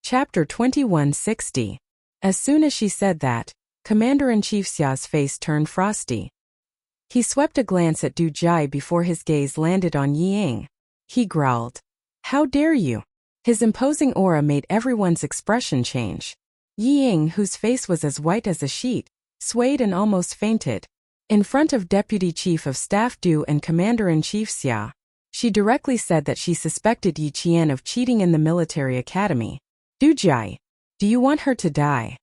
Chapter 2160. As soon as she said that, Commander-in-Chief Xia's face turned frosty. He swept a glance at Du Jai before his gaze landed on Yi Ying. He growled, "How dare you?" His imposing aura made everyone's expression change. Yi Ying, whose face was as white as a sheet, swayed and almost fainted. In front of Deputy Chief of Staff Du and Commander-in-Chief Xia, she directly said that she suspected Yi Qian of cheating in the military academy. "Du Jai, do you want her to die?"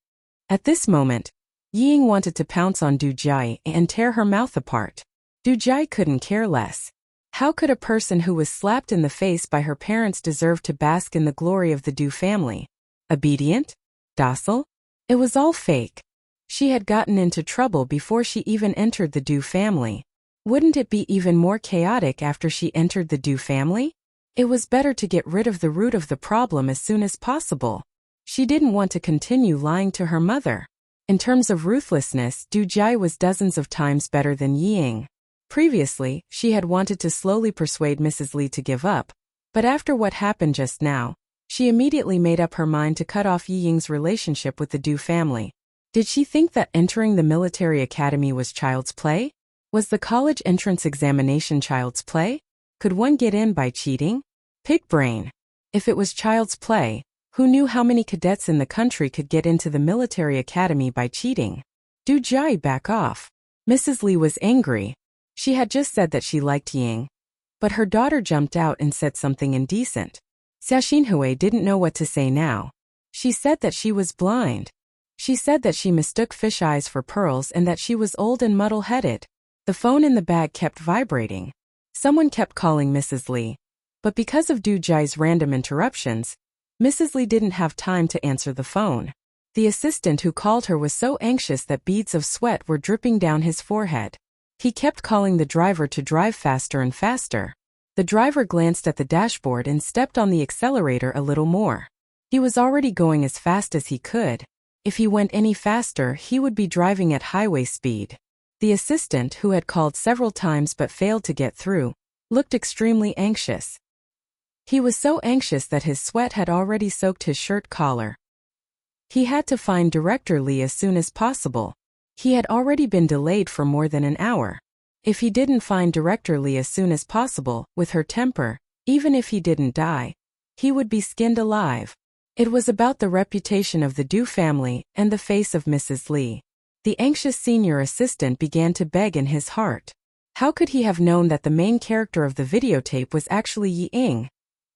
At this moment, Yi Ying wanted to pounce on Du Jai and tear her mouth apart. Du Jai couldn't care less. How could a person who was slapped in the face by her parents deserve to bask in the glory of the Du family? Obedient? Docile? It was all fake. She had gotten into trouble before she even entered the Du family. Wouldn't it be even more chaotic after she entered the Du family? It was better to get rid of the root of the problem as soon as possible. She didn't want to continue lying to her mother. In terms of ruthlessness, Du Jai was dozens of times better than Yi Ying. Previously, she had wanted to slowly persuade Mrs. Li to give up, but after what happened just now, she immediately made up her mind to cut off Yi Ying's relationship with the Du family. Did she think that entering the military academy was child's play? Was the college entrance examination child's play? Could one get in by cheating? Pig brain. If it was child's play, who knew how many cadets in the country could get into the military academy by cheating? Du Jai, back off. Mrs. Li was angry. She had just said that she liked Ying, but her daughter jumped out and said something indecent. Xia Xinhui didn't know what to say now. She said that she was blind. She said that she mistook fish eyes for pearls and that she was old and muddle-headed. The phone in the bag kept vibrating. Someone kept calling Mrs. Li, but because of Du Jai's random interruptions, Mrs. Li didn't have time to answer the phone. The assistant who called her was so anxious that beads of sweat were dripping down his forehead. He kept calling the driver to drive faster and faster. The driver glanced at the dashboard and stepped on the accelerator a little more. He was already going as fast as he could. If he went any faster, he would be driving at highway speed. The assistant, who had called several times but failed to get through, looked extremely anxious. He was so anxious that his sweat had already soaked his shirt collar. He had to find Director Li as soon as possible. He had already been delayed for more than an hour. If he didn't find Director Li as soon as possible, with her temper, even if he didn't die, he would be skinned alive. It was about the reputation of the Du family and the face of Mrs. Li. The anxious senior assistant began to beg in his heart. How could he have known that the main character of the videotape was actually Yi Ying,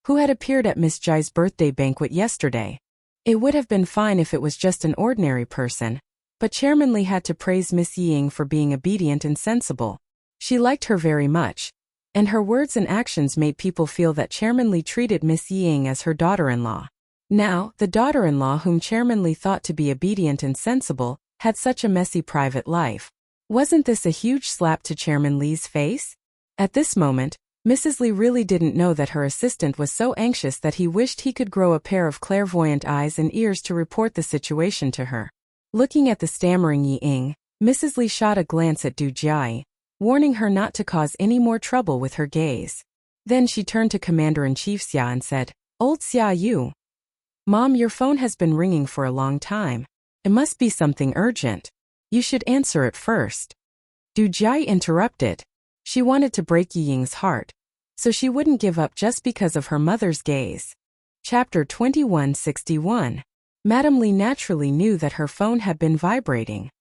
who had appeared at Miss Jai's birthday banquet yesterday? It would have been fine if it was just an ordinary person, but Chairman Li had to praise Miss Yi Ying for being obedient and sensible. She liked her very much, and her words and actions made people feel that Chairman Li treated Miss Yi Ying as her daughter-in-law. Now, the daughter-in-law whom Chairman Li thought to be obedient and sensible had such a messy private life. Wasn't this a huge slap to Chairman Li's face? At this moment, Mrs. Li really didn't know that her assistant was so anxious that he wished he could grow a pair of clairvoyant eyes and ears to report the situation to her. Looking at the stammering Yi Ying, Mrs. Li shot a glance at Du Jai, warning her not to cause any more trouble with her gaze. Then she turned to Commander-in-Chief Xia and said, "Old Xia Yu. Mom, your phone has been ringing for a long time. It must be something urgent. You should answer it first." Du Jai interrupted. She wanted to break Yi Ying's heart, so she wouldn't give up just because of her mother's gaze. Chapter 2161. Madame Li naturally knew that her phone had been vibrating.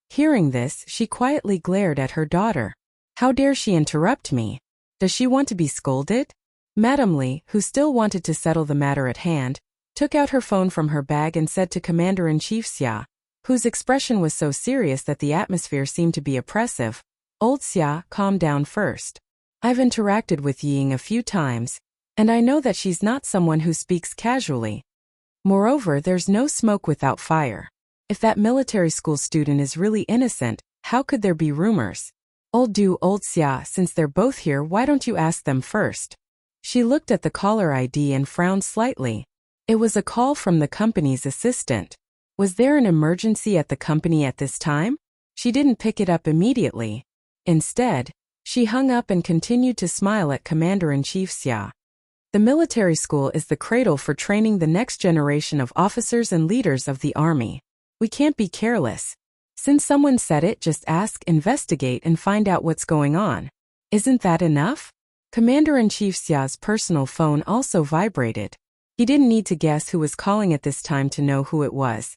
Hearing this, she quietly glared at her daughter. How dare she interrupt me? Does she want to be scolded? Madame Li, who still wanted to settle the matter at hand, took out her phone from her bag and said to Commander-in-Chief Xia, whose expression was so serious that the atmosphere seemed to be oppressive, "Old Xia, calm down first. I've interacted with Yi Ying a few times, and I know that she's not someone who speaks casually. Moreover, there's no smoke without fire. If that military school student is really innocent, how could there be rumors? Old Xia, since they're both here, why don't you ask them first?" She looked at the caller ID and frowned slightly. It was a call from the company's assistant. Was there an emergency at the company at this time? She didn't pick it up immediately. Instead, she hung up and continued to smile at Commander-in-Chief Xia. The military school is the cradle for training the next generation of officers and leaders of the army. We can't be careless. Since someone said it, just ask, investigate, and find out what's going on. Isn't that enough? Commander-in-Chief Xia's personal phone also vibrated. He didn't need to guess who was calling at this time to know who it was.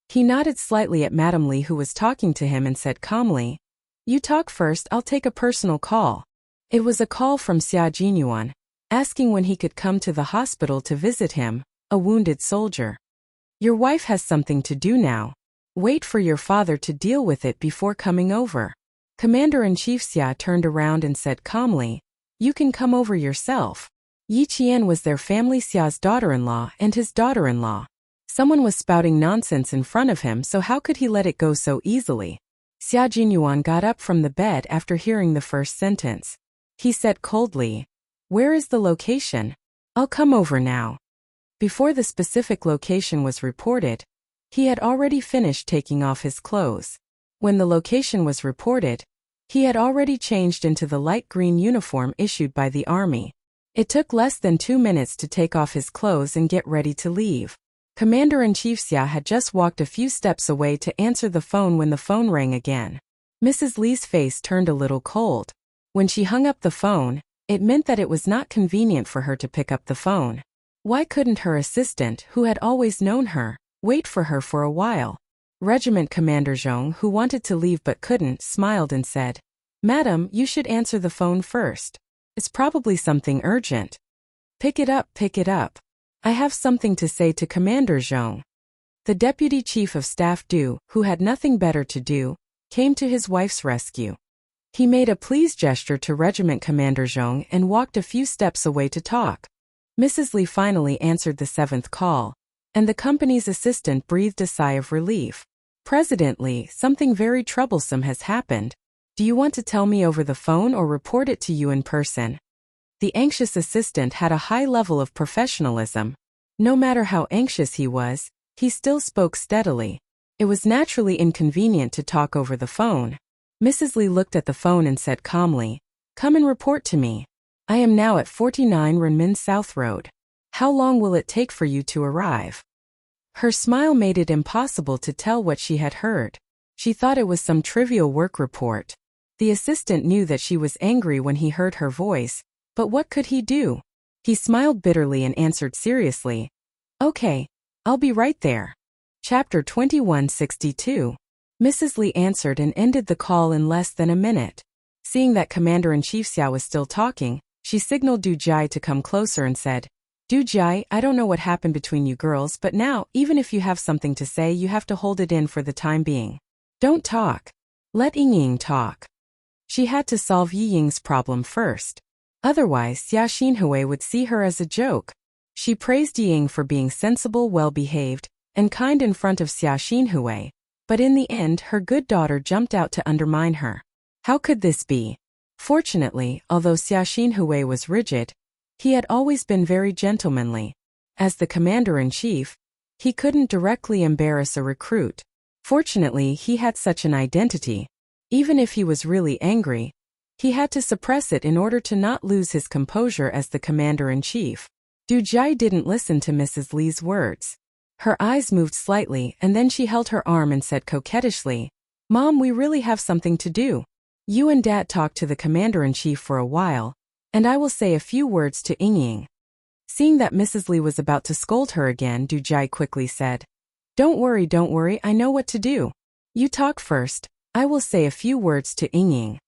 He nodded slightly at Madame Li, who was talking to him, and said calmly, "You talk first, I'll take a personal call." It was a call from Xia Jinyuan, asking when he could come to the hospital to visit him, a wounded soldier. "Your wife has something to do now. Wait for your father to deal with it before coming over." Commander-in-Chief Xia turned around and said calmly, "You can come over yourself." Yi Qian was their family Xia's daughter-in-law and his daughter-in-law. Someone was spouting nonsense in front of him, so how could he let it go so easily? Xia Jinyuan got up from the bed after hearing the first sentence. He said coldly, "Where is the location? I'll come over now." Before the specific location was reported, he had already finished taking off his clothes. When the location was reported, he had already changed into the light green uniform issued by the army. It took less than 2 minutes to take off his clothes and get ready to leave. Commander-in-Chief Xia had just walked a few steps away to answer the phone when the phone rang again. Mrs. Li's face turned a little cold. When she hung up the phone, it meant that it was not convenient for her to pick up the phone. Why couldn't her assistant, who had always known her, wait for her for a while? Regiment Commander Zhong, who wanted to leave but couldn't, smiled and said, "Madam, you should answer the phone first. It's probably something urgent." Pick it up, pick it up. I have something to say to Commander Zhong." The Deputy Chief of Staff Du, who had nothing better to do, came to his wife's rescue. He made a pleased gesture to Regiment Commander Zhong and walked a few steps away to talk. Mrs. Li finally answered the 7th call, and the company's assistant breathed a sigh of relief. "President Li, something very troublesome has happened. Do you want to tell me over the phone or report it to you in person?" The anxious assistant had a high level of professionalism. No matter how anxious he was, he still spoke steadily. It was naturally inconvenient to talk over the phone. Mrs. Li looked at the phone and said calmly, "Come and report to me. I am now at 49 Renmin South Road. How long will it take for you to arrive?" Her smile made it impossible to tell what she had heard. She thought it was some trivial work report. The assistant knew that she was angry when he heard her voice, but what could he do? He smiled bitterly and answered seriously, "Okay, I'll be right there." Chapter 2162. Mrs. Li answered and ended the call in less than a minute. Seeing that Commander-in-Chief Xia was still talking, she signaled Du Jai to come closer and said, "Du Jai, I don't know what happened between you girls, but now, even if you have something to say, you have to hold it in for the time being. Don't talk. Let Yingying talk." She had to solve Yi Ying's problem first. Otherwise, Xia Xinhui would see her as a joke. She praised Yi Ying for being sensible, well-behaved, and kind in front of Xia Xinhui, but in the end her good daughter jumped out to undermine her. How could this be? Fortunately, although Xia Xinhui was rigid, he had always been very gentlemanly. As the commander-in-chief, he couldn't directly embarrass a recruit. Fortunately, he had such an identity. Even if he was really angry, he had to suppress it in order to not lose his composure as the commander-in-chief. Du Jai didn't listen to Mrs. Li's words. Her eyes moved slightly and then she held her arm and said coquettishly, "Mom, we really have something to do. You and Dad talk to the commander-in-chief for a while, and I will say a few words to Yingying." Seeing that Mrs. Li was about to scold her again, Du Jai quickly said, don't worry, I know what to do. You talk first, I will say a few words to Yingying."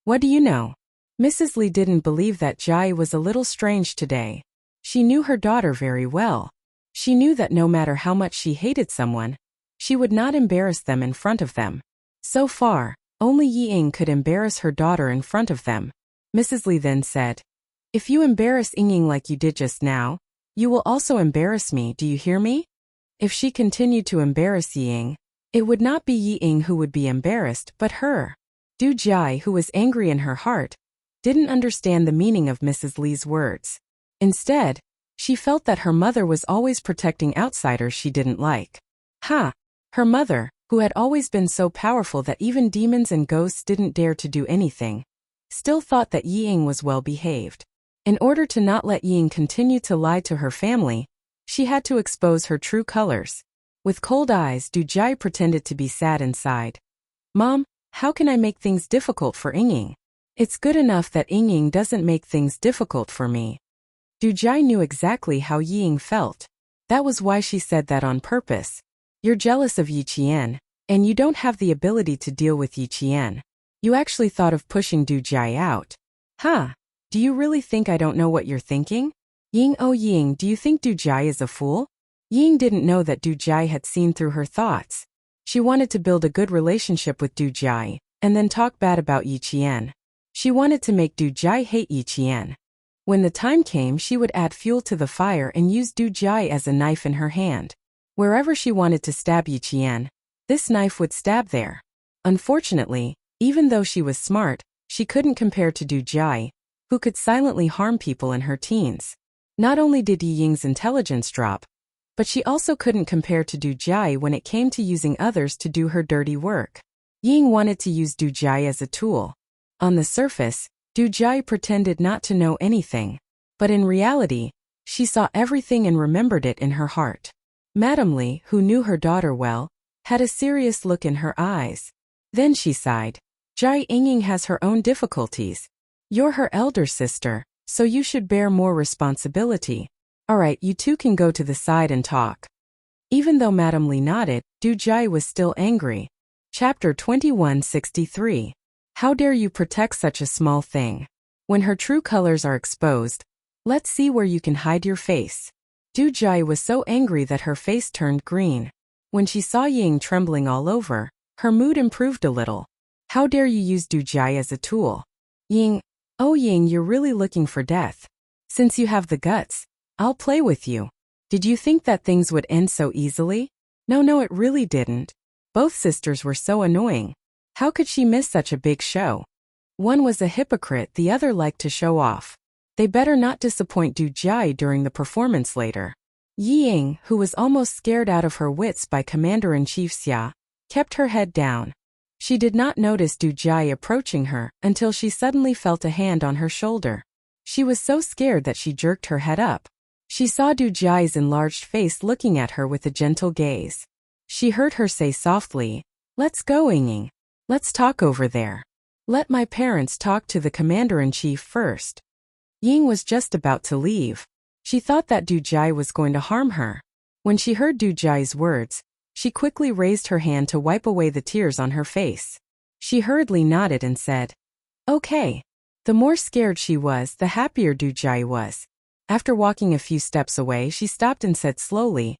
"What do you know?" Mrs. Li didn't believe that Jai was a little strange today. She knew her daughter very well. She knew that no matter how much she hated someone, she would not embarrass them in front of them. So far, only Yi Ying could embarrass her daughter in front of them. Mrs. Li then said, "If you embarrass Yingying like you did just now, you will also embarrass me, do you hear me?" If she continued to embarrass Yingying, it would not be Yingying who would be embarrassed, but her. Du Jai, who was angry in her heart, didn't understand the meaning of Mrs. Li's words. Instead, she felt that her mother was always protecting outsiders she didn't like. Her mother, who had always been so powerful that even demons and ghosts didn't dare to do anything, still thought that Yi Ying was well behaved. In order to not let Ying continue to lie to her family, she had to expose her true colors. With cold eyes, Du Jai pretended to be sad inside. Mom, how can I make things difficult for Ying? It's good enough that Ying doesn't make things difficult for me. Du Jai knew exactly how Ying felt. That was why she said that on purpose. You're jealous of Yi Qian, and you don't have the ability to deal with Yi Qian. You actually thought of pushing Du Jai out. Huh? Do you really think I don't know what you're thinking? Ying, oh Ying, do you think Du Jai is a fool? Ying didn't know that Du Jai had seen through her thoughts. She wanted to build a good relationship with Du Jai, and then talk bad about Yi Qian. She wanted to make Du Jai hate Yi Qian. When the time came, she would add fuel to the fire and use Du Jai as a knife in her hand. Wherever she wanted to stab Yi Qian, this knife would stab there. Unfortunately, even though she was smart, she couldn't compare to Du Jai, who could silently harm people in her teens. Not only did Yi Ying's intelligence drop, but she also couldn't compare to Du Jai when it came to using others to do her dirty work. Ying wanted to use Du Jai as a tool. On the surface, Du Jai pretended not to know anything, but in reality, she saw everything and remembered it in her heart. Madame Li, who knew her daughter well, had a serious look in her eyes. Then she sighed. Jai Ying has her own difficulties. You're her elder sister, so you should bear more responsibility. Alright, you two can go to the side and talk. Even though Madame Li nodded, Du Jai was still angry. Chapter 2163. How dare you protect such a small thing? When her true colors are exposed, let's see where you can hide your face. Du Jai was so angry that her face turned green. When she saw Ying trembling all over, her mood improved a little. How dare you use Du Jai as a tool? Ying, oh Ying, you're really looking for death. Since you have the guts, I'll play with you. Did you think that things would end so easily? No, it really didn't. Both sisters were so annoying. How could she miss such a big show? One was a hypocrite, the other liked to show off. They better not disappoint Du Jai during the performance later. Yi Ying, who was almost scared out of her wits by Commander-in-Chief Xia, kept her head down. She did not notice Du Jai approaching her until she suddenly felt a hand on her shoulder. She was so scared that she jerked her head up. She saw Du Jai's enlarged face looking at her with a gentle gaze. She heard her say softly, "Let's go, Ying. Let's talk over there. Let my parents talk to the Commander-in-Chief first." Ying was just about to leave. She thought that Du Jai was going to harm her. When she heard Du Jai's words, she quickly raised her hand to wipe away the tears on her face. She hurriedly nodded and said, "Okay." The more scared she was, the happier Du Jai was. After walking a few steps away, she stopped and said slowly,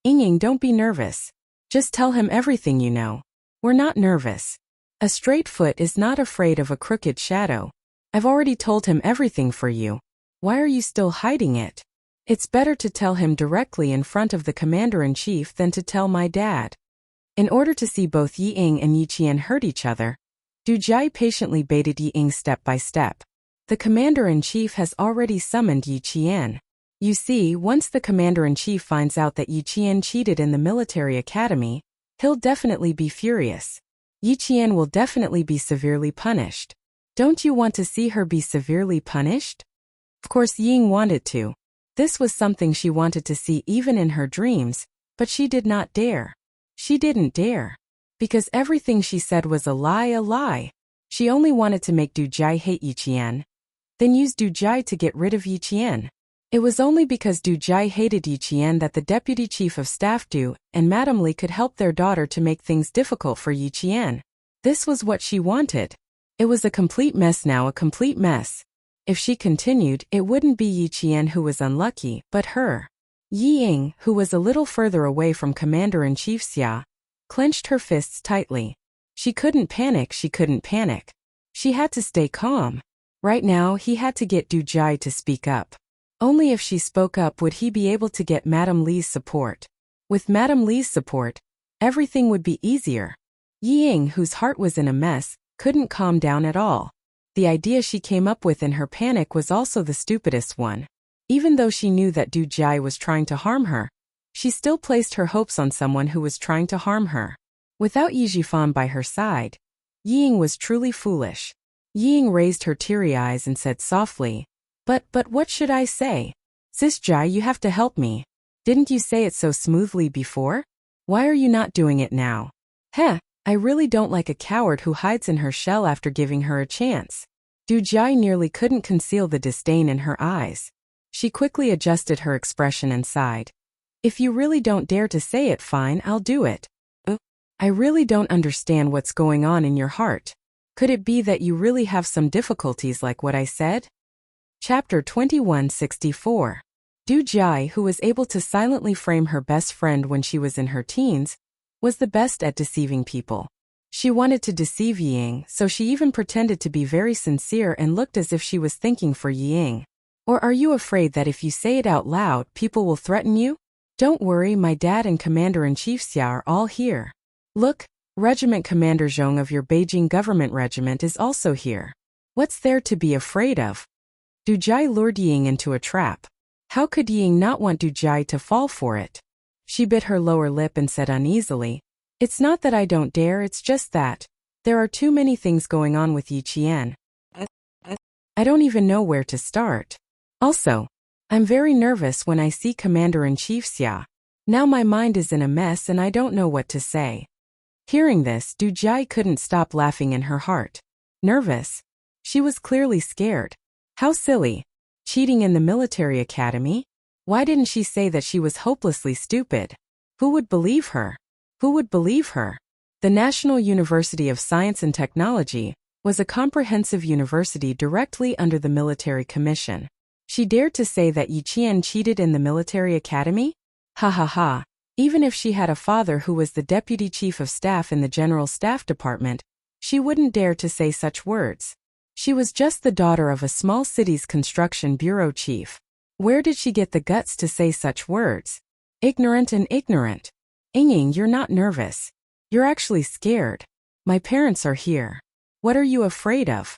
"Ying, don't be nervous. Just tell him everything you know. We're not nervous. A straight foot is not afraid of a crooked shadow. I've already told him everything for you. Why are you still hiding it? It's better to tell him directly in front of the Commander-in-Chief than to tell my dad." In order to see both Yi Ying and Yi Qian hurt each other, Du Jai patiently baited Yi Ying step by step. The Commander-in-Chief has already summoned Yi Qian. You see, once the Commander-in-Chief finds out that Yi Qian cheated in the military academy, he'll definitely be furious. Yi Qian will definitely be severely punished. Don't you want to see her be severely punished? Of course Ying wanted to. This was something she wanted to see even in her dreams, but she did not dare. She didn't dare. Because everything she said was a lie. She only wanted to make Du Jai hate Yi Qian, then use Du Jai to get rid of Yi Qian. It was only because Du Jai hated Yi Qian that the Deputy Chief of Staff Du and Madame Li could help their daughter to make things difficult for Yi Qian. This was what she wanted. It was a complete mess now, a complete mess. If she continued, it wouldn't be Yi Qian who was unlucky, but her. Yi Ying, who was a little further away from Commander-in-Chief Xia, clenched her fists tightly. She couldn't panic. She had to stay calm. Right now, he had to get Du Jai to speak up. Only if she spoke up would he be able to get Madame Li's support. With Madame Li's support, everything would be easier. Yi Ying, whose heart was in a mess, couldn't calm down at all. The idea she came up with in her panic was also the stupidest one. Even though she knew that Du Jai was trying to harm her, she still placed her hopes on someone who was trying to harm her. Without Yi Jifan by her side, Yi Ying was truly foolish. Yi Ying raised her teary eyes and said softly, But what should I say? Sis Jai, you have to help me. Didn't you say it so smoothly before? Why are you not doing it now? Heh, I really don't like a coward who hides in her shell after giving her a chance. Du Jai nearly couldn't conceal the disdain in her eyes. She quickly adjusted her expression and sighed. If you really don't dare to say it, fine, I'll do it. I really don't understand what's going on in your heart. Could it be that you really have some difficulties like what I said? Chapter 2164. Du Jai, who was able to silently frame her best friend when she was in her teens, was the best at deceiving people. She wanted to deceive Ying, so she even pretended to be very sincere and looked as if she was thinking for Ying. Or are you afraid that if you say it out loud, people will threaten you? Don't worry, my dad and Commander-in-Chief Xia are all here. Look, Regiment Commander Zhong of your Beijing government regiment is also here. What's there to be afraid of? Du Jai lured Ying into a trap. How could Ying not want Du Jai to fall for it? She bit her lower lip and said uneasily, It's not that I don't dare, it's just that there are too many things going on with Yi Qian. I don't even know where to start. Also, I'm very nervous when I see Commander-in-Chief Xia. Now my mind is in a mess and I don't know what to say. Hearing this, Du Jai couldn't stop laughing in her heart. Nervous? She was clearly scared. How silly. Cheating in the military academy? Why didn't she say that she was hopelessly stupid? Who would believe her? Who would believe her? The National University of Science and Technology was a comprehensive university directly under the military commission. She dared to say that Yi Qian cheated in the military academy? Ha ha ha. Even if she had a father who was the deputy chief of staff in the General Staff Department, she wouldn't dare to say such words. She was just the daughter of a small city's construction bureau chief. Where did she get the guts to say such words? Ignorant and ignorant. Ying, you're not nervous. You're actually scared. My parents are here. What are you afraid of?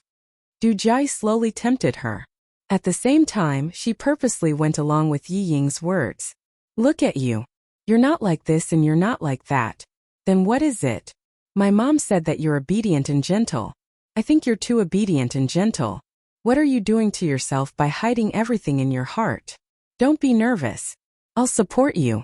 Du Jai slowly tempted her. At the same time, she purposely went along with Yi Ying's words. Look at you. You're not like this and you're not like that. Then what is it? My mom said that you're obedient and gentle. I think you're too obedient and gentle. What are you doing to yourself by hiding everything in your heart? Don't be nervous. I'll support you.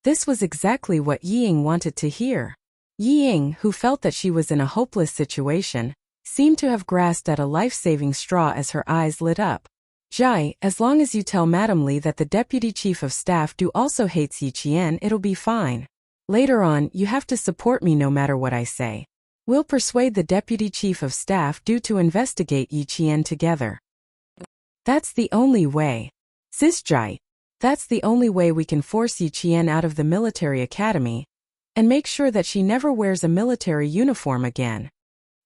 This was exactly what Yi Ying wanted to hear. Yi Ying, who felt that she was in a hopeless situation, seemed to have grasped at a life-saving straw as her eyes lit up. Jai, as long as you tell Madame Li that the Deputy Chief of Staff Du also hates Yi Qian, it'll be fine. Later on, you have to support me no matter what I say. We'll persuade the Deputy Chief of Staff Du to investigate Yi Qian together. That's the only way. Sis Jai, that's the only way we can force Yi Qian out of the military academy and make sure that she never wears a military uniform again.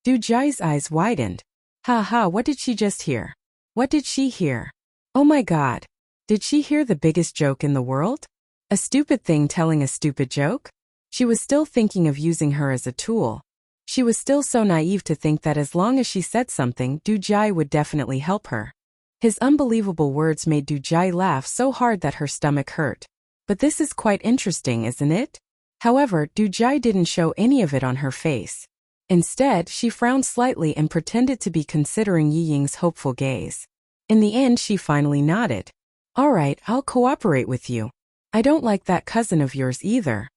Du Jai's eyes widened. Ha ha, what did she just hear? What did she hear? Oh my God. Did she hear the biggest joke in the world? A stupid thing telling a stupid joke? She was still thinking of using her as a tool. She was still so naive to think that as long as she said something, Du Jai would definitely help her. His unbelievable words made Du Jai laugh so hard that her stomach hurt. But this is quite interesting, isn't it? However, Du Jai didn't show any of it on her face. Instead, she frowned slightly and pretended to be considering Yi Ying's hopeful gaze. In the end, she finally nodded. All right, I'll cooperate with you. I don't like that cousin of yours either.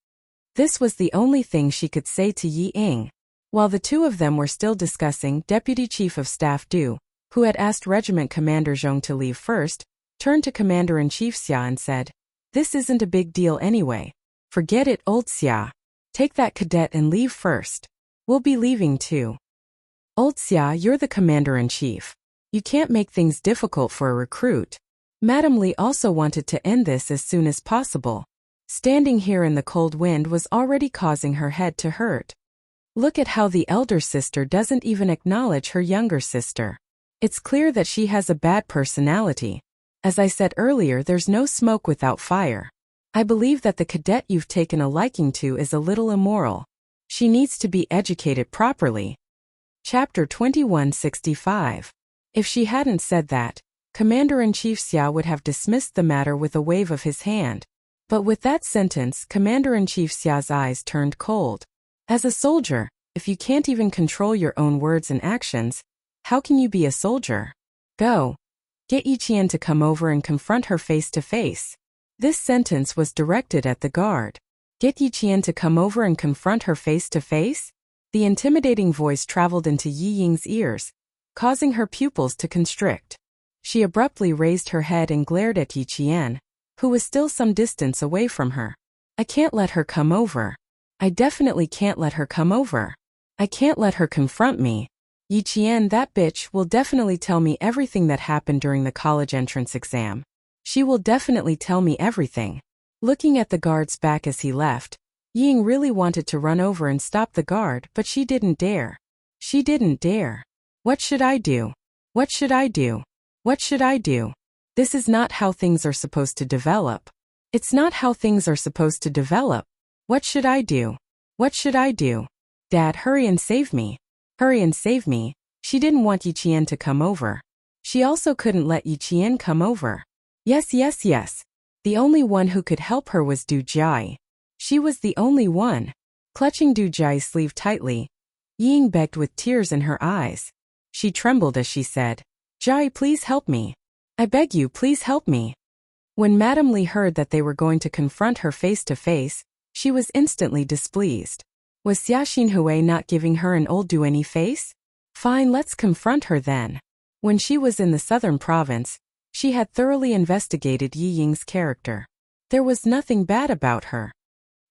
This was the only thing she could say to Yi Ying. While the two of them were still discussing, Deputy Chief of Staff Du, who had asked Regiment Commander Zhong to leave first, turned to Commander-in-Chief Xia and said, This isn't a big deal anyway. Forget it, old Xia. Take that cadet and leave first. We'll be leaving too. Old Xia, you're the Commander-in-Chief. You can't make things difficult for a recruit. Madame Li also wanted to end this as soon as possible. Standing here in the cold wind was already causing her head to hurt. Look at how the elder sister doesn't even acknowledge her younger sister. It's clear that she has a bad personality. As I said earlier, there's no smoke without fire. I believe that the cadet you've taken a liking to is a little immoral. She needs to be educated properly. Chapter 2165. If she hadn't said that, Commander-in-Chief Xia would have dismissed the matter with a wave of his hand. But with that sentence, Commander-in-Chief Xia's eyes turned cold. As a soldier, if you can't even control your own words and actions, how can you be a soldier? Go. Get Yiqian to come over and confront her face to face. This sentence was directed at the guard. Get Yiqian to come over and confront her face to face? The intimidating voice traveled into Yi Ying's ears, causing her pupils to constrict. She abruptly raised her head and glared at Yiqian, who was still some distance away from her. I can't let her come over. I definitely can't let her come over. I can't let her confront me. Yiqian, that bitch, will definitely tell me everything that happened during the college entrance exam. She will definitely tell me everything. Looking at the guard's back as he left, Ying really wanted to run over and stop the guard, but she didn't dare. She didn't dare. What should I do? What should I do? What should I do? This is not how things are supposed to develop. It's not how things are supposed to develop. What should I do? What should I do? Dad, hurry and save me. Hurry and save me. She didn't want Yiqian to come over. She also couldn't let Yiqian come over. Yes, yes, yes. The only one who could help her was Du Jai. She was the only one. Clutching Du Jai's sleeve tightly, Ying begged with tears in her eyes. She trembled as she said, Jai, please help me. I beg you, please help me. When Madame Li heard that they were going to confront her face to face, she was instantly displeased. Was Xia Xinhui not giving her an old dueny face? Fine, let's confront her then. When she was in the southern province, she had thoroughly investigated Yi Ying's character. There was nothing bad about her.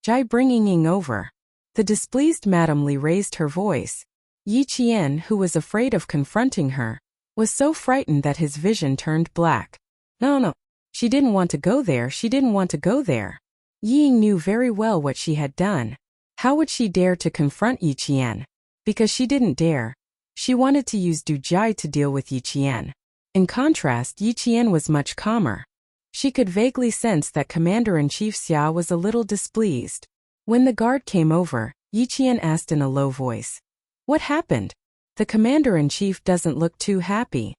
Jai, bring Ying over. The displeased Madame Li raised her voice. Yi Qian, who was afraid of confronting her, was so frightened that his vision turned black. No. She didn't want to go there, she didn't want to go there. Ying knew very well what she had done. How would she dare to confront Yi Qian? Because she didn't dare. She wanted to use Du Jai to deal with Yi Qian. In contrast, Yi Qian was much calmer. She could vaguely sense that Commander-in-Chief Xia was a little displeased. When the guard came over, Yi Qian asked in a low voice, What happened? The Commander-in-Chief doesn't look too happy.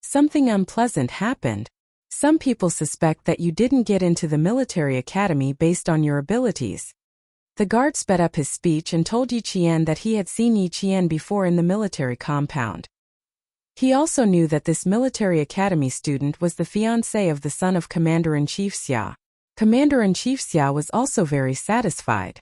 Something unpleasant happened. Some people suspect that you didn't get into the military academy based on your abilities. The guard sped up his speech and told Yi Qian that he had seen Yi Qian before in the military compound. He also knew that this military academy student was the fiancé of the son of Commander-in-Chief Xia. Commander-in-Chief Xia was also very satisfied.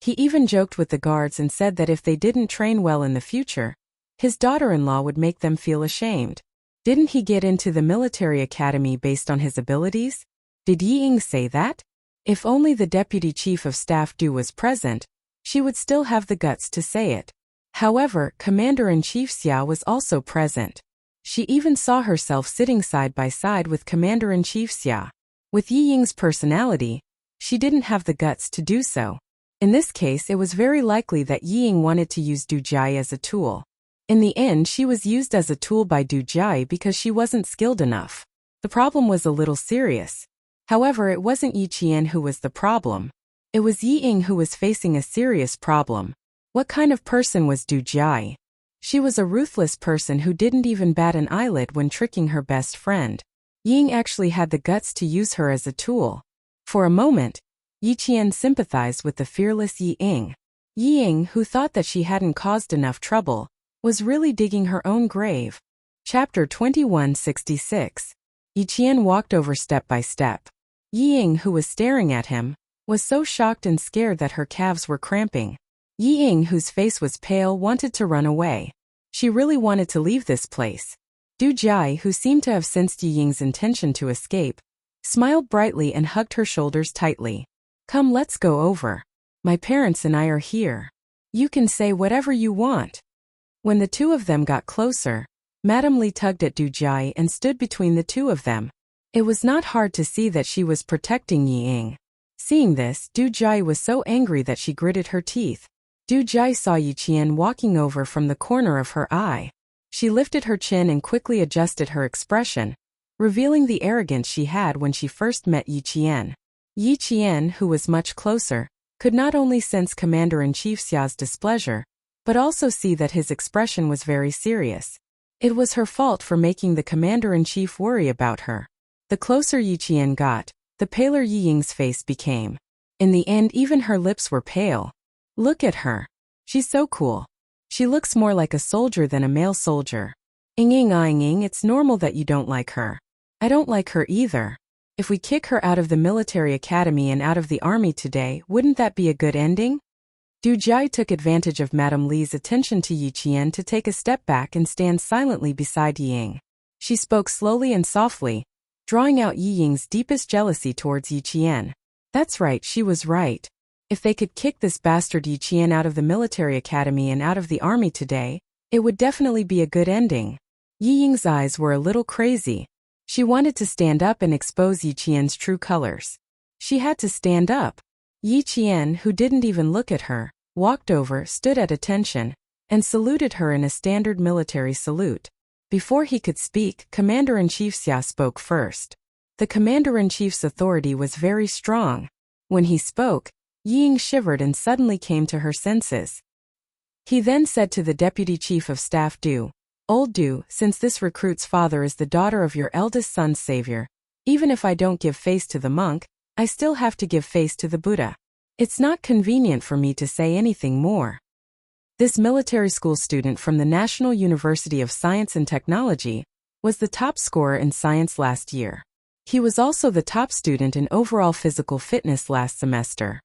He even joked with the guards and said that if they didn't train well in the future, his daughter-in-law would make them feel ashamed. Didn't he get into the military academy based on his abilities? Did Yi Ying say that? If only the deputy chief of staff Du was present, she would still have the guts to say it. However, Commander-in-Chief Xia was also present. She even saw herself sitting side by side with Commander-in-Chief Xia. With Yi Ying's personality, she didn't have the guts to do so. In this case, it was very likely that Yi Ying wanted to use Du Jai as a tool. In the end, she was used as a tool by Du Jai because she wasn't skilled enough. The problem was a little serious. However, it wasn't Yi Qian who was the problem. It was Yi Ying who was facing a serious problem. What kind of person was Du Jai? She was a ruthless person who didn't even bat an eyelid when tricking her best friend. Yi Ying actually had the guts to use her as a tool. For a moment, Yi Qian sympathized with the fearless Yi Ying. Yi Ying, who thought that she hadn't caused enough trouble, was really digging her own grave. Chapter 2166. Yi Qian walked over step by step. Yi Ying, who was staring at him, was so shocked and scared that her calves were cramping. Yi Ying, whose face was pale, wanted to run away. She really wanted to leave this place. Du Jai, who seemed to have sensed Yi Ying's intention to escape, smiled brightly and hugged her shoulders tightly. Come, let's go over. My parents and I are here. You can say whatever you want. When the two of them got closer, Madame Li tugged at Du Jai and stood between the two of them. It was not hard to see that she was protecting Yi Ying. Seeing this, Du Jai was so angry that she gritted her teeth. Du Jai saw Yi Qian walking over from the corner of her eye. She lifted her chin and quickly adjusted her expression, revealing the arrogance she had when she first met Yi Qian. Yi Qian, who was much closer, could not only sense Commander-in-Chief Xia's displeasure, but also see that his expression was very serious. It was her fault for making the Commander-in-Chief worry about her. The closer Yi Qian got, the paler Yi Ying's face became. In the end, even her lips were pale. Look at her. She's so cool. She looks more like a soldier than a male soldier. Ing, it's normal that you don't like her. I don't like her either. If we kick her out of the military academy and out of the army today, wouldn't that be a good ending? Du Jai took advantage of Madame Li's attention to Yi Qian to take a step back and stand silently beside Ying. She spoke slowly and softly, drawing out Yi Ying's deepest jealousy towards Yi Qian. That's right, she was right. If they could kick this bastard Yi Qian out of the military academy and out of the army today, it would definitely be a good ending. Yi Ying's eyes were a little crazy. She wanted to stand up and expose Yi Qian's true colors. She had to stand up. Yi Qian, who didn't even look at her, walked over, stood at attention, and saluted her in a standard military salute. Before he could speak, Commander-in-Chief Xia spoke first. The Commander-in-Chief's authority was very strong. When he spoke, Yi Ying shivered and suddenly came to her senses. He then said to the Deputy Chief of Staff Du, "Old Du, since this recruit's father is the daughter of your eldest son's savior, even if I don't give face to the monk, I still have to give face to the Buddha. It's not convenient for me to say anything more." This military school student from the National University of Science and Technology was the top scorer in science last year. He was also the top student in overall physical fitness last semester.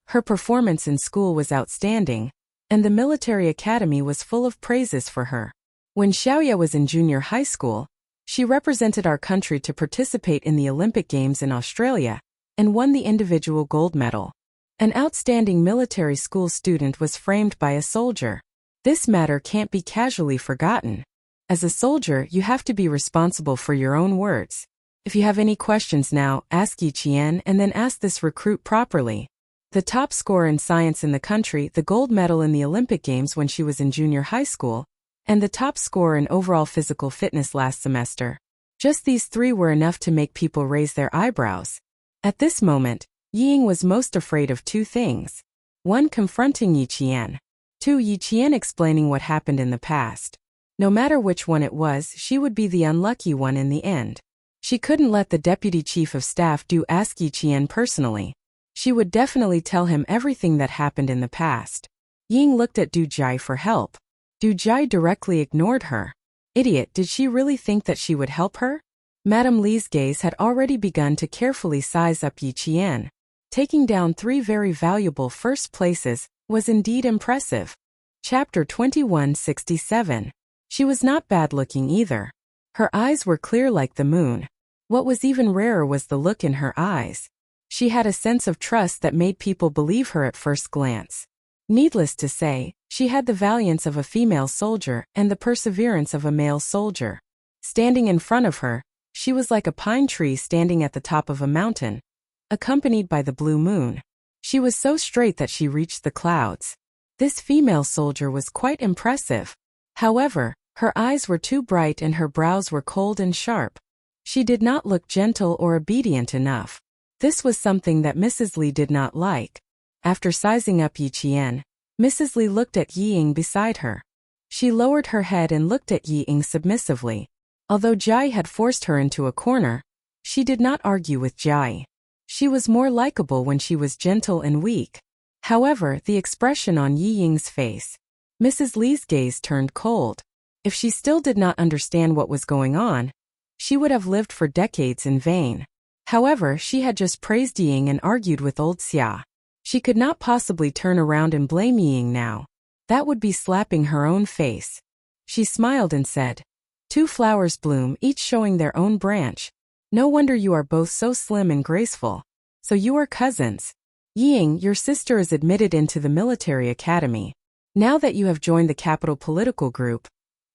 Her performance in school was outstanding, and the military academy was full of praises for her. When Xiaoya was in junior high school, she represented our country to participate in the Olympic Games in Australia and won the individual gold medal. An outstanding military school student was framed by a soldier. This matter can't be casually forgotten. As a soldier, you have to be responsible for your own words. If you have any questions now, ask Yi Qian and then ask this recruit properly. The top scorer in science in the country, the gold medal in the Olympic Games when she was in junior high school, and the top scorer in overall physical fitness last semester. Just these three were enough to make people raise their eyebrows. At this moment, Yi Ying was most afraid of two things. 1. Confronting Yi Qian. 2. Yi Qian explaining what happened in the past. No matter which one it was, she would be the unlucky one in the end. She couldn't let the Deputy Chief of Staff Do ask Yi Qian personally. She would definitely tell him everything that happened in the past. Ying looked at Du Jai for help. Du Jai directly ignored her. Idiot, did she really think that she would help her? Madame Li's gaze had already begun to carefully size up Yi Qian. Taking down 3 very valuable first places was indeed impressive. Chapter 2167. She was not bad-looking either. Her eyes were clear like the moon. What was even rarer was the look in her eyes. She had a sense of trust that made people believe her at first glance. Needless to say, she had the valiance of a female soldier and the perseverance of a male soldier. Standing in front of her, she was like a pine tree standing at the top of a mountain, accompanied by the blue moon. She was so straight that she reached the clouds. This female soldier was quite impressive. However, her eyes were too bright and her brows were cold and sharp. She did not look gentle or obedient enough. This was something that Mrs. Li did not like. After sizing up Yi Qian, Mrs. Li looked at Yi Ying beside her. She lowered her head and looked at Yi Ying submissively. Although Jai had forced her into a corner, she did not argue with Jai. She was more likable when she was gentle and weak. However, the expression on Yi Ying's face, Mrs. Li's gaze turned cold. If she still did not understand what was going on, she would have lived for decades in vain. However, she had just praised Yi Ying and argued with old Xia. She could not possibly turn around and blame Yi Ying now. That would be slapping her own face. She smiled and said, "2 flowers bloom, each showing their own branch. No wonder you are both so slim and graceful. So you are cousins. Yi Ying, your sister is admitted into the military academy. Now that you have joined the capital political group,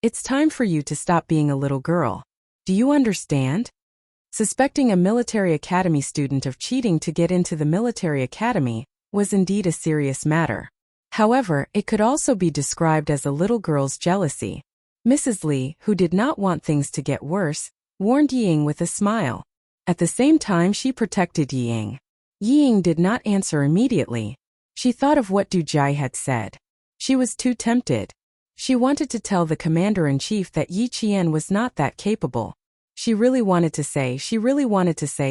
it's time for you to stop being a little girl. Do you understand?" Suspecting a military academy student of cheating to get into the military academy was indeed a serious matter. However, it could also be described as a little girl's jealousy. Mrs. Li, who did not want things to get worse, warned Yi Ying with a smile. At the same time, she protected Yi Ying. Yi Ying did not answer immediately. She thought of what Du Jai had said. She was too tempted. She wanted to tell the commander-in-chief that Yi Qian was not that capable. She really wanted to say,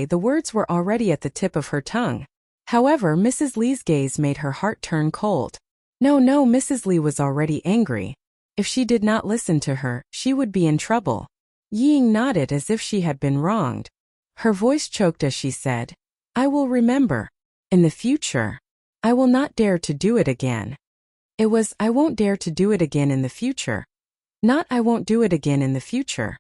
the words were already at the tip of her tongue. However, Mrs. Li's gaze made her heart turn cold. No, Mrs. Li was already angry. If she did not listen to her, she would be in trouble. Ying nodded as if she had been wronged. Her voice choked as she said, I will remember. In the future. I will not dare to do it again. It was, I won't dare to do it again in the future. Not, I won't do it again in the future.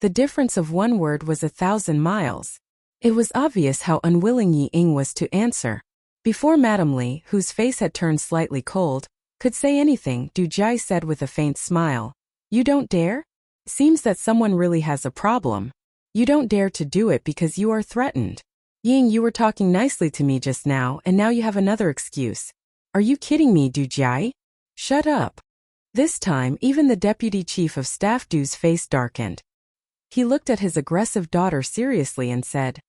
The difference of one word was 1,000 miles. It was obvious how unwilling Ying was to answer. Before Madame Li, whose face had turned slightly cold, could say anything, Du Jai said with a faint smile. You don't dare? Seems that someone really has a problem. You don't dare to do it because you are threatened. Ying, you were talking nicely to me just now, and now you have another excuse. Are you kidding me, Du Jai? Shut up. This time, even the deputy chief of staff Du's face darkened. He looked at his aggressive daughter seriously and said,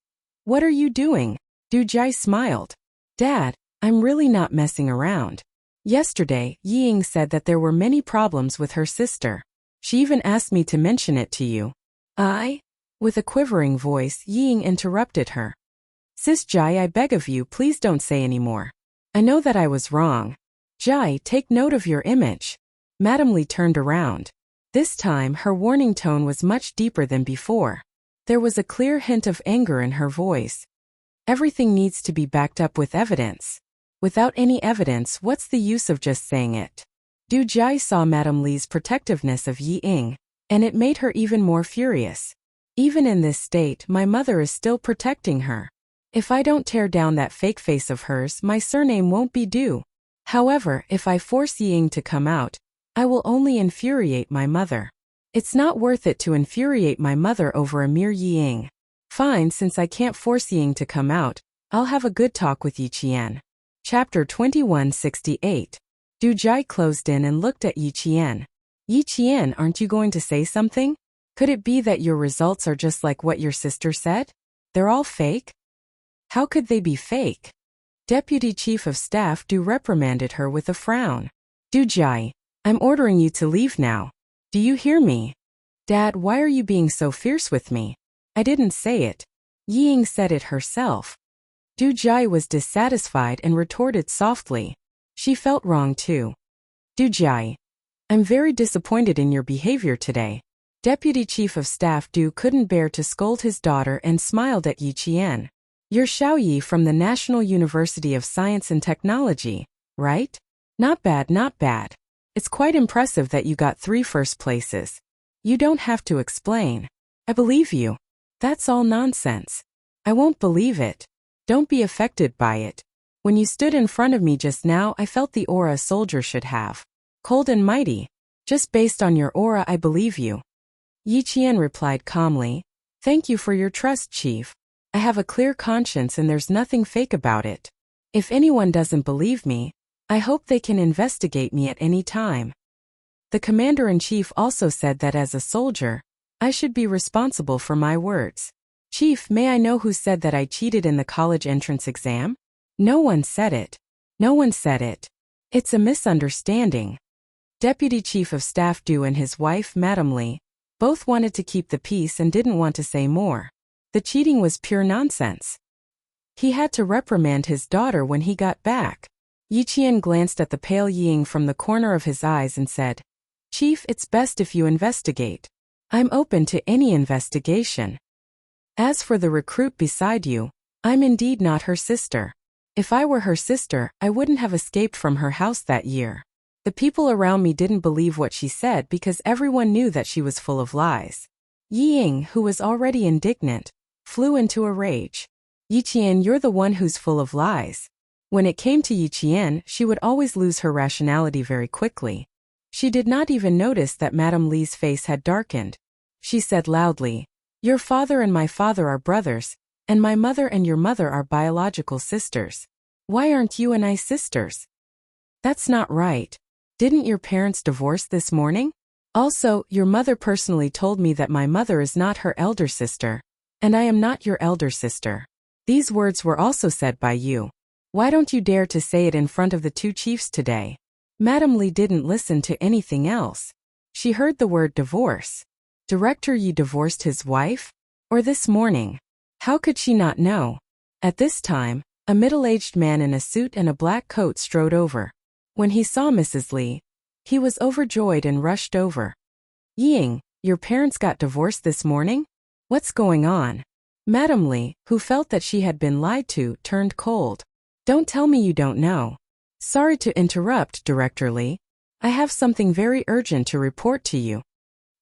What are you doing? Du Jai smiled. Dad, I'm really not messing around. Yesterday, Ying said that there were many problems with her sister. She even asked me to mention it to you. With a quivering voice, Ying interrupted her. Sis Jai, I beg of you, please don't say any more. I know that I was wrong. Jai, take note of your image. Madame Li turned around. This time, her warning tone was much deeper than before. There was a clear hint of anger in her voice. Everything needs to be backed up with evidence. Without any evidence, what's the use of just saying it? Du Jai saw Madame Li's protectiveness of Ying, and it made her even more furious. Even in this state, my mother is still protecting her. If I don't tear down that fake face of hers, my surname won't be Du. However, if I force Ying to come out, I will only infuriate my mother. It's not worth it to infuriate my mother over a mere Ying. Fine, since I can't force Ying to come out, I'll have a good talk with Yiqian. Chapter 2168. Du Jai closed in and looked at Yiqian. Yiqian, aren't you going to say something? Could it be that your results are just like what your sister said? They're all fake? How could they be fake? Deputy Chief of Staff Du reprimanded her with a frown. Du Jai, I'm ordering you to leave now. Do you hear me? Dad, why are you being so fierce with me? I didn't say it. Ying said it herself. Du Jai was dissatisfied and retorted softly. She felt wrong too. Du Jai, I'm very disappointed in your behavior today. Deputy Chief of Staff Du couldn't bear to scold his daughter and smiled at Yiqian. You're Xiaoyi from the National University of Science and Technology, right? Not bad, not bad. It's quite impressive that you got 3 first places. You don't have to explain. I believe you. That's all nonsense. I won't believe it. Don't be affected by it. When you stood in front of me just now, I felt the aura a soldier should have. Cold and mighty. Just based on your aura, I believe you. Yiqian replied calmly. Thank you for your trust, Chief. I have a clear conscience and there's nothing fake about it. If anyone doesn't believe me, I hope they can investigate me at any time. The Commander-in-Chief also said that as a soldier, I should be responsible for my words. Chief, may I know who said that I cheated in the college entrance exam? No one said it. No one said it. It's a misunderstanding. Deputy Chief of Staff Du and his wife, Madame Li, both wanted to keep the peace and didn't want to say more. The cheating was pure nonsense. He had to reprimand his daughter when he got back. Yiqian glanced at the pale Ying from the corner of his eyes and said, Chief, it's best if you investigate. I'm open to any investigation. As for the recruit beside you, I'm indeed not her sister. If I were her sister, I wouldn't have escaped from her house that year. The people around me didn't believe what she said because everyone knew that she was full of lies. Ying, who was already indignant, flew into a rage. Yiqian, you're the one who's full of lies. When it came to Yiqian, she would always lose her rationality very quickly. She did not even notice that Madame Li's face had darkened. She said loudly, Your father and my father are brothers, and my mother and your mother are biological sisters. Why aren't you and I sisters? That's not right. Didn't your parents divorce this morning? Also, your mother personally told me that my mother is not her elder sister, and I am not your elder sister. These words were also said by you. Why don't you dare to say it in front of the 2 chiefs today? Madame Li didn't listen to anything else. She heard the word divorce. Director Yi divorced his wife? Or this morning? How could she not know? At this time, a middle-aged man in a suit and a black coat strode over. When he saw Mrs. Li, He was overjoyed and rushed over. Ying, your parents got divorced this morning? What's going on? Madame Li, who felt that she had been lied to, turned cold. Don't tell me you don't know. Sorry to interrupt, Director Li. I have something very urgent to report to you.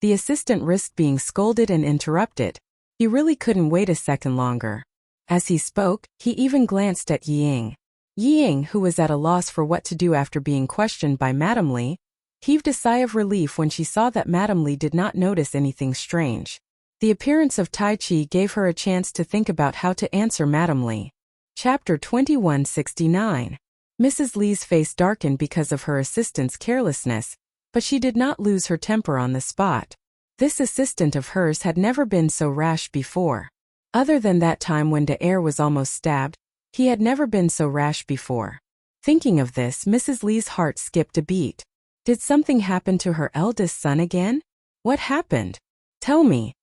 The assistant risked being scolded and interrupted. He really couldn't wait a second longer. As he spoke, he even glanced at Ying. Ying, who was at a loss for what to do after being questioned by Madame Li, heaved a sigh of relief when she saw that Madame Li did not notice anything strange. The appearance of Tai Chi gave her a chance to think about how to answer Madame Li. Chapter 2169. Mrs. Li's face darkened because of her assistant's carelessness, but she did not lose her temper on the spot. This assistant of hers had never been so rash before. Other than that time when De Air was almost stabbed, he had never been so rash before. Thinking of this, Mrs. Li's heart skipped a beat. Did something happen to her eldest son again? What happened? Tell me,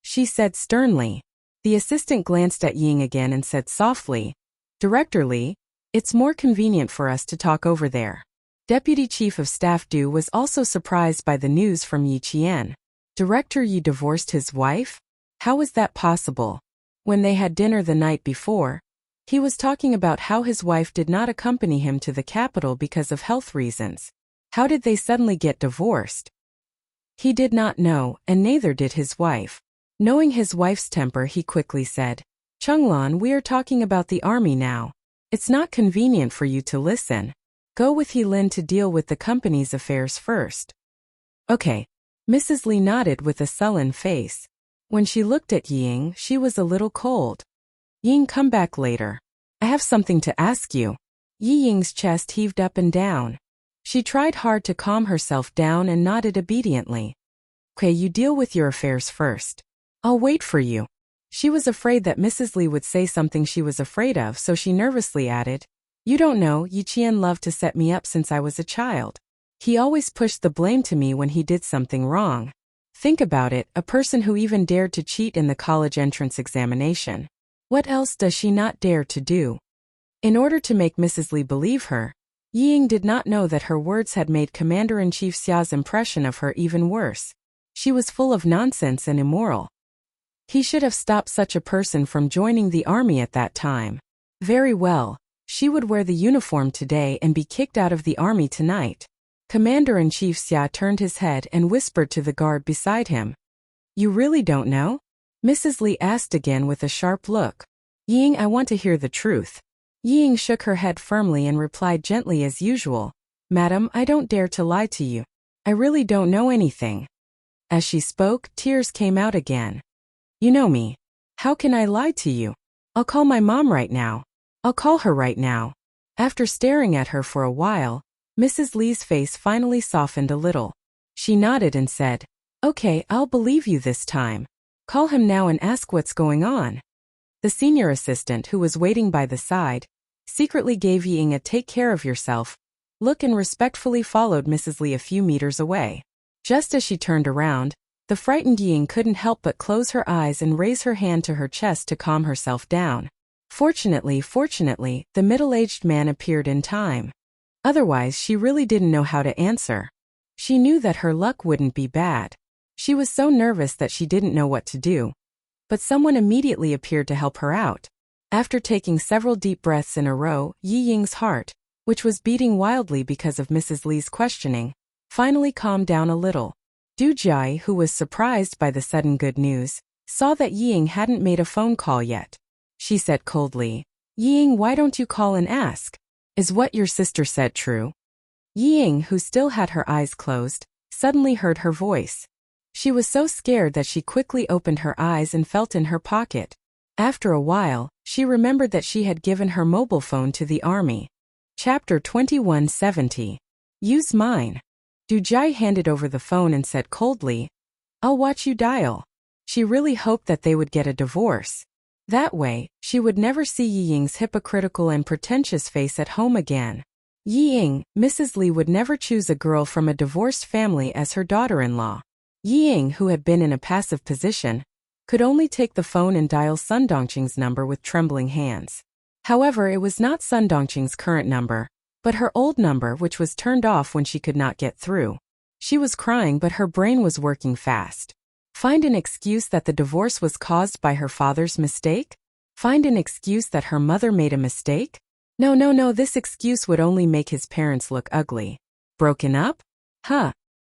she said sternly. The assistant glanced at Ying again and said softly, Director Li, it's more convenient for us to talk over there. Deputy Chief of Staff Du was also surprised by the news from Yi Qian. Director Yi divorced his wife? How was that possible? When they had dinner the night before, he was talking about how his wife did not accompany him to the capital because of health reasons. How did they suddenly get divorced? He did not know, and neither did his wife. Knowing his wife's temper, he quickly said, Chenglan, we are talking about the army now. It's not convenient for you to listen. Go with He Lin to deal with the company's affairs first. Okay. Mrs. Li nodded with a sullen face. When she looked at Ying, she was a little cold. Ying, come back later. I have something to ask you. Yi Ying's chest heaved up and down. She tried hard to calm herself down and nodded obediently. Okay, you deal with your affairs first. I'll wait for you. She was afraid that Mrs. Li would say something she was afraid of, so she nervously added, You don't know, Yi Qian loved to set me up since I was a child. He always pushed the blame to me when he did something wrong. Think about it, a person who even dared to cheat in the college entrance examination. What else does she not dare to do? In order to make Mrs. Li believe her, Ying did not know that her words had made Commander-in-Chief Xia's impression of her even worse. She was full of nonsense and immoral. He should have stopped such a person from joining the army at that time. Very well, she would wear the uniform today and be kicked out of the army tonight. Commander-in-Chief Xia turned his head and whispered to the guard beside him. You really don't know? Mrs. Li asked again with a sharp look. Ying, I want to hear the truth. Ying shook her head firmly and replied gently as usual. Madam, I don't dare to lie to you. I really don't know anything. As she spoke, tears came out again. You know me. How can I lie to you? I'll call my mom right now. I'll call her right now. After staring at her for a while, Mrs. Li's face finally softened a little. She nodded and said, Okay, I'll believe you this time. Call him now and ask what's going on. The senior assistant, who was waiting by the side, secretly gave Ying a take care of yourself look and respectfully followed Mrs. Li a few meters away. Just as she turned around, the frightened Ying couldn't help but close her eyes and raise her hand to her chest to calm herself down. Fortunately, the middle-aged man appeared in time. Otherwise, she really didn't know how to answer. She knew that her luck wouldn't be bad. She was so nervous that she didn't know what to do. But someone immediately appeared to help her out. After taking several deep breaths in a row, Yi Ying's heart, which was beating wildly because of Mrs. Li's questioning, finally calmed down a little. Du Jai, who was surprised by the sudden good news, saw that Yi Ying hadn't made a phone call yet. She said coldly, Yi Ying, why don't you call and ask? Is what your sister said true? Yi Ying, who still had her eyes closed, suddenly heard her voice. She was so scared that she quickly opened her eyes and felt in her pocket. After a while, she remembered that she had given her mobile phone to the army. Chapter 2170. Use mine. Du Jai handed over the phone and said coldly, I'll watch you dial. She really hoped that they would get a divorce. That way, she would never see Yi Ying's hypocritical and pretentious face at home again. Yi Ying, Mrs. Li would never choose a girl from a divorced family as her daughter-in-law. Yi Ying, who had been in a passive position, could only take the phone and dial Sun Dongqing's number with trembling hands. However, it was not Sun Dongqing's current number, but her old number which was turned off when she could not get through. She was crying but her brain was working fast. Find an excuse that the divorce was caused by her father's mistake? Find an excuse that her mother made a mistake? No, this excuse would only make his parents look ugly. Broken up?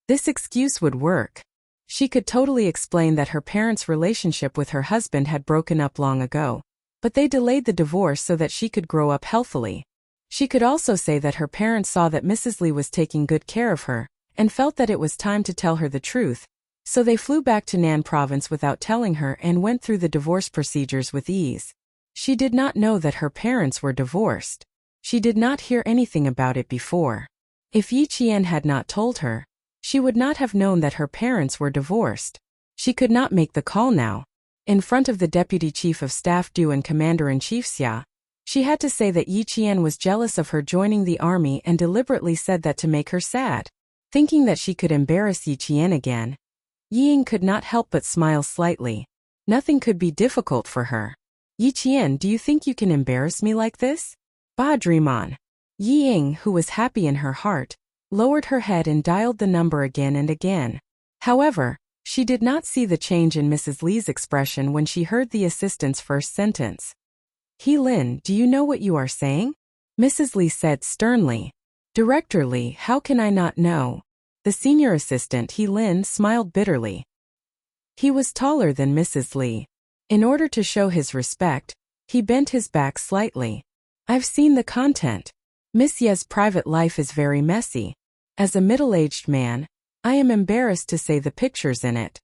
This excuse would work. She could totally explain that her parents' relationship with her husband had broken up long ago, but they delayed the divorce so that she could grow up healthily. She could also say that her parents saw that Mrs. Lee was taking good care of her, and felt that it was time to tell her the truth, so they flew back to Nan province without telling her and went through the divorce procedures with ease. She did not know that her parents were divorced. She did not hear anything about it before. If Yi Qian had not told her, she would not have known that her parents were divorced. She could not make the call now. In front of the Deputy Chief of Staff Du and Commander-in-Chief Xia, she had to say that Yi Qian was jealous of her joining the army and deliberately said that to make her sad. Thinking that she could embarrass Yi Qian again, Yi Ying could not help but smile slightly. Nothing could be difficult for her. Yi Qian, do you think you can embarrass me like this? Bah, dream on. Yi Ying, who was happy in her heart, lowered her head and dialed the number again and again. However, she did not see the change in Mrs. Lee's expression when she heard the assistant's first sentence. He Lin, do you know what you are saying? Mrs. Lee said sternly. Director Lee, how can I not know? The senior assistant He Lin smiled bitterly. He was taller than Mrs. Lee. In order to show his respect, he bent his back slightly. I've seen the content. Miss Ye's private life is very messy. As a middle-aged man, I am embarrassed to say the pictures in it.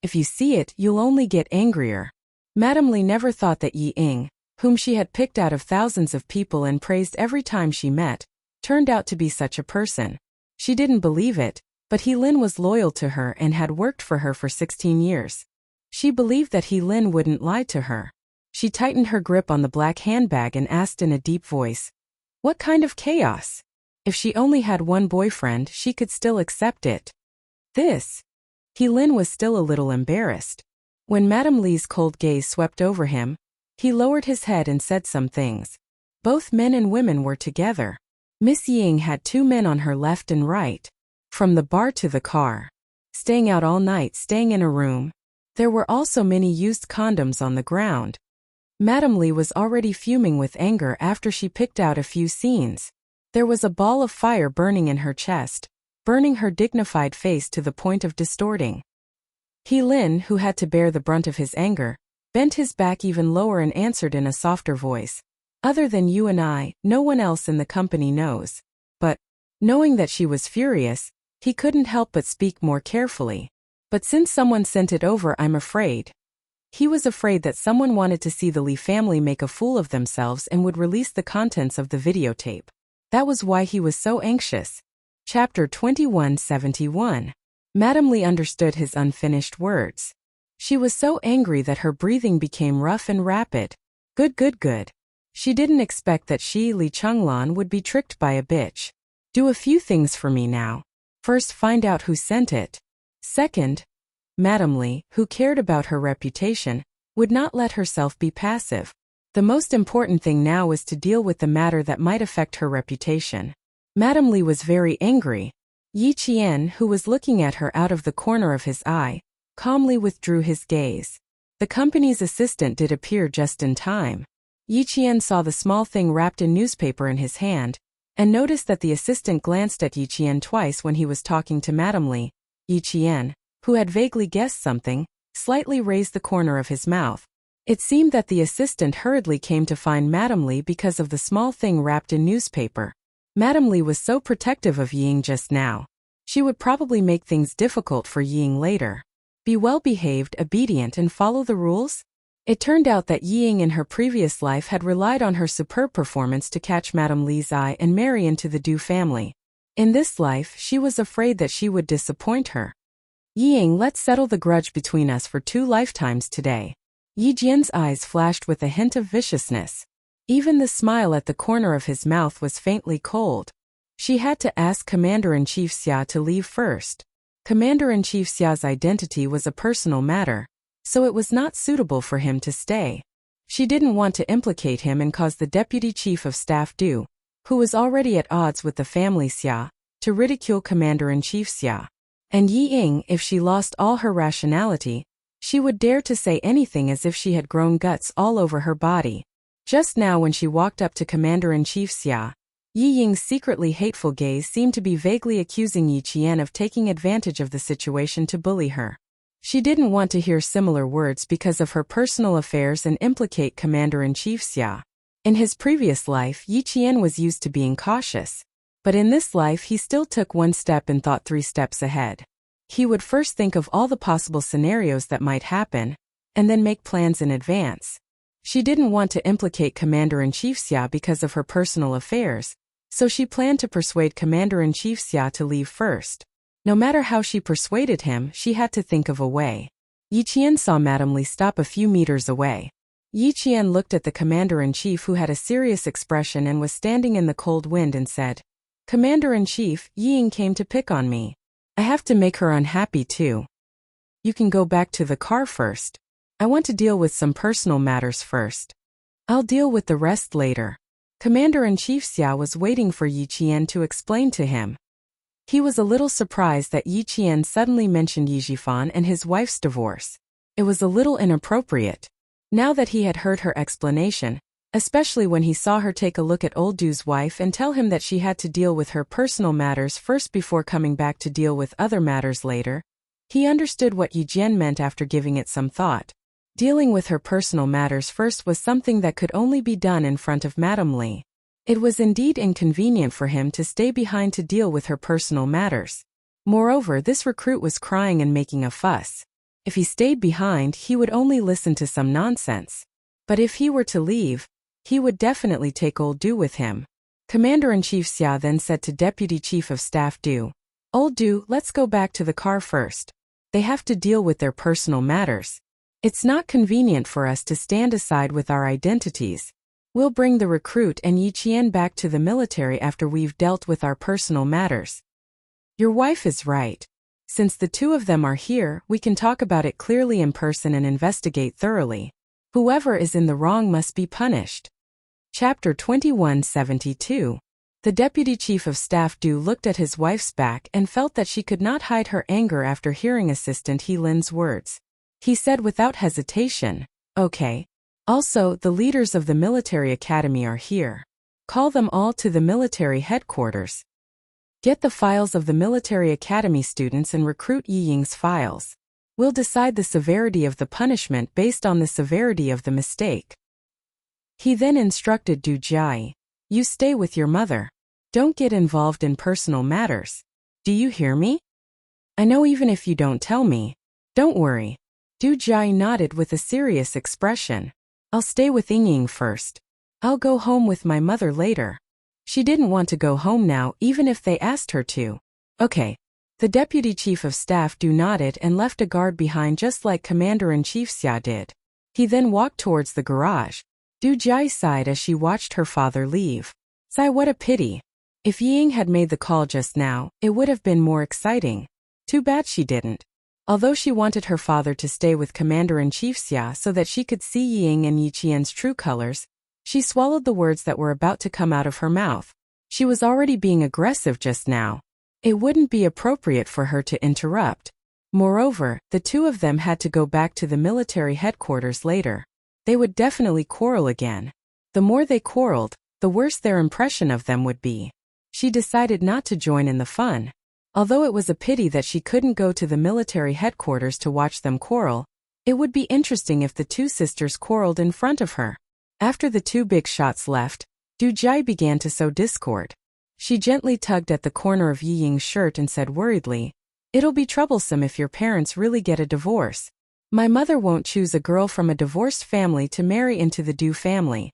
If you see it, you'll only get angrier. Madame Lee never thought that Yi Ying, whom she had picked out of thousands of people and praised every time she met, turned out to be such a person. She didn't believe it, but He Lin was loyal to her and had worked for her for 16 years. She believed that He Lin wouldn't lie to her. She tightened her grip on the black handbag and asked in a deep voice, what kind of chaos? If she only had one boyfriend, she could still accept it. This. He Lin was still a little embarrassed. When Madame Lee's cold gaze swept over him, he lowered his head and said some things. Both men and women were together. Miss Ying had two men on her left and right. From the bar to the car. Staying out all night, staying in a room. There were also many used condoms on the ground. Madame Lee was already fuming with anger after she picked out a few scenes. There was a ball of fire burning in her chest, burning her dignified face to the point of distorting. He Lin, who had to bear the brunt of his anger, bent his back even lower and answered in a softer voice. Other than you and I, no one else in the company knows. But, knowing that she was furious, he couldn't help but speak more carefully. But since someone sent it over, I'm afraid. He was afraid that someone wanted to see the Lee family make a fool of themselves and would release the contents of the videotape. That was why he was so anxious. Chapter 2171. Madame Lee understood his unfinished words. She was so angry that her breathing became rough and rapid. Good. She didn't expect that she, Li Chenglan, would be tricked by a bitch. Do a few things for me now. First, find out who sent it. Second, Madame Lee, who cared about her reputation, would not let herself be passive. The most important thing now was to deal with the matter that might affect her reputation. Madame Lee was very angry. Yi Qian, who was looking at her out of the corner of his eye, calmly withdrew his gaze. The company's assistant did appear just in time. Yi Qian saw the small thing wrapped in newspaper in his hand, and noticed that the assistant glanced at Yi Qian twice when he was talking to Madame Lee. Yi Qian, who had vaguely guessed something, slightly raised the corner of his mouth. It seemed that the assistant hurriedly came to find Madame Lee because of the small thing wrapped in newspaper. Madame Lee was so protective of Ying just now. She would probably make things difficult for Ying later. Be well-behaved, obedient, and follow the rules? It turned out that Ying in her previous life had relied on her superb performance to catch Madame Lee's eye and marry into the Du family. In this life, she was afraid that she would disappoint her. Ying, let's settle the grudge between us for 2 lifetimes today. Yi Jian's eyes flashed with a hint of viciousness. Even the smile at the corner of his mouth was faintly cold. She had to ask Commander-in-Chief Xia to leave first. Commander-in-Chief Xia's identity was a personal matter, so it was not suitable for him to stay. She didn't want to implicate him and cause the Deputy Chief of Staff Du, who was already at odds with the family Xia, to ridicule Commander-in-Chief Xia. And Yi Ying, if she lost all her rationality, she would dare to say anything as if she had grown guts all over her body. Just now when she walked up to Commander-in-Chief Xia, Yi Ying's secretly hateful gaze seemed to be vaguely accusing Yi Qian of taking advantage of the situation to bully her. She didn't want to hear similar words because of her personal affairs and implicate Commander-in-Chief Xia. In his previous life, Yi Qian was used to being cautious. But in this life he still took one step and thought 3 steps ahead. He would first think of all the possible scenarios that might happen, and then make plans in advance. She didn't want to implicate Commander-in-Chief Xia because of her personal affairs, so she planned to persuade Commander-in-Chief Xia to leave first. No matter how she persuaded him, she had to think of a way. Yi Qian saw Madame Li stop a few meters away. Yi Qian looked at the Commander-in-Chief, who had a serious expression and was standing in the cold wind, and said, "Commander-in-Chief, Yi Ying came to pick on me. I have to make her unhappy too. You can go back to the car first. I want to deal with some personal matters first. I'll deal with the rest later." Commander-in-Chief Xia was waiting for Yi Qian to explain to him. He was a little surprised that Yi Qian suddenly mentioned Yi Jifan and his wife's divorce. It was a little inappropriate. Now that he had heard her explanation, especially when he saw her take a look at old Du's wife and tell him that she had to deal with her personal matters first before coming back to deal with other matters later, he understood what Yi Jian meant after giving it some thought. Dealing with her personal matters first was something that could only be done in front of Madame Li. It was indeed inconvenient for him to stay behind to deal with her personal matters. Moreover, this recruit was crying and making a fuss. If he stayed behind, he would only listen to some nonsense. But if he were to leave, he would definitely take old Du with him. Commander-in-Chief Xia then said to Deputy Chief of Staff Du, "Old Du, let's go back to the car first. They have to deal with their personal matters. It's not convenient for us to stand aside with our identities. We'll bring the recruit and Yi Qian back to the military after we've dealt with our personal matters." Your wife is right. Since the two of them are here, we can talk about it clearly in person and investigate thoroughly. Whoever is in the wrong must be punished. Chapter 2172. The Deputy Chief of Staff Du looked at his wife's back and felt that she could not hide her anger after hearing Assistant He Lin's words. He said without hesitation, "Okay. Also, the leaders of the military academy are here. Call them all to the military headquarters. Get the files of the military academy students and recruit Yi Ying's files. We'll decide the severity of the punishment based on the severity of the mistake." He then instructed Du Jai, "You stay with your mother. Don't get involved in personal matters. Do you hear me? I know even if you don't tell me. Don't worry." Du Jai nodded with a serious expression. "I'll stay with Ying first. I'll go home with my mother later." She didn't want to go home now even if they asked her to. "Okay." The Deputy Chief of Staff Du nodded and left a guard behind just like Commander-in-Chief Xia did. He then walked towards the garage. Du Jai sighed as she watched her father leave. Sigh, what a pity. If Ying had made the call just now, it would have been more exciting. Too bad she didn't. Although she wanted her father to stay with Commander-in-Chief Xia so that she could see Ying and Yi Qian's true colors, she swallowed the words that were about to come out of her mouth. She was already being aggressive just now. It wouldn't be appropriate for her to interrupt. Moreover, the two of them had to go back to the military headquarters later. They would definitely quarrel again. The more they quarreled, the worse their impression of them would be. She decided not to join in the fun. Although it was a pity that she couldn't go to the military headquarters to watch them quarrel, it would be interesting if the two sisters quarreled in front of her. After the two big shots left, Du Jai began to sow discord. She gently tugged at the corner of Yi Ying's shirt and said worriedly, "It'll be troublesome if your parents really get a divorce. My mother won't choose a girl from a divorced family to marry into the Du family."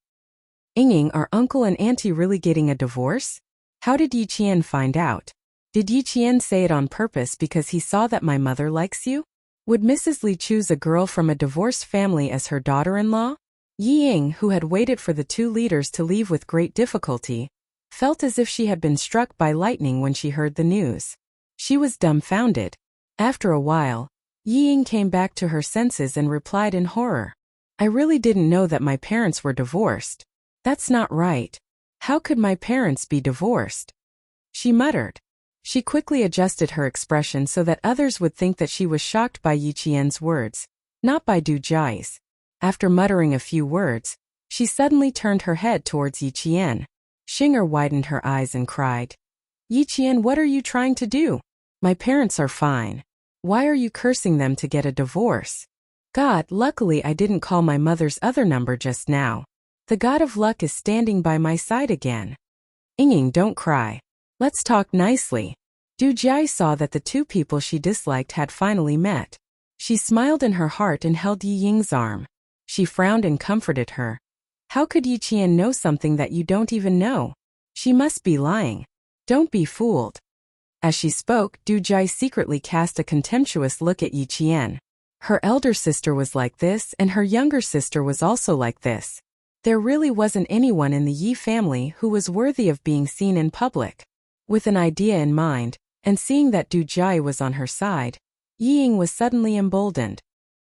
"Ying, are uncle and auntie really getting a divorce? How did Yi Qian find out? Did Yi Qian say it on purpose because he saw that my mother likes you? Would Mrs. Li choose a girl from a divorced family as her daughter-in-law?" Yi Ying, who had waited for the two leaders to leave with great difficulty, felt as if she had been struck by lightning when she heard the news. She was dumbfounded. After a while, Yi Ying came back to her senses and replied in horror, "I really didn't know that my parents were divorced. That's not right. How could my parents be divorced? She muttered. She quickly adjusted her expression so that others would think that she was shocked by Yi Qian's words, not by Du Jiai's. After muttering a few words, she suddenly turned her head towards Yi Qian. Xinger widened her eyes and cried, Yi Qian, what are you trying to do? My parents are fine. Why are you cursing them to get a divorce? God, luckily I didn't call my mother's other number just now. The god of luck is standing by my side again. Ying, don't cry. Let's talk nicely. Du Jiai saw that the two people she disliked had finally met. She smiled in her heart and held Yi Ying's arm. She frowned and comforted her. How could Yi Qian know something that you don't even know? She must be lying. Don't be fooled. As she spoke, Du Jiai secretly cast a contemptuous look at Yi Qian. Her elder sister was like this and her younger sister was also like this. There really wasn't anyone in the Yi family who was worthy of being seen in public. With an idea in mind, and seeing that Du Jiai was on her side, Yi Ying was suddenly emboldened.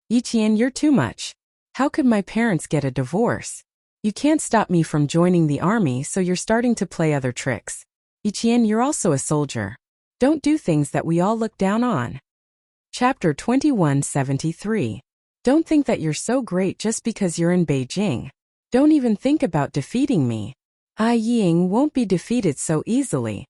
Yi Qian, you're too much. How could my parents get a divorce? You can't stop me from joining the army, so you're starting to play other tricks. Yi Qian, you're also a soldier. Don't do things that we all look down on. Chapter 2173. Don't think that you're so great just because you're in Beijing. Don't even think about defeating me. Yi Ying won't be defeated so easily.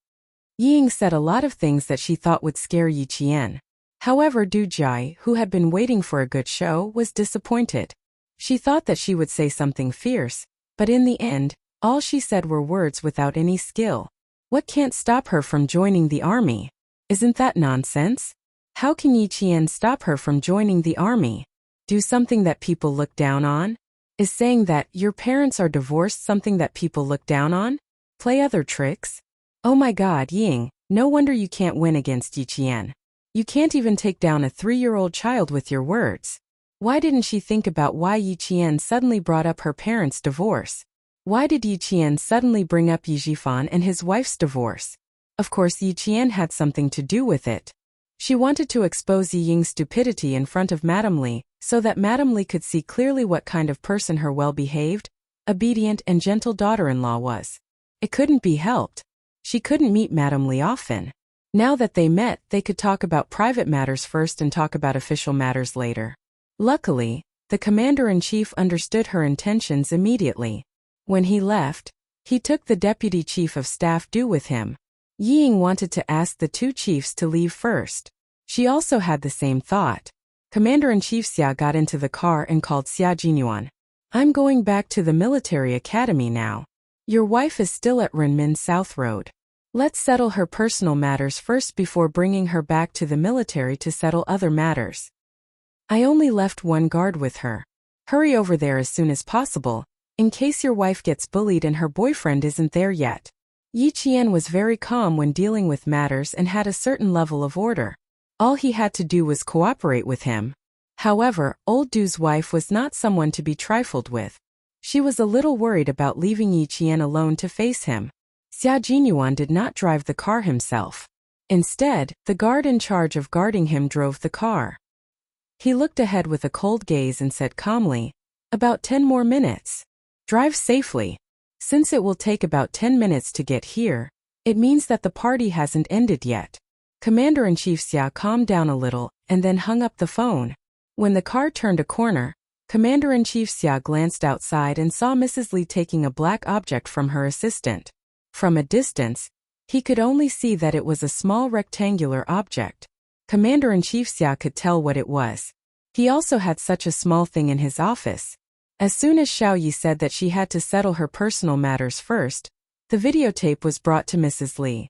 Yi Ying said a lot of things that she thought would scare Yi Qian. However, Du Jiai, who had been waiting for a good show, was disappointed. She thought that she would say something fierce, but in the end, all she said were words without any skill. What can't stop her from joining the army? Isn't that nonsense? How can Yi Qian stop her from joining the army? Do something that people look down on? Is saying that your parents are divorced something that people look down on? Play other tricks? Oh my God, Ying, no wonder you can't win against Yi Qian. You can't even take down a 3-year-old child with your words. Why didn't she think about why Yi Qian suddenly brought up her parents' divorce? Why did Yi Qian suddenly bring up Yi Zhifan and his wife's divorce? Of course Yi Qian had something to do with it. She wanted to expose Yi Ying's stupidity in front of Madame Li, so that Madame Li could see clearly what kind of person her well-behaved, obedient and gentle daughter-in-law was. It couldn't be helped. She couldn't meet Madame Li often. Now that they met, they could talk about private matters first and talk about official matters later. Luckily, the commander-in-chief understood her intentions immediately. When he left, he took the deputy chief of staff Du with him. Yi Ying wanted to ask the two chiefs to leave first. She also had the same thought. Commander-in-Chief Xia got into the car and called Xia Jinyuan. I'm going back to the military academy now. Your wife is still at Renmin South Road. Let's settle her personal matters first before bringing her back to the military to settle other matters. I only left one guard with her. Hurry over there as soon as possible, in case your wife gets bullied and her boyfriend isn't there yet. Yi Qian was very calm when dealing with matters and had a certain level of order. All he had to do was cooperate with him. However, old Du's wife was not someone to be trifled with. She was a little worried about leaving Yi Qian alone to face him. Xia Jinyuan did not drive the car himself. Instead, the guard in charge of guarding him drove the car. He looked ahead with a cold gaze and said calmly, about 10 more minutes. Drive safely. Since it will take about 10 minutes to get here, it means that the party hasn't ended yet. Commander-in-Chief Xia calmed down a little and then hung up the phone. When the car turned a corner, Commander-in-Chief Xia glanced outside and saw Mrs. Li taking a black object from her assistant. From a distance, he could only see that it was a small rectangular object. Commander-in-Chief Xia could tell what it was. He also had such a small thing in his office. As soon as Xiao Yi said that she had to settle her personal matters first, the videotape was brought to Mrs. Li.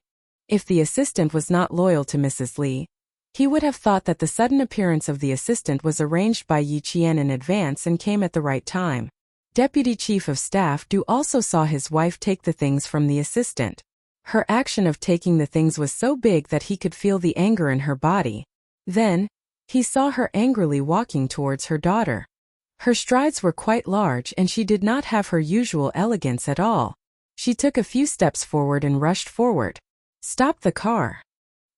If the assistant was not loyal to Mrs. Li, he would have thought that the sudden appearance of the assistant was arranged by Yi Qian in advance and came at the right time. Deputy Chief of Staff Du also saw his wife take the things from the assistant. Her action of taking the things was so big that he could feel the anger in her body. Then, he saw her angrily walking towards her daughter. Her strides were quite large and she did not have her usual elegance at all. She took a few steps forward and rushed forward. Stop the car.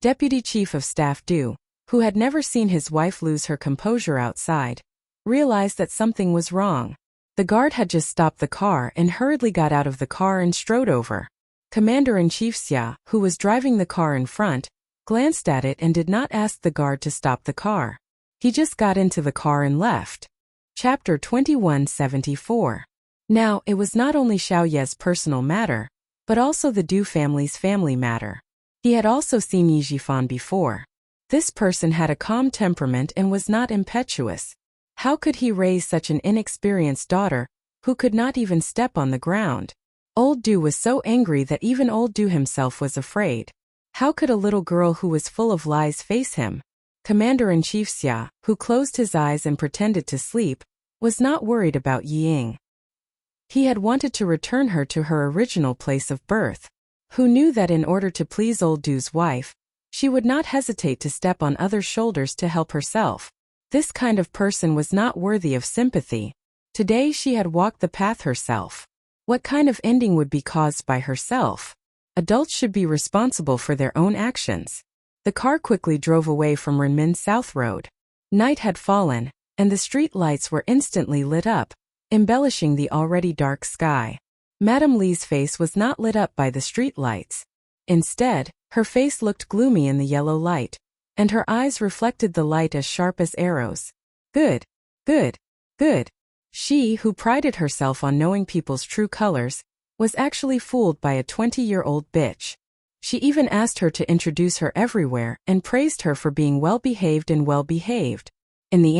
Deputy Chief of Staff Du, who had never seen his wife lose her composure outside, realized that something was wrong. The guard had just stopped the car and hurriedly got out of the car and strode over. Commander-in-Chief Xia, who was driving the car in front, glanced at it and did not ask the guard to stop the car. He just got into the car and left. Chapter 2174. Now, it was not only Xiao Ye's personal matter, but also the Du family's family matter. He had also seen Yi Jifan before. This person had a calm temperament and was not impetuous. How could he raise such an inexperienced daughter, who could not even step on the ground? Old Du was so angry that even old Du himself was afraid. How could a little girl who was full of lies face him? Commander-in-Chief Xia, who closed his eyes and pretended to sleep, was not worried about Ying. He had wanted to return her to her original place of birth. Who knew that in order to please old Du's wife, she would not hesitate to step on others' shoulders to help herself. This kind of person was not worthy of sympathy. Today she had walked the path herself. What kind of ending would be caused by herself? Adults should be responsible for their own actions. The car quickly drove away from Renmin South Road. Night had fallen, and the street lights were instantly lit up, embellishing the already dark sky. Madame Li's face was not lit up by the street lights. Instead, her face looked gloomy in the yellow light, and her eyes reflected the light as sharp as arrows. Good, good, good. She, who prided herself on knowing people's true colors, was actually fooled by a 20-year-old bitch. She even asked her to introduce her everywhere and praised her for being well-behaved and well-behaved. In the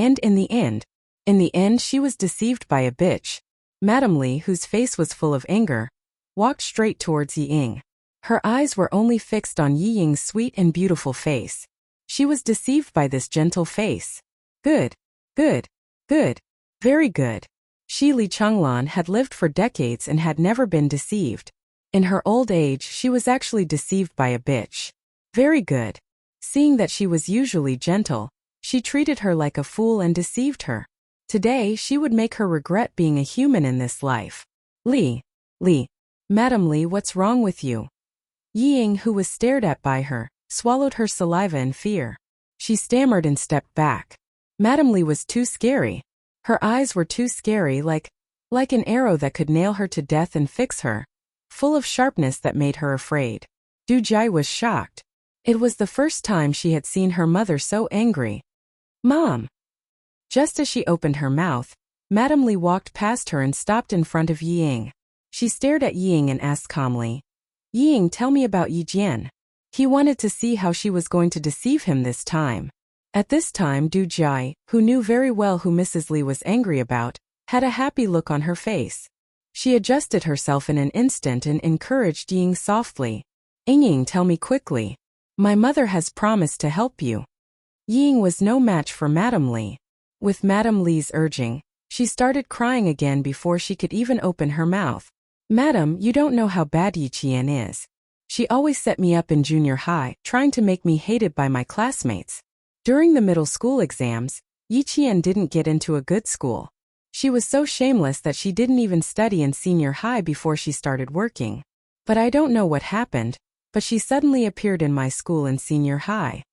end, she was deceived by a bitch. Madame Li, whose face was full of anger, walked straight towards Yi Ying. Her eyes were only fixed on Yi Ying's sweet and beautiful face. She was deceived by this gentle face. Good, good, good, very good. Shi Li Changlan had lived for decades and had never been deceived. In her old age, she was actually deceived by a bitch. Very good. Seeing that she was usually gentle, she treated her like a fool and deceived her. Today, she would make her regret being a human in this life. Li, Madame Li, what's wrong with you? Yi Ying, who was stared at by her, swallowed her saliva in fear. She stammered and stepped back. Madame Li was too scary. Her eyes were too scary, like an arrow that could nail her to death and fix her, full of sharpness that made her afraid. Du Jai was shocked. It was the first time she had seen her mother so angry. Mom! Just as she opened her mouth, Madame Li walked past her and stopped in front of Yi Ying. She stared at Yi Ying and asked calmly, Yi Ying, tell me about Yi Jian. He wanted to see how she was going to deceive him this time. At this time, Du Jai, who knew very well who Mrs. Li was angry about, had a happy look on her face. She adjusted herself in an instant and encouraged Yi Ying softly. Ying, tell me quickly. My mother has promised to help you. Yi Ying was no match for Madame Li. With Madame Li's urging, she started crying again before she could even open her mouth. Madam, you don't know how bad Yi Qian is. She always set me up in junior high, trying to make me hated by my classmates. During the middle school exams, Yi Qian didn't get into a good school. She was so shameless that she didn't even study in senior high before she started working. But I don't know what happened, but she suddenly appeared in my school in senior high.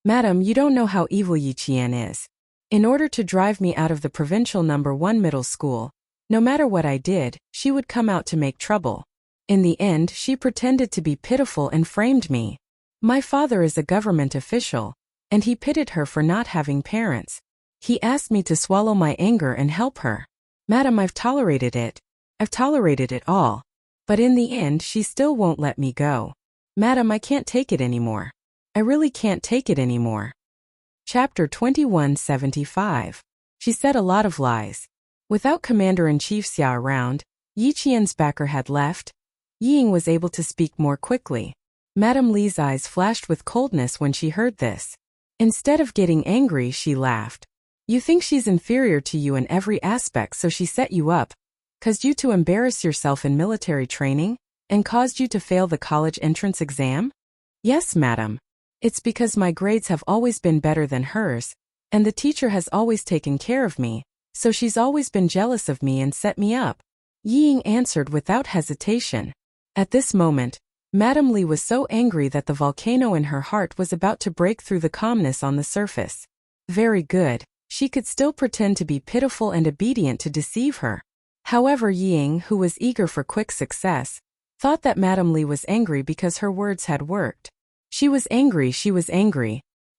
Madam, you don't know how evil Yi Qian is. In order to drive me out of the provincial number 1 middle school, no matter what I did, she would come out to make trouble. In the end, she pretended to be pitiful and framed me. My father is a government official, and he pitied her for not having parents. He asked me to swallow my anger and help her. Madam, I've tolerated it. I've tolerated it all. But in the end, she still won't let me go. Madam, I can't take it anymore. I really can't take it anymore. Chapter 2175. She said a lot of lies. Without Commander-in-Chief Xia around, Yi Qian's backer had left. Yi Ying was able to speak more quickly. Madame Li's eyes flashed with coldness when she heard this. Instead of getting angry, she laughed. You think she's inferior to you in every aspect, so she set you up, caused you to embarrass yourself in military training, and caused you to fail the college entrance exam? Yes, madam. It's because my grades have always been better than hers, and the teacher has always taken care of me, so she's always been jealous of me and set me up. Yi Ying answered without hesitation. At this moment, Madame Li was so angry that the volcano in her heart was about to break through the calmness on the surface. Very good, she could still pretend to be pitiful and obedient to deceive her. However, Ying, who was eager for quick success, thought that Madame Li was angry because her words had worked. She was angry.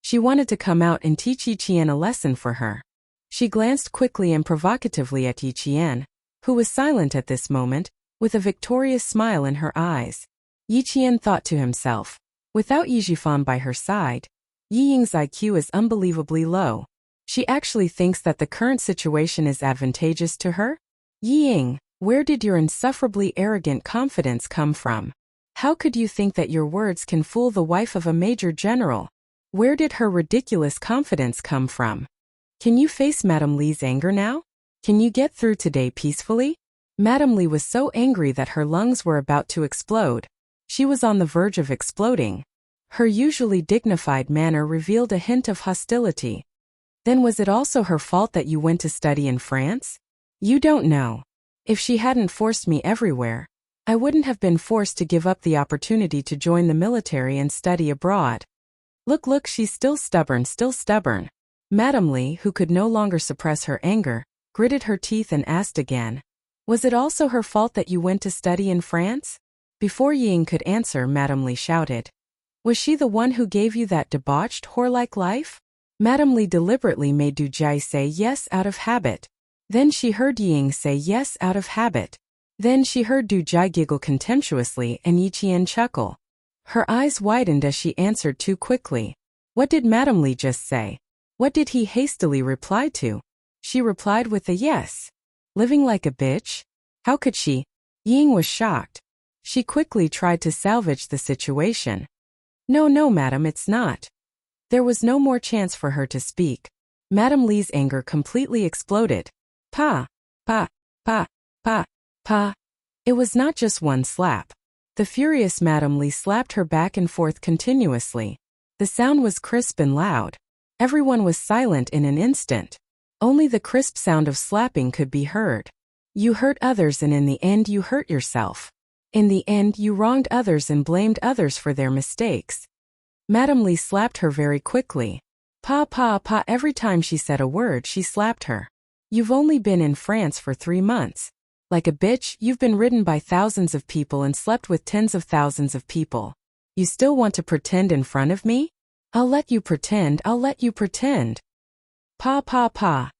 She wanted to come out and teach Yi Qian a lesson for her. She glanced quickly and provocatively at Yi Qian, who was silent at this moment, with a victorious smile in her eyes. Yi Qian thought to himself, without Yi Zhifan by her side, Yi Ying's IQ is unbelievably low. She actually thinks that the current situation is advantageous to her? Yi Ying, where did your insufferably arrogant confidence come from? How could you think that your words can fool the wife of a major general? Where did her ridiculous confidence come from? Can you face Madame Li's anger now? Can you get through today peacefully? Madame Li was so angry that her lungs were about to explode. She was on the verge of exploding. Her usually dignified manner revealed a hint of hostility. Then was it also her fault that you went to study in France? You don't know. If she hadn't forced me everywhere, I wouldn't have been forced to give up the opportunity to join the military and study abroad. Look, she's still stubborn. Madame Li, who could no longer suppress her anger, gritted her teeth and asked again. Was it also her fault that you went to study in France? Before Ying could answer, Madame Li shouted. Was she the one who gave you that debauched, whore-like life? Madame Li deliberately made Du Jai say yes out of habit. Then she heard Ying say yes out of habit. Then she heard Du Jai giggle contemptuously and Yi Qian chuckle. Her eyes widened as she answered too quickly. What did Madame Li just say? What did he hastily reply to? She replied with a yes. Living like a bitch? How could she? Ying was shocked. She quickly tried to salvage the situation. No, madam, it's not. There was no more chance for her to speak. Madame Li's anger completely exploded. Pa. It was not just one slap. The furious Madame Li slapped her back and forth continuously. The sound was crisp and loud. Everyone was silent in an instant. Only the crisp sound of slapping could be heard. You hurt others and in the end you hurt yourself. In the end you wronged others and blamed others for their mistakes. Madame Li slapped her very quickly. Pa. Every time she said a word she slapped her. You've only been in France for 3 months. Like a bitch, you've been ridden by thousands of people and slept with tens of thousands of people. You still want to pretend in front of me? I'll let you pretend. Pa.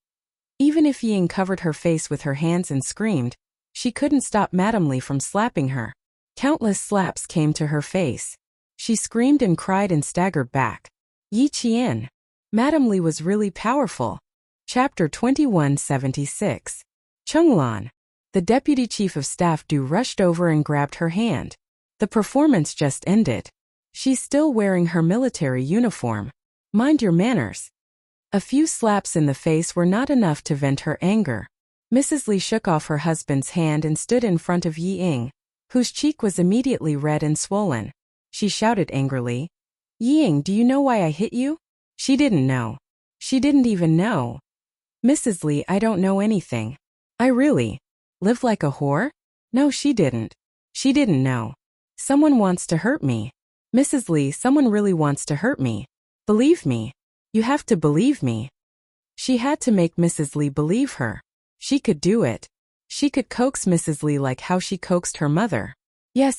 Even if Ying covered her face with her hands and screamed, she couldn't stop Madame Li from slapping her. Countless slaps came to her face. She screamed and cried and staggered back. Yi Qian. Madame Li was really powerful. Chapter 2176. Chenglan. The deputy chief of staff Du rushed over and grabbed her hand. The performance just ended. She's still wearing her military uniform. Mind your manners. A few slaps in the face were not enough to vent her anger. Mrs. Li shook off her husband's hand and stood in front of Yi Ying, whose cheek was immediately red and swollen. She shouted angrily, Yi Ying, do you know why I hit you? She didn't know. She didn't even know. Mrs. Li, I don't know anything. I really lived like a whore? No, she didn't. She didn't know. Someone wants to hurt me. Mrs. Li, someone really wants to hurt me. Believe me. You have to believe me. She had to make Mrs. Li believe her. She could do it. She could coax Mrs. Li like how she coaxed her mother. Yes,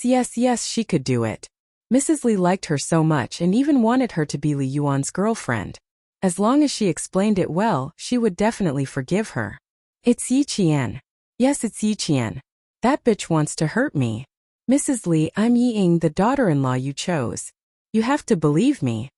she could do it. Mrs. Li liked her so much and even wanted her to be Li Yuan's girlfriend. As long as she explained it well, she would definitely forgive her. It's Yi Qian. Yes, it's Yi Qian. That bitch wants to hurt me. Mrs. Li, I'm Yi Ying, the daughter-in-law you chose. You have to believe me.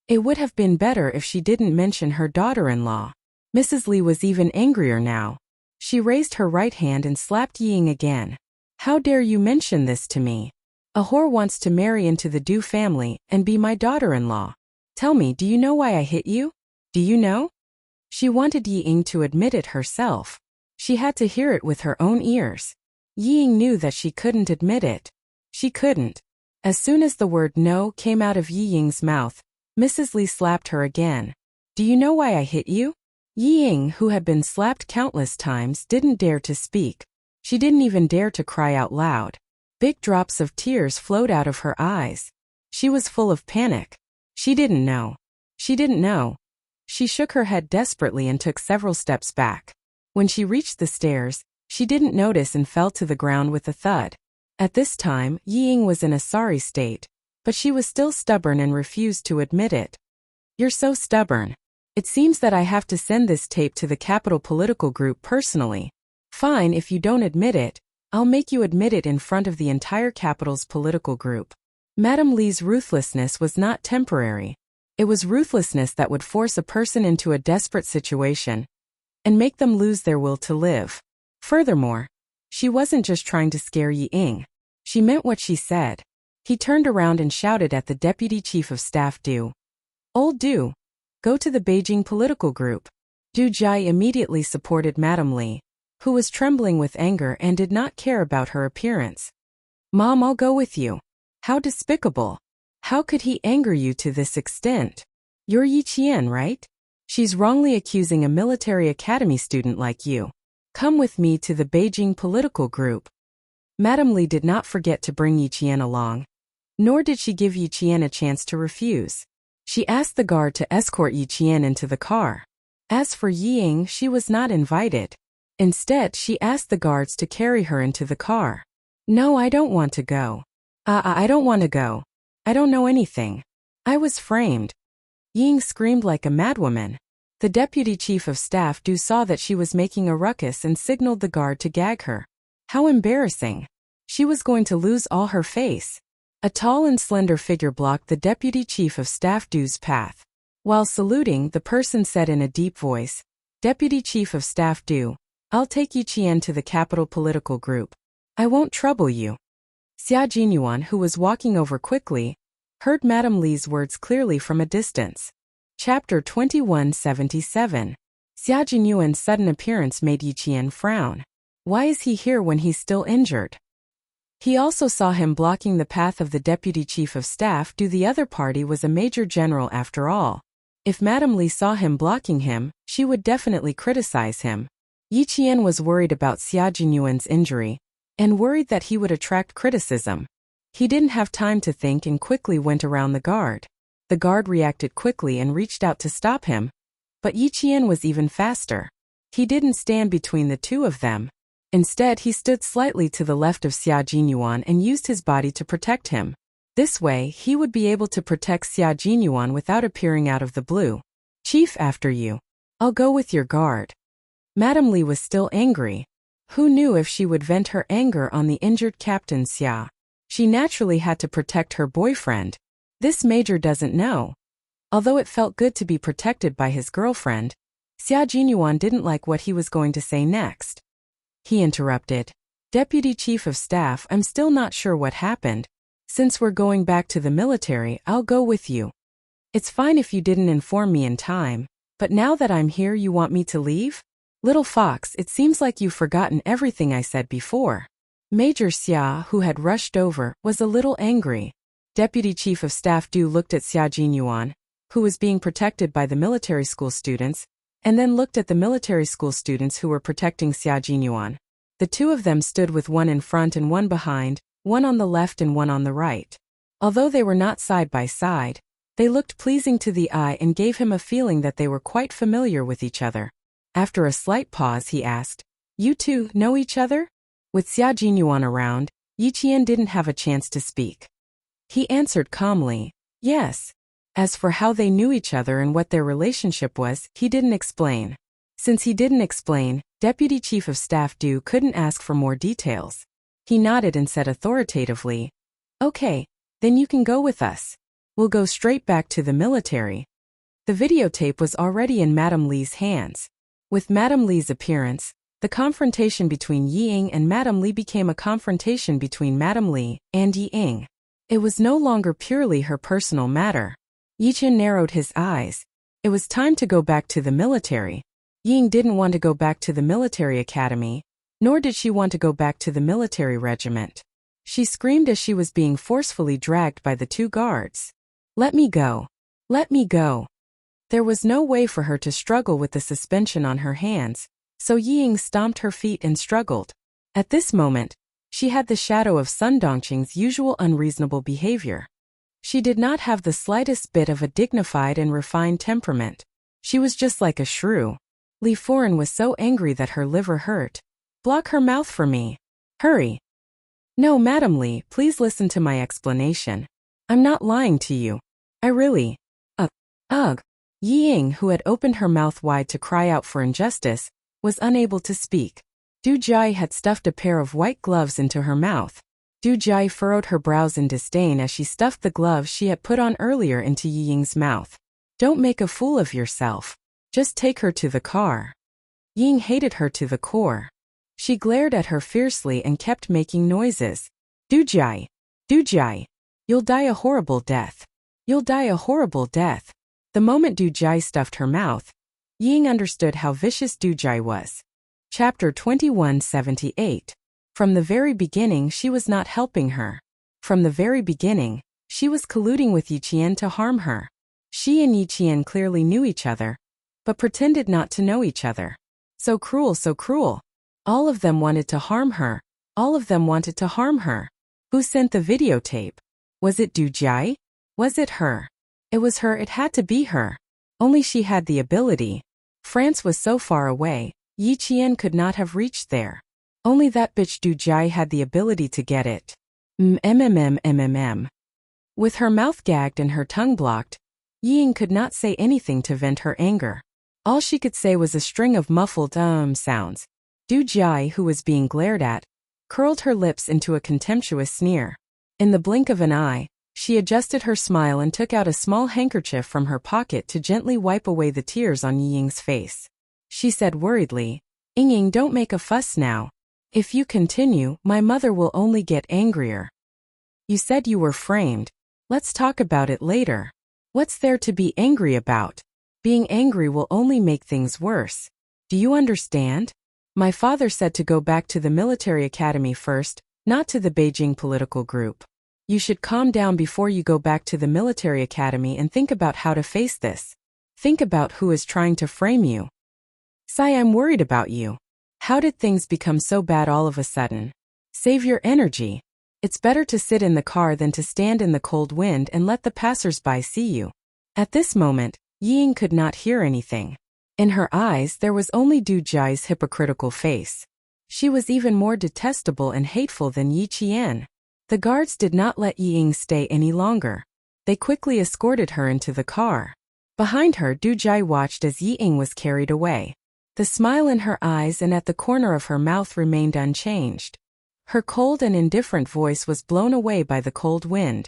It would have been better if she didn't mention her daughter-in-law. Mrs. Li was even angrier now. She raised her right hand and slapped Yi Ying again. How dare you mention this to me? A whore wants to marry into the Du family and be my daughter-in-law. Tell me, do you know why I hit you? Do you know? She wanted Yi Ying to admit it herself. She had to hear it with her own ears. Yi Ying knew that she couldn't admit it. She couldn't. As soon as the word no came out of Yi Ying's mouth, Mrs. Li slapped her again. Do you know why I hit you? Yi Ying, who had been slapped countless times, didn't dare to speak. She didn't even dare to cry out loud. Big drops of tears flowed out of her eyes. She was full of panic. She didn't know. She didn't know. She shook her head desperately and took several steps back. When she reached the stairs, She didn't notice and fell to the ground with a thud. At this time, Ying was in a sorry state, but she was still stubborn and refused to admit it. You're so stubborn. It seems that I have to send this tape to the Capital Political Group personally. Fine, if you don't admit it, I'll make you admit it in front of the entire Capital's political group. Madame Li's ruthlessness was not temporary. It was ruthlessness that would force a person into a desperate situation and make them lose their will to live. Furthermore, she wasn't just trying to scare Ying. She meant what she said. He turned around and shouted at the Deputy Chief of Staff Du. Old Du, go to the Beijing political group. Du Jai immediately supported Madame Li, who was trembling with anger and did not care about her appearance. Mom, I'll go with you. How despicable. How could he anger you to this extent? You're Yi Qian, right? She's wrongly accusing a military academy student like you. Come with me to the Beijing political group. Madame Li did not forget to bring Yi Qian along. Nor did she give Yi Qian a chance to refuse. She asked the guard to escort Yi Qian into the car. As for Ying, she was not invited. Instead, she asked the guards to carry her into the car. No, I don't want to go. I don't want to go. I don't know anything. I was framed. Ying screamed like a madwoman. The Deputy Chief of Staff Du saw that she was making a ruckus and signaled the guard to gag her. How embarrassing. She was going to lose all her face. A tall and slender figure blocked the Deputy Chief of Staff Du's path. While saluting, the person said in a deep voice, Deputy Chief of Staff Du, I'll take Yi Qian to the Capital Political Group. I won't trouble you. Xia Jinyuan, who was walking over quickly, heard Madame Li's words clearly from a distance. Chapter 2177. Xia Jinyuan's sudden appearance made Yi Qian frown. Why is he here when he's still injured? He also saw him blocking the path of the Deputy Chief of Staff Du. The other party was a major general after all. If Madame Li saw him blocking him, she would definitely criticize him. Yi Qian was worried about Xia Jinyuan's injury, and worried that he would attract criticism. He didn't have time to think and quickly went around the guard. The guard reacted quickly and reached out to stop him, but Yi Qian was even faster. He didn't stand between the two of them. Instead, he stood slightly to the left of Xia Jinyuan and used his body to protect him. This way, he would be able to protect Xia Jinyuan without appearing out of the blue. Chief, after you. I'll go with your guard. Madame Li was still angry. Who knew if she would vent her anger on the injured Captain Xia? She naturally had to protect her boyfriend. This major doesn't know. Although it felt good to be protected by his girlfriend, Xia Jinyuan didn't like what he was going to say next. He interrupted. Deputy Chief of Staff, I'm still not sure what happened. Since we're going back to the military, I'll go with you. It's fine if you didn't inform me in time, but now that I'm here you want me to leave? Little fox, it seems like you've forgotten everything I said before. Major Xia, who had rushed over, was a little angry. Deputy Chief of Staff Du looked at Xia Jinyuan, who was being protected by the military school students, and then looked at the military school students who were protecting Xia Jinyuan. The two of them stood with one in front and one behind, one on the left and one on the right. Although they were not side by side, they looked pleasing to the eye and gave him a feeling that they were quite familiar with each other. After a slight pause, he asked, You two know each other? With Xia Jinyuan around, Yi Qian didn't have a chance to speak. He answered calmly, Yes. As for how they knew each other and what their relationship was, he didn't explain. Since he didn't explain, Deputy Chief of Staff Du couldn't ask for more details. He nodded and said authoritatively, Okay, then you can go with us. We'll go straight back to the military. The videotape was already in Madame Li's hands. With Madame Li's appearance, the confrontation between Ying and Madame Li became a confrontation between Madame Li and Ying. It was no longer purely her personal matter. Yi Qian narrowed his eyes. It was time to go back to the military. Ying didn't want to go back to the military academy, nor did she want to go back to the military regiment. She screamed as she was being forcefully dragged by the two guards. Let me go. Let me go. There was no way for her to struggle with the suspension on her hands, so Ying stomped her feet and struggled. At this moment, she had the shadow of Sun Dongqing's usual unreasonable behavior. She did not have the slightest bit of a dignified and refined temperament. She was just like a shrew. Li Foran was so angry that her liver hurt. Block her mouth for me. Hurry. No, Madam Li, please listen to my explanation. I'm not lying to you. I really. Ugh. Yi Ying, who had opened her mouth wide to cry out for injustice, was unable to speak. Du Jai had stuffed a pair of white gloves into her mouth. Du Jai furrowed her brows in disdain as she stuffed the gloves she had put on earlier into Yi Ying's mouth. Don't make a fool of yourself. Just take her to the car. Ying hated her to the core. She glared at her fiercely and kept making noises. Du Jai, you'll die a horrible death. You'll die a horrible death. The moment Du Jai stuffed her mouth, Ying understood how vicious Du Jai was. Chapter 2178. From the very beginning she was not helping her. From the very beginning, she was colluding with Yi Qian to harm her. She and Yi Qian clearly knew each other, but pretended not to know each other. So cruel, so cruel. All of them wanted to harm her. All of them wanted to harm her. Who sent the videotape? Was it Du Jai? Was it her? It was her, it had to be her. Only she had the ability. France was so far away, Yi Qian could not have reached there. Only that bitch Du Jai had the ability to get it. With her mouth gagged and her tongue blocked, Ying could not say anything to vent her anger. All she could say was a string of muffled sounds. Du Jai, who was being glared at, curled her lips into a contemptuous sneer. In the blink of an eye, she adjusted her smile and took out a small handkerchief from her pocket to gently wipe away the tears on Yi Ying's face. She said worriedly, Ying, don't make a fuss now. If you continue, my mother will only get angrier. You said you were framed. Let's talk about it later. What's there to be angry about? Being angry will only make things worse. Do you understand? My father said to go back to the military academy first, not to the Beijing political group. You should calm down before you go back to the military academy and think about how to face this. Think about who is trying to frame you. Sai, I'm worried about you. How did things become so bad all of a sudden? Save your energy. It's better to sit in the car than to stand in the cold wind and let the passers-by see you. At this moment, Ying could not hear anything. In her eyes there was only Du Jai's hypocritical face. She was even more detestable and hateful than Yi Qian. The guards did not let Ying stay any longer. They quickly escorted her into the car. Behind her, Du Jai watched as Ying was carried away. The smile in her eyes and at the corner of her mouth remained unchanged. Her cold and indifferent voice was blown away by the cold wind.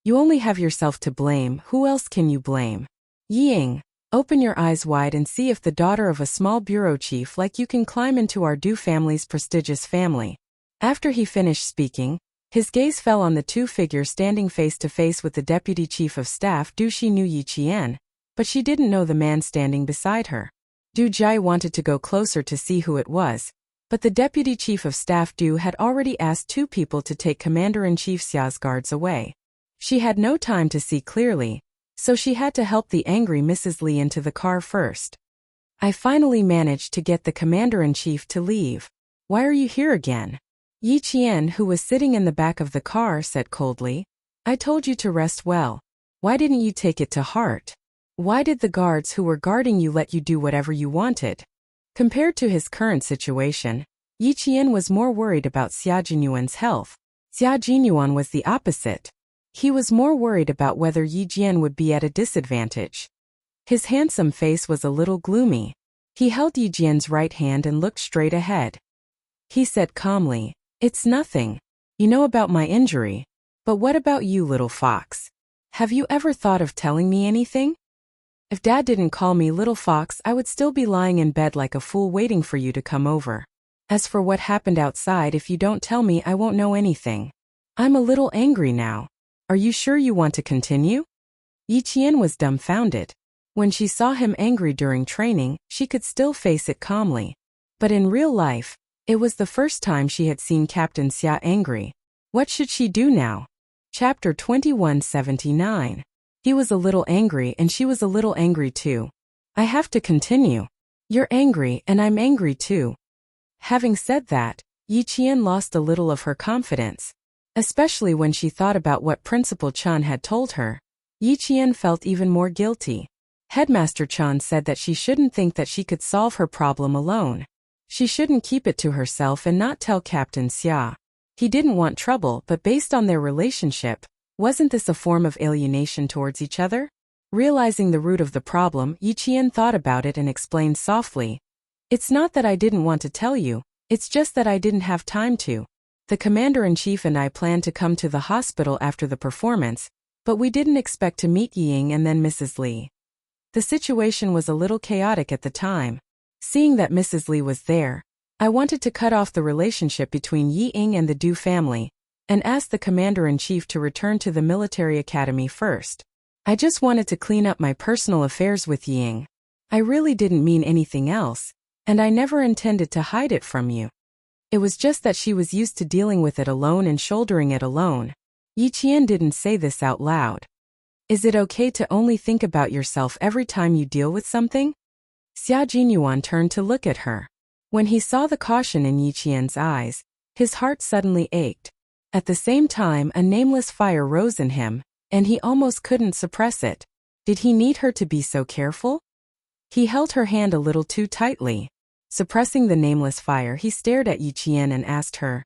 You only have yourself to blame, who else can you blame? Ying, open your eyes wide and see if the daughter of a small bureau chief like you can climb into our Du family's prestigious family. After he finished speaking, his gaze fell on the two figures standing face to face with the deputy chief of staff. She knew Yi Qian, but she didn't know the man standing beside her. Du Jai wanted to go closer to see who it was, but the deputy chief of staff Du had already asked two people to take Commander-in-Chief Xia's guards away. She had no time to see clearly, so she had to help the angry Mrs. Li into the car first. I finally managed to get the Commander-in-Chief to leave. Why are you here again? Yi Qian, who was sitting in the back of the car, said coldly. I told you to rest well. Why didn't you take it to heart? Why did the guards who were guarding you let you do whatever you wanted? Compared to his current situation, Yi Qian was more worried about Xia Jinyuan's health. Xia Jinyuan was the opposite. He was more worried about whether Yi Jian would be at a disadvantage. His handsome face was a little gloomy. He held Yi Jian's right hand and looked straight ahead. He said calmly, It's nothing. You know about my injury. But what about you, little fox? Have you ever thought of telling me anything? If Dad didn't call me little fox, I would still be lying in bed like a fool waiting for you to come over. As for what happened outside, if you don't tell me, I won't know anything. I'm a little angry now. Are you sure you want to continue? Yi Qian was dumbfounded. When she saw him angry during training, she could still face it calmly. But in real life, it was the first time she had seen Captain Xia angry. What should she do now? Chapter 2179. He was a little angry and she was a little angry too. I have to continue. You're angry and I'm angry too. Having said that, Yi Qian lost a little of her confidence. Especially when she thought about what Principal Chan had told her. Yi Qian felt even more guilty. Headmaster Chan said that she shouldn't think that she could solve her problem alone. She shouldn't keep it to herself and not tell Captain Xia. He didn't want trouble, but based on their relationship, wasn't this a form of alienation towards each other? Realizing the root of the problem, Yi Qian thought about it and explained softly. It's not that I didn't want to tell you, it's just that I didn't have time to. The commander-in-chief and I planned to come to the hospital after the performance, but we didn't expect to meet Ying and then Mrs. Li. The situation was a little chaotic at the time. Seeing that Mrs. Li was there, I wanted to cut off the relationship between Yi Ying and the Du family, and asked the commander-in-chief to return to the military academy first. I just wanted to clean up my personal affairs with Ying. I really didn't mean anything else, and I never intended to hide it from you. It was just that she was used to dealing with it alone and shouldering it alone. Yi Qian didn't say this out loud. Is it okay to only think about yourself every time you deal with something? Xia Jinyuan turned to look at her. When he saw the caution in Yi Qian's eyes, his heart suddenly ached. At the same time, a nameless fire rose in him, and he almost couldn't suppress it. Did he need her to be so careful? He held her hand a little too tightly. Suppressing the nameless fire, he stared at Yi Qian and asked her,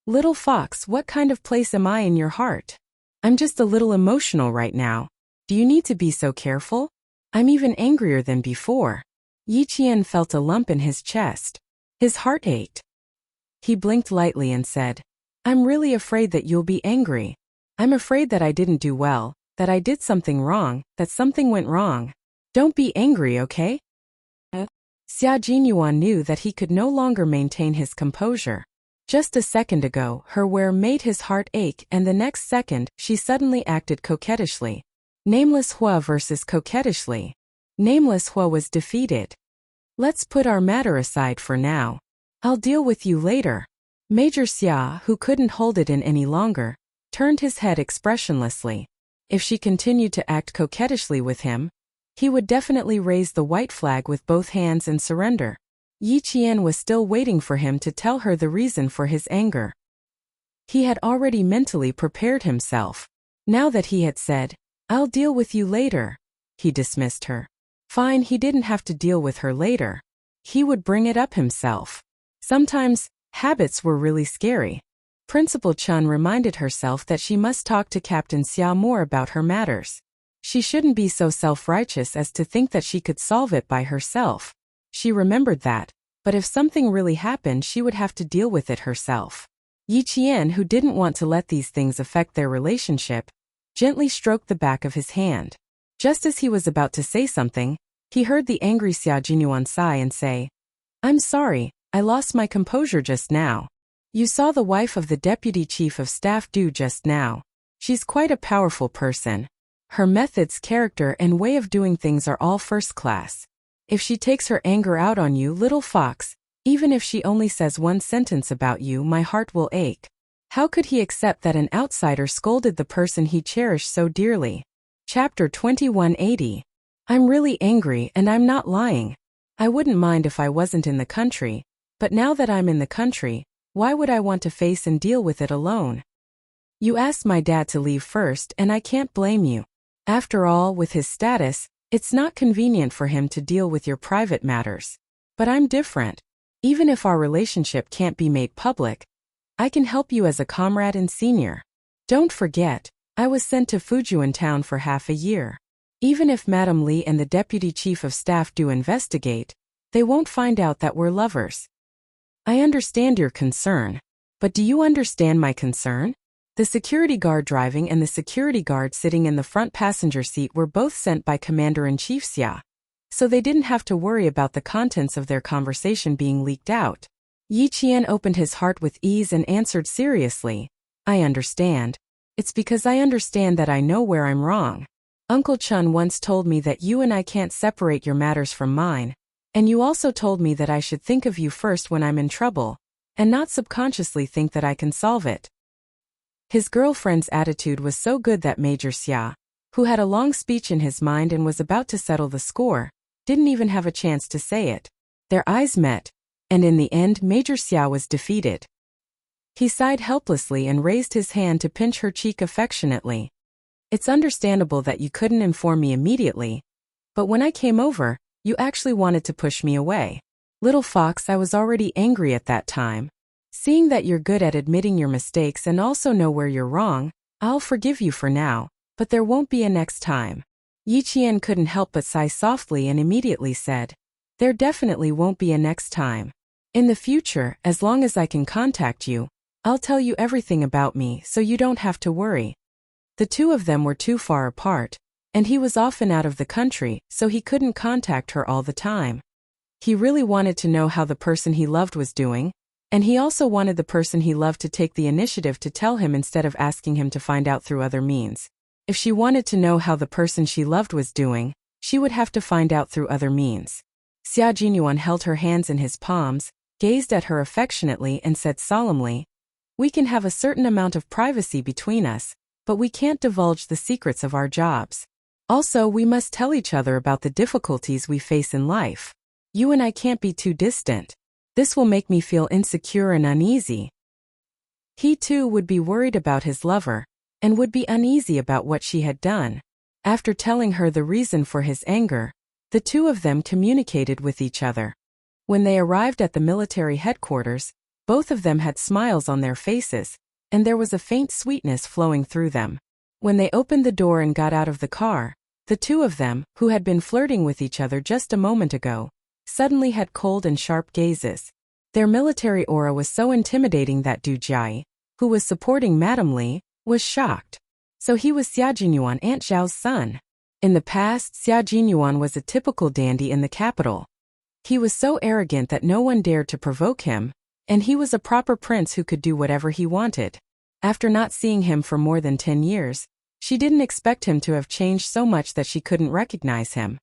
"Little fox, what kind of place am I in your heart? I'm just a little emotional right now. Do you need to be so careful? I'm even angrier than before." Yi Qian felt a lump in his chest. His heart ached. He blinked lightly and said, "I'm really afraid that you'll be angry. I'm afraid that I didn't do well, that I did something wrong, that something went wrong. Don't be angry, okay?" Xia Jinyuan knew that he could no longer maintain his composure. Just a second ago, her wear made his heart ache, and the next second, she suddenly acted coquettishly. Nameless Hua versus coquettishly. Nameless Hua was defeated. "Let's put our matter aside for now. I'll deal with you later." Major Xia, who couldn't hold it in any longer, turned his head expressionlessly. If she continued to act coquettishly with him, he would definitely raise the white flag with both hands and surrender. Yi Qian was still waiting for him to tell her the reason for his anger. He had already mentally prepared himself. Now that he had said, "I'll deal with you later," he dismissed her. Fine, he didn't have to deal with her later. He would bring it up himself. Sometimes, habits were really scary. Principal Chun reminded herself that she must talk to Captain Xia more about her matters. She shouldn't be so self-righteous as to think that she could solve it by herself. She remembered that, but if something really happened, she would have to deal with it herself. Yi Qian, who didn't want to let these things affect their relationship, gently stroked the back of his hand. Just as he was about to say something, he heard the angry Xia Jinyuan sigh and say, "I'm sorry, I lost my composure just now. You saw the wife of the Deputy Chief of Staff Du just now. She's quite a powerful person. Her methods, character, and way of doing things are all first class. If she takes her anger out on you, little fox, even if she only says one sentence about you, my heart will ache." How could he accept that an outsider scolded the person he cherished so dearly? Chapter 2180. I'm really angry, and I'm not lying. I wouldn't mind if I wasn't in the country, but now that I'm in the country, why would I want to face and deal with it alone? You asked my dad to leave first, and I can't blame you. After all, with his status, it's not convenient for him to deal with your private matters. But I'm different. Even if our relationship can't be made public, I can help you as a comrade and senior. Don't forget, I was sent to Fujian town for half a year. Even if Madame Li and the Deputy Chief of Staff do investigate, they won't find out that we're lovers. I understand your concern. But do you understand my concern? The security guard driving and the security guard sitting in the front passenger seat were both sent by Commander-in-Chief Xia, so they didn't have to worry about the contents of their conversation being leaked out. Yi Qian opened his heart with ease and answered seriously, "I understand. It's because I understand that I know where I'm wrong. Uncle Chun once told me that you and I can't separate your matters from mine, and you also told me that I should think of you first when I'm in trouble, and not subconsciously think that I can solve it." His girlfriend's attitude was so good that Major Xia, who had a long speech in his mind and was about to settle the score, didn't even have a chance to say it. Their eyes met, and in the end Major Xia was defeated. He sighed helplessly and raised his hand to pinch her cheek affectionately. "It's understandable that you couldn't inform me immediately, but when I came over, you actually wanted to push me away. Little fox, I was already angry at that time. Seeing that you're good at admitting your mistakes and also know where you're wrong, I'll forgive you for now, but there won't be a next time. Yi Qian couldn't help but sigh softly and immediately said, there definitely won't be a next time. In the future, as long as I can contact you, I'll tell you everything about me so you don't have to worry. The two of them were too far apart, and he was often out of the country, so he couldn't contact her all the time. He really wanted to know how the person he loved was doing, and he also wanted the person he loved to take the initiative to tell him instead of asking him to find out through other means. If she wanted to know how the person she loved was doing, she would have to find out through other means. Xia Jinyuan held her hands in his palms, gazed at her affectionately and said solemnly, we can have a certain amount of privacy between us, but we can't divulge the secrets of our jobs. Also, we must tell each other about the difficulties we face in life. You and I can't be too distant. This will make me feel insecure and uneasy. He too would be worried about his lover, and would be uneasy about what she had done. After telling her the reason for his anger, the two of them communicated with each other. When they arrived at the military headquarters, both of them had smiles on their faces, and there was a faint sweetness flowing through them. When they opened the door and got out of the car, the two of them, who had been flirting with each other just a moment ago, suddenly had cold and sharp gazes. Their military aura was so intimidating that Du Jai, who was supporting Madame Li, was shocked. So he was Xia Jinyuan, Aunt Zhao's son. In the past, Xia Jinyuan was a typical dandy in the capital. He was so arrogant that no one dared to provoke him, and he was a proper prince who could do whatever he wanted. After not seeing him for more than 10 years, she didn't expect him to have changed so much that she couldn't recognize him.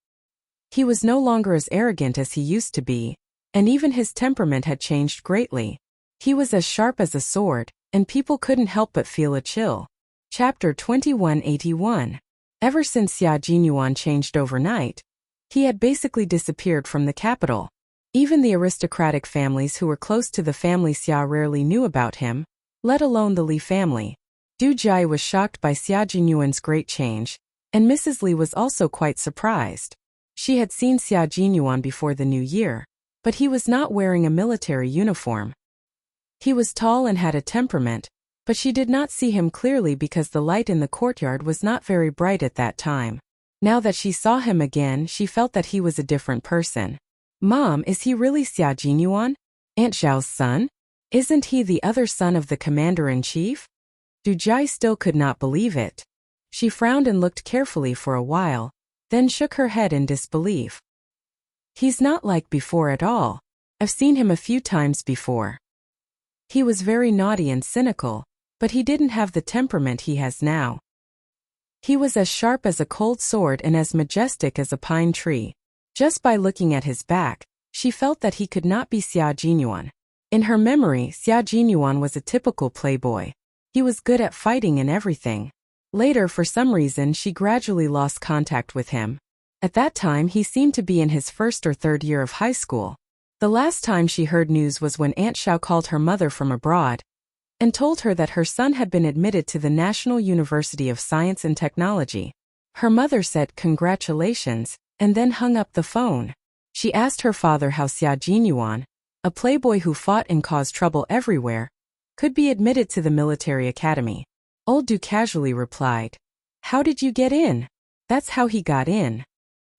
He was no longer as arrogant as he used to be, and even his temperament had changed greatly. He was as sharp as a sword, and people couldn't help but feel a chill. Chapter 2181. Ever since Xia Jinyuan changed overnight, he had basically disappeared from the capital. Even the aristocratic families who were close to the family Xia rarely knew about him, let alone the Li family. Du Jai was shocked by Xia Jinyuan's great change, and Mrs. Li was also quite surprised. She had seen Xia Jinyuan before the new year, but he was not wearing a military uniform. He was tall and had a temperament, but she did not see him clearly because the light in the courtyard was not very bright at that time. Now that she saw him again, she felt that he was a different person. Mom, is he really Xia Jinyuan, Aunt Zhao's son? Isn't he the other son of the commander-in-chief? Du Jai still could not believe it. She frowned and looked carefully for a while, then shook her head in disbelief. He's not like before at all. I've seen him a few times before. He was very naughty and cynical, but he didn't have the temperament he has now. He was as sharp as a cold sword and as majestic as a pine tree. Just by looking at his back, she felt that he could not be Xia Jinyuan. In her memory, Xia Jinyuan was a typical playboy. He was good at fighting and everything. Later, for some reason, she gradually lost contact with him. At that time, he seemed to be in his first or third year of high school. The last time she heard news was when Aunt Zhao called her mother from abroad and told her that her son had been admitted to the National University of Science and Technology. Her mother said, "Congratulations," and then hung up the phone. She asked her father how Xia Jinyuan, a playboy who fought and caused trouble everywhere, could be admitted to the military academy. Old Du casually replied, "How did you get in?" That's how he got in.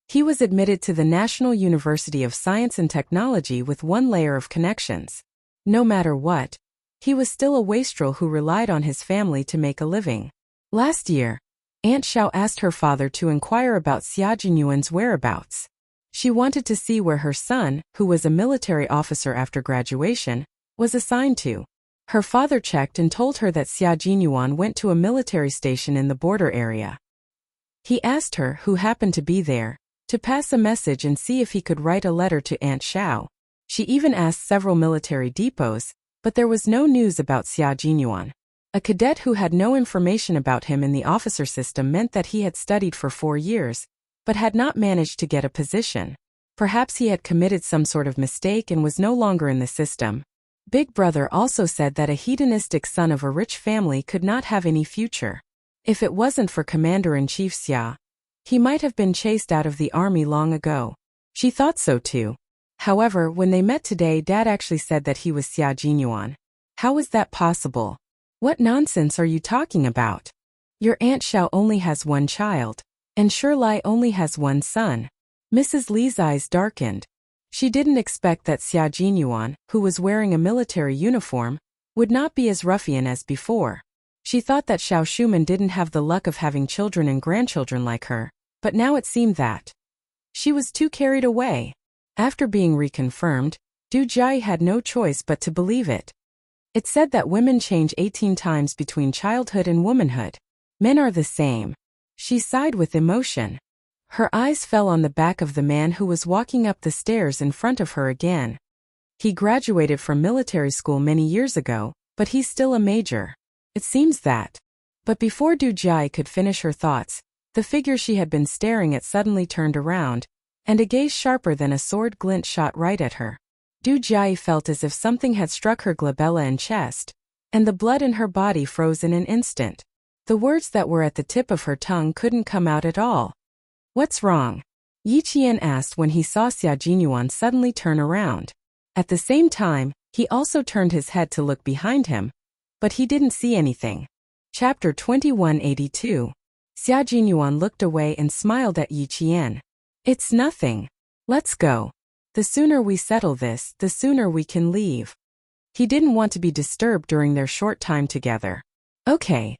He was admitted to the National University of Science and Technology with one layer of connections. No matter what, he was still a wastrel who relied on his family to make a living. Last year, Aunt Zhao asked her father to inquire about Xia Jinyuan's whereabouts. She wanted to see where her son, who was a military officer after graduation, was assigned to. Her father checked and told her that Xia Jinyuan went to a military station in the border area. He asked her, who happened to be there, to pass a message and see if he could write a letter to Aunt Zhao. She even asked several military depots, but there was no news about Xia Jinyuan. A cadet who had no information about him in the officer system meant that he had studied for 4 years, but had not managed to get a position. Perhaps he had committed some sort of mistake and was no longer in the system. Big Brother also said that a hedonistic son of a rich family could not have any future. If it wasn't for Commander-in-Chief Xia, he might have been chased out of the army long ago. She thought so too. However, when they met today, Dad actually said that he was Xia Jinyuan. How is that possible? What nonsense are you talking about? Your Aunt Xiao only has one child, and Shirlai only has one son. Mrs. Li's eyes darkened. She didn't expect that Xia Jinyuan, who was wearing a military uniform, would not be as ruffian as before. She thought that Xiao Shuman didn't have the luck of having children and grandchildren like her, but now it seemed that she was too carried away. After being reconfirmed, Du Jai had no choice but to believe it. It said that women change 18 times between childhood and womanhood. Men are the same. She sighed with emotion. Her eyes fell on the back of the man who was walking up the stairs in front of her again. He graduated from military school many years ago, but he's still a major. It seems that. But before Du Jai could finish her thoughts, the figure she had been staring at suddenly turned around, and a gaze sharper than a sword glint shot right at her. Du Jai felt as if something had struck her glabella and chest, and the blood in her body froze in an instant. The words that were at the tip of her tongue couldn't come out at all. What's wrong? Yi Qian asked when he saw Xia Jinyuan suddenly turn around. At the same time, he also turned his head to look behind him, but he didn't see anything. Chapter 2182. Xia Jinyuan looked away and smiled at Yi Qian. It's nothing. Let's go. The sooner we settle this, the sooner we can leave. He didn't want to be disturbed during their short time together. Okay.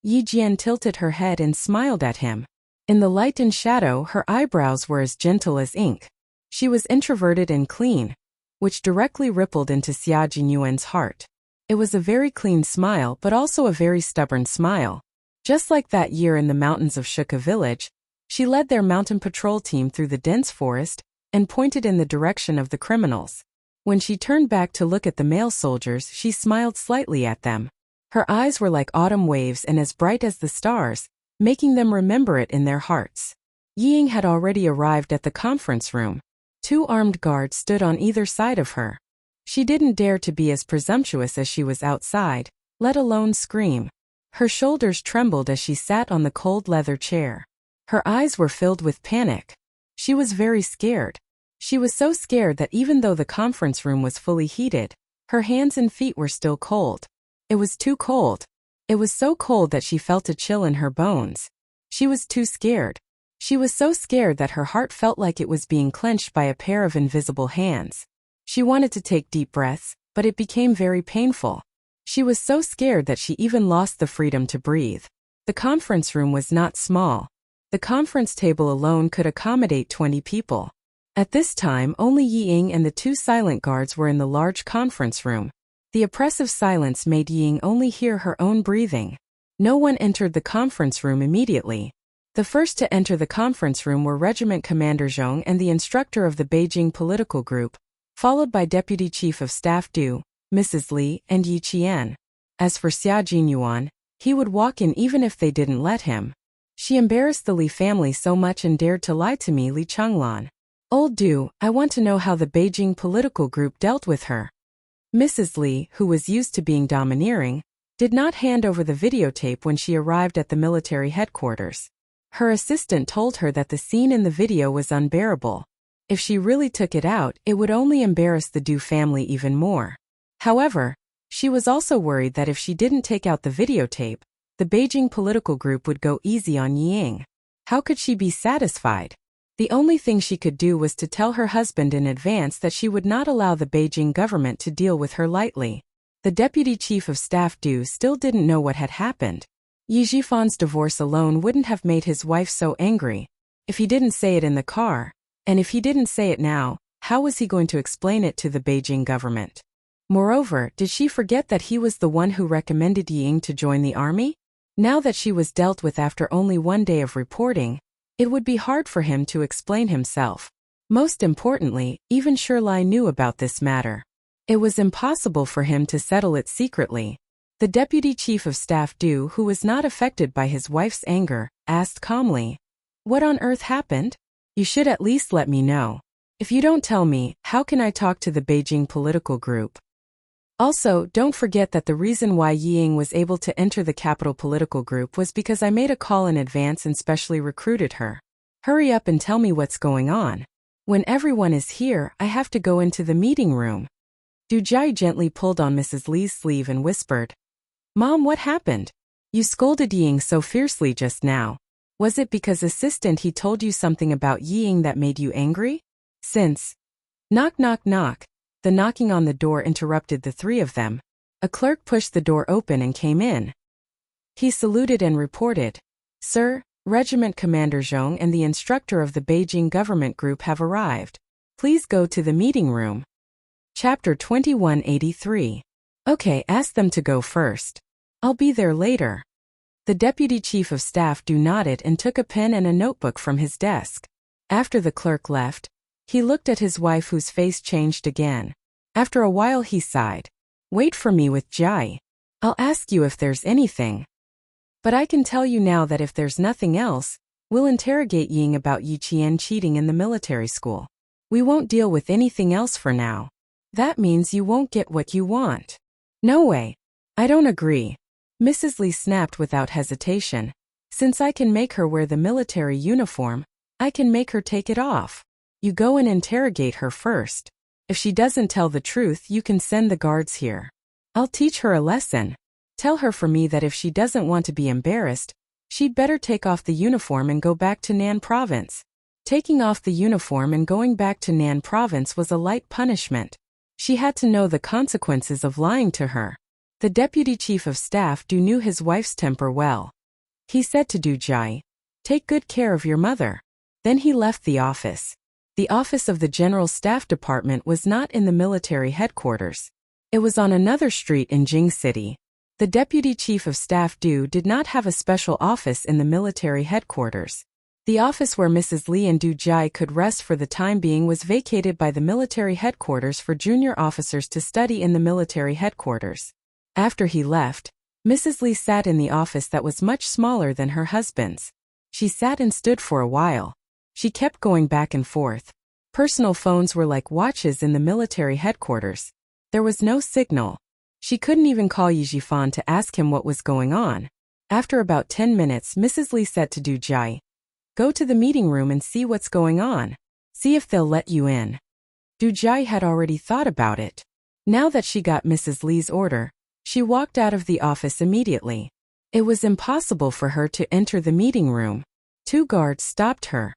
Yi Jian tilted her head and smiled at him. In the light and shadow, her eyebrows were as gentle as ink. She was introverted and clean, which directly rippled into Xia Jinyuan's heart. It was a very clean smile, but also a very stubborn smile. Just like that year in the mountains of Shuka village, she led their mountain patrol team through the dense forest and pointed in the direction of the criminals. When she turned back to look at the male soldiers, she smiled slightly at them. Her eyes were like autumn waves and as bright as the stars, making them remember it in their hearts. Ying had already arrived at the conference room. 2 armed guards stood on either side of her. She didn't dare to be as presumptuous as she was outside, let alone scream. Her shoulders trembled as she sat on the cold leather chair. Her eyes were filled with panic. She was very scared. She was so scared that even though the conference room was fully heated, her hands and feet were still cold. It was too cold. It was so cold that she felt a chill in her bones. She was too scared. She was so scared that her heart felt like it was being clenched by a pair of invisible hands. She wanted to take deep breaths, but it became very painful. She was so scared that she even lost the freedom to breathe. The conference room was not small. The conference table alone could accommodate 20 people. At this time, only Yi Ying and the 2 silent guards were in the large conference room. The oppressive silence made Yi Ying only hear her own breathing. No one entered the conference room immediately. The first to enter the conference room were Regiment Commander Zhong and the instructor of the Beijing political group, followed by Deputy Chief of Staff Du, Mrs. Li, and Yi Qian. As for Xia Jinyuan, he would walk in even if they didn't let him. She embarrassed the Li family so much and dared to lie to me, Li Changlan. Old Du, I want to know how the Beijing political group dealt with her. Mrs. Li, who was used to being domineering, did not hand over the videotape when she arrived at the military headquarters. Her assistant told her that the scene in the video was unbearable. If she really took it out, it would only embarrass the Du family even more. However, she was also worried that if she didn't take out the videotape, the Beijing political group would go easy on Ying. How could she be satisfied? The only thing she could do was to tell her husband in advance that she would not allow the Beijing government to deal with her lightly. The deputy chief of staff Du still didn't know what had happened. Yi Jifan's divorce alone wouldn't have made his wife so angry. If he didn't say it in the car, and if he didn't say it now, how was he going to explain it to the Beijing government? Moreover, did she forget that he was the one who recommended Ying to join the army? Now that she was dealt with after only 1 day of reporting, it would be hard for him to explain himself. Most importantly, even Shirlai knew about this matter. It was impossible for him to settle it secretly. The deputy chief of staff Du, who was not affected by his wife's anger, asked calmly, "What on earth happened? You should at least let me know. If you don't tell me, how can I talk to the Beijing political group? Also, don't forget that the reason why Ying was able to enter the capital political group was because I made a call in advance and specially recruited her. Hurry up and tell me what's going on." When everyone is here, I have to go into the meeting room. Du Jai gently pulled on Mrs. Li's sleeve and whispered, Mom, what happened? You scolded Ying so fiercely just now. Was it because assistant he told you something about Ying that made you angry? Since. Knock knock knock. The knocking on the door interrupted the three of them. A clerk pushed the door open and came in. He saluted and reported, Sir, Regiment Commander Zhong and the instructor of the Beijing government group have arrived. Please go to the meeting room. Chapter 2183. Okay, ask them to go first. I'll be there later. The Deputy Chief of Staff nodded and took a pen and a notebook from his desk. After the clerk left, he looked at his wife whose face changed again. After a while he sighed. Wait for me with Jai. I'll ask you if there's anything. But I can tell you now that if there's nothing else, we'll interrogate Ying about Yi Qian cheating in the military school. We won't deal with anything else for now. That means you won't get what you want. No way. I don't agree. Mrs. Li snapped without hesitation. Since I can make her wear the military uniform, I can make her take it off. You go and interrogate her first. If she doesn't tell the truth, you can send the guards here. I'll teach her a lesson. Tell her for me that if she doesn't want to be embarrassed, she'd better take off the uniform and go back to Nan Province. Taking off the uniform and going back to Nan Province was a light punishment. She had to know the consequences of lying to her. The Deputy Chief of Staff knew his wife's temper well. He said to Du Jai, Take good care of your mother. Then he left the office. The office of the General Staff Department was not in the military headquarters. It was on another street in Jing City. The Deputy Chief of Staff did not have a special office in the military headquarters. The office where Mrs. Li and Du Jai could rest for the time being was vacated by the military headquarters for junior officers to study in the military headquarters. After he left, Mrs. Li sat in the office that was much smaller than her husband's. She sat and stood for a while. She kept going back and forth. Personal phones were like watches in the military headquarters. There was no signal. She couldn't even call Yi Jifan to ask him what was going on. After about 10 minutes, Mrs. Li said to Du Jai, Go to the meeting room and see what's going on. See if they'll let you in. Du Jai had already thought about it. Now that she got Mrs. Li's order, she walked out of the office immediately. It was impossible for her to enter the meeting room. 2 guards stopped her.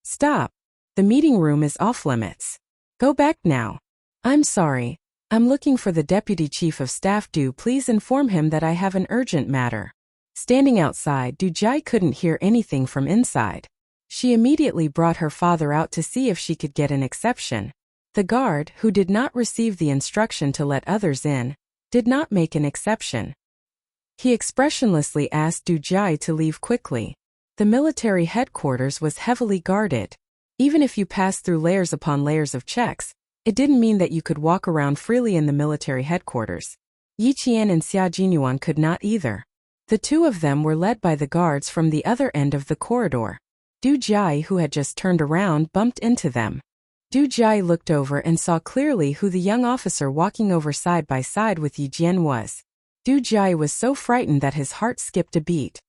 Stop. The meeting room is off limits. Go back now. I'm sorry. I'm looking for the Deputy Chief of Staff. Please inform him that I have an urgent matter. Standing outside, Du Jai couldn't hear anything from inside. She immediately brought her father out to see if she could get an exception. The guard, who did not receive the instruction to let others in, did not make an exception. He expressionlessly asked Du Jai to leave quickly. The military headquarters was heavily guarded. Even if you passed through layers upon layers of checks, it didn't mean that you could walk around freely in the military headquarters. Yi Qian and Xia Jinyuan could not either. The 2 of them were led by the guards from the other end of the corridor. Du Jai, who had just turned around, bumped into them. Du Jai looked over and saw clearly who the young officer walking over side by side with Yi Jian was. Du Jai was so frightened that his heart skipped a beat.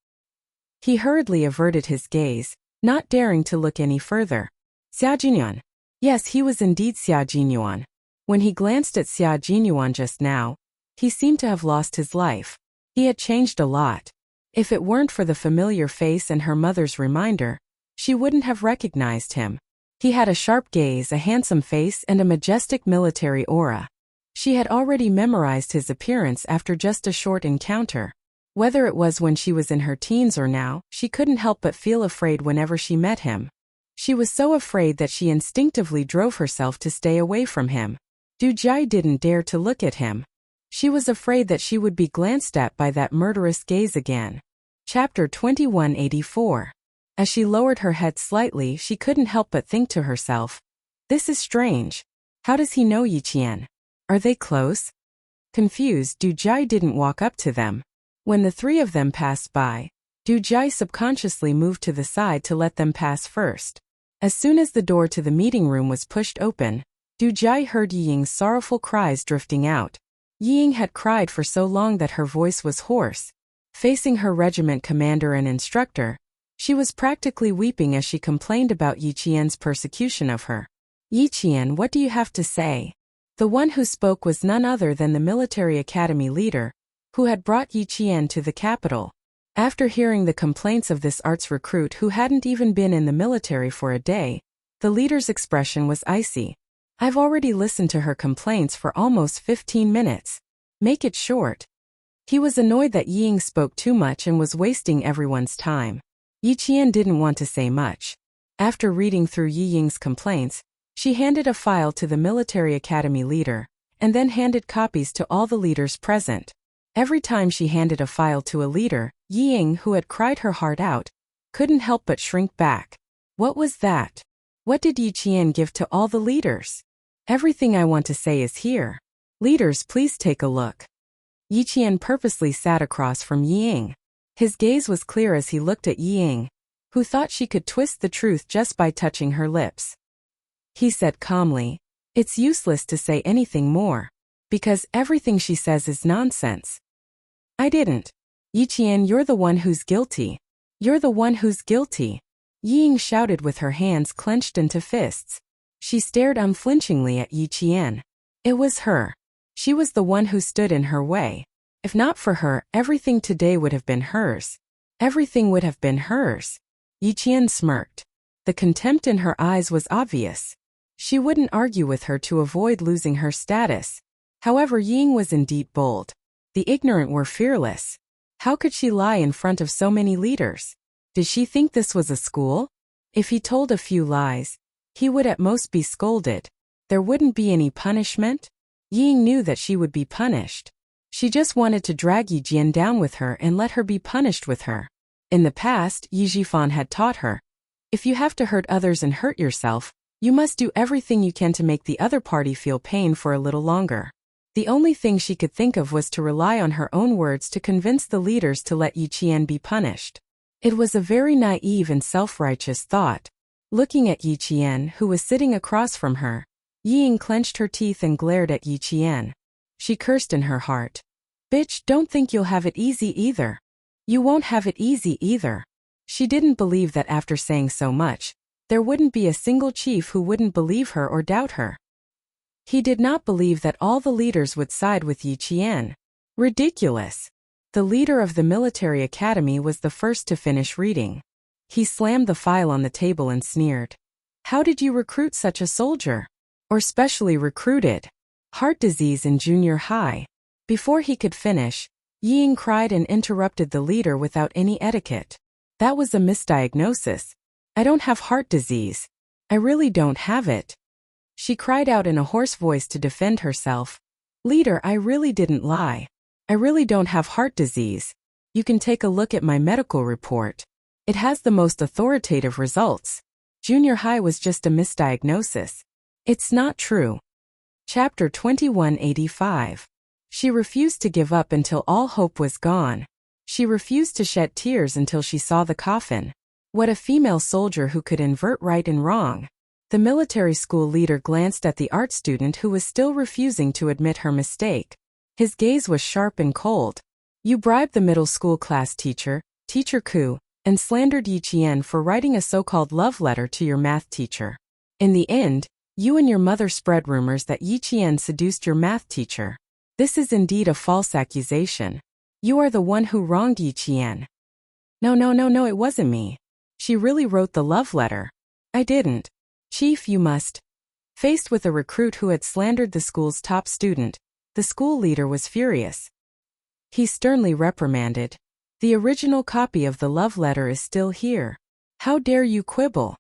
He hurriedly averted his gaze, not daring to look any further. Xia Jinyuan. Yes, he was indeed Xia Jinyuan. When he glanced at Xia Jinyuan just now, he seemed to have lost his life. He had changed a lot. If it weren't for the familiar face and her mother's reminder, she wouldn't have recognized him. He had a sharp gaze, a handsome face, and a majestic military aura. She had already memorized his appearance after just a short encounter. Whether it was when she was in her teens or now, she couldn't help but feel afraid whenever she met him. She was so afraid that she instinctively drove herself to stay away from him. Du Jai didn't dare to look at him. She was afraid that she would be glanced at by that murderous gaze again. Chapter 2184. As she lowered her head slightly, she couldn't help but think to herself, This is strange. How does he know Yi Qian? Are they close? Confused, Du Jai didn't walk up to them. When the 3 of them passed by, Du Jai subconsciously moved to the side to let them pass first. As soon as the door to the meeting room was pushed open, Du Jai heard Yi Ying's sorrowful cries drifting out. Yi Ying had cried for so long that her voice was hoarse. Facing her regiment commander and instructor, she was practically weeping as she complained about Yi Qian's persecution of her. Yi Qian, what do you have to say? The one who spoke was none other than the military academy leader, who had brought Yi Qian to the capital. After hearing the complaints of this arts recruit who hadn't even been in the military for a day, the leader's expression was icy. I've already listened to her complaints for almost 15 minutes. Make it short. He was annoyed that Yi Ying spoke too much and was wasting everyone's time. Yi Qian didn't want to say much. After reading through Yi Ying's complaints, she handed a file to the military academy leader, and then handed copies to all the leaders present. Every time she handed a file to a leader, Yi Ying, who had cried her heart out, couldn't help but shrink back. What was that? What did Yi Qian give to all the leaders? Everything I want to say is here. Leaders, please take a look. Yi Qian purposely sat across from Yi Ying. His gaze was clear as he looked at Yi Ying, who thought she could twist the truth just by touching her lips. He said calmly, "It's useless to say anything more, because everything she says is nonsense." I didn't. Yi Qian, you're the one who's guilty. You're the one who's guilty. Yi Ying shouted with her hands clenched into fists. She stared unflinchingly at Yi Qian. It was her. She was the one who stood in her way. If not for her, everything today would have been hers. Everything would have been hers. Yi Qian smirked. The contempt in her eyes was obvious. She wouldn't argue with her to avoid losing her status. However, Yi Ying was indeed bold. The ignorant were fearless. How could she lie in front of so many leaders? Did she think this was a school? If he told a few lies, he would at most be scolded. There wouldn't be any punishment. Yi Ying knew that she would be punished. She just wanted to drag Yi Jian down with her and let her be punished with her. In the past, Yi Jifan had taught her, if you have to hurt others and hurt yourself, you must do everything you can to make the other party feel pain for a little longer. The only thing she could think of was to rely on her own words to convince the leaders to let Yi Qian be punished. It was a very naive and self-righteous thought. Looking at Yi Qian, who was sitting across from her, Yi Ying clenched her teeth and glared at Yi Qian. She cursed in her heart. Bitch, don't think you'll have it easy either. You won't have it easy either. She didn't believe that after saying so much, there wouldn't be a single chief who wouldn't believe her or doubt her. He did not believe that all the leaders would side with Yi Qian. Ridiculous. The leader of the military academy was the first to finish reading. He slammed the file on the table and sneered. How did you recruit such a soldier? Or specially recruited? Heart disease in junior high. Before he could finish, Yi Ying cried and interrupted the leader without any etiquette. That was a misdiagnosis. I don't have heart disease. I really don't have it. She cried out in a hoarse voice to defend herself. Leader, I really didn't lie. I really don't have heart disease. You can take a look at my medical report. It has the most authoritative results. Junior high was just a misdiagnosis. It's not true. Chapter 2185. She refused to give up until all hope was gone. She refused to shed tears until she saw the coffin. What a female soldier who could invert right and wrong. The military school leader glanced at the art student who was still refusing to admit her mistake. His gaze was sharp and cold. You bribed the middle school class teacher, Teacher Ku, and slandered Yi Qian for writing a so-called love letter to your math teacher. In the end, you and your mother spread rumors that Yi Qian seduced your math teacher. This is indeed a false accusation. You are the one who wronged Yi Qian. No, it wasn't me. She really wrote the love letter. I didn't. Chief, you must. Faced with a recruit who had slandered the school's top student, the school leader was furious. He sternly reprimanded. The original copy of the love letter is still here. How dare you quibble?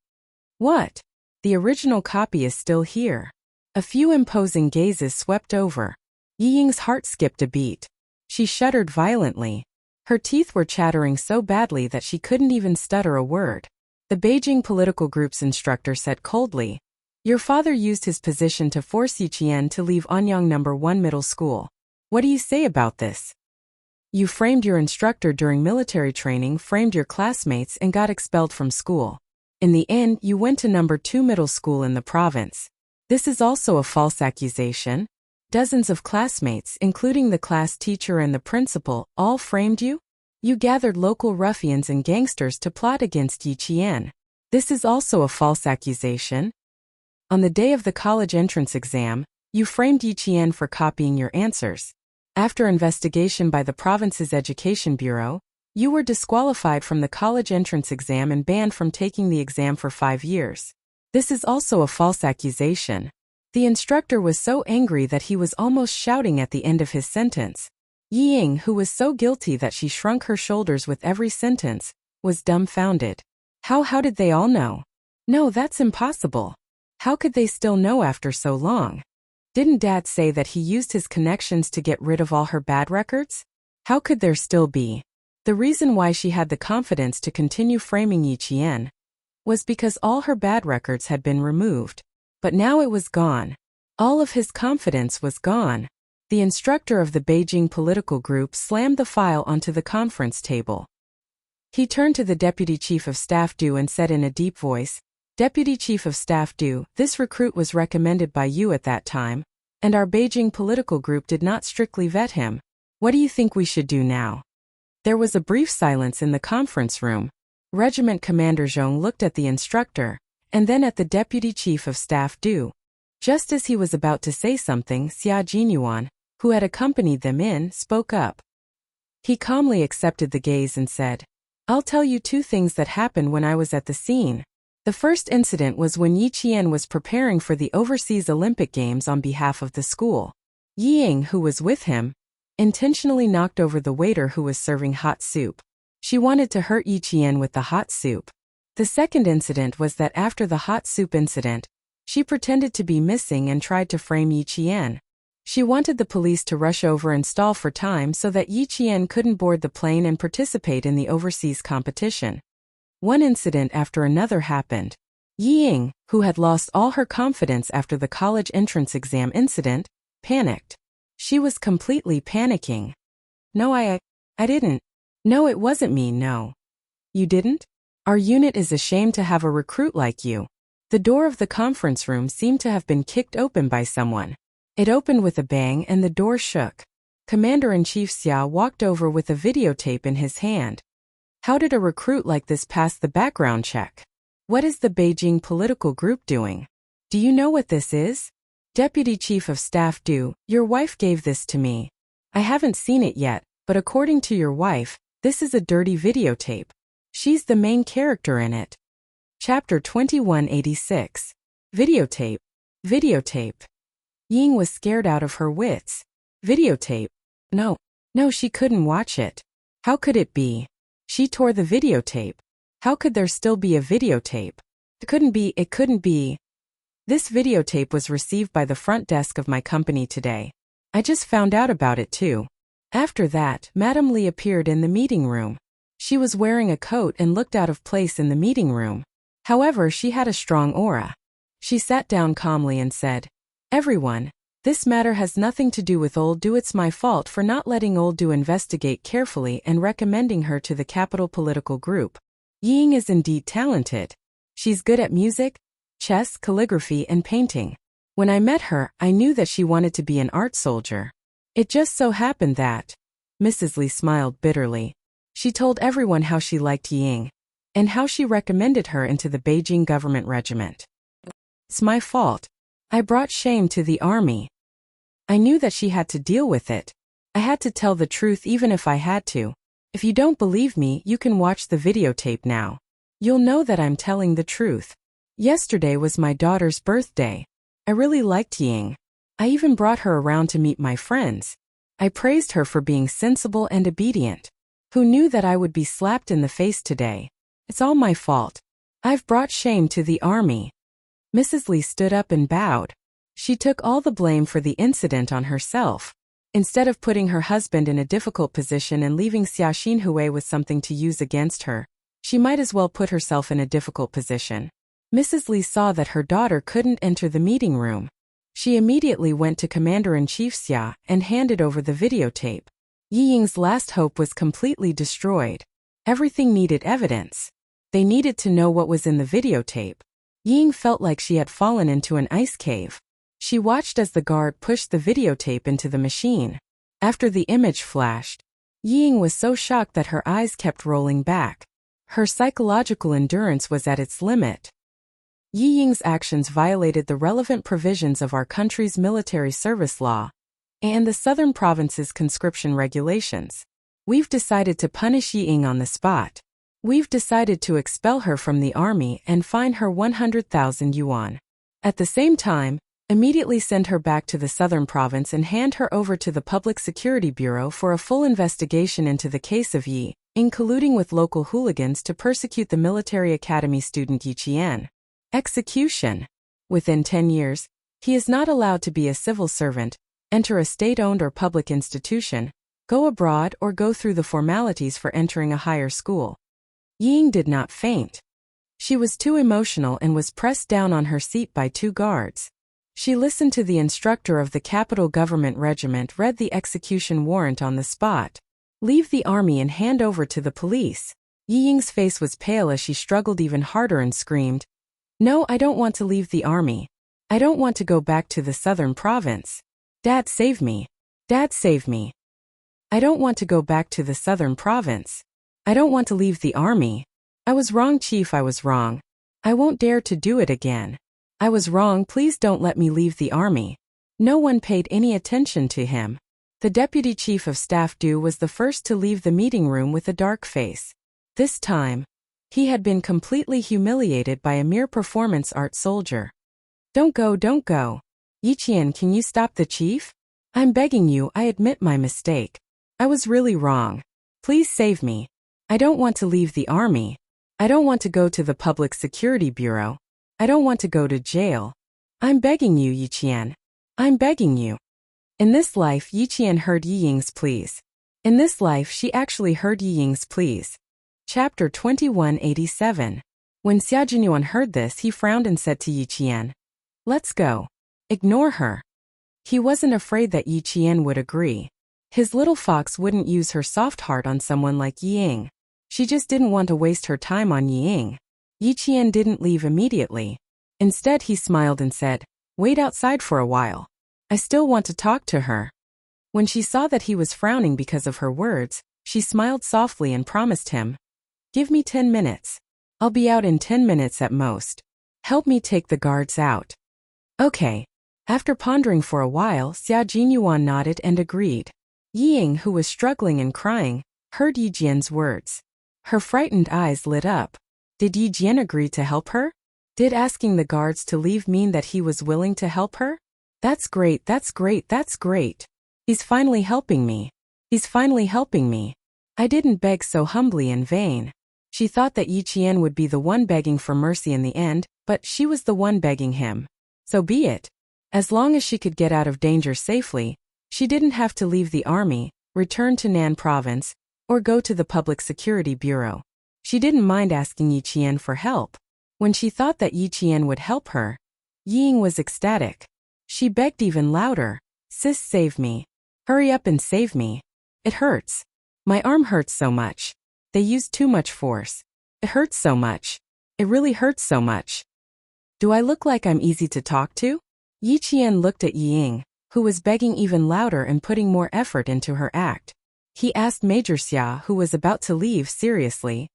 What? The original copy is still here. A few imposing gazes swept over. Yi Ying's heart skipped a beat. She shuddered violently. Her teeth were chattering so badly that she couldn't even stutter a word. The Beijing political group's instructor said coldly, your father used his position to force Yi Qian to leave Anyang No. 1 middle school. What do you say about this? You framed your instructor during military training, framed your classmates, and got expelled from school. In the end, you went to No. 2 middle school in the province. This is also a false accusation. Dozens of classmates, including the class teacher and the principal, all framed you? You gathered local ruffians and gangsters to plot against Yi Qian. This is also a false accusation. On the day of the college entrance exam, you framed Yi Qian for copying your answers. After investigation by the province's education bureau, you were disqualified from the college entrance exam and banned from taking the exam for 5 years. This is also a false accusation. The instructor was so angry that he was almost shouting at the end of his sentence. Yi Ying, who was so guilty that she shrunk her shoulders with every sentence, was dumbfounded. How did they all know? No, that's impossible. How could they still know after so long? Didn't Dad say that he used his connections to get rid of all her bad records? How could there still be? The reason why she had the confidence to continue framing Yi Qian was because all her bad records had been removed. But now it was gone. All of his confidence was gone. The instructor of the Beijing political group slammed the file onto the conference table. He turned to the Deputy Chief of Staff Du and said in a deep voice, "Deputy Chief of Staff Du, this recruit was recommended by you at that time, and our Beijing political group did not strictly vet him. What do you think we should do now?" There was a brief silence in the conference room. Regiment Commander Zhong looked at the instructor, and then at the Deputy Chief of Staff Du. Just as he was about to say something, Xia Jinyuan, who had accompanied them in, spoke up. He calmly accepted the gaze and said, "I'll tell you 2 things that happened when I was at the scene. The first incident was when Yi Qian was preparing for the Overseas Olympic Games on behalf of the school. Yi Ying, who was with him, intentionally knocked over the waiter who was serving hot soup. She wanted to hurt Yi Qian with the hot soup. The second incident was that after the hot soup incident, she pretended to be missing and tried to frame Yi Qian. She wanted the police to rush over and stall for time so that Yi Qian couldn't board the plane and participate in the overseas competition. One incident after another happened. Yi Ying, who had lost all her confidence after the college entrance exam incident, panicked. She was completely panicking. "No, I didn't. No, it wasn't me, no." "You didn't? Our unit is ashamed to have a recruit like you." The door of the conference room seemed to have been kicked open by someone. It opened with a bang and the door shook. Commander-in-Chief Xia walked over with a videotape in his hand. "How did a recruit like this pass the background check? What is the Beijing political group doing? Do you know what this is?" "Deputy Chief of Staff Du, your wife gave this to me. I haven't seen it yet, but according to your wife, this is a dirty videotape. She's the main character in it." Chapter 2186. Videotape. Videotape. Ying was scared out of her wits. Videotape. No, she couldn't watch it. How could it be? She tore the videotape. How could there still be a videotape? It couldn't be. This videotape was received by the front desk of my company today. I just found out about it too. After that, Madame Li appeared in the meeting room. She was wearing a coat and looked out of place in the meeting room. However, she had a strong aura. She sat down calmly and said, "Everyone, this matter has nothing to do with Old Du. It's my fault for not letting Old Du investigate carefully and recommending her to the capital political group. Ying is indeed talented. She's good at music, chess, calligraphy, and painting. When I met her, I knew that she wanted to be an art soldier. It just so happened that..." Mrs. Li smiled bitterly. She told everyone how she liked Ying, and how she recommended her into the Beijing government regiment. "It's my fault. I brought shame to the army. I knew that she had to deal with it. I had to tell the truth even if I had to. If you don't believe me, you can watch the videotape now. You'll know that I'm telling the truth. Yesterday was my daughter's birthday. I really liked Ying. I even brought her around to meet my friends. I praised her for being sensible and obedient. Who knew that I would be slapped in the face today? It's all my fault. I've brought shame to the army." Mrs. Li stood up and bowed. She took all the blame for the incident on herself. Instead of putting her husband in a difficult position and leaving Xia Xinhui with something to use against her, she might as well put herself in a difficult position. Mrs. Li saw that her daughter couldn't enter the meeting room. She immediately went to Commander-in-Chief Xia and handed over the videotape. Yi Ying's last hope was completely destroyed. Everything needed evidence. They needed to know what was in the videotape. Ying felt like she had fallen into an ice cave. She watched as the guard pushed the videotape into the machine. After the image flashed, Ying was so shocked that her eyes kept rolling back. Her psychological endurance was at its limit. Yi Ying's actions violated the relevant provisions of our country's military service law and the Southern Province's conscription regulations. We've decided to punish Yi Ying on the spot. We've decided to expel her from the army and fine her 100,000 yuan. At the same time, immediately send her back to the Southern Province and hand her over to the Public Security Bureau for a full investigation into the case of Yi Ying colluding with local hooligans to persecute the military academy student Yi Qian. Execution. Within 10 years, he is not allowed to be a civil servant, enter a state-owned or public institution, go abroad or go through the formalities for entering a higher school. Yi Ying did not faint. She was too emotional and was pressed down on her seat by 2 guards. She listened to the instructor of the Capital Government Regiment read the execution warrant on the spot. Leave the army and hand over to the police. Yi Ying's face was pale as she struggled even harder and screamed, "No, I don't want to leave the army. I don't want to go back to the Southern Province. Dad, save me. Dad, save me. I don't want to go back to the Southern Province. I don't want to leave the army. I was wrong, Chief, I was wrong. I won't dare to do it again. I was wrong, please don't let me leave the army." No one paid any attention to him. The Deputy Chief of Staff Du was the first to leave the meeting room with a dark face. This time, he had been completely humiliated by a mere performance art soldier. Don't go, don't go. Yi Qian, can you stop the chief? I'm begging you, I admit my mistake. I was really wrong. Please save me. I don't want to leave the army. I don't want to go to the Public Security Bureau. I don't want to go to jail. I'm begging you, Yi Qian. I'm begging you. In this life, Yi Qian heard Yi Ying's pleas. In this life, she actually heard Yi Ying's pleas. Chapter 2187. When Xia Jinyuan heard this, he frowned and said to Yi Qian, "Let's go. Ignore her." He wasn't afraid that Yi Qian would agree. His little fox wouldn't use her soft heart on someone like Yi Ying. She just didn't want to waste her time on Yi Ying. Yi Qian didn't leave immediately. Instead, he smiled and said, "Wait outside for a while. I still want to talk to her." When she saw that he was frowning because of her words, she smiled softly and promised him, "Give me 10 minutes. I'll be out in 10 minutes at most. Help me take the guards out." Okay. After pondering for a while, Xia Jinyuan nodded and agreed. Yi Ying, who was struggling and crying, heard Yi Jian's words. Her frightened eyes lit up. Did Yi Jian agree to help her? Did asking the guards to leave mean that he was willing to help her? That's great, that's great, that's great. He's finally helping me. He's finally helping me. I didn't beg so humbly in vain. She thought that Yi Qian would be the one begging for mercy in the end, but she was the one begging him. So be it. As long as she could get out of danger safely, she didn't have to leave the army, return to Nan Province, or go to the Public Security Bureau. She didn't mind asking Yi Qian for help. When she thought that Yi Qian would help her, Yi Ying was ecstatic. She begged even louder, "Sis, save me. Hurry up and save me. It hurts. My arm hurts so much. They used too much force. It hurts so much. It really hurts so much. Do I look like I'm easy to talk to?" Yi Qian looked at Yi Ying, who was begging even louder and putting more effort into her act. He asked Major Xia, who was about to leave, seriously,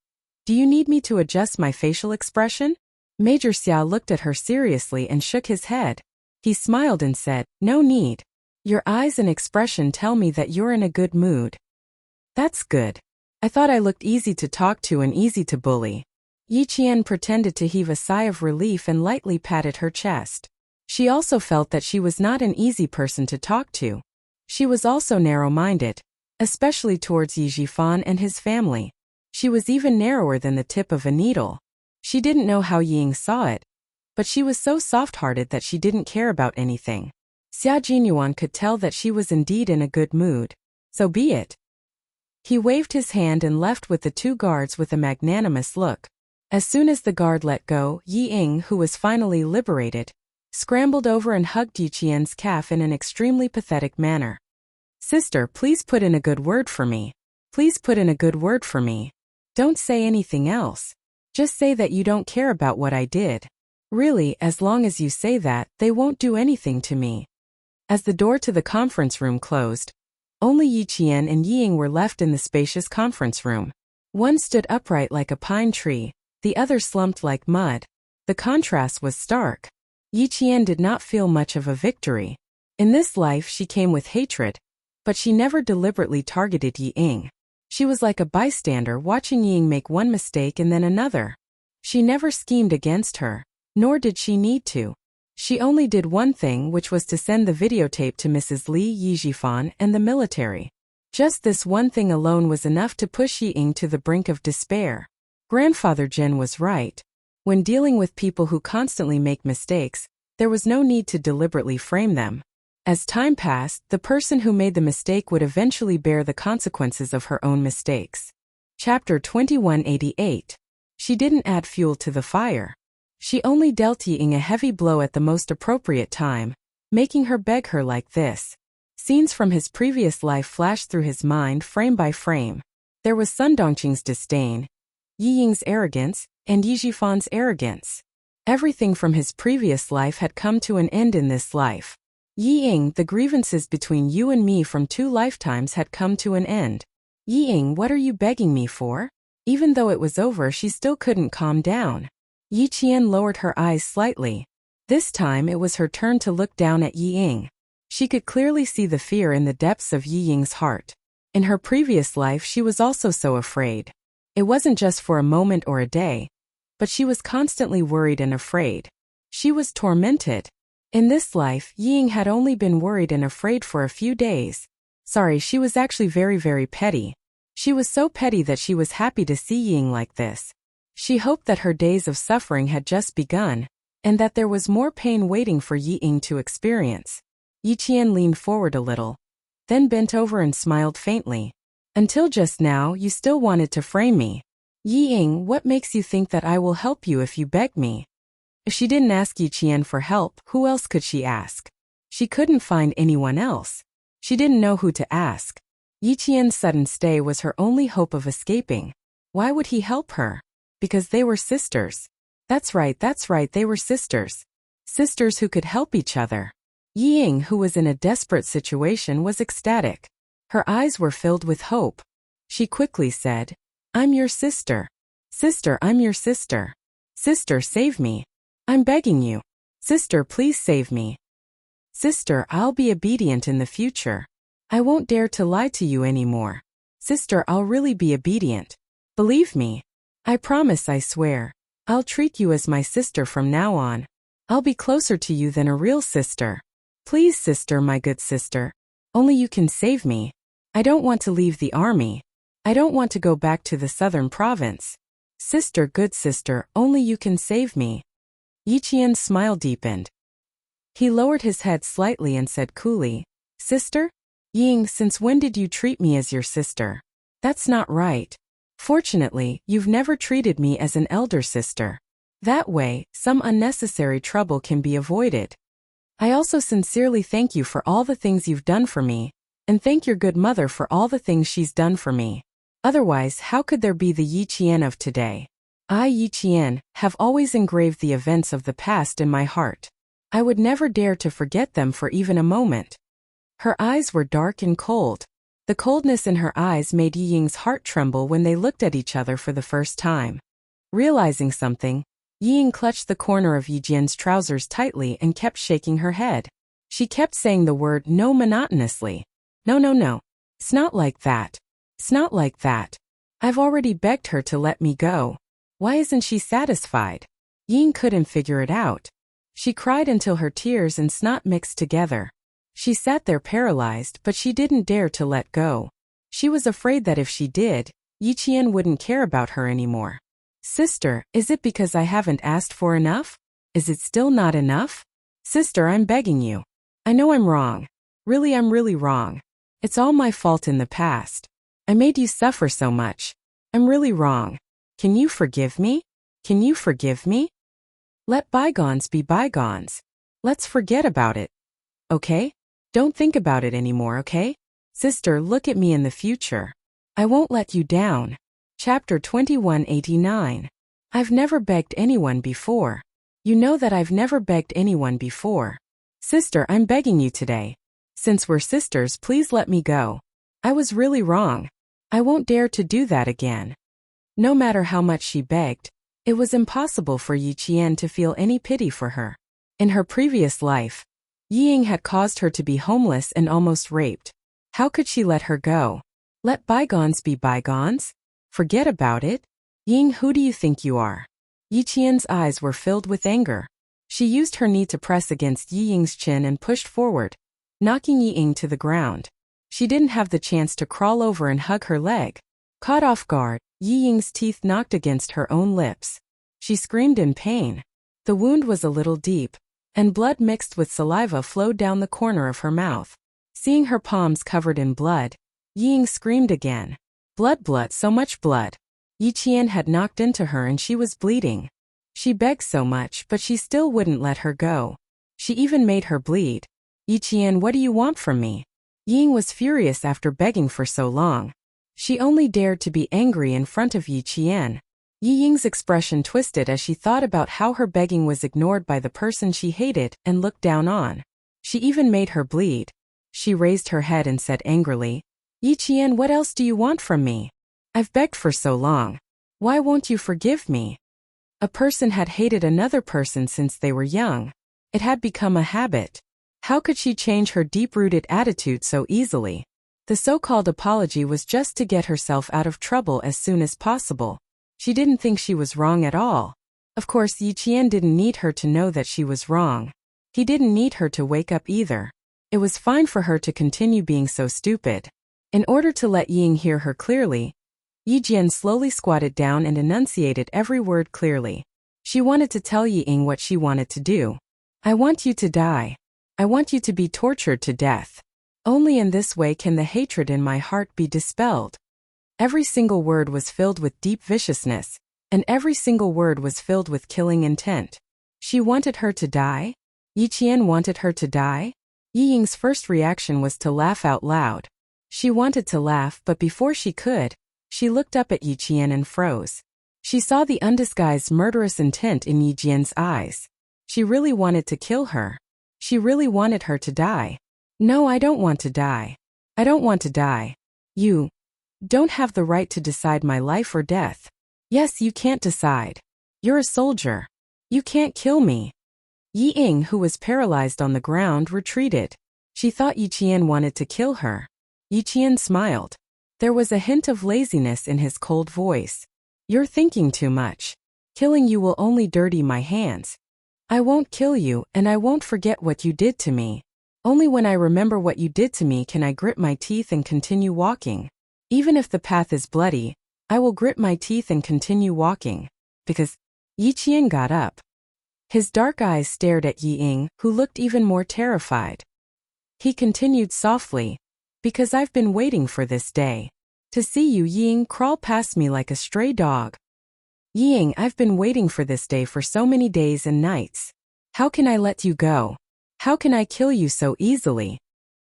"Do you need me to adjust my facial expression?" Major Xia looked at her seriously and shook his head. He smiled and said, "No need. Your eyes and expression tell me that you're in a good mood." "That's good. I thought I looked easy to talk to and easy to bully." Yi Qian pretended to heave a sigh of relief and lightly patted her chest. She also felt that she was not an easy person to talk to. She was also narrow-minded, especially towards Yi Jifan and his family. She was even narrower than the tip of a needle. She didn't know how Yi Ying saw it, but she was so soft-hearted that she didn't care about anything. Xia Jinyuan could tell that she was indeed in a good mood. So be it. He waved his hand and left with the 2 guards with a magnanimous look. As soon as the guard let go, Yi Ying, who was finally liberated, scrambled over and hugged Yi Qian's calf in an extremely pathetic manner. "Sister, please put in a good word for me. Please put in a good word for me. Don't say anything else. Just say that you don't care about what I did. Really, as long as you say that, they won't do anything to me." As the door to the conference room closed, only Yi Qian and Yi Ying were left in the spacious conference room. One stood upright like a pine tree, the other slumped like mud. The contrast was stark. Yi Qian did not feel much of a victory. In this life she came with hatred, but she never deliberately targeted Yi Ying. She was like a bystander watching Yi Ying make one mistake and then another. She never schemed against her, nor did she need to. She only did one thing, which was to send the videotape to Mrs. Li Yizhifan and the military. Just this one thing alone was enough to push Yi Ying to the brink of despair. Grandfather Jin was right. When dealing with people who constantly make mistakes, there was no need to deliberately frame them. As time passed, the person who made the mistake would eventually bear the consequences of her own mistakes. Chapter 2188. She didn't add fuel to the fire. She only dealt Yi Ying a heavy blow at the most appropriate time, making her beg her like this. Scenes from his previous life flashed through his mind frame by frame. There was Sun Dongqing's disdain, Yi Ying's arrogance, and Yijifan's arrogance. Everything from his previous life had come to an end in this life. Yi Ying, the grievances between you and me from 2 lifetimes had come to an end. Yi Ying, what are you begging me for? Even though it was over, she still couldn't calm down. Yi Qian lowered her eyes slightly. This time it was her turn to look down at Yi Ying. She could clearly see the fear in the depths of Yi Ying's heart. In her previous life she was also so afraid. It wasn't just for a moment or a day, but she was constantly worried and afraid. She was tormented. In this life, Yi Ying had only been worried and afraid for a few days. Sorry, she was actually very, very petty. She was so petty that she was happy to see Yi Ying like this. She hoped that her days of suffering had just begun, and that there was more pain waiting for Yi Ying to experience. Yi Qian leaned forward a little, then bent over and smiled faintly. Until just now, you still wanted to frame me. Yi Ying, what makes you think that I will help you if you beg me? If she didn't ask Yi Qian for help, who else could she ask? She couldn't find anyone else. She didn't know who to ask. Yi Qian's sudden stay was her only hope of escaping. Why would he help her? Because they were sisters. That's right, they were sisters. Sisters who could help each other. Yi Ying, who was in a desperate situation, was ecstatic. Her eyes were filled with hope. She quickly said, I'm your sister. Sister, I'm your sister. Sister, save me. I'm begging you. Sister, please save me. Sister, I'll be obedient in the future. I won't dare to lie to you anymore. Sister, I'll really be obedient. Believe me. I promise, I swear. I'll treat you as my sister from now on. I'll be closer to you than a real sister. Please, sister, my good sister. Only you can save me. I don't want to leave the army. I don't want to go back to the southern province. Sister, good sister, only you can save me. Yi Qian's smile deepened. He lowered his head slightly and said coolly, Sister? Ying, since when did you treat me as your sister? That's not right. Fortunately, you've never treated me as an elder sister. That way, some unnecessary trouble can be avoided. I also sincerely thank you for all the things you've done for me, and thank your good mother for all the things she's done for me. Otherwise, how could there be the Yi Qian of today? I, Yi Qian, have always engraved the events of the past in my heart. I would never dare to forget them for even a moment. Her eyes were dark and cold. The coldness in her eyes made Yi Ying's heart tremble when they looked at each other for the first time. Realizing something, Yi Ying clutched the corner of Yi Jian's trousers tightly and kept shaking her head. She kept saying the word no monotonously. No, no, no. It's not like that. It's not like that. I've already begged her to let me go. Why isn't she satisfied? Yi Ying couldn't figure it out. She cried until her tears and snot mixed together. She sat there paralyzed, but she didn't dare to let go. She was afraid that if she did, Yi Qian wouldn't care about her anymore. Sister, is it because I haven't asked for enough? Is it still not enough? Sister, I'm begging you. I know I'm wrong. Really, I'm really wrong. It's all my fault in the past. I made you suffer so much. I'm really wrong. Can you forgive me? Can you forgive me? Let bygones be bygones. Let's forget about it. Okay? Don't think about it anymore, okay? Sister, look at me in the future. I won't let you down. Chapter 2189. I've never begged anyone before. You know that I've never begged anyone before. Sister, I'm begging you today. Since we're sisters, please let me go. I was really wrong. I won't dare to do that again. No matter how much she begged, It was impossible for Yi Qian to feel any pity for her. In her previous life, Yi Ying had caused her to be homeless and almost raped. How could she let her go? Let bygones be bygones? Forget about it? Ying, who do you think you are? Yi Qian's eyes were filled with anger. She used her knee to press against Yi Ying's chin and pushed forward, knocking Yi Ying to the ground. She didn't have the chance to crawl over and hug her leg. Caught off guard, Yi Ying's teeth knocked against her own lips. She screamed in pain. The wound was a little deep, and blood mixed with saliva flowed down the corner of her mouth. Seeing her palms covered in blood, Yi Ying screamed again. Blood, so much blood. Yi Qian had knocked into her and she was bleeding. She begged so much, but she still wouldn't let her go. She even made her bleed. Yi Qian, what do you want from me? Yi Ying was furious after begging for so long. She only dared to be angry in front of Yi Qian. Yi Ying's expression twisted as she thought about how her begging was ignored by the person she hated and looked down on. She even made her bleed. She raised her head and said angrily, Yi Qian, what else do you want from me? I've begged for so long. Why won't you forgive me? A person had hated another person since they were young. It had become a habit. How could she change her deep-rooted attitude so easily? The so-called apology was just to get herself out of trouble as soon as possible. She didn't think she was wrong at all. Of course, Yi Qian didn't need her to know that she was wrong. He didn't need her to wake up either. It was fine for her to continue being so stupid. In order to let Yi Ying hear her clearly, Yi Jian slowly squatted down and enunciated every word clearly. She wanted to tell Yi Ying what she wanted to do. I want you to die. I want you to be tortured to death. Only in this way can the hatred in my heart be dispelled. Every single word was filled with deep viciousness, and every single word was filled with killing intent. She wanted her to die? Yi Qian wanted her to die? Yi Ying's first reaction was to laugh out loud. She wanted to laugh, but before she could, she looked up at Yi Qian and froze. She saw the undisguised murderous intent in Yi Jian's eyes. She really wanted to kill her. She really wanted her to die. No, I don't want to die. I don't want to die. You don't have the right to decide my life or death. Yes, you can't decide. You're a soldier. You can't kill me. Yi Ying, who was paralyzed on the ground, retreated. She thought Yi Qian wanted to kill her. Yi Qian smiled. There was a hint of laziness in his cold voice. You're thinking too much. Killing you will only dirty my hands. I won't kill you, and I won't forget what you did to me. Only when I remember what you did to me can I grit my teeth and continue walking. Even if the path is bloody, I will grit my teeth and continue walking. Because Yi Qian got up. His dark eyes stared at Yi Ying, who looked even more terrified. He continued softly, because I've been waiting for this day. To see you, Yi Ying, crawl past me like a stray dog. Yi Ying, I've been waiting for this day for so many days and nights. How can I let you go? How can I kill you so easily?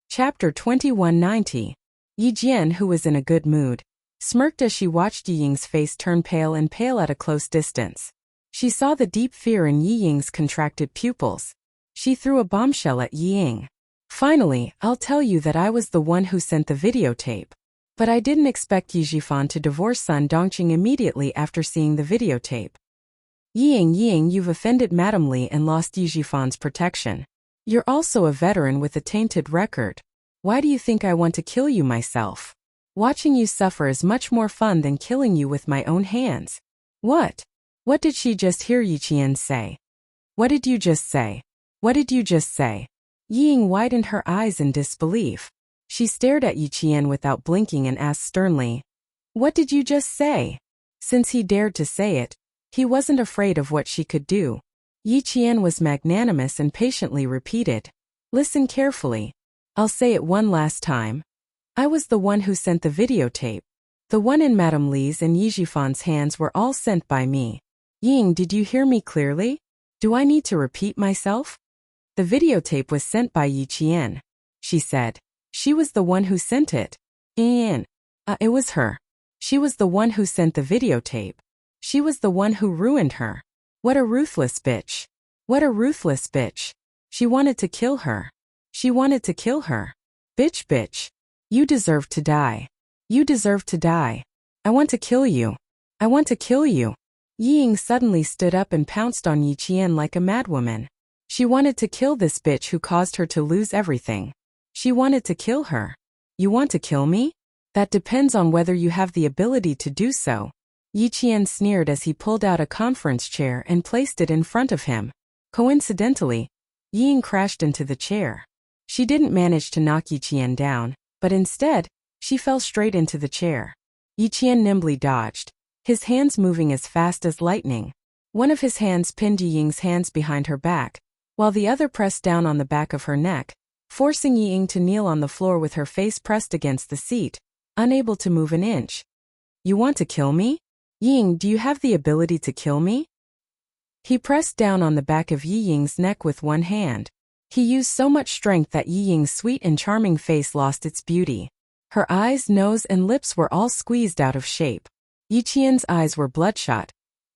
Chapter 2190. Yi Jian, who was in a good mood, smirked as she watched Yi Ying's face turn pale and pale at a close distance. She saw the deep fear in Yi Ying's contracted pupils. She threw a bombshell at Yi Ying. Finally, I'll tell you that I was the one who sent the videotape. But I didn't expect Yi Jifan to divorce Sun Dongqing immediately after seeing the videotape. Yi Ying, you've offended Madame Li and lost Yi Jifan's protection. You're also a veteran with a tainted record. Why do you think I want to kill you myself? Watching you suffer is much more fun than killing you with my own hands. What? What did she just hear Yi Qian say? What did you just say? What did you just say? Yi Ying widened her eyes in disbelief. She stared at Yi Qian without blinking and asked sternly, What did you just say? Since he dared to say it, he wasn't afraid of what she could do. Yi Qian was magnanimous and patiently repeated, Listen carefully. I'll say it one last time. I was the one who sent the videotape. The one in Madame Li's and Yi Jifan's hands were all sent by me. Ying, did you hear me clearly? Do I need to repeat myself? The videotape was sent by Yi Qian, she said. She was the one who sent it. It was her. She was the one who sent the videotape. She was the one who ruined her. What a ruthless bitch. What a ruthless bitch. She wanted to kill her. She wanted to kill her. Bitch. You deserve to die. You deserve to die. I want to kill you. I want to kill you. Ying suddenly stood up and pounced on Yi Qian like a madwoman. She wanted to kill this bitch who caused her to lose everything. She wanted to kill her. You want to kill me? That depends on whether you have the ability to do so. Yi Qian sneered as he pulled out a conference chair and placed it in front of him. Coincidentally, Ying crashed into the chair. She didn't manage to knock Yi Qian down, but instead, she fell straight into the chair. Yi Qian nimbly dodged, his hands moving as fast as lightning. One of his hands pinned Yi Ying's hands behind her back, while the other pressed down on the back of her neck, forcing Yi Ying to kneel on the floor with her face pressed against the seat, unable to move an inch. You want to kill me? Ying, do you have the ability to kill me? He pressed down on the back of Yi Ying's neck with one hand. He used so much strength that Yi Ying's sweet and charming face lost its beauty. Her eyes, nose, and lips were all squeezed out of shape. Yi Qian's eyes were bloodshot,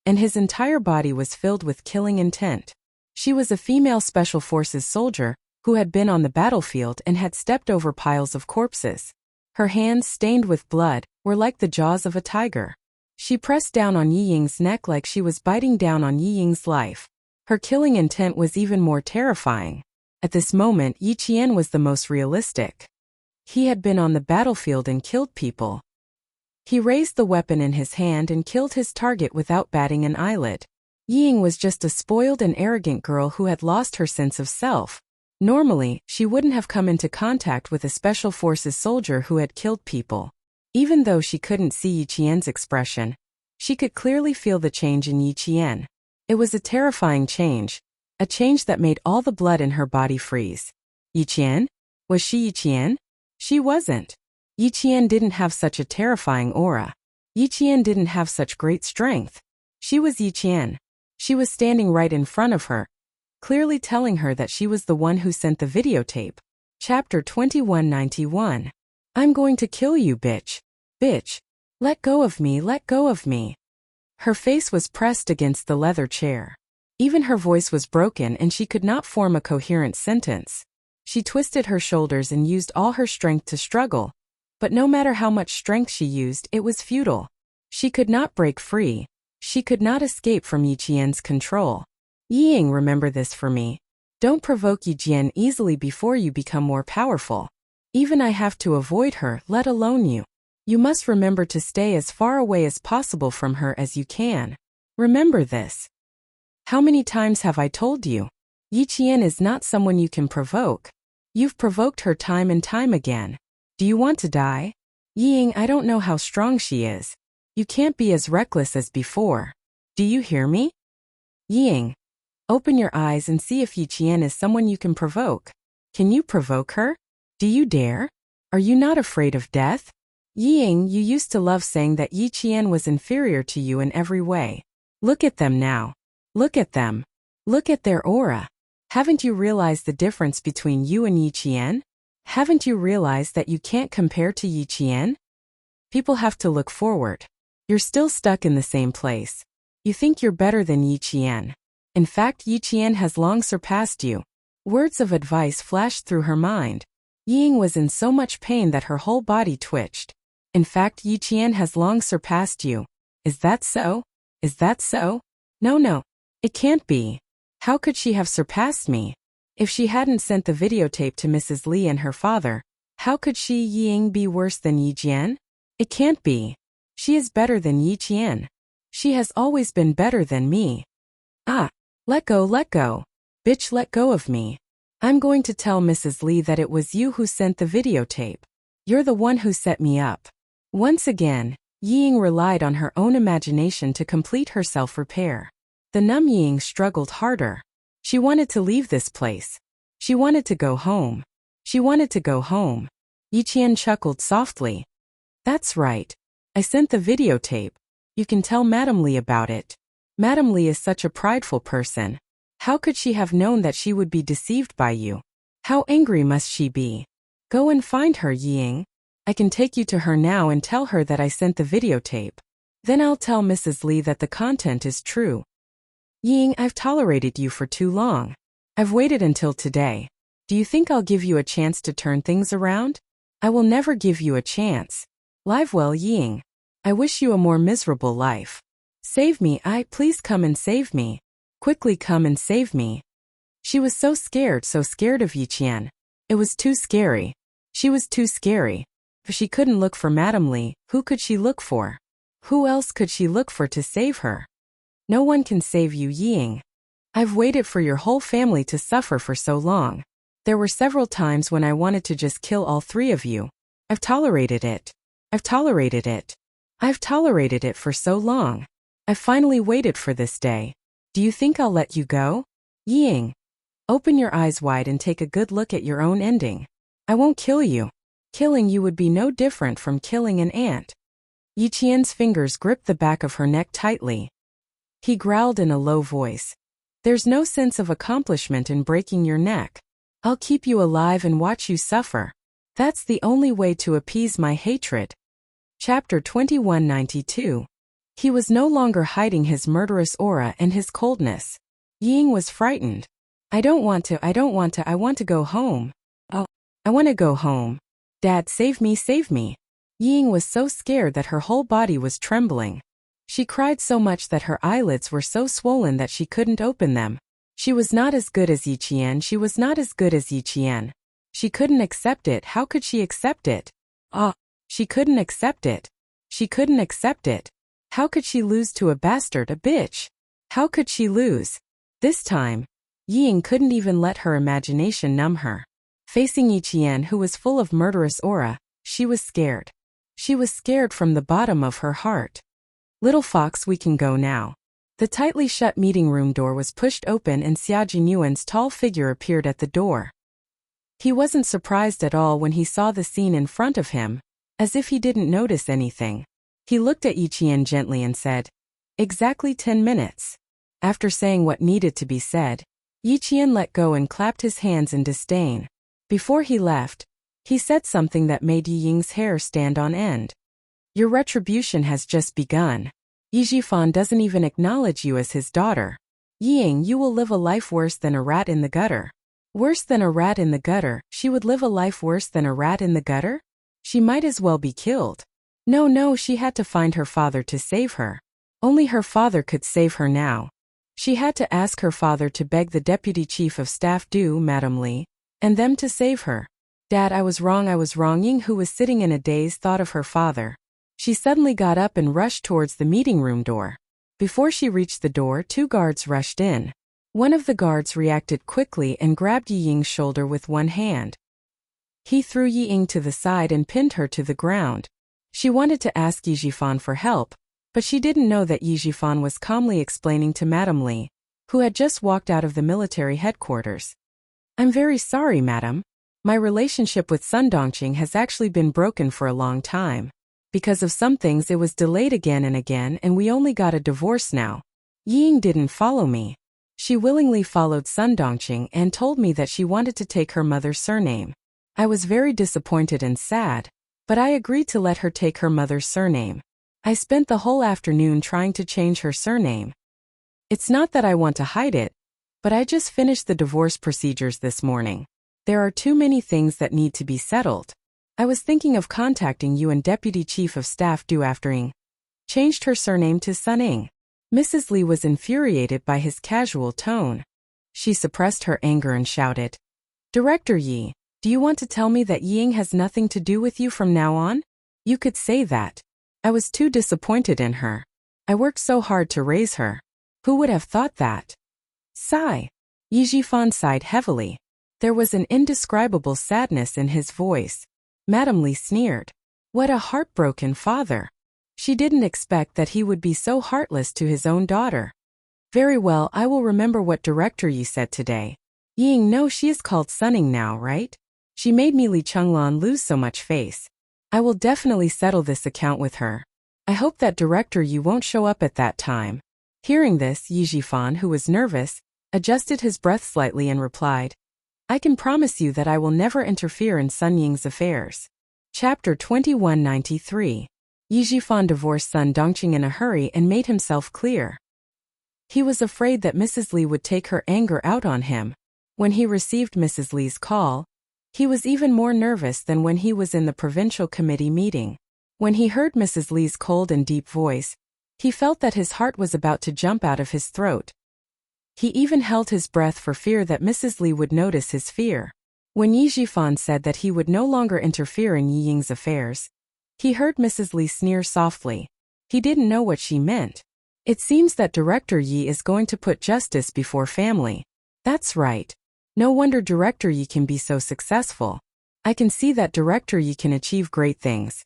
and his entire body was filled with killing intent. She was a female Special Forces soldier who had been on the battlefield and had stepped over piles of corpses. Her hands, stained with blood, were like the jaws of a tiger. She pressed down on Yi Ying's neck like she was biting down on Yi Ying's life. Her killing intent was even more terrifying. At this moment, Yi Qian was the most realistic. He had been on the battlefield and killed people. He raised the weapon in his hand and killed his target without batting an eyelid. Yi Ying was just a spoiled and arrogant girl who had lost her sense of self. Normally, she wouldn't have come into contact with a Special Forces soldier who had killed people. Even though she couldn't see Yi Qian's expression, she could clearly feel the change in Yi Qian. It was a terrifying change, a change that made all the blood in her body freeze. Yi Qian? Was she Yi Qian? She wasn't. Yi Qian didn't have such a terrifying aura. Yi Qian didn't have such great strength. She was Yi Qian. She was standing right in front of her, clearly telling her that she was the one who sent the videotape. Chapter 2191. I'm going to kill you, bitch. Bitch. Let go of me, let go of me. Her face was pressed against the leather chair. Even her voice was broken and she could not form a coherent sentence. She twisted her shoulders and used all her strength to struggle. But no matter how much strength she used, it was futile. She could not break free. She could not escape from Yi Qian's control. Yi Ying, remember this for me. Don't provoke Yi Qian easily before you become more powerful. Even I have to avoid her, let alone you. You must remember to stay as far away as possible from her as you can. Remember this. How many times have I told you? Yi Qian is not someone you can provoke. You've provoked her time and time again. Do you want to die? Yi Ying, I don't know how strong she is. You can't be as reckless as before. Do you hear me? Yi Ying, open your eyes and see if Yi Qian is someone you can provoke. Can you provoke her? Do you dare? Are you not afraid of death? Yi Ying, you used to love saying that Yi Qian was inferior to you in every way. Look at them now. Look at them. Look at their aura. Haven't you realized the difference between you and Yi Qian? Haven't you realized that you can't compare to Yi Qian? People have to look forward. You're still stuck in the same place. You think you're better than Yi Qian. In fact, Yi Qian has long surpassed you. Words of advice flashed through her mind. Yi Ying was in so much pain that her whole body twitched. In fact, Yi Qian has long surpassed you. Is that so? Is that so? No. It can't be. How could she have surpassed me? If she hadn't sent the videotape to Mrs. Li and her father, how could she, Yi Ying, be worse than Yi Qian? It can't be. She is better than Yi Qian. She has always been better than me. Ah, let go. Bitch, let go of me. I'm going to tell Mrs. Li that it was you who sent the videotape. You're the one who set me up. Once again, Yi Ying relied on her own imagination to complete her self-repair. The numb Yi Ying struggled harder. She wanted to leave this place. She wanted to go home. She wanted to go home. Yi Qian chuckled softly. That's right. I sent the videotape. You can tell Madame Li about it. Madame Li is such a prideful person. How could she have known that she would be deceived by you? How angry must she be? Go and find her, Yi Ying. I can take you to her now and tell her that I sent the videotape. Then I'll tell Mrs. Li that the content is true. Yi Ying, I've tolerated you for too long. I've waited until today. Do you think I'll give you a chance to turn things around? I will never give you a chance. Live well, Yi Ying. I wish you a more miserable life. Save me, please come and save me. Quickly come and save me. She was so scared of Yi Qian. It was too scary. She was too scary. If she couldn't look for Madame Li, who could she look for? Who else could she look for to save her? No one can save you, Ying. I've waited for your whole family to suffer for so long. There were several times when I wanted to just kill all three of you. I've tolerated it. I've tolerated it. I've tolerated it for so long. I finally waited for this day. Do you think I'll let you go? Ying. Open your eyes wide and take a good look at your own ending. I won't kill you. Killing you would be no different from killing an ant. Yi Qian's fingers gripped the back of her neck tightly. He growled in a low voice. There's no sense of accomplishment in breaking your neck. I'll keep you alive and watch you suffer. That's the only way to appease my hatred. Chapter 2192. He was no longer hiding his murderous aura and his coldness. Ying was frightened. I want to go home. Oh, I want to go home. Dad, save me, save me. Ying was so scared that her whole body was trembling. She cried so much that her eyelids were so swollen that she couldn't open them. She was not as good as Yi Qian. She was not as good as Yi Qian. She couldn't accept it. How could she accept it? She couldn't accept it. She couldn't accept it. How could she lose to a bastard, a bitch? How could she lose? This time, Ying couldn't even let her imagination numb her. Facing Yi Qian, who was full of murderous aura, she was scared. She was scared from the bottom of her heart. Little fox, we can go now. The tightly shut meeting room door was pushed open and Xia Jinyuan's tall figure appeared at the door. He wasn't surprised at all when he saw the scene in front of him, as if he didn't notice anything. He looked at Yi Qian gently and said, "Exactly 10 minutes." After saying what needed to be said, Yi Qian let go and clapped his hands in disdain. Before he left, he said something that made Yi Ying's hair stand on end. Your retribution has just begun. Yi Jifan doesn't even acknowledge you as his daughter. Ying, you will live a life worse than a rat in the gutter. Worse than a rat in the gutter? She would live a life worse than a rat in the gutter? She might as well be killed. No, she had to find her father to save her. Only her father could save her now. She had to ask her father to beg the deputy chief of staff, Madame Li, and them to save her. Dad, I was wrong. Ying, who was sitting in a daze, thought of her father. She suddenly got up and rushed towards the meeting room door. Before she reached the door, 2 guards rushed in. One of the guards reacted quickly and grabbed Yi Ying's shoulder with one hand. He threw Yi Ying to the side and pinned her to the ground. She wanted to ask Yi Jifan for help, but she didn't know that Yi Jifan was calmly explaining to Madame Li, who had just walked out of the military headquarters. I'm very sorry, madam. My relationship with Sun Dongqing has actually been broken for a long time. Because of some things it was delayed again and again, and we only got a divorce now. Ying didn't follow me. She willingly followed Sun Dongqing and told me that she wanted to take her mother's surname. I was very disappointed and sad, but I agreed to let her take her mother's surname. I spent the whole afternoon trying to change her surname. It's not that I want to hide it, but I just finished the divorce procedures this morning. There are too many things that need to be settled. I was thinking of contacting you and Deputy Chief of Staff after Ying changed her surname to Suning. Mrs. Li was infuriated by his casual tone. She suppressed her anger and shouted, Director Yi, do you want to tell me that Ying has nothing to do with you from now on? You could say that. I was too disappointed in her. I worked so hard to raise her. Who would have thought that? Sigh. Yi Jifan sighed heavily. There was an indescribable sadness in his voice. Madame Li sneered. What a heartbroken father. She didn't expect that he would be so heartless to his own daughter. Very well, I will remember what Director Yi said today. Ying, no, she is called Suning now, right? She made me Li Chenglan lose so much face. I will definitely settle this account with her. I hope that Director Yi won't show up at that time. Hearing this, Yi Jifan, who was nervous, adjusted his breath slightly and replied, I can promise you that I will never interfere in Sun Ying's affairs. Chapter 2193. Yi Jifan divorced Sun Dongqing in a hurry and made himself clear. He was afraid that Mrs. Li would take her anger out on him. When he received Mrs. Li's call, he was even more nervous than when he was in the provincial committee meeting. When he heard Mrs. Li's cold and deep voice, He felt that his heart was about to jump out of his throat. He even held his breath for fear that Mrs. Li would notice his fear. When Yi Jifan said that he would no longer interfere in Yi Ying's affairs, he heard Mrs. Li sneer softly. He didn't know what she meant. It seems that Director Yi is going to put justice before family. That's right. No wonder Director Yi can be so successful. I can see that Director Yi can achieve great things.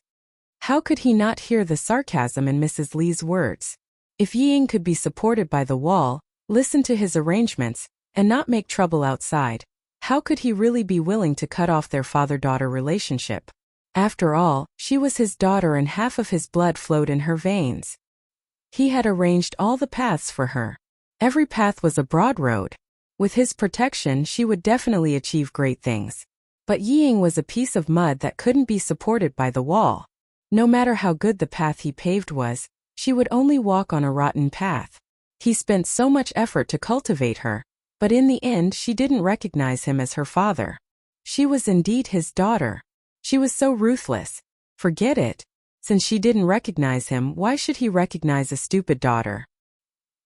How could he not hear the sarcasm in Mrs. Li's words? If Yi Ying could be supported by the wall, listen to his arrangements, and not make trouble outside, how could he really be willing to cut off their father-daughter relationship? After all, she was his daughter and half of his blood flowed in her veins. He had arranged all the paths for her. Every path was a broad road. With his protection, she would definitely achieve great things. But Yi Ying was a piece of mud that couldn't be supported by the wall. No matter how good the path he paved was, she would only walk on a rotten path. He spent so much effort to cultivate her, but in the end she didn't recognize him as her father. She was indeed his daughter. She was so ruthless. Forget it. Since she didn't recognize him, why should he recognize a stupid daughter?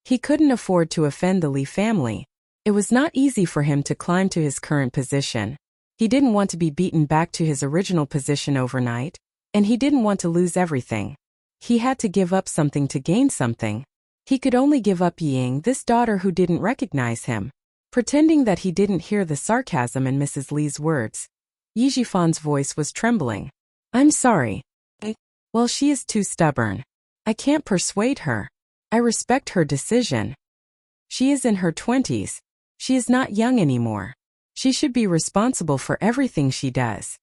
He couldn't afford to offend the Li family. It was not easy for him to climb to his current position. He didn't want to be beaten back to his original position overnight, and he didn't want to lose everything. He had to give up something to gain something. He could only give up Yi Ying, this daughter who didn't recognize him. Pretending that he didn't hear the sarcasm in Mrs. Li's words, Yi Jifan's voice was trembling. I'm sorry. Well, she is too stubborn. I can't persuade her. I respect her decision. She is in her 20s. She is not young anymore. She should be responsible for everything she does.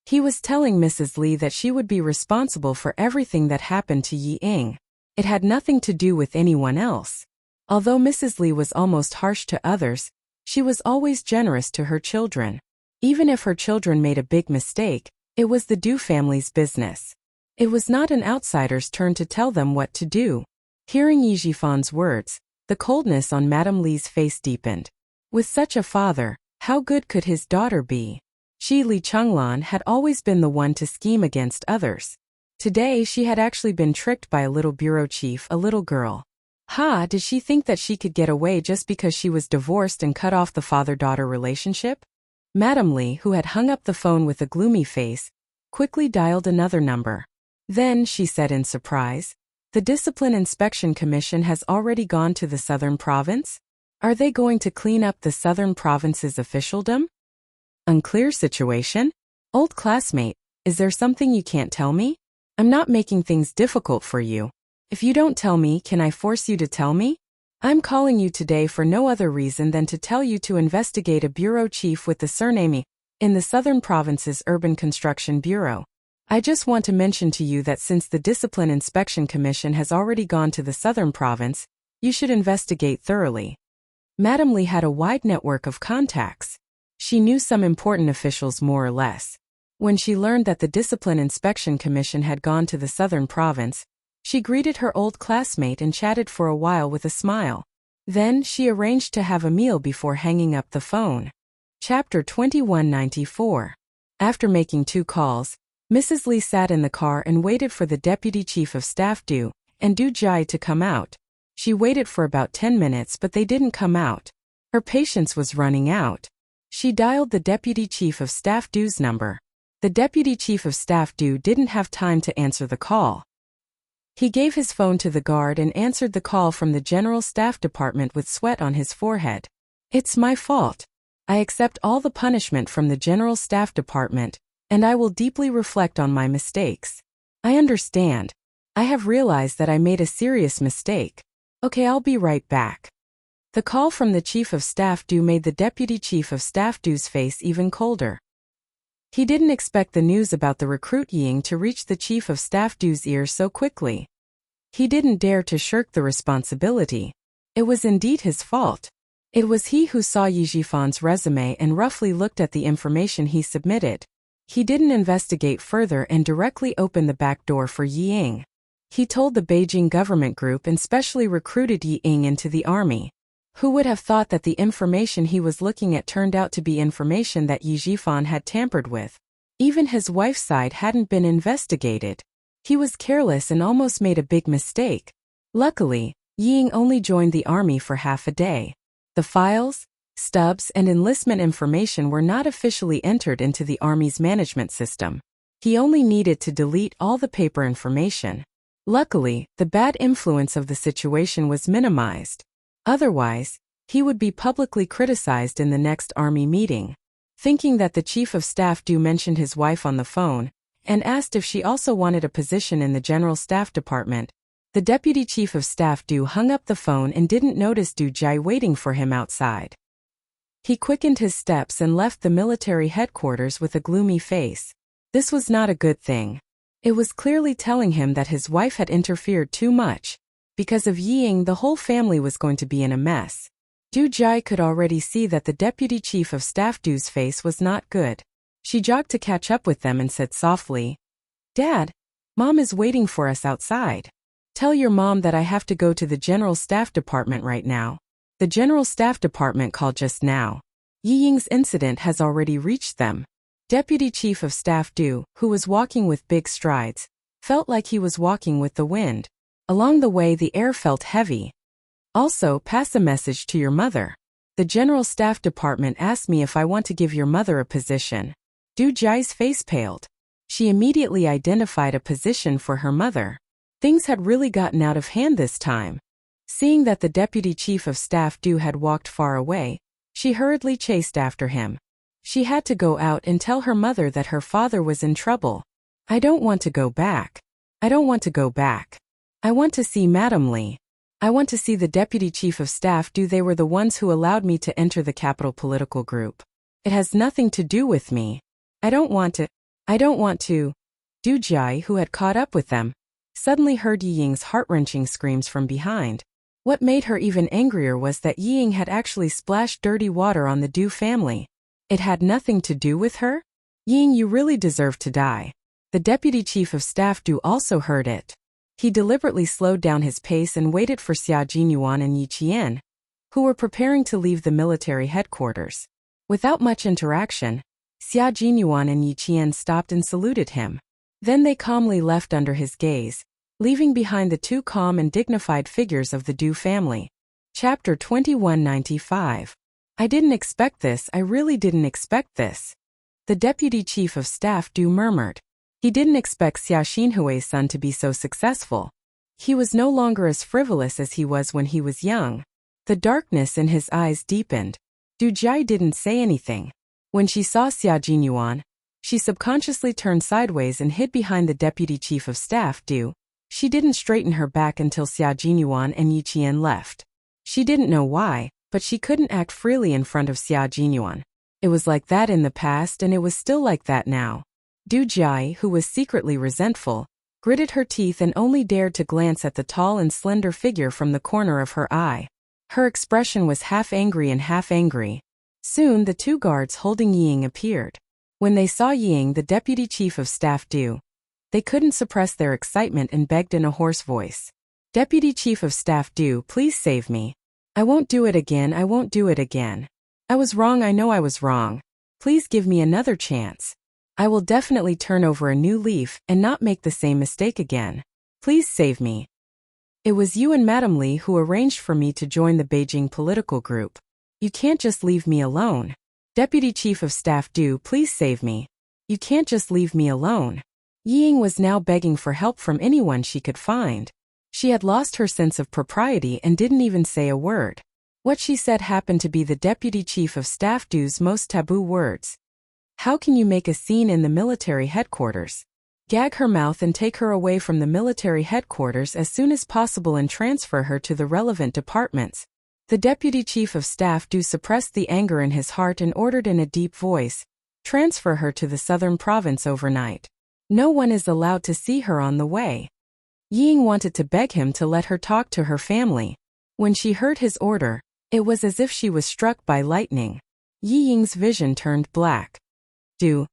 He was telling Mrs. Li that she would be responsible for everything that happened to Yi Ying. It had nothing to do with anyone else. Although Mrs. Li was almost harsh to others, she was always generous to her children. Even if her children made a big mistake, it was the Du family's business. It was not an outsider's turn to tell them what to do. Hearing Yi Jifan's words, the coldness on Madame Li's face deepened. With such a father, how good could his daughter be? She, Li Chenglan, had always been the one to scheme against others. Today she had actually been tricked by a little bureau chief, a little girl. Did she think that she could get away just because she was divorced and cut off the father-daughter relationship? Madame Li, who had hung up the phone with a gloomy face, quickly dialed another number. Then, she said in surprise, the Discipline Inspection Commission has already gone to the Southern Province? Are they going to clean up the Southern Province's officialdom? Unclear situation? Old classmate, is there something you can't tell me? I'm not making things difficult for you. If you don't tell me, can I force you to tell me? I'm calling you today for no other reason than to tell you to investigate a bureau chief with the surname in the Southern Province's Urban Construction Bureau. I just want to mention to you that since the Discipline Inspection Commission has already gone to the Southern Province, you should investigate thoroughly. Madame Li had a wide network of contacts. She knew some important officials more or less. When she learned that the Discipline Inspection Commission had gone to the Southern Province, she greeted her old classmate and chatted for a while with a smile. Then she arranged to have a meal before hanging up the phone. Chapter 2194. After making 2 calls, Mrs. Li sat in the car and waited for the Deputy Chief of Staff Du and Du Jai to come out. She waited for about 10 minutes but they didn't come out. Her patience was running out. She dialed the Deputy Chief of Staff Du's number. The Deputy Chief of Staff Du didn't have time to answer the call. He gave his phone to the guard and answered the call from the General Staff Department with sweat on his forehead. It's my fault. I accept all the punishment from the General Staff Department, and I will deeply reflect on my mistakes. I understand. I have realized that I made a serious mistake. Okay, I'll be right back. The call from the Chief of Staff Du made the Deputy Chief of Staff Du's face even colder. He didn't expect the news about the recruit Yi Ying to reach the Chief of Staff Du's ears so quickly. He didn't dare to shirk the responsibility. It was indeed his fault. It was he who saw Yi Jifan's resume and roughly looked at the information he submitted. He didn't investigate further and directly opened the back door for Yi Ying. He told the Beijing government group and specially recruited Yi Ying into the army. Who would have thought that the information he was looking at turned out to be information that Yi Jifan had tampered with? Even his wife's side hadn't been investigated. He was careless and almost made a big mistake. Luckily, Ying only joined the army for half a day. The files, stubs, and enlistment information were not officially entered into the army's management system. He only needed to delete all the paper information. Luckily, the bad influence of the situation was minimized. Otherwise, he would be publicly criticized in the next army meeting. Thinking that the Chief of Staff Du mentioned his wife on the phone and asked if she also wanted a position in the General Staff Department, the Deputy Chief of Staff Du hung up the phone and didn't notice Du Jai waiting for him outside. He quickened his steps and left the military headquarters with a gloomy face. This was not a good thing. It was clearly telling him that his wife had interfered too much. Because of Ying, the whole family was going to be in a mess. Du Jai could already see that the Deputy Chief of Staff Du's face was not good. She jogged to catch up with them and said softly, "Dad, Mom is waiting for us outside. Tell your mom that I have to go to the General Staff Department right now." The General Staff Department called just now. Ying's incident has already reached them. Deputy Chief of Staff Du, who was walking with big strides, felt like he was walking with the wind. Along the way the air felt heavy. "Also, pass a message to your mother. The General Staff Department asked me if I want to give your mother a position." Du Jai's face paled. She immediately identified a position for her mother. Things had really gotten out of hand this time. Seeing that the Deputy Chief of Staff Du had walked far away, she hurriedly chased after him. She had to go out and tell her mother that her father was in trouble. "I don't want to go back. I don't want to go back. I want to see Madam Li. I want to see the Deputy Chief of Staff Du. They were the ones who allowed me to enter the capital political group. It has nothing to do with me. I don't want to. I don't want to." Du Jai, who had caught up with them, suddenly heard Ying's heart-wrenching screams from behind. What made her even angrier was that Ying had actually splashed dirty water on the Du family. It had nothing to do with her? "Ying, you really deserve to die." The Deputy Chief of Staff Du also heard it. He deliberately slowed down his pace and waited for Xia Jinyuan and Yi Qian, who were preparing to leave the military headquarters. Without much interaction, Xia Jinyuan and Yi Qian stopped and saluted him. Then they calmly left under his gaze, leaving behind the two calm and dignified figures of the Du family. Chapter 2195. "I didn't expect this. I really didn't expect this." The Deputy Chief of Staff Du murmured. He didn't expect Xia Xinhui's son to be so successful. He was no longer as frivolous as he was when he was young. The darkness in his eyes deepened. Du Jai didn't say anything. When she saw Xia Jinyuan, she subconsciously turned sideways and hid behind the Deputy Chief of Staff Du. She didn't straighten her back until Xia Jinyuan and Yi Qian left. She didn't know why, but she couldn't act freely in front of Xia Jinyuan. It was like that in the past and it was still like that now. Du Jai, who was secretly resentful, gritted her teeth and only dared to glance at the tall and slender figure from the corner of her eye. Her expression was half angry and half angry. Soon the two guards holding Ying appeared. When they saw Ying, the Deputy Chief of Staff Du, they couldn't suppress their excitement and begged in a hoarse voice. "Deputy Chief of Staff Du, please save me. I won't do it again. I won't do it again. I was wrong. I know I was wrong. Please give me another chance. I will definitely turn over a new leaf and not make the same mistake again. Please save me. It was you and Madam Li who arranged for me to join the Beijing political group. You can't just leave me alone. Deputy Chief of Staff Du, please save me. You can't just leave me alone." Ying was now begging for help from anyone she could find. She had lost her sense of propriety and didn't even say a word. What she said happened to be the Deputy Chief of Staff Du's most taboo words. "How can you make a scene in the military headquarters? Gag her mouth and take her away from the military headquarters as soon as possible and transfer her to the relevant departments." The Deputy Chief of Staff Du suppressed the anger in his heart and ordered in a deep voice, "Transfer her to the southern province overnight. No one is allowed to see her on the way." Ying wanted to beg him to let her talk to her family. When she heard his order, it was as if she was struck by lightning. Ying's vision turned black. "Du,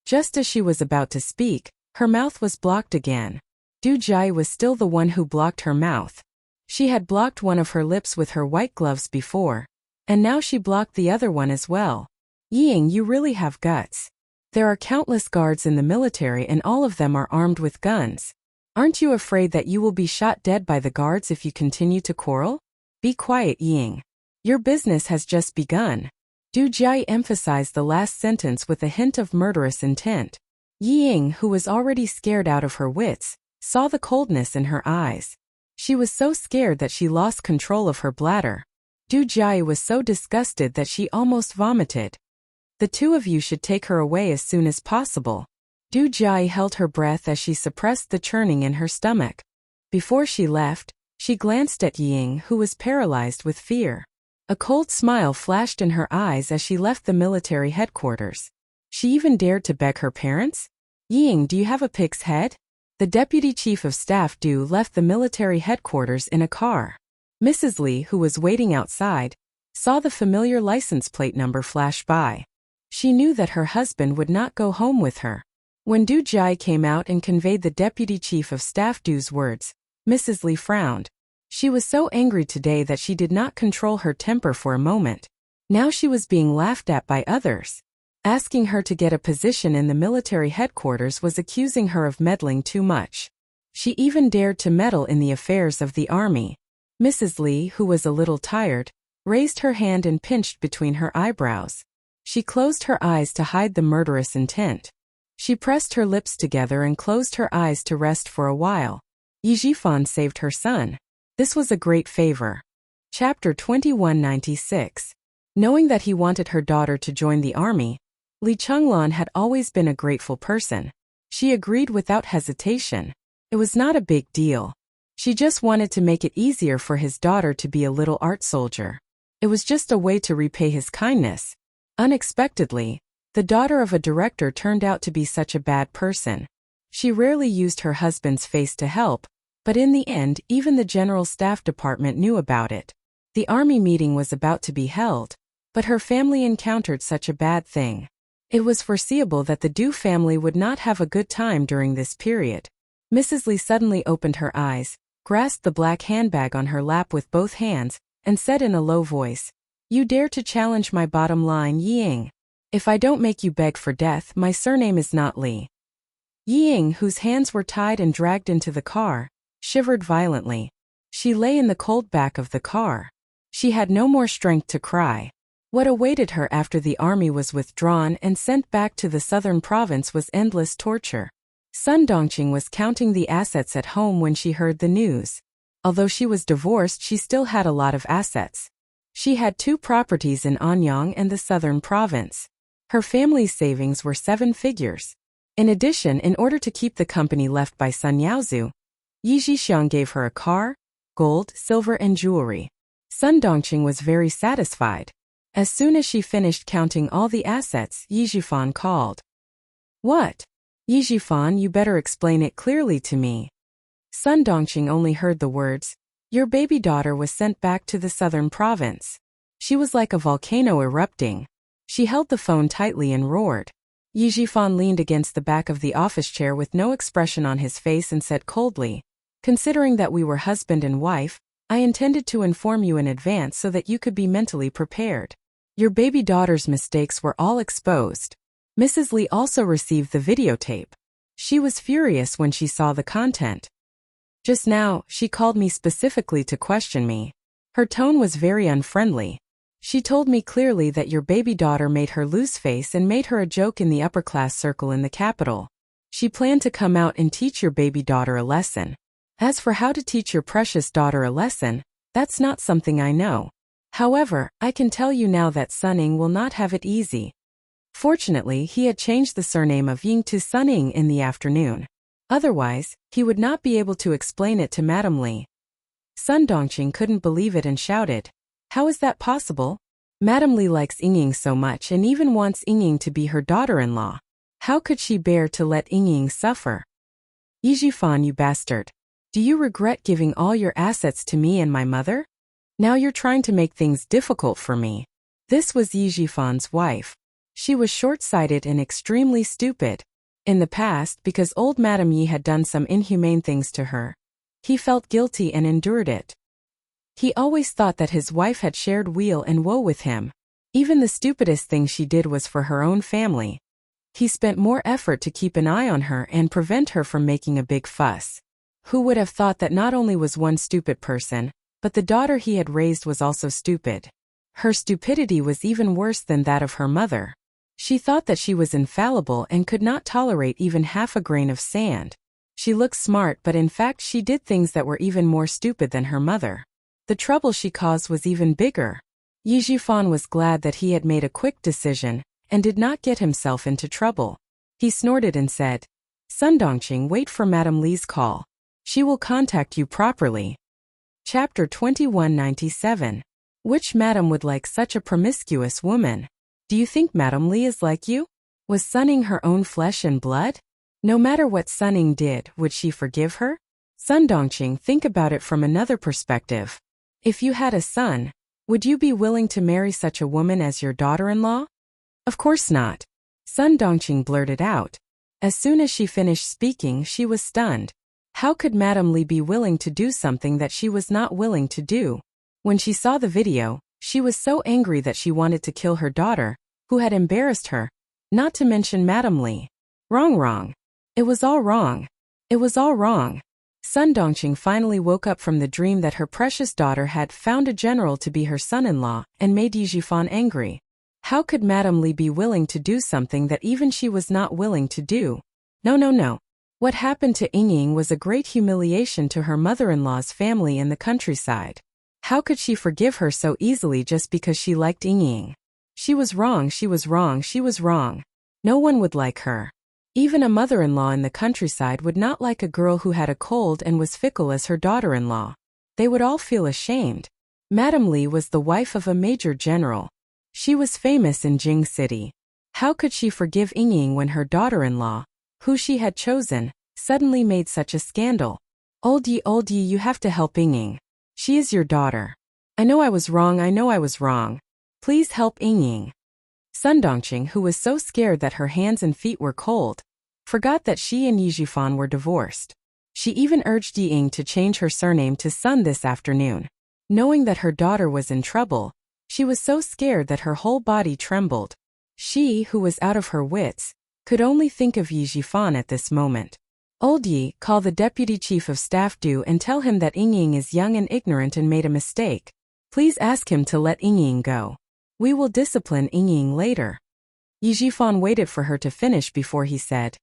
Just as she was about to speak, her mouth was blocked again. Du Jai was still the one who blocked her mouth. She had blocked one of her lips with her white gloves before, and now she blocked the other one as well. "Ying, you really have guts. There are countless guards in the military and all of them are armed with guns. Aren't you afraid that you will be shot dead by the guards if you continue to quarrel? Be quiet, Ying. Your business has just begun. Du Jia emphasized the last sentence with a hint of murderous intent. Ying, who was already scared out of her wits, saw the coldness in her eyes. She was so scared that she lost control of her bladder. Du Jia was so disgusted that she almost vomited. The two of you should take her away as soon as possible. Du Jia held her breath as she suppressed the churning in her stomach. Before she left, she glanced at Ying, who was paralyzed with fear. A cold smile flashed in her eyes as she left the military headquarters. She even dared to beg her parents? Ying, do you have a pig's head? The deputy chief of staff Du left the military headquarters in a car. Mrs. Li, who was waiting outside, saw the familiar license plate number flash by. She knew that her husband would not go home with her. When Du Jia came out and conveyed the deputy chief of staff Du's words, Mrs. Li frowned. She was so angry today that she did not control her temper for a moment. Now she was being laughed at by others. Asking her to get a position in the military headquarters was accusing her of meddling too much. She even dared to meddle in the affairs of the army. Mrs. Li, who was a little tired, raised her hand and pinched between her eyebrows. She closed her eyes to hide the murderous intent. She pressed her lips together and closed her eyes to rest for a while. Yi Jifan saved her son. This was a great favor. Chapter 2196. Knowing that he wanted her daughter to join the army, Li Chenglan had always been a grateful person. She agreed without hesitation. It was not a big deal. She just wanted to make it easier for his daughter to be a little art soldier. It was just a way to repay his kindness. Unexpectedly, the daughter of a director turned out to be such a bad person. She rarely used her husband's face to help, but in the end, even the General Staff Department knew about it. The army meeting was about to be held, but her family encountered such a bad thing. It was foreseeable that the Du family would not have a good time during this period. Mrs. Li suddenly opened her eyes, grasped the black handbag on her lap with both hands, and said in a low voice, "You dare to challenge my bottom line, Ying. If I don't make you beg for death, my surname is not Li." Ying, whose hands were tied and dragged into the car, shivered violently. She lay in the cold back of the car. She had no more strength to cry. What awaited her after the army was withdrawn and sent back to the southern province was endless torture. Sun Dongqing was counting the assets at home when she heard the news. Although she was divorced, she still had a lot of assets. She had 2 properties in Anyang and the southern province. Her family's savings were 7 figures. In addition, in order to keep the company left by Sun Yaozu, Yi Jixiang gave her a car, gold, silver and jewelry. Sun Dongqing was very satisfied. As soon as she finished counting all the assets, Yi Jifan called. "What? Yi Jifan, you better explain it clearly to me." Sun Dongqing only heard the words, "Your baby daughter was sent back to the southern province." She was like a volcano erupting. She held the phone tightly and roared. Yi Jifan leaned against the back of the office chair with no expression on his face and said coldly, "Considering that we were husband and wife, I intended to inform you in advance so that you could be mentally prepared. Your baby daughter's mistakes were all exposed." Mrs. Li also received the videotape. She was furious when she saw the content. "Just now, she called me specifically to question me. Her tone was very unfriendly. She told me clearly that your baby daughter made her lose face and made her a joke in the upper-class circle in the capital. She planned to come out and teach your baby daughter a lesson. As for how to teach your precious daughter a lesson, that's not something I know. However, I can tell you now that Suning will not have it easy." Fortunately, he had changed the surname of Ying to Suning in the afternoon. Otherwise, he would not be able to explain it to Madame Li. Sun Dongqing couldn't believe it and shouted, "How is that possible? Madame Li likes Yingying so much and even wants Yingying to be her daughter-in-law. How could she bear to let Yingying suffer?" "Yi Jifan, you bastard. Do you regret giving all your assets to me and my mother? Now you're trying to make things difficult for me." This was Yi Jifan's wife. She was short-sighted and extremely stupid. In the past, because old Madame Yi had done some inhumane things to her, he felt guilty and endured it. He always thought that his wife had shared weal and woe with him. Even the stupidest thing she did was for her own family. He spent more effort to keep an eye on her and prevent her from making a big fuss. Who would have thought that not only was one stupid person, but the daughter he had raised was also stupid? Her stupidity was even worse than that of her mother. She thought that she was infallible and could not tolerate even half a grain of sand. She looked smart, but in fact she did things that were even more stupid than her mother. The trouble she caused was even bigger. Yi Jifan was glad that he had made a quick decision and did not get himself into trouble. He snorted and said, "Sun Dongqing, wait for Madame Li's call. She will contact you properly." Chapter 2197. Which madam would like such a promiscuous woman? Do you think Madame Li is like you? Was Sunning her own flesh and blood? No matter what Sunning did, would she forgive her? Sun Dongqing, think about it from another perspective. If you had a son, would you be willing to marry such a woman as your daughter-in-law? Of course not. Sun Dongqing blurted out. As soon as she finished speaking, she was stunned. How could Madame Li be willing to do something that she was not willing to do? When she saw the video, she was so angry that she wanted to kill her daughter, who had embarrassed her, not to mention Madame Li. Wrong. It was all wrong. It was all wrong. Sun Dongqing finally woke up from the dream that her precious daughter had found a general to be her son-in-law and made Yi Jifan angry. How could Madame Li be willing to do something that even she was not willing to do? No. What happened to Ying was a great humiliation to her mother-in-law's family in the countryside. How could she forgive her so easily just because she liked Ying? She was wrong. No one would like her. Even a mother-in-law in the countryside would not like a girl who had a cold and was fickle as her daughter-in-law. They would all feel ashamed. Madame Li was the wife of a major general. She was famous in Jing City. How could she forgive Ying when her daughter-in-law, who she had chosen, suddenly made such a scandal? Old Yi, you have to help Ying. She is your daughter. I know I was wrong. Please help Ying. Sun Dongqing, who was so scared that her hands and feet were cold, forgot that she and Yi Jifan were divorced. She even urged Ying to change her surname to Sun this afternoon. Knowing that her daughter was in trouble, she was so scared that her whole body trembled. She, who was out of her wits, could only think of Yi Jifan at this moment. Old Yi, call the deputy chief of staff and tell him that Ying is young and ignorant and made a mistake. Please ask him to let Ying go. We will discipline Ying later. Yi Jifan waited for her to finish before he said,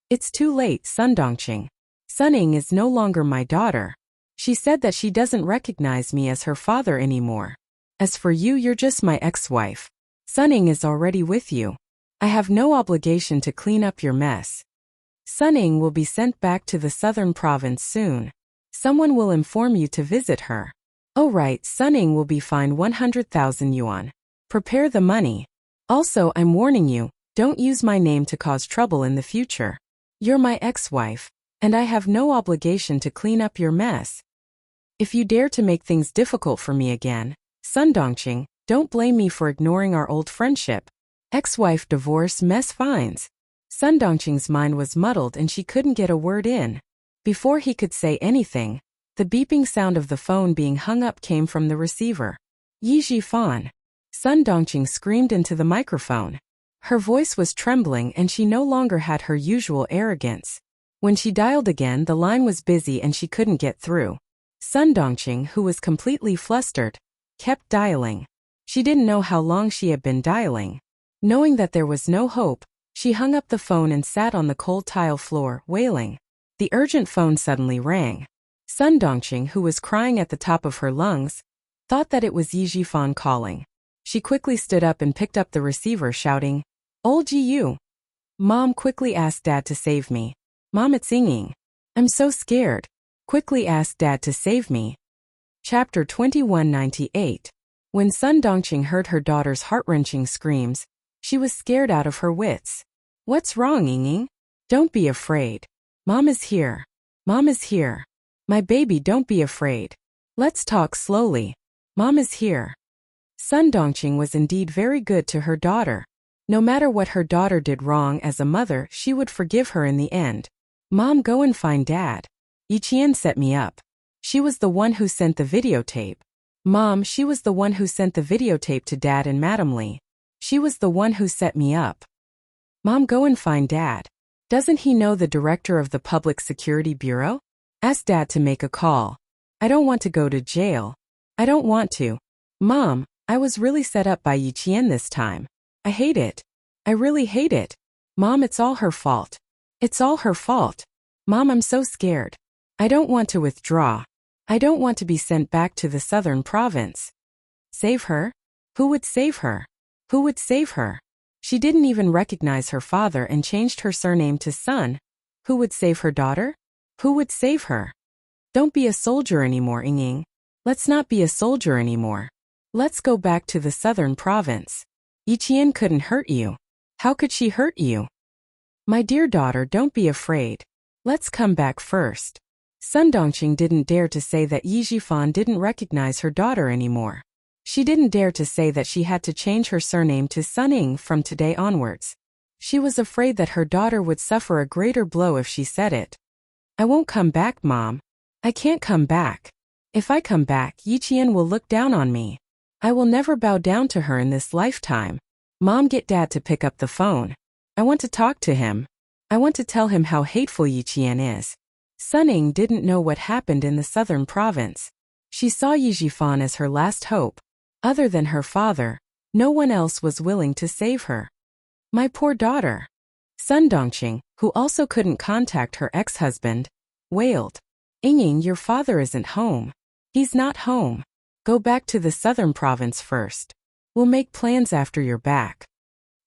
"It's too late, Sun Dongqing. Sunning is no longer my daughter. She said that she doesn't recognize me as her father anymore. As for you, you're just my ex-wife. Sunning is already with you. I have no obligation to clean up your mess. Sunning will be sent back to the southern province soon. Someone will inform you to visit her. Oh right, Sunning will be fined 100,000 yuan. Prepare the money. Also, I'm warning you, don't use my name to cause trouble in the future. You're my ex-wife, and I have no obligation to clean up your mess. If you dare to make things difficult for me again, Sun Dongqing, don't blame me for ignoring our old friendship. Ex-wife divorce, mess fines." Sun Dongqing's mind was muddled and she couldn't get a word in. Before he could say anything, the beeping sound of the phone being hung up came from the receiver. "Yi Jifan." Sun Dongqing screamed into the microphone. Her voice was trembling and she no longer had her usual arrogance. When she dialed again, the line was busy and she couldn't get through. Sun Dongqing, who was completely flustered, kept dialing. She didn't know how long she had been dialing. Knowing that there was no hope, she hung up the phone and sat on the cold tile floor, wailing. The urgent phone suddenly rang. Sun Dongqing, who was crying at the top of her lungs, thought that it was Yi Jifan calling. She quickly stood up and picked up the receiver, shouting, "Old Ji, Mom, quickly ask Dad to save me. Mom, it's Ying. I'm so scared. Quickly ask Dad to save me." Chapter 2198. When Sun Dongqing heard her daughter's heart-wrenching screams, she was scared out of her wits. "What's wrong, Ying? Don't be afraid. Mom is here. Mom is here. My baby, don't be afraid. Let's talk slowly. Mom is here." Sun Dongqing was indeed very good to her daughter. No matter what her daughter did wrong as a mother, she would forgive her in the end. "Mom, go and find Dad. Yiqian set me up. She was the one who sent the videotape. Mom, she was the one who sent the videotape to Dad and Madame Li. She was the one who set me up." Mom, go and find Dad. Doesn't he know the director of the Public Security Bureau? Ask Dad to make a call. I don't want to go to jail. I don't want to. Mom, I was really set up by Yiqian this time. I hate it. I really hate it. Mom, it's all her fault. It's all her fault. Mom, I'm so scared. I don't want to withdraw. I don't want to be sent back to the southern province. Save her? Who would save her? Who would save her? She didn't even recognize her father and changed her surname to Sun. Who would save her daughter? Who would save her? Don't be a soldier anymore, Ying. Let's not be a soldier anymore. Let's go back to the southern province. Yiqian couldn't hurt you. How could she hurt you? My dear daughter, don't be afraid. Let's come back first. Sun Dongqing didn't dare to say that Yi Jifan didn't recognize her daughter anymore. She didn't dare to say that she had to change her surname to Suning from today onwards. She was afraid that her daughter would suffer a greater blow if she said it. I won't come back, Mom. I can't come back. If I come back, Yiqian will look down on me. I will never bow down to her in this lifetime. Mom, get Dad to pick up the phone. I want to talk to him. I want to tell him how hateful Yiqian is. Suning didn't know what happened in the southern province. She saw Yi Jifan as her last hope. Other than her father, no one else was willing to save her. My poor daughter. Sun Dongqing, who also couldn't contact her ex-husband, wailed. Ying, your father isn't home. He's not home. Go back to the southern province first. We'll make plans after you're back.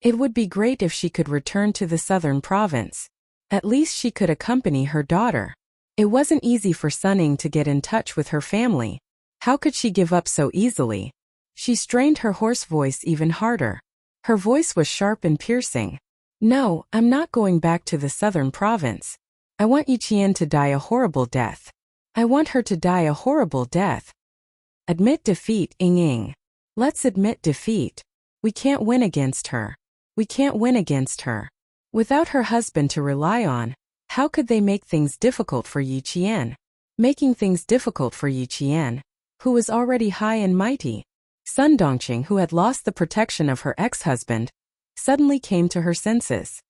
It would be great if she could return to the southern province. At least she could accompany her daughter. It wasn't easy for Suning to get in touch with her family. How could she give up so easily? She strained her hoarse voice even harder. Her voice was sharp and piercing. No, I'm not going back to the southern province. I want Yiqian to die a horrible death. I want her to die a horrible death. Admit defeat, Ying. Let's admit defeat. We can't win against her. We can't win against her. Without her husband to rely on, how could they make things difficult for Yiqian? Making things difficult for Yiqian, who was already high and mighty. Sun Dongqing, who had lost the protection of her ex-husband, suddenly came to her senses.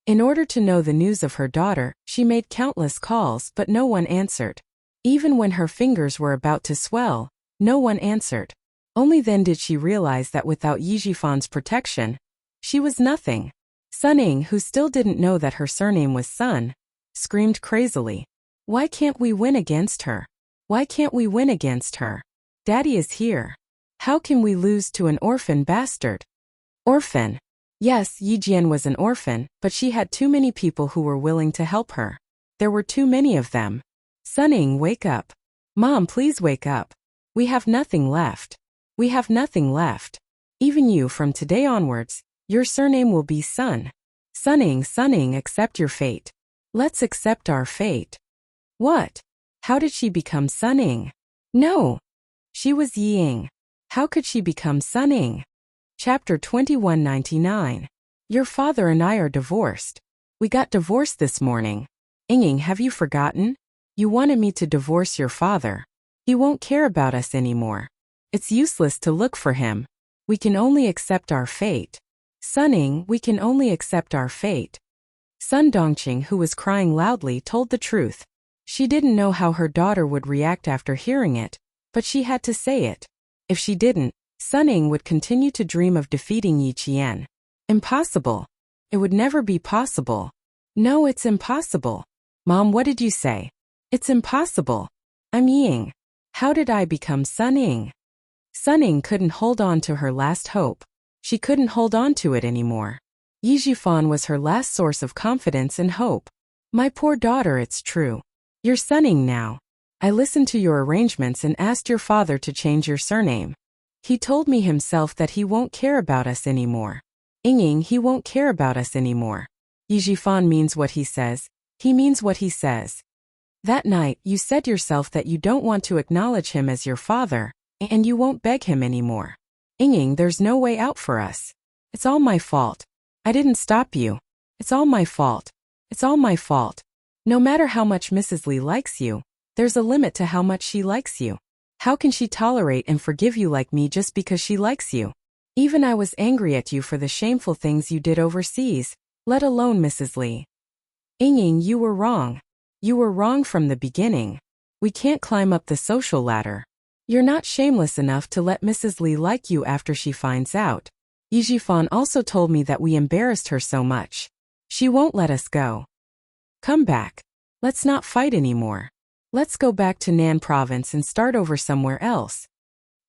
In order to know the news of her daughter, she made countless calls, but no one answered. Even when her fingers were about to swell, no one answered. Only then did she realize that without Yi Jifan's protection, she was nothing. Suning, who still didn't know that her surname was Sun, screamed crazily. Why can't we win against her? Why can't we win against her? Daddy is here. How can we lose to an orphan bastard? Orphan. Yes, Yijian was an orphan, but she had too many people who were willing to help her. There were too many of them. Suning, wake up. Mom, please wake up. We have nothing left. We have nothing left. Even you, from today onwards, your surname will be Sun. Suning, accept your fate. Let's accept our fate. What? How did she become Suning? No. She was Ying. How could she become Suning? Chapter 2199. Your father and I are divorced. We got divorced this morning. Ying, have you forgotten? You wanted me to divorce your father. He won't care about us anymore. It's useless to look for him. We can only accept our fate. Suning, we can only accept our fate. Sun Dongqing, who was crying loudly, told the truth. She didn't know how her daughter would react after hearing it, but she had to say it. If she didn't, Suning would continue to dream of defeating Yiqian. Impossible. It would never be possible. No, it's impossible. Mom, what did you say? It's impossible. I'm Ying. How did I become Suning? Suning couldn't hold on to her last hope. She couldn't hold on to it anymore. Yi Jifan was her last source of confidence and hope. My poor daughter, it's true. You're Suning now. I listened to your arrangements and asked your father to change your surname. He told me himself that he won't care about us anymore. Ying, he won't care about us anymore. Yi Jifan means what he says. He means what he says. That night, you said yourself that you don't want to acknowledge him as your father, and you won't beg him anymore. Ying, there's no way out for us. It's all my fault. I didn't stop you. It's all my fault. It's all my fault. No matter how much Mrs. Li likes you, there's a limit to how much she likes you. How can she tolerate and forgive you like me just because she likes you? Even I was angry at you for the shameful things you did overseas. let alone Mrs. Li. Ying, you were wrong. You were wrong from the beginning. We can't climb up the social ladder. You're not shameless enough to let Mrs. Li like you after she finds out. Yijifan also told me that we embarrassed her so much. She won't let us go. Come back. Let's not fight anymore. Let's go back to Nan province and start over somewhere else.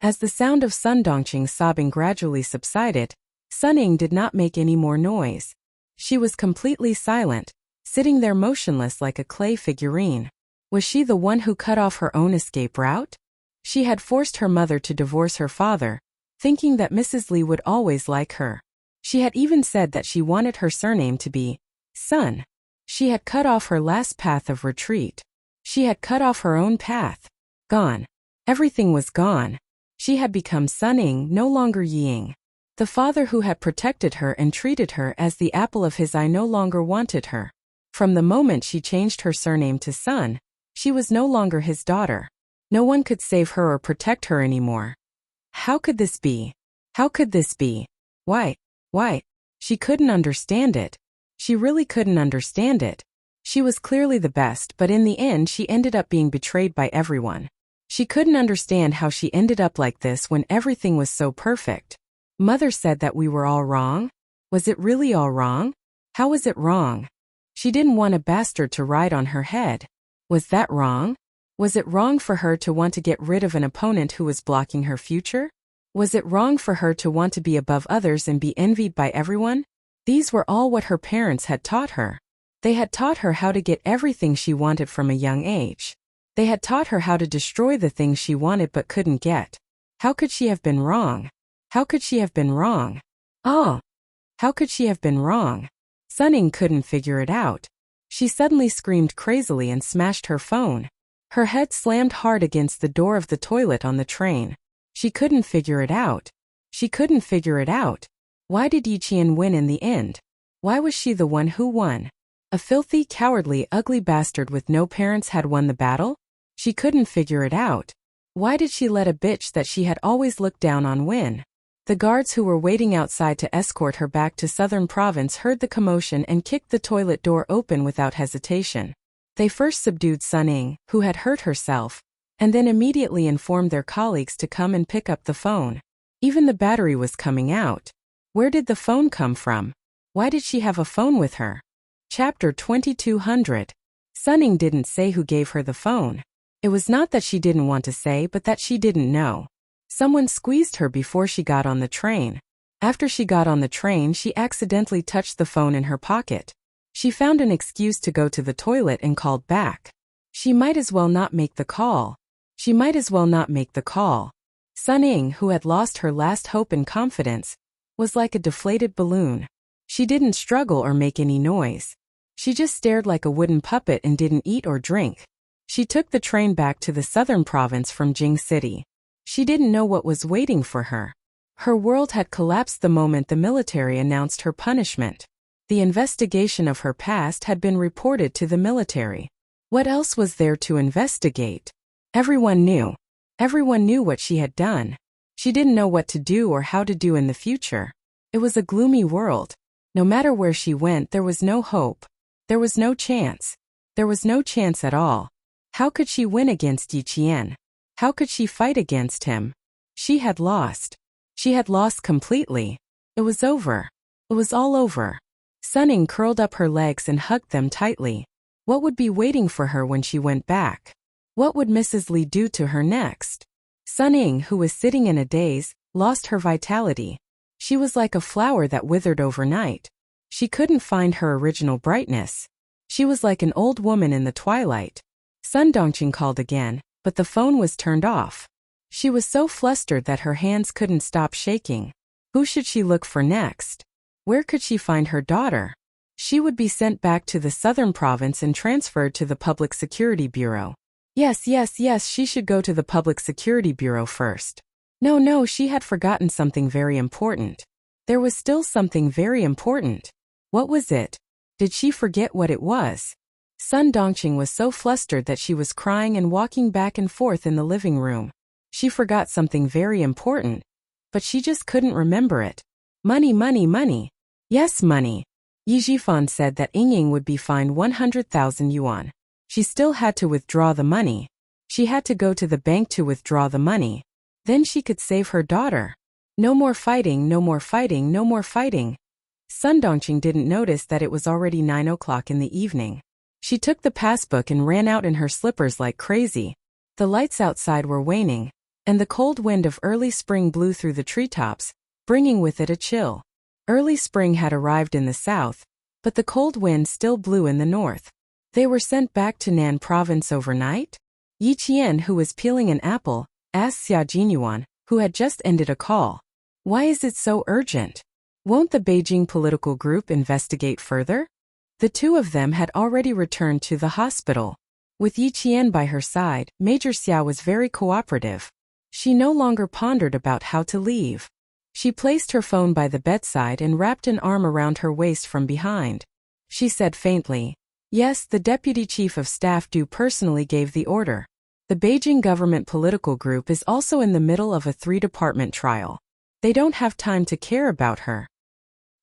As the sound of Sun Dongqing's sobbing gradually subsided, Sun Ying did not make any more noise. She was completely silent, sitting there motionless like a clay figurine. Was she the one who cut off her own escape route? She had forced her mother to divorce her father, thinking that Mrs. Li would always like her. She had even said that she wanted her surname to be Sun. She had cut off her last path of retreat. She had cut off her own path. Gone. Everything was gone. She had become Sun Ying, no longer Ying. The father who had protected her and treated her as the apple of his eye no longer wanted her. From the moment she changed her surname to Sun, she was no longer his daughter. No one could save her or protect her anymore. How could this be? How could this be? Why? She couldn't understand it. She really couldn't understand it. She was clearly the best, but in the end she ended up being betrayed by everyone. She couldn't understand how she ended up like this when everything was so perfect. Mother said that we were all wrong. Was it really all wrong? How was it wrong? She didn't want a bastard to ride on her head. Was that wrong? Was it wrong for her to want to get rid of an opponent who was blocking her future? Was it wrong for her to want to be above others and be envied by everyone? These were all what her parents had taught her. They had taught her how to get everything she wanted from a young age. They had taught her how to destroy the things she wanted but couldn't get. How could she have been wrong? How could she have been wrong? Oh! How could she have been wrong? Sun Ying couldn't figure it out. She suddenly screamed crazily and smashed her phone. Her head slammed hard against the door of the toilet on the train. She couldn't figure it out. She couldn't figure it out. Why did Yiqian win in the end? Why was she the one who won? A filthy, cowardly, ugly bastard with no parents had won the battle? She couldn't figure it out. Why did she let a bitch that she had always looked down on win? The guards who were waiting outside to escort her back to Southern Province heard the commotion and kicked the toilet door open without hesitation. They first subdued Sun Ying, who had hurt herself, and then immediately informed their colleagues to come and pick up the phone. Even the battery was coming out. Where did the phone come from? Why did she have a phone with her? Chapter 2200. Sun Ying didn't say who gave her the phone. It was not that she didn't want to say, but that she didn't know. Someone squeezed her before she got on the train. After she got on the train, she accidentally touched the phone in her pocket. She found an excuse to go to the toilet and called back. She might as well not make the call. She might as well not make the call. Sun Ying, who had lost her last hope and confidence, was like a deflated balloon. She didn't struggle or make any noise. She just stared like a wooden puppet and didn't eat or drink. She took the train back to the southern province from Jing City. She didn't know what was waiting for her. Her world had collapsed the moment the military announced her punishment. The investigation of her past had been reported to the military. What else was there to investigate? Everyone knew. Everyone knew what she had done. She didn't know what to do or how to do in the future. It was a gloomy world. No matter where she went, there was no hope. There was no chance. There was no chance at all. How could she win against Yiqian? How could she fight against him? She had lost. She had lost completely. It was over. It was all over. Sun Ying curled up her legs and hugged them tightly. What would be waiting for her when she went back? What would Mrs. Li do to her next? Sun Ying, who was sitting in a daze, lost her vitality. She was like a flower that withered overnight. She couldn't find her original brightness. She was like an old woman in the twilight. Sun Dongqing called again, but the phone was turned off. She was so flustered that her hands couldn't stop shaking. Who should she look for next? Where could she find her daughter? She would be sent back to the southern province and transferred to the Public Security Bureau. Yes, she should go to the Public Security Bureau first. No, she had forgotten something very important. There was still something very important. What was it? Did she forget what it was? Sun Dongqing was so flustered that she was crying and walking back and forth in the living room. She forgot something very important, but she just couldn't remember it. Money. Yes, money. Yi Jifan said that Ying would be fined 100,000 yuan. She still had to withdraw the money. She had to go to the bank to withdraw the money. Then she could save her daughter. No more fighting, no more fighting, no more fighting. Sun Dongqing didn't notice that it was already 9 o'clock in the evening. She took the passbook and ran out in her slippers like crazy. The lights outside were waning, and the cold wind of early spring blew through the treetops, bringing with it a chill. Early spring had arrived in the south, but the cold wind still blew in the north. They were sent back to Nan province overnight? Yi Qian, who was peeling an apple, asked Xia Jinyuan, who had just ended a call. Why is it so urgent? Won't the Beijing political group investigate further? The two of them had already returned to the hospital. With Yi Qian by her side, Major Xia was very cooperative. She no longer pondered about how to leave. She placed her phone by the bedside and wrapped an arm around her waist from behind. She said faintly, "Yes, the Deputy Chief of Staff Du personally gave the order. The Beijing government political group is also in the middle of a 3-department trial. They don't have time to care about her."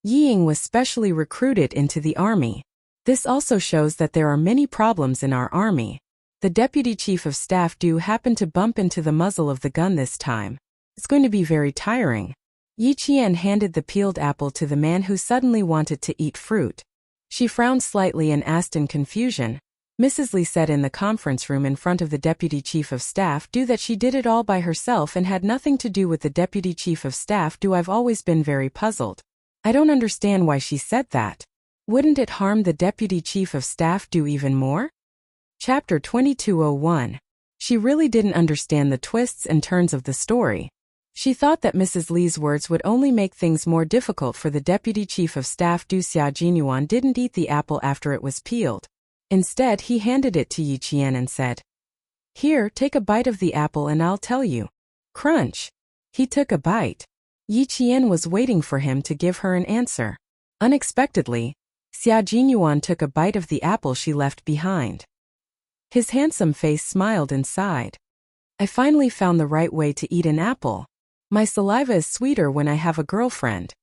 Ying was specially recruited into the army. This also shows that there are many problems in our army. The Deputy Chief of Staff Du happened to bump into the muzzle of the gun this time. It's going to be very tiring. Yi Qian handed the peeled apple to the man who suddenly wanted to eat fruit. She frowned slightly and asked in confusion. Mrs. Li said in the conference room in front of the Deputy Chief of Staff Du that she did it all by herself and had nothing to do with the Deputy Chief of Staff Du. I've always been very puzzled. I don't understand why she said that. Wouldn't it harm the Deputy Chief of Staff Du even more? Chapter 2201. She really didn't understand the twists and turns of the story. She thought that Mrs. Li's words would only make things more difficult for the Deputy Chief of Staff Du. Xia Jinyuan didn't eat the apple after it was peeled. Instead, he handed it to Yi Qian and said, "Here, take a bite of the apple and I'll tell you." Crunch. He took a bite. Yi Qian was waiting for him to give her an answer. Unexpectedly, Xia Jinyuan took a bite of the apple she left behind. His handsome face smiled and sighed. "I finally found the right way to eat an apple. My saliva is sweeter when I have a girlfriend."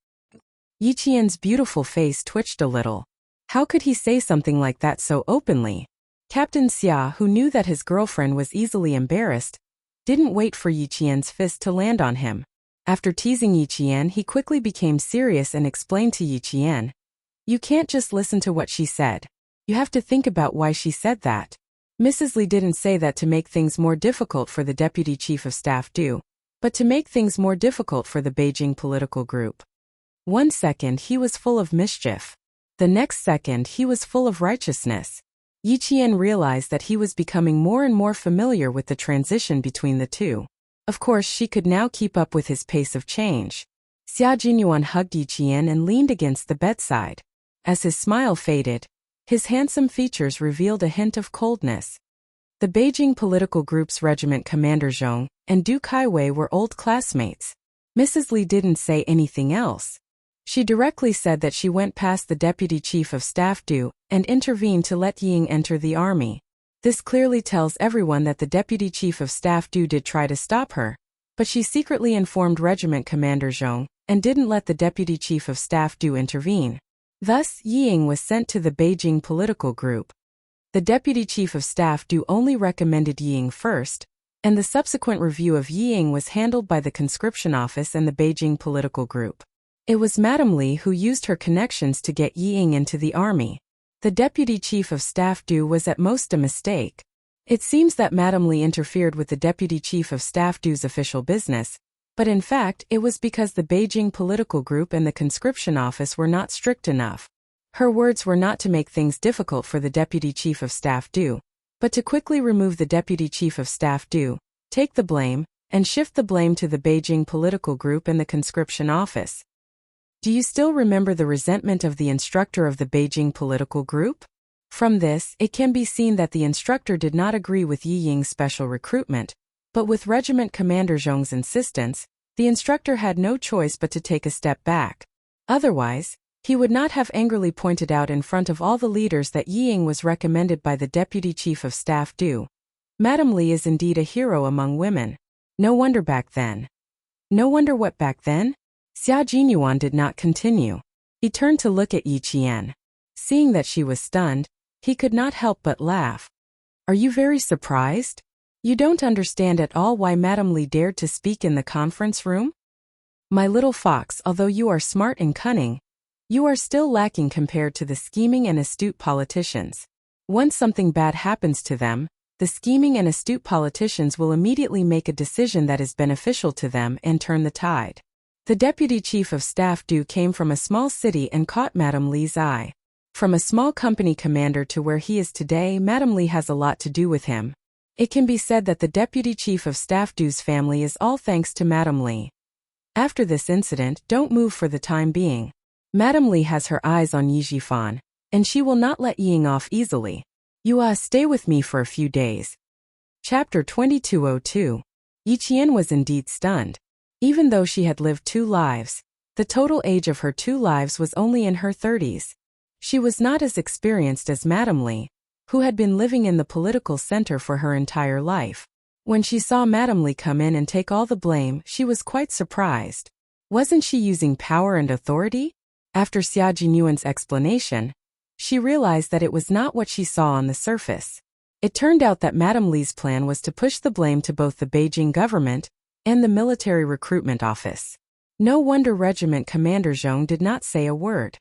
Yi Qian's beautiful face twitched a little. How could he say something like that so openly? Captain Xia, who knew that his girlfriend was easily embarrassed, didn't wait for Yi Qian's fist to land on him. After teasing Yi Qian, he quickly became serious and explained to Yi Qian, "You can't just listen to what she said. You have to think about why she said that. Mrs. Li didn't say that to make things more difficult for the Deputy Chief of Staff Du, but to make things more difficult for the Beijing political group." 1 second he was full of mischief. The next second he was full of righteousness. Yi Qian realized that he was becoming more and more familiar with the transition between the two. Of course, she could now keep up with his pace of change. Xia Jinyuan hugged Yi Qian and leaned against the bedside. As his smile faded, his handsome features revealed a hint of coldness. The Beijing political group's regiment commander Zhong and Du Kaiwei were old classmates. Mrs. Li didn't say anything else. She directly said that she went past the Deputy Chief of Staff Du and intervened to let Ying enter the army. This clearly tells everyone that the Deputy Chief of Staff Du did try to stop her, but she secretly informed Regiment Commander Zhong and didn't let the Deputy Chief of Staff Du intervene. Thus, Ying was sent to the Beijing political group. The Deputy Chief of Staff Du only recommended Ying first, and the subsequent review of Ying was handled by the conscription office and the Beijing political group. It was Madame Li who used her connections to get Ying into the army. The Deputy Chief of Staff Du was at most a mistake. It seems that Madame Li interfered with the Deputy Chief of Staff Du's official business, but in fact it was because the Beijing political group and the conscription office were not strict enough. Her words were not to make things difficult for the Deputy Chief of Staff Du, but to quickly remove the Deputy Chief of Staff Du, take the blame, and shift the blame to the Beijing political group and the conscription office. Do you still remember the resentment of the instructor of the Beijing political group? From this, it can be seen that the instructor did not agree with Yi Ying's special recruitment, but with Regiment Commander Zhong's insistence, the instructor had no choice but to take a step back. Otherwise, he would not have angrily pointed out in front of all the leaders that Yi Ying was recommended by the Deputy Chief of Staff Du. Madame Li is indeed a hero among women. No wonder back then. No wonder what back then? Xia Jinyuan did not continue. He turned to look at Yi Qian. Seeing that she was stunned, he could not help but laugh. Are you very surprised? You don't understand at all why Madame Li dared to speak in the conference room? My little fox, although you are smart and cunning, you are still lacking compared to the scheming and astute politicians. Once something bad happens to them, the scheming and astute politicians will immediately make a decision that is beneficial to them and turn the tide. The deputy chief of staff Du came from a small city and caught Madame Li's eye. From a small company commander to where he is today, Madame Li has a lot to do with him. It can be said that the deputy chief of staff Du's family is all thanks to Madame Li. After this incident, don't move for the time being. Madame Li has her eyes on Yi Jifan, and she will not let Ying off easily. You stay with me for a few days. Chapter 2202. Yi Qian was indeed stunned. Even though she had lived 2 lives, the total age of her 2 lives was only in her 30s. She was not as experienced as Madame Li, who had been living in the political center for her entire life. When she saw Madame Li come in and take all the blame, she was quite surprised. Wasn't she using power and authority? After Xia Jinyuan's explanation, she realized that it was not what she saw on the surface. It turned out that Madame Li's plan was to push the blame to both the Beijing government and the military recruitment office. No wonder Regiment Commander Zhong did not say a word.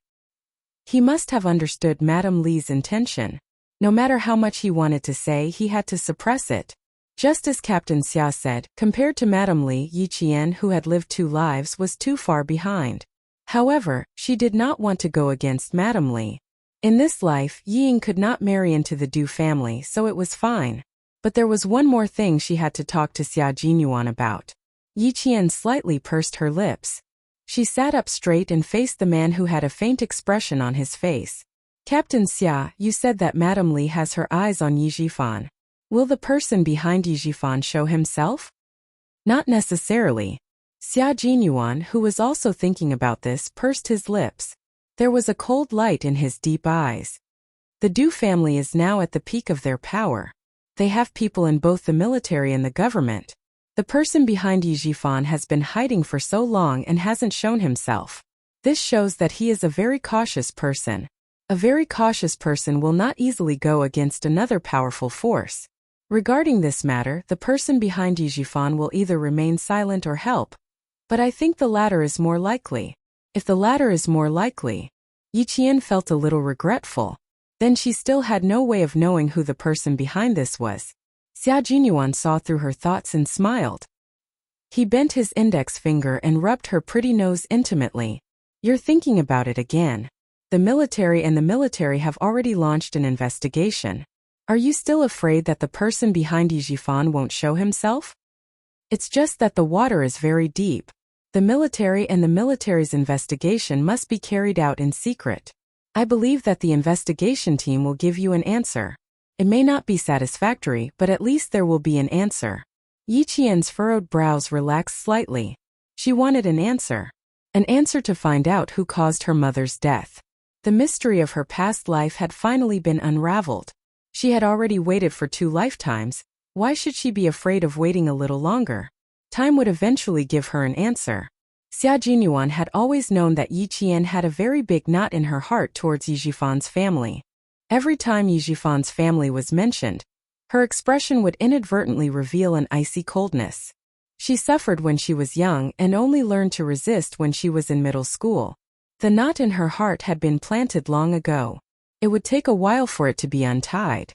He must have understood Madame Li's intention. No matter how much he wanted to say, he had to suppress it. Just as Captain Xia said, compared to Madame Li, Yi Qian, who had lived 2 lives, was too far behind. However, she did not want to go against Madame Li. In this life, Ying could not marry into the Du family, so it was fine. But there was one more thing she had to talk to Xia Jinyuan about. Yi Qian slightly pursed her lips. She sat up straight and faced the man who had a faint expression on his face. Captain Xia, you said that Madame Li has her eyes on Yi Jifan. Will the person behind Yi Jifan show himself? Not necessarily. Xia Jinyuan, who was also thinking about this, pursed his lips. There was a cold light in his deep eyes. The Du family is now at the peak of their power. They have people in both the military and the government. The person behind Yi Jifan has been hiding for so long and hasn't shown himself. This shows that he is a very cautious person. A very cautious person will not easily go against another powerful force. Regarding this matter, the person behind Yi Jifan will either remain silent or help. But I think the latter is more likely. If the latter is more likely, Yi Qian felt a little regretful. Then she still had no way of knowing who the person behind this was. Xia Jinyuan saw through her thoughts and smiled. He bent his index finger and rubbed her pretty nose intimately. You're thinking about it again. The military have already launched an investigation. Are you still afraid that the person behind Yi Jifan won't show himself? It's just that the water is very deep. The military's investigation must be carried out in secret. I believe that the investigation team will give you an answer. It may not be satisfactory, but at least there will be an answer. Yi Qian's furrowed brows relaxed slightly. She wanted an answer. An answer to find out who caused her mother's death. The mystery of her past life had finally been unraveled. She had already waited for 2 lifetimes. Why should she be afraid of waiting a little longer? Time would eventually give her an answer. Xia Jinyuan had always known that Yi Qian had a very big knot in her heart towards Yi Jifan's family. Every time Yi Jifan's family was mentioned, her expression would inadvertently reveal an icy coldness. She suffered when she was young and only learned to resist when she was in middle school. The knot in her heart had been planted long ago. It would take a while for it to be untied.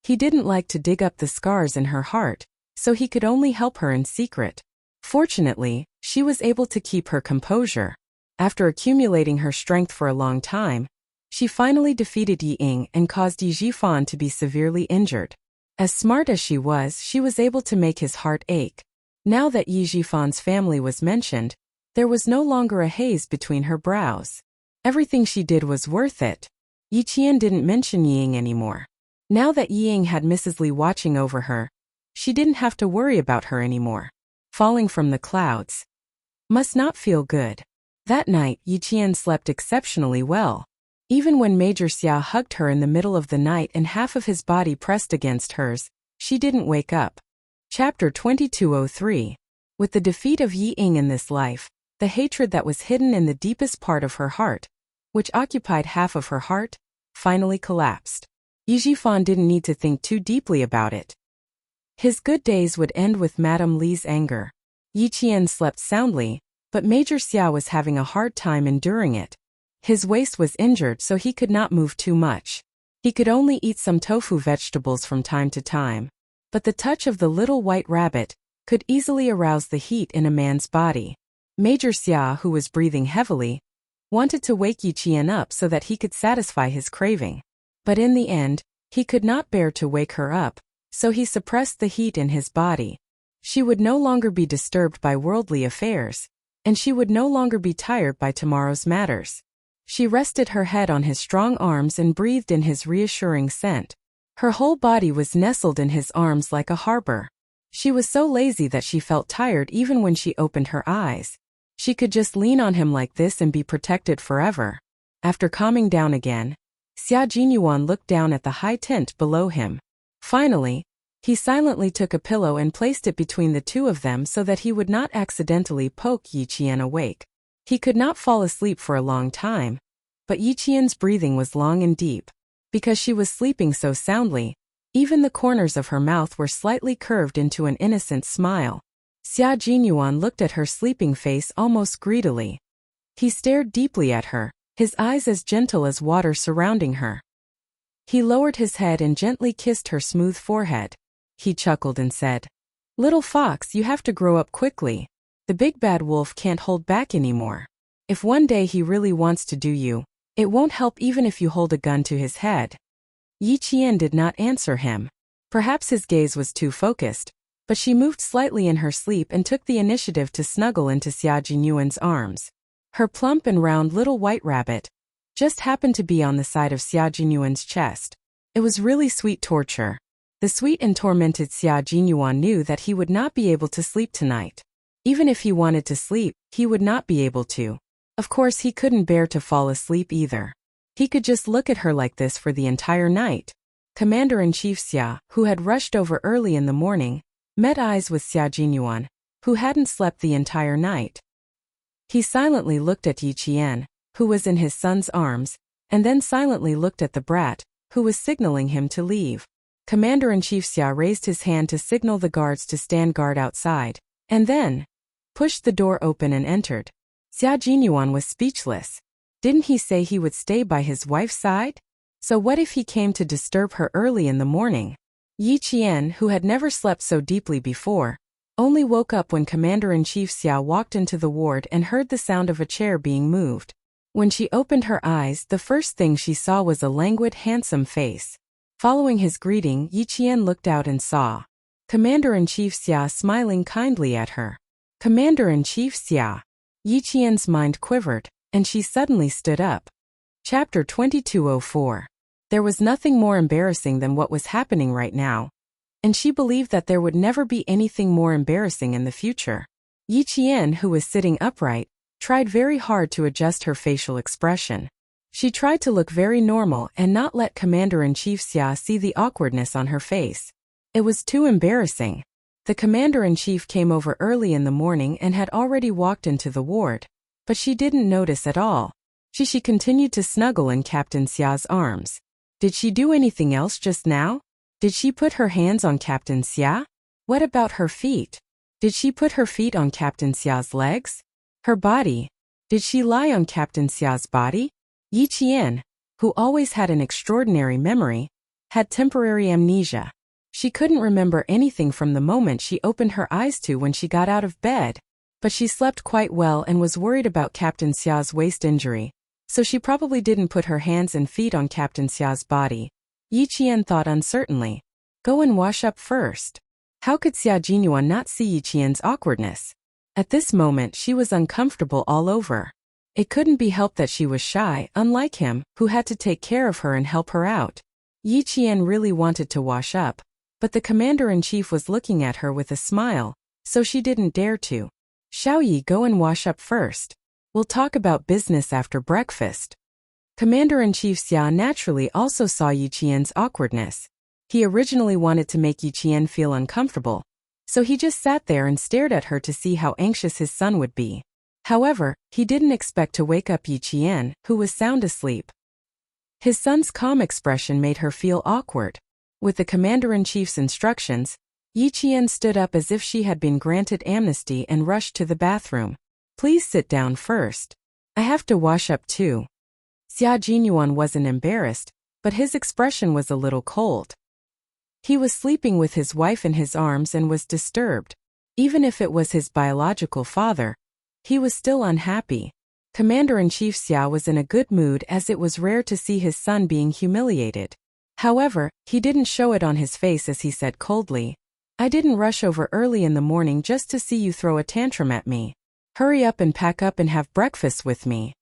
He didn't like to dig up the scars in her heart, so he could only help her in secret. Fortunately, she was able to keep her composure. After accumulating her strength for a long time, she finally defeated Yi Ying and caused Yi Jifan to be severely injured. As smart as she was able to make his heart ache. Now that Yi Jifan's family was mentioned, there was no longer a haze between her brows. Everything she did was worth it. Yi Qian didn't mention Yi Ying anymore. Now that Yi Ying had Mrs. Li watching over her, she didn't have to worry about her anymore. Falling from the clouds. Must not feel good. That night, Yi Qian slept exceptionally well. Even when Major Xia hugged her in the middle of the night and half of his body pressed against hers, she didn't wake up. Chapter 2203. With the defeat of Yi Ying in this life, the hatred that was hidden in the deepest part of her heart which occupied half of her heart, finally collapsed. Yi Jifan didn't need to think too deeply about it. His good days would end with Madame Li's anger. Yi Qian slept soundly, but Major Xia was having a hard time enduring it. His waist was injured, so he could not move too much. He could only eat some tofu vegetables from time to time. But the touch of the little white rabbit could easily arouse the heat in a man's body. Major Xia, who was breathing heavily, wanted to wake Yi Qian up so that he could satisfy his craving. But in the end, he could not bear to wake her up, so he suppressed the heat in his body. She would no longer be disturbed by worldly affairs, and she would no longer be tired by tomorrow's matters. She rested her head on his strong arms and breathed in his reassuring scent. Her whole body was nestled in his arms like a harbor. She was so lazy that she felt tired even when she opened her eyes. She could just lean on him like this and be protected forever. After calming down again, Xia Jinyuan looked down at the high tent below him. Finally, he silently took a pillow and placed it between the two of them so that he would not accidentally poke Yi Qian awake. He could not fall asleep for a long time, but Yi Qian's breathing was long and deep. Because she was sleeping so soundly, even the corners of her mouth were slightly curved into an innocent smile. Xia Jinyuan looked at her sleeping face almost greedily. He stared deeply at her, his eyes as gentle as water surrounding her. He lowered his head and gently kissed her smooth forehead. He chuckled and said, "Little fox, you have to grow up quickly. The big bad wolf can't hold back anymore. If one day he really wants to do you, it won't help even if you hold a gun to his head." Yi Qian did not answer him. Perhaps his gaze was too focused, but she moved slightly in her sleep and took the initiative to snuggle into Xia Jinyuan's arms. Her plump and round little white rabbit just happened to be on the side of Xia Jinyuan's chest. It was really sweet torture. The sweet and tormented Xia Jinyuan knew that he would not be able to sleep tonight. Even if he wanted to sleep, he would not be able to. Of course, he couldn't bear to fall asleep either. He could just look at her like this for the entire night. Commander-in-Chief Xia, who had rushed over early in the morning, met eyes with Xia Jinyuan, who hadn't slept the entire night. He silently looked at Yi Qian, who was in his son's arms, and then silently looked at the brat, who was signaling him to leave. Commander-in-Chief Xia raised his hand to signal the guards to stand guard outside, and then pushed the door open and entered. Xia Jinyuan was speechless. Didn't he say he would stay by his wife's side? So what if he came to disturb her early in the morning? Yi Qian, who had never slept so deeply before, only woke up when Commander-in-Chief Xia walked into the ward and heard the sound of a chair being moved. When she opened her eyes, the first thing she saw was a languid, handsome face. Following his greeting, Yi Qian looked out and saw Commander-in-Chief Xia smiling kindly at her. Commander-in-Chief Xia. Yi Qian's mind quivered, and she suddenly stood up. Chapter 2204. There was nothing more embarrassing than what was happening right now, and she believed that there would never be anything more embarrassing in the future. Yi Qian, who was sitting upright, tried very hard to adjust her facial expression. She tried to look very normal and not let Commander-in-Chief Xia see the awkwardness on her face. It was too embarrassing. The Commander-in-Chief came over early in the morning and had already walked into the ward, but she didn't notice at all. She continued to snuggle in Captain Xia's arms. Did she do anything else just now? Did she put her hands on Captain Xia? What about her feet? Did she put her feet on Captain Xia's legs? Her body? Did she lie on Captain Xia's body? Yi Qian, who always had an extraordinary memory, had temporary amnesia. She couldn't remember anything from the moment she opened her eyes to when she got out of bed. But she slept quite well and was worried about Captain Xia's waist injury, so she probably didn't put her hands and feet on Captain Xia's body. Yi Qian thought uncertainly. Go and wash up first. How could Xia Jinyuan not see Yi Qian's awkwardness? At this moment she was uncomfortable all over. It couldn't be helped that she was shy, unlike him, who had to take care of her and help her out. Yi Qian really wanted to wash up, but the Commander-in-Chief was looking at her with a smile, so she didn't dare to. Xiaoyi, go and wash up first. We'll talk about business after breakfast. Commander-in-Chief Xia naturally also saw Yi Qian's awkwardness. He originally wanted to make Yi Qian feel uncomfortable, so he just sat there and stared at her to see how anxious his son would be. However, he didn't expect to wake up Yi Qian, who was sound asleep. His son's calm expression made her feel awkward. With the commander-in-chief's instructions, Yi Qian stood up as if she had been granted amnesty and rushed to the bathroom. Please sit down first. I have to wash up too. Xia Jinyuan wasn't embarrassed, but his expression was a little cold. He was sleeping with his wife in his arms and was disturbed. Even if it was his biological father, he was still unhappy. Commander-in-Chief Xia was in a good mood as it was rare to see his son being humiliated. However, he didn't show it on his face as he said coldly, I didn't rush over early in the morning just to see you throw a tantrum at me. Hurry up and pack up and have breakfast with me.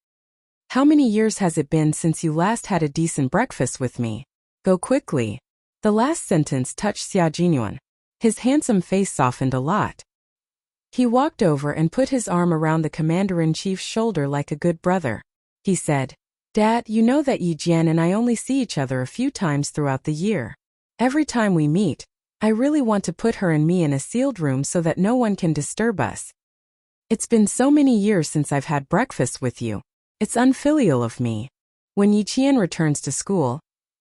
How many years has it been since you last had a decent breakfast with me? Go quickly. The last sentence touched Xia Jinyuan. His handsome face softened a lot. He walked over and put his arm around the commander-in-chief's shoulder like a good brother. He said, Dad, you know that Yi Jian and I only see each other a few times throughout the year. Every time we meet, I really want to put her and me in a sealed room so that no one can disturb us. It's been so many years since I've had breakfast with you. It's unfilial of me. When Yi Qian returns to school,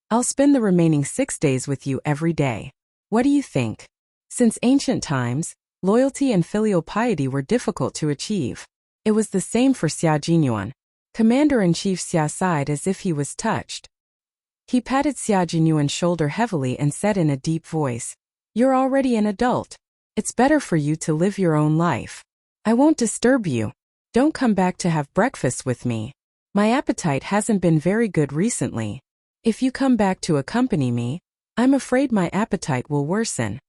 I'll spend the remaining 6 days with you every day. What do you think? Since ancient times, loyalty and filial piety were difficult to achieve. It was the same for Xia Jinyuan. Commander-in-Chief Xia sighed as if he was touched. He patted Xia Jinyuan's shoulder heavily and said in a deep voice, You're already an adult. It's better for you to live your own life. I won't disturb you. Don't come back to have breakfast with me. My appetite hasn't been very good recently. If you come back to accompany me, I'm afraid my appetite will worsen.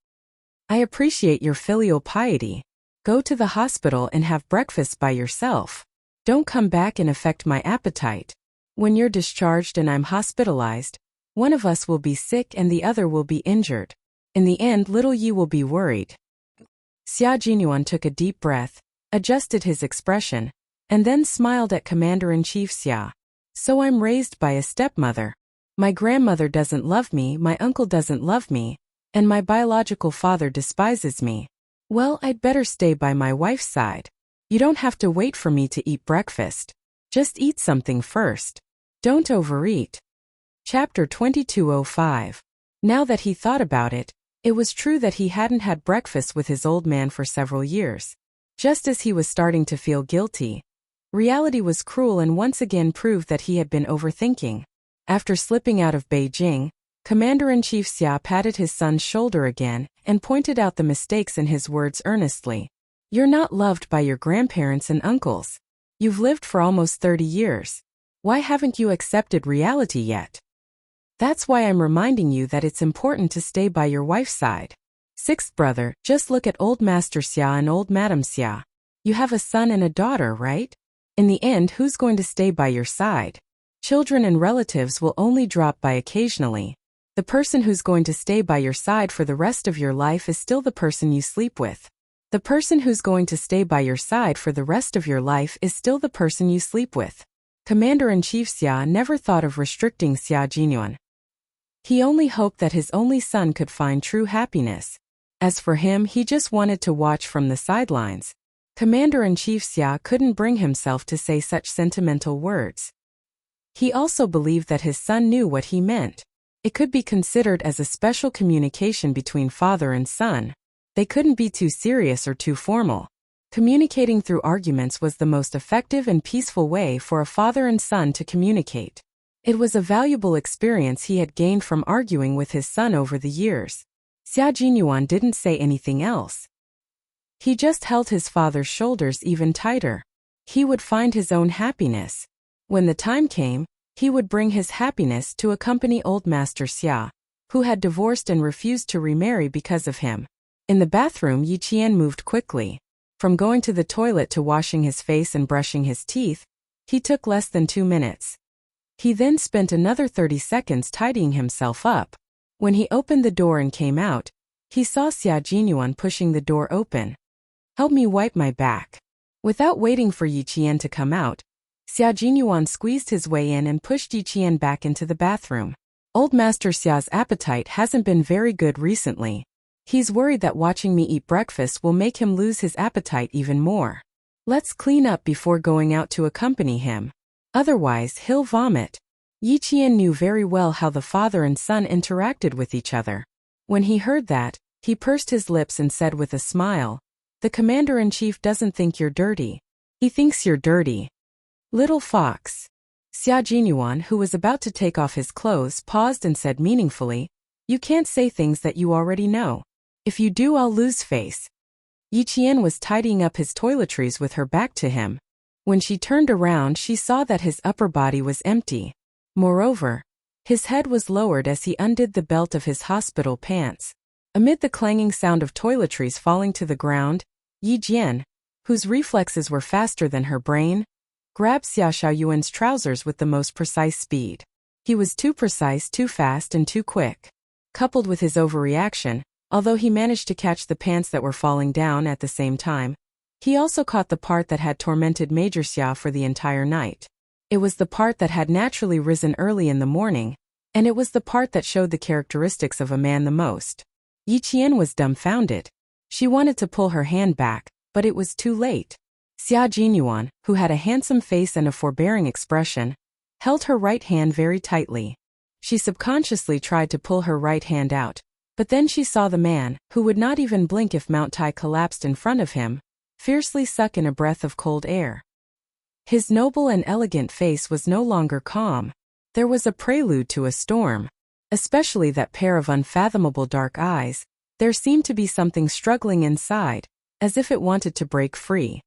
I appreciate your filial piety. Go to the hospital and have breakfast by yourself. Don't come back and affect my appetite. When you're discharged and I'm hospitalized, one of us will be sick and the other will be injured. In the end, little Yi will be worried. Xia Jinyuan took a deep breath, adjusted his expression, and then smiled at Commander-in-Chief Xia. So I'm raised by a stepmother. My grandmother doesn't love me, my uncle doesn't love me, and my biological father despises me. Well, I'd better stay by my wife's side. You don't have to wait for me to eat breakfast. Just eat something first. Don't overeat. Chapter 2205. Now that he thought about it, it was true that he hadn't had breakfast with his old man for several years. Just as he was starting to feel guilty, reality was cruel and once again proved that he had been overthinking. After slipping out of Beijing, Commander-in-Chief Xia patted his son's shoulder again and pointed out the mistakes in his words earnestly. You're not loved by your grandparents and uncles. You've lived for almost 30 years. Why haven't you accepted reality yet? That's why I'm reminding you that it's important to stay by your wife's side. Sixth brother, just look at old Master Xia and old Madam Xia. You have a son and a daughter, right? In the end, who's going to stay by your side? Children and relatives will only drop by occasionally. The person who's going to stay by your side for the rest of your life is still the person you sleep with. The person who's going to stay by your side for the rest of your life is still the person you sleep with. Commander-in-Chief Xia never thought of restricting Xia Jinyuan. He only hoped that his only son could find true happiness. As for him, he just wanted to watch from the sidelines. Commander-in-Chief Xia couldn't bring himself to say such sentimental words. He also believed that his son knew what he meant. It could be considered as a special communication between father and son. They couldn't be too serious or too formal. Communicating through arguments was the most effective and peaceful way for a father and son to communicate. It was a valuable experience he had gained from arguing with his son over the years. Xia Jinyuan didn't say anything else. He just held his father's shoulders even tighter. He would find his own happiness. When the time came, he would bring his happiness to accompany old Master Xia, who had divorced and refused to remarry because of him. In the bathroom, Yi Qian moved quickly. From going to the toilet to washing his face and brushing his teeth, he took less than 2 minutes. He then spent another 30 seconds tidying himself up. When he opened the door and came out, he saw Xia Jinyuan pushing the door open. Help me wipe my back. Without waiting for Yi Qian to come out, Xia Jinyuan squeezed his way in and pushed Yi Qian back into the bathroom. Old Master Xia's appetite hasn't been very good recently. He's worried that watching me eat breakfast will make him lose his appetite even more. Let's clean up before going out to accompany him. Otherwise, he'll vomit. Yi Qian knew very well how the father and son interacted with each other. When he heard that, he pursed his lips and said with a smile, "The commander-in-chief doesn't think you're dirty. He thinks you're dirty." Little fox. Xia Jinyuan, who was about to take off his clothes, paused and said meaningfully, "You can't say things that you already know. If you do, I'll lose face." Yi Qian was tidying up his toiletries with her back to him. When she turned around, she saw that his upper body was empty. Moreover, his head was lowered as he undid the belt of his hospital pants. Amid the clanging sound of toiletries falling to the ground, Yi Jian, whose reflexes were faster than her brain, grabbed Xia Xiaoyuan's trousers with the most precise speed. He was too precise, too fast, and too quick. Coupled with his overreaction, although he managed to catch the pants that were falling down at the same time, he also caught the part that had tormented Major Xia for the entire night. It was the part that had naturally risen early in the morning, and it was the part that showed the characteristics of a man the most. Yi Qian was dumbfounded. She wanted to pull her hand back, but it was too late. Xia Jinyuan, who had a handsome face and a forbearing expression, held her right hand very tightly. She subconsciously tried to pull her right hand out, but then she saw the man, who would not even blink if Mount Tai collapsed in front of him, fiercely suck in a breath of cold air. His noble and elegant face was no longer calm. There was a prelude to a storm. Especially that pair of unfathomable dark eyes. There seemed to be something struggling inside, as if it wanted to break free.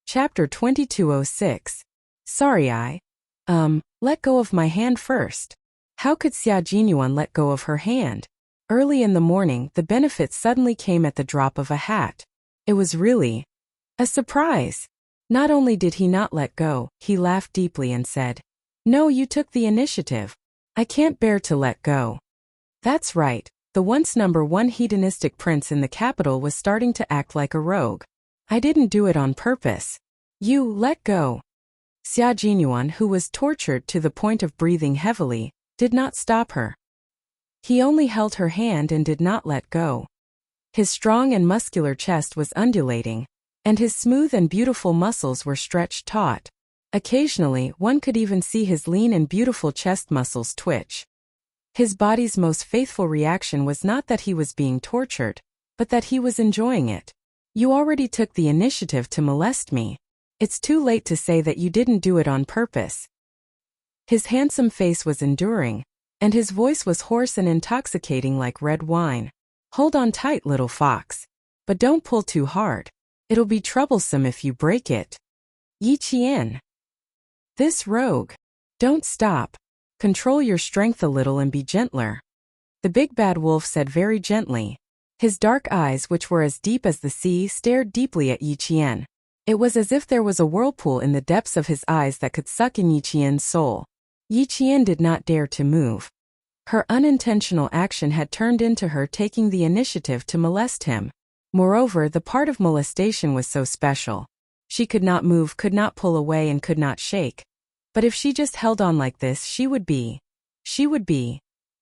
Chapter 2206. Sorry, let go of my hand first. How could Xia Jinyuan let go of her hand? Early in the morning, the benefit suddenly came at the drop of a hat. It was really a surprise. Not only did he not let go, he laughed deeply and said, "No, you took the initiative. I can't bear to let go." That's right, the once #1 hedonistic prince in the capital was starting to act like a rogue. "I didn't do it on purpose. You let go." Xia Jinyuan, who was tortured to the point of breathing heavily, did not stop her. He only held her hand and did not let go. His strong and muscular chest was undulating, and his smooth and beautiful muscles were stretched taut. Occasionally, one could even see his lean and beautiful chest muscles twitch. His body's most faithful reaction was not that he was being tortured, but that he was enjoying it. "You already took the initiative to molest me. It's too late to say that you didn't do it on purpose." His handsome face was enduring, and his voice was hoarse and intoxicating like red wine. "Hold on tight, little fox. But don't pull too hard. It'll be troublesome if you break it." Yi Qian. This rogue. Don't stop. Control your strength a little and be gentler. The big bad wolf said very gently. His dark eyes, which were as deep as the sea, stared deeply at Yi Qian. It was as if there was a whirlpool in the depths of his eyes that could suck in Yi Qian's soul. Yi Qian did not dare to move. Her unintentional action had turned into her taking the initiative to molest him. Moreover, the part of molestation was so special. She could not move, could not pull away, and could not shake. But if she just held on like this, she would be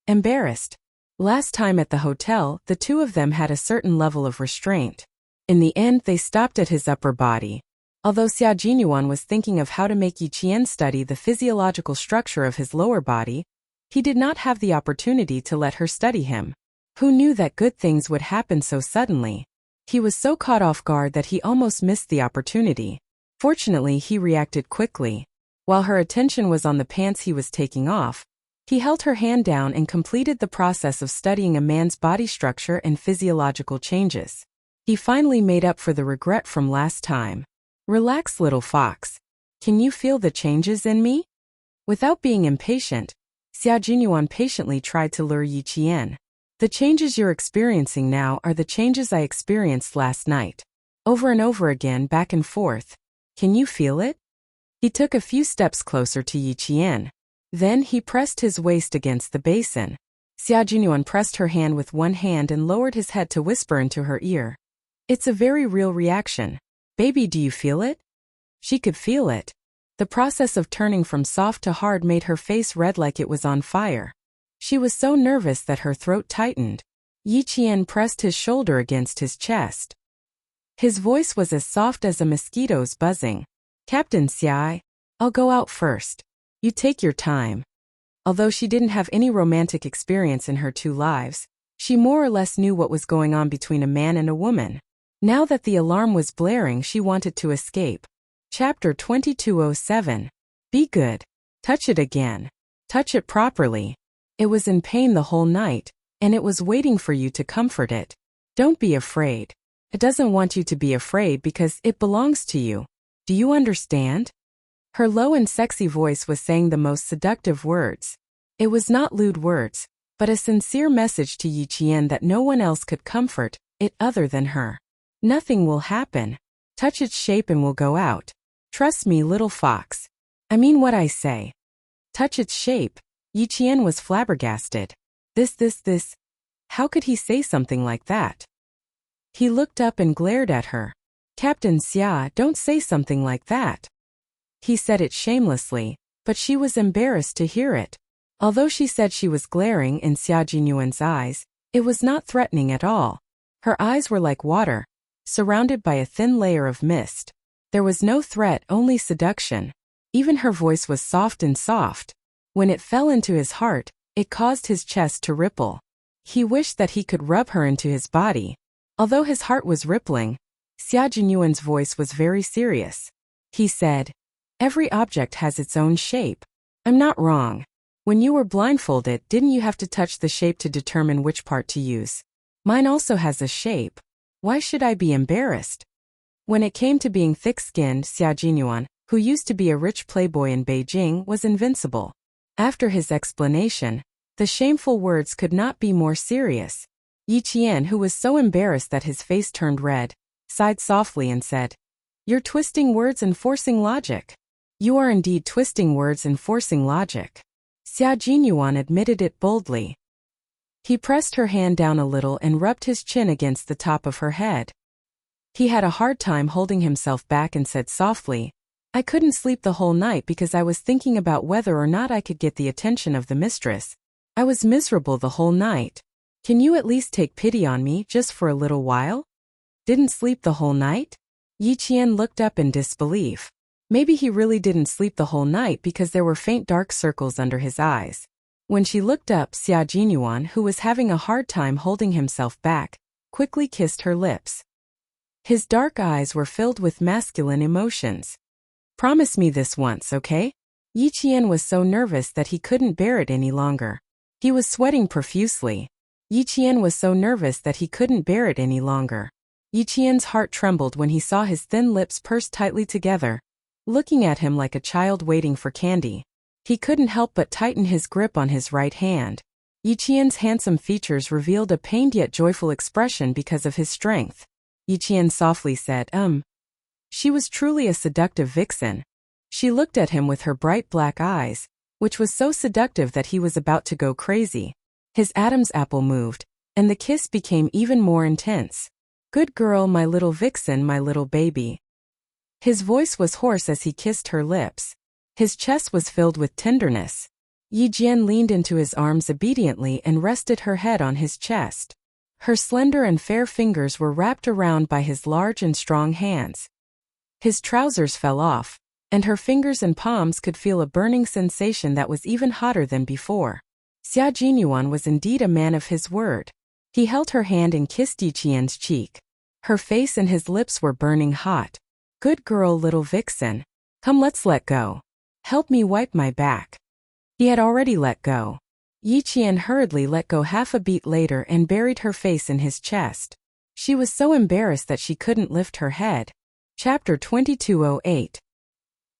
embarrassed. Last time at the hotel, the two of them had a certain level of restraint. In the end, they stopped at his upper body. Although Xia Jinyuan was thinking of how to make Yi Qian study the physiological structure of his lower body, he did not have the opportunity to let her study him. Who knew that good things would happen so suddenly? He was so caught off guard that he almost missed the opportunity. Fortunately, he reacted quickly. While her attention was on the pants he was taking off, he held her hand down and completed the process of studying a man's body structure and physiological changes. He finally made up for the regret from last time. "Relax, little fox. Can you feel the changes in me?" Without being impatient, Xia Jinyuan patiently tried to lure Yi Qian. "The changes you're experiencing now are the changes I experienced last night. Over and over again, back and forth. Can you feel it?" He took a few steps closer to Yi Qian. Then he pressed his waist against the basin. Xia Jinyuan pressed her hand with one hand and lowered his head to whisper into her ear. "It's a very real reaction. Baby, do you feel it?" She could feel it. The process of turning from soft to hard made her face red like it was on fire. She was so nervous that her throat tightened. Yi Qian pressed his shoulder against his chest. His voice was as soft as a mosquito's buzzing. Captain Xiai, I'll go out first. You take your time. Although she didn't have any romantic experience in her 2 lives, she more or less knew what was going on between a man and a woman. Now that the alarm was blaring, she wanted to escape. Chapter 2207. Be good. Touch it again. Touch it properly. It was in pain the whole night, and it was waiting for you to comfort it. Don't be afraid. It doesn't want you to be afraid because it belongs to you. Do you understand? Her low and sexy voice was saying the most seductive words. It was not lewd words, but a sincere message to Yi Qian that no one else could comfort it other than her. Nothing will happen. Touch its shape and we'll go out. Trust me, little fox. I mean what I say. Touch its shape. Yi Qian was flabbergasted. This. How could he say something like that? He looked up and glared at her. Captain Xia, don't say something like that. He said it shamelessly, but she was embarrassed to hear it. Although she said she was glaring in Xia Jinyuan's eyes, it was not threatening at all. Her eyes were like water, surrounded by a thin layer of mist. There was no threat, only seduction. Even her voice was soft and soft. When it fell into his heart, it caused his chest to ripple. He wished that he could rub her into his body. Although his heart was rippling, Xia Jinyuan's voice was very serious. He said, every object has its own shape. I'm not wrong. When you were blindfolded, didn't you have to touch the shape to determine which part to use? Mine also has a shape. Why should I be embarrassed? When it came to being thick-skinned, Xia Jinyuan, who used to be a rich playboy in Beijing, was invincible. After his explanation, the shameful words could not be more serious. Yi Qian, who was so embarrassed that his face turned red, sighed softly and said, You're twisting words and forcing logic. You are indeed twisting words and forcing logic. Xia Jinyuan admitted it boldly. He pressed her hand down a little and rubbed his chin against the top of her head. He had a hard time holding himself back and said softly, I couldn't sleep the whole night because I was thinking about whether or not I could get the attention of the mistress. I was miserable the whole night. Can you at least take pity on me just for a little while? Didn't sleep the whole night? Yi Qian looked up in disbelief. Maybe he really didn't sleep the whole night because there were faint dark circles under his eyes. When she looked up, Xia Jinyuan, who was having a hard time holding himself back, quickly kissed her lips. His dark eyes were filled with masculine emotions. Promise me this once, okay? Yi Qian was so nervous that he couldn't bear it any longer. He was sweating profusely. Yi Qian was so nervous that he couldn't bear it any longer. Yi Qian's heart trembled when he saw his thin lips pursed tightly together, looking at him like a child waiting for candy. He couldn't help but tighten his grip on his right hand. Yi Qian's handsome features revealed a pained yet joyful expression because of his strength. Yi Qian softly said, She was truly a seductive vixen. She looked at him with her bright black eyes, which was so seductive that he was about to go crazy. His Adam's apple moved, and the kiss became even more intense. Good girl, my little vixen, my little baby. His voice was hoarse as he kissed her lips. His chest was filled with tenderness. Yi Jian leaned into his arms obediently and rested her head on his chest. Her slender and fair fingers were wrapped around by his large and strong hands. His trousers fell off, and her fingers and palms could feel a burning sensation that was even hotter than before. Xia Jinyuan was indeed a man of his word. He held her hand and kissed Yi Qian's cheek. Her face and his lips were burning hot. Good girl, little vixen. Come, let's let go. Help me wipe my back. He had already let go. Yi Qian hurriedly let go half a beat later and buried her face in his chest. She was so embarrassed that she couldn't lift her head. Chapter 2208.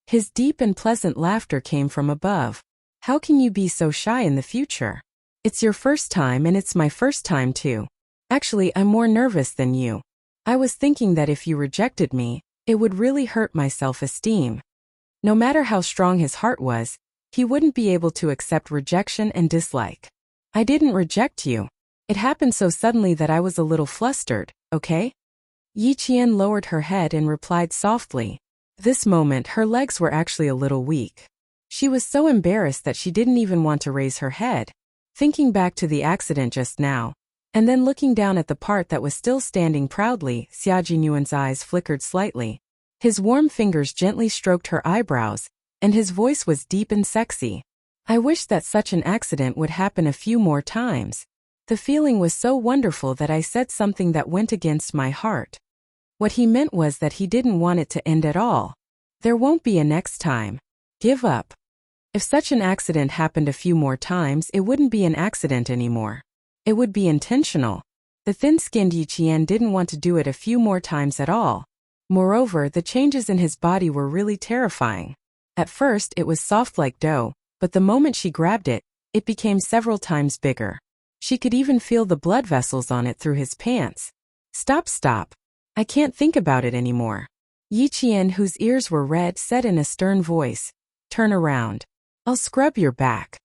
His deep and pleasant laughter came from above. How can you be so shy in the future? It's your first time and it's my first time too. Actually, I'm more nervous than you. I was thinking that if you rejected me, it would really hurt my self-esteem. No matter how strong his heart was, he wouldn't be able to accept rejection and dislike. I didn't reject you. It happened so suddenly that I was a little flustered, okay? Yi Qian lowered her head and replied softly. This moment her legs were actually a little weak. She was so embarrassed that she didn't even want to raise her head. Thinking back to the accident just now, And then looking down at the part that was still standing proudly, Xia Jinyuan's eyes flickered slightly. His warm fingers gently stroked her eyebrows, and his voice was deep and sexy. I wish that such an accident would happen a few more times. The feeling was so wonderful that I said something that went against my heart. What he meant was that he didn't want it to end at all. There won't be a next time. Give up. If such an accident happened a few more times, it wouldn't be an accident anymore. It would be intentional. The thin-skinned Yi Qian didn't want to do it a few more times at all. Moreover, the changes in his body were really terrifying. At first, it was soft like dough, but the moment she grabbed it, it became several times bigger. She could even feel the blood vessels on it through his pants. Stop. I can't think about it anymore. Yi Qian, whose ears were red, said in a stern voice, "Turn around. I'll scrub your back."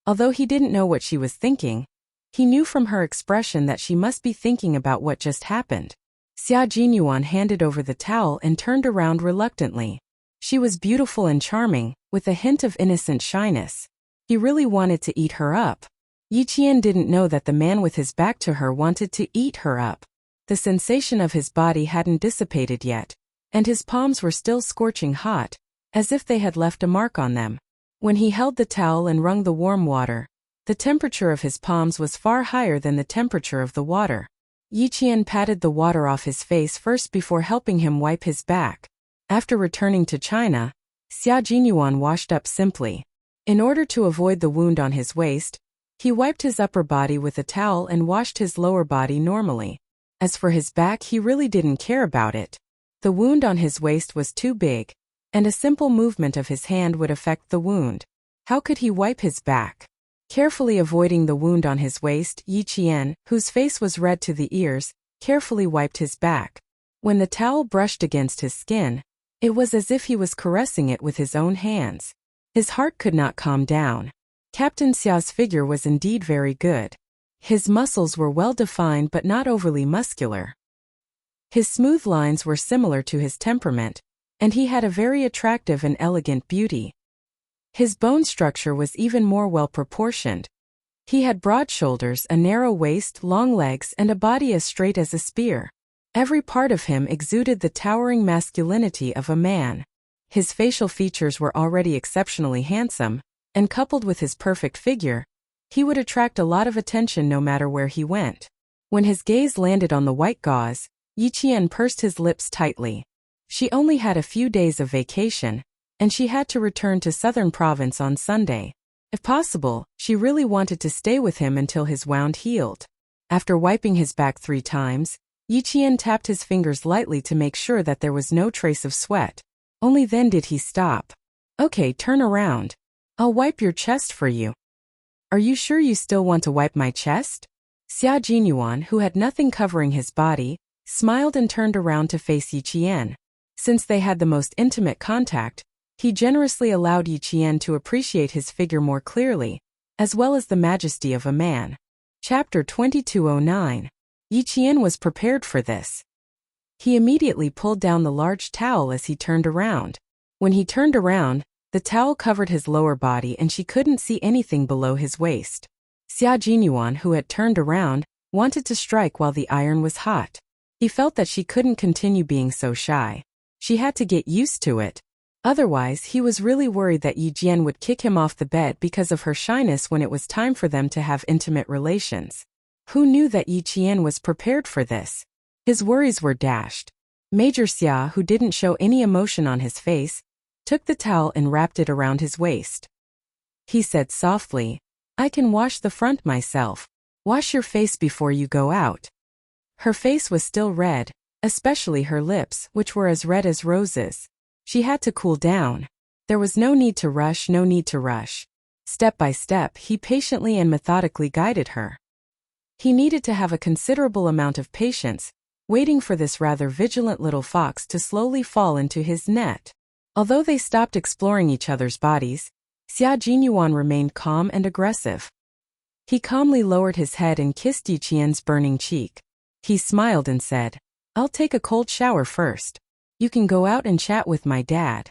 Although he didn't know what she was thinking, he knew from her expression that she must be thinking about what just happened. Xia Jinyuan handed over the towel and turned around reluctantly. She was beautiful and charming, with a hint of innocent shyness. He really wanted to eat her up. Yi Qian didn't know that the man with his back to her wanted to eat her up. The sensation of his body hadn't dissipated yet, and his palms were still scorching hot, as if they had left a mark on them. When he held the towel and wrung the warm water, the temperature of his palms was far higher than the temperature of the water. Yi Qian patted the water off his face first before helping him wipe his back. After returning to China, Xia Jinyuan washed up simply. In order to avoid the wound on his waist, he wiped his upper body with a towel and washed his lower body normally. As for his back, he really didn't care about it. The wound on his waist was too big, and a simple movement of his hand would affect the wound. How could he wipe his back? Carefully avoiding the wound on his waist, Yi Qian, whose face was red to the ears, carefully wiped his back. When the towel brushed against his skin, it was as if he was caressing it with his own hands. His heart could not calm down. Captain Xia's figure was indeed very good. His muscles were well defined but not overly muscular. His smooth lines were similar to his temperament, and he had a very attractive and elegant beauty. His bone structure was even more well-proportioned. He had broad shoulders, a narrow waist, long legs, and a body as straight as a spear. Every part of him exuded the towering masculinity of a man. His facial features were already exceptionally handsome, and coupled with his perfect figure, he would attract a lot of attention no matter where he went. When his gaze landed on the white gauze, Yi Qian pursed his lips tightly. She only had a few days of vacation, and she had to return to Southern Province on Sunday. If possible, she really wanted to stay with him until his wound healed. After wiping his back 3 times, Yi Qian tapped his fingers lightly to make sure that there was no trace of sweat. Only then did he stop. "Okay, turn around. I'll wipe your chest for you." "Are you sure you still want to wipe my chest?" Xia Jinyuan, who had nothing covering his body, smiled and turned around to face Yi Qian. Since they had the most intimate contact, he generously allowed Yi Qian to appreciate his figure more clearly, as well as the majesty of a man. Chapter 2209. Yi Qian was prepared for this. He immediately pulled down the large towel as he turned around. When he turned around, the towel covered his lower body and she couldn't see anything below his waist. Xia Jinyuan, who had turned around, wanted to strike while the iron was hot. He felt that she couldn't continue being so shy. She had to get used to it. Otherwise, he was really worried that Yi Jian would kick him off the bed because of her shyness when it was time for them to have intimate relations. Who knew that Yi Qian was prepared for this? His worries were dashed. Major Xia, who didn't show any emotion on his face, took the towel and wrapped it around his waist. He said softly, "I can wash the front myself. Wash your face before you go out." Her face was still red, especially her lips, which were as red as roses. She had to cool down. There was no need to rush. Step by step, he patiently and methodically guided her. He needed to have a considerable amount of patience, waiting for this rather vigilant little fox to slowly fall into his net. Although they stopped exploring each other's bodies, Xia Jinyuan remained calm and aggressive. He calmly lowered his head and kissed Yi Qian's burning cheek. He smiled and said, "I'll take a cold shower first. You can go out and chat with my dad."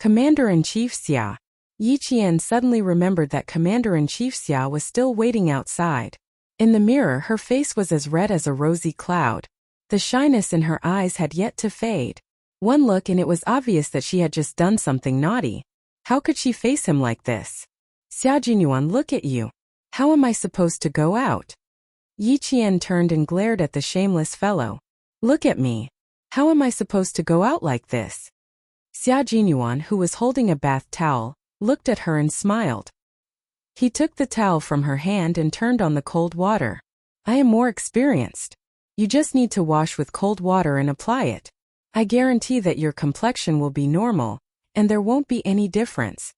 Commander-in-Chief Xia. Yi Qian suddenly remembered that Commander-in-Chief Xia was still waiting outside. In the mirror, her face was as red as a rosy cloud. The shyness in her eyes had yet to fade. One look and it was obvious that she had just done something naughty. How could she face him like this? Xia Jinyuan, look at you. How am I supposed to go out? Yi Qian turned and glared at the shameless fellow. Look at me. How am I supposed to go out like this? Xia Jinyuan, who was holding a bath towel, looked at her and smiled. He took the towel from her hand and turned on the cold water. I am more experienced. You just need to wash with cold water and apply it. I guarantee that your complexion will be normal, and there won't be any difference.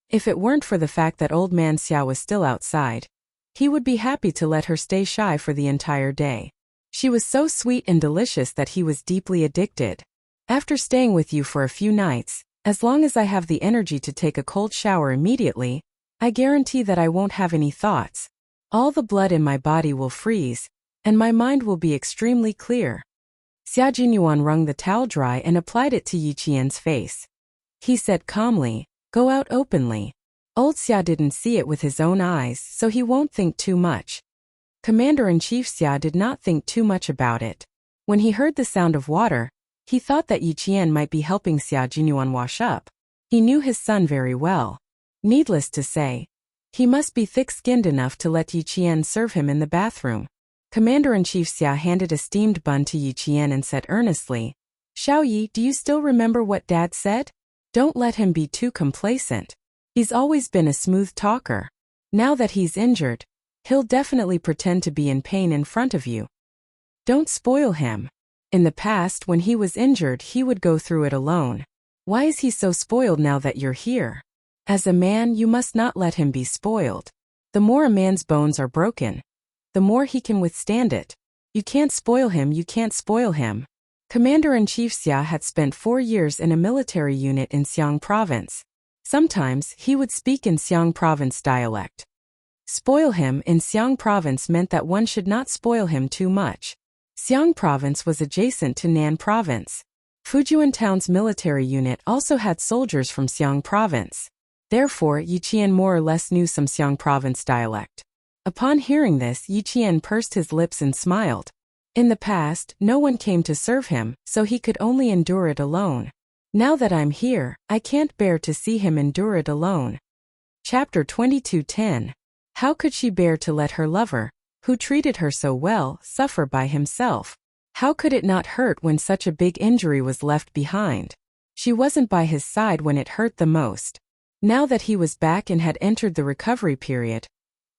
If it weren't for the fact that old man Xia was still outside, he would be happy to let her stay shy for the entire day. She was so sweet and delicious that he was deeply addicted. After staying with you for a few nights, as long as I have the energy to take a cold shower immediately, I guarantee that I won't have any thoughts. All the blood in my body will freeze, and my mind will be extremely clear. Xia Jinyuan wrung the towel dry and applied it to Yi Qian's face. He said calmly, go out openly. Old Xia didn't see it with his own eyes, so he won't think too much. Commander-in-Chief Xia did not think too much about it. When he heard the sound of water, he thought that Yi Qian might be helping Xia Jinyuan wash up. He knew his son very well. Needless to say, he must be thick-skinned enough to let Yi Qian serve him in the bathroom. Commander-in-Chief Xia handed a steamed bun to Yi Qian and said earnestly, Xiao Yi, do you still remember what Dad said? Don't let him be too complacent. He's always been a smooth talker. Now that he's injured, he'll definitely pretend to be in pain in front of you. Don't spoil him. In the past, when he was injured, he would go through it alone. Why is he so spoiled now that you're here? As a man, you must not let him be spoiled. The more a man's bones are broken, the more he can withstand it. You can't spoil him, you can't spoil him. Commander-in-Chief Xia had spent 4 years in a military unit in Xiang Province. Sometimes, he would speak in Xiang Province dialect. Spoil him in Xiang Province meant that one should not spoil him too much. Xiang Province was adjacent to Nan Province. Fujian Town's military unit also had soldiers from Xiang Province. Therefore, Yi Qian more or less knew some Xiang Province dialect. Upon hearing this, Yi Qian pursed his lips and smiled. In the past, no one came to serve him, so he could only endure it alone. Now that I'm here, I can't bear to see him endure it alone. Chapter 22:10. How could she bear to let her lover, who treated her so well, suffer by himself? How could it not hurt when such a big injury was left behind? She wasn't by his side when it hurt the most. Now that he was back and had entered the recovery period,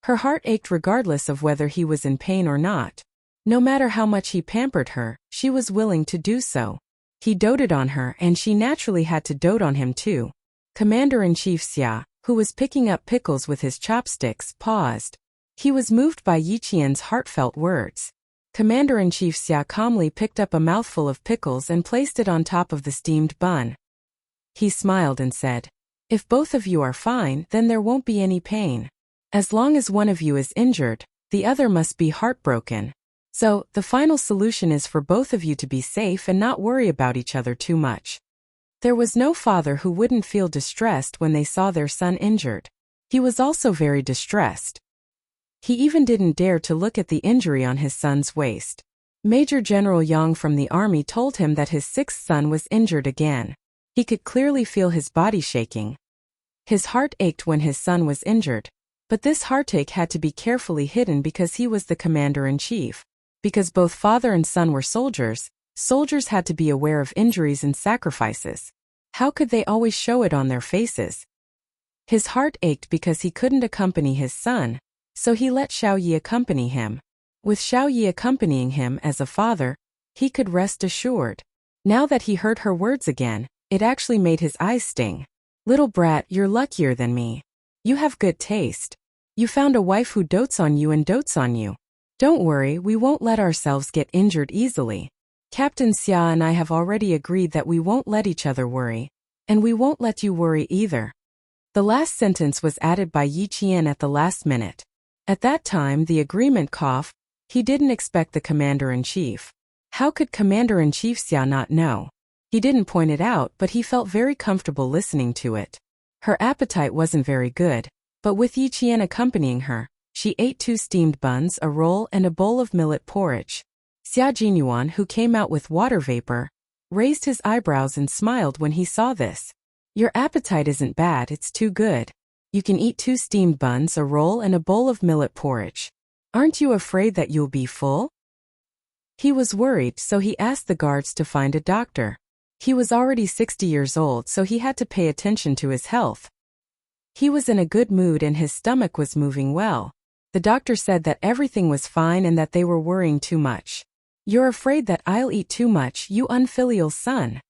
her heart ached regardless of whether he was in pain or not. No matter how much he pampered her, she was willing to do so. He doted on her and she naturally had to dote on him too. Commander-in-Chief Xia, who was picking up pickles with his chopsticks, paused. He was moved by Yi Qian's heartfelt words. Commander-in-Chief Xia calmly picked up a mouthful of pickles and placed it on top of the steamed bun. He smiled and said, if both of you are fine, then there won't be any pain. As long as one of you is injured, the other must be heartbroken. So, the final solution is for both of you to be safe and not worry about each other too much. There was no father who wouldn't feel distressed when they saw their son injured. He was also very distressed. He even didn't dare to look at the injury on his son's waist. Major General Yang from the army told him that his 6th son was injured again. He could clearly feel his body shaking. His heart ached when his son was injured, but this heartache had to be carefully hidden because he was the commander-in-chief. Because both father and son were soldiers, soldiers had to be aware of injuries and sacrifices. How could they always show it on their faces? His heart ached because he couldn't accompany his son, so he let Xiao Yi accompany him. With Xiao Yi accompanying him as a father, he could rest assured. Now that he heard her words again, it actually made his eyes sting. Little brat, you're luckier than me. You have good taste. You found a wife who dotes on you and dotes on you. Don't worry, we won't let ourselves get injured easily. Captain Xia and I have already agreed that we won't let each other worry, and we won't let you worry either. The last sentence was added by Yi Qian at the last minute. At that time, the agreement coughed. He didn't expect the commander-in-chief. How could Commander-in-Chief Xia not know? He didn't point it out, but he felt very comfortable listening to it. Her appetite wasn't very good, but with Yi Qian accompanying her, She ate 2 steamed buns, a roll, and a bowl of millet porridge. Xia Jinyuan, who came out with water vapor, raised his eyebrows and smiled when he saw this. Your appetite isn't bad, it's too good. You can eat 2 steamed buns, a roll, and a bowl of millet porridge. Aren't you afraid that you'll be full? He was worried, so he asked the guards to find a doctor. He was already 60 years old, so he had to pay attention to his health. He was in a good mood and his stomach was moving well. The doctor said that everything was fine and that they were worrying too much. You're afraid that I'll eat too much, you unfilial son.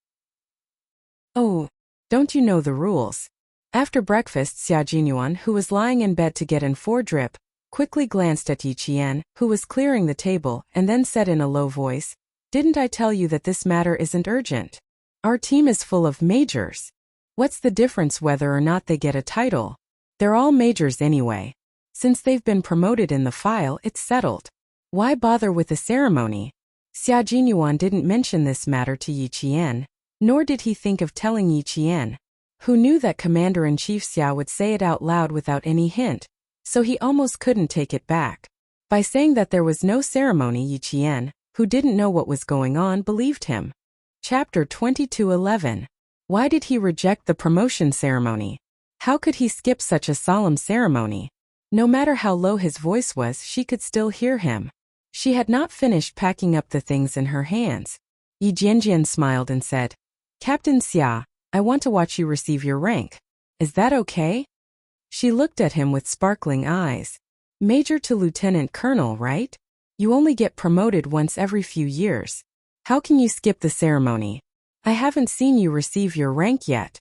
Oh, don't you know the rules? After breakfast, Xia Jinyuan, who was lying in bed to get in 4 drip, quickly glanced at Yi Qian, who was clearing the table, and then said in a low voice, "Didn't I tell you that this matter isn't urgent? Our team is full of majors. What's the difference whether or not they get a title? They're all majors anyway. Since they've been promoted in the file, it's settled. Why bother with the ceremony?" Xia Jinyuan didn't mention this matter to Yi Qian, nor did he think of telling Yi Qian, who knew that Commander-in-Chief Xia would say it out loud without any hint, so he almost couldn't take it back. By saying that there was no ceremony, Yi Qian, who didn't know what was going on, believed him. Chapter 22:11. Why did he reject the promotion ceremony? How could he skip such a solemn ceremony? No matter how low his voice was, she could still hear him. She had not finished packing up the things in her hands. Yi Jianjian smiled and said, "Captain Xia, I want to watch you receive your rank. Is that okay?" She looked at him with sparkling eyes. "Major to lieutenant colonel, right? You only get promoted once every few years. How can you skip the ceremony? I haven't seen you receive your rank yet."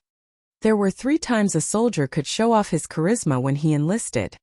There were 3 times a soldier could show off his charisma when he enlisted.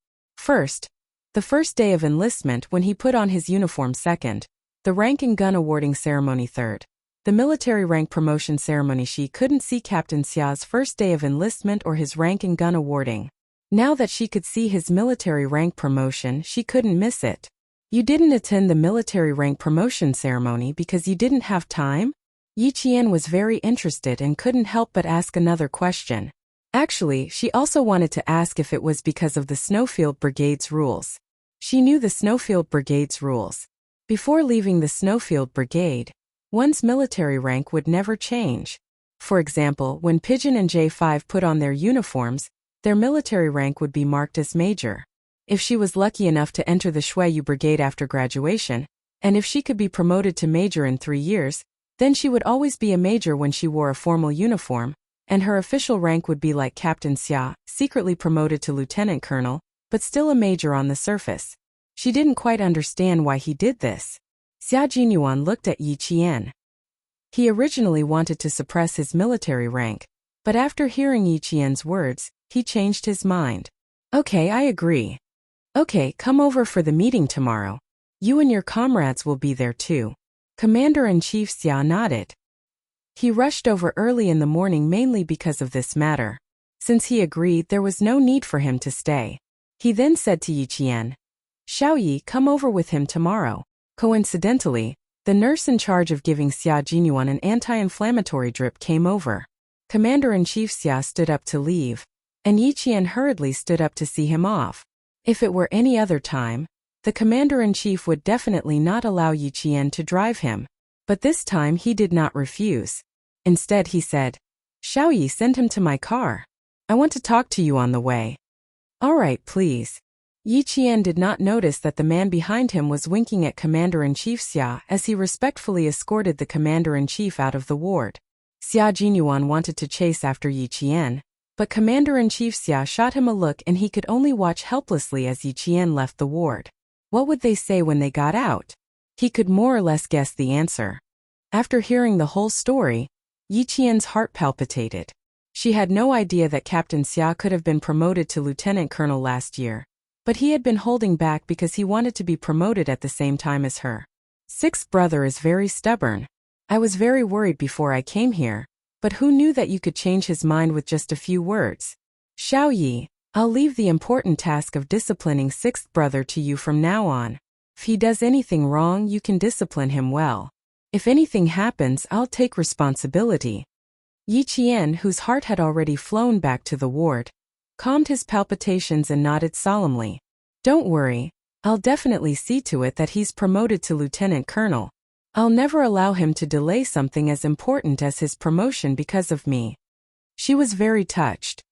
First, the first day of enlistment when he put on his uniform. Second, the rank and gun awarding ceremony. Third, the military rank promotion ceremony. She couldn't see Captain Xia's first day of enlistment or his rank and gun awarding. Now that she could see his military rank promotion, she couldn't miss it. "You didn't attend the military rank promotion ceremony because you didn't have time?" Yi Qian was very interested and couldn't help but ask another question. Actually, she also wanted to ask if it was because of the Snowfield Brigade's rules. She knew the Snowfield Brigade's rules. Before leaving the Snowfield Brigade, one's military rank would never change. For example, when Pigeon and J5 put on their uniforms, their military rank would be marked as major. If she was lucky enough to enter the Shuiyu Brigade after graduation, and if she could be promoted to major in 3 years, then she would always be a major when she wore a formal uniform, and her official rank would be like Captain Xia, secretly promoted to lieutenant colonel, but still a major on the surface. She didn't quite understand why he did this. Xia Jinyuan looked at Yi Qian. He originally wanted to suppress his military rank, but after hearing Yi Qian's words, he changed his mind. "Okay, I agree. Okay, come over for the meeting tomorrow. You and your comrades will be there too." Commander-in-Chief Xia nodded. He rushed over early in the morning mainly because of this matter. Since he agreed, there was no need for him to stay. He then said to Yi Qian, "Xiaoyi, come over with him tomorrow." Coincidentally, the nurse in charge of giving Xia Jinyuan an anti-inflammatory drip came over. Commander-in-Chief Xia stood up to leave, and Yi Qian hurriedly stood up to see him off. If it were any other time, the commander-in-chief would definitely not allow Yi Qian to drive him, but this time he did not refuse. Instead he said, "Xiaoyi, send him to my car. I want to talk to you on the way." "All right, please." Yi Qian did not notice that the man behind him was winking at Commander-in-Chief Xia as he respectfully escorted the Commander-in-Chief out of the ward. Xia Jinyuan wanted to chase after Yi Qian, but Commander-in-Chief Xia shot him a look and he could only watch helplessly as Yi Qian left the ward. What would they say when they got out? He could more or less guess the answer. After hearing the whole story, Yi Qian's heart palpitated. She had no idea that Captain Xia could have been promoted to lieutenant colonel last year, but he had been holding back because he wanted to be promoted at the same time as her. Sixth brother is very stubborn. I was very worried before I came here, but who knew that you could change his mind with just a few words? Xiaoyi, I'll leave the important task of disciplining sixth brother to you from now on. If he does anything wrong, you can discipline him well. If anything happens, I'll take responsibility. Yi Qian, whose heart had already flown back to the ward, calmed his palpitations and nodded solemnly. Don't worry, I'll definitely see to it that he's promoted to lieutenant colonel. I'll never allow him to delay something as important as his promotion because of me. She was very touched.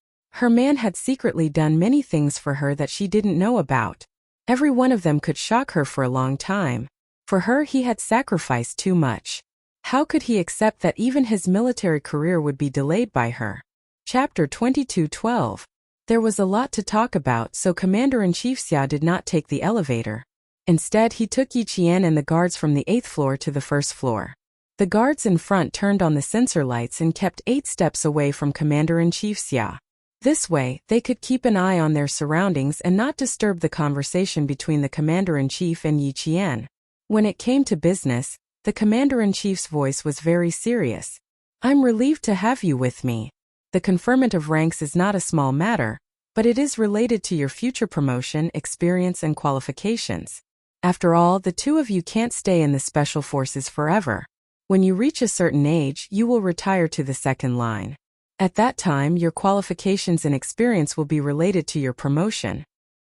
Her man had secretly done many things for her that she didn't know about. Every one of them could shock her for a long time. For her, he had sacrificed too much. How could he accept that even his military career would be delayed by her? Chapter 22:12. There was a lot to talk about, so Commander-in-Chief Xia did not take the elevator. Instead, he took Yi Qian and the guards from the 8th floor to the 1st floor. The guards in front turned on the sensor lights and kept 8 steps away from Commander-in-Chief Xia. This way, they could keep an eye on their surroundings and not disturb the conversation between the Commander-in-Chief and Yi Qian. When it came to business, the Commander-in-Chief's voice was very serious. I'm relieved to have you with me. The conferment of ranks is not a small matter, but it is related to your future promotion, experience, and qualifications. After all, the two of you can't stay in the special forces forever. When you reach a certain age, you will retire to the second line. At that time, your qualifications and experience will be related to your promotion.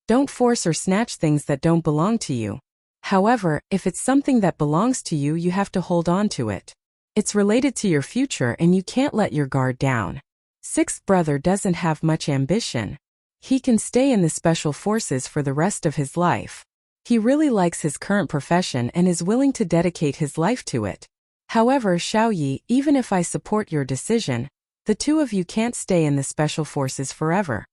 Don't force or snatch things that don't belong to you. However, if it's something that belongs to you, you have to hold on to it. It's related to your future and you can't let your guard down. 6th brother doesn't have much ambition. He can stay in the special forces for the rest of his life. He really likes his current profession and is willing to dedicate his life to it. However, Xiaoyi, even if I support your decision, the two of you can't stay in the special forces forever.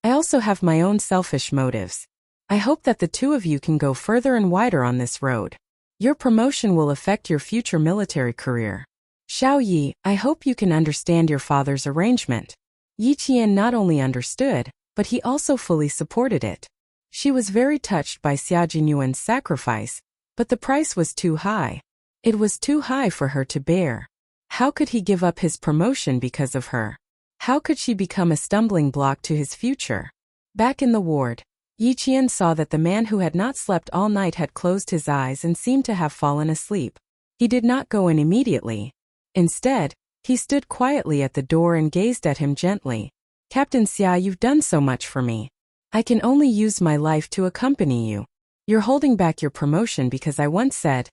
I also have my own selfish motives. I hope that the two of you can go further and wider on this road. Your promotion will affect your future military career. Xiaoyi, I hope you can understand your father's arrangement. Yi Qian not only understood, but he also fully supported it. She was very touched by Xia Jinyuan's sacrifice, but the price was too high. It was too high for her to bear. How could he give up his promotion because of her? How could she become a stumbling block to his future? Back in the ward, Yi Qian saw that the man who had not slept all night had closed his eyes and seemed to have fallen asleep. He did not go in immediately. Instead, he stood quietly at the door and gazed at him gently. Captain Xia, you've done so much for me. I can only use my life to accompany you. You're holding back your promotion because I once said,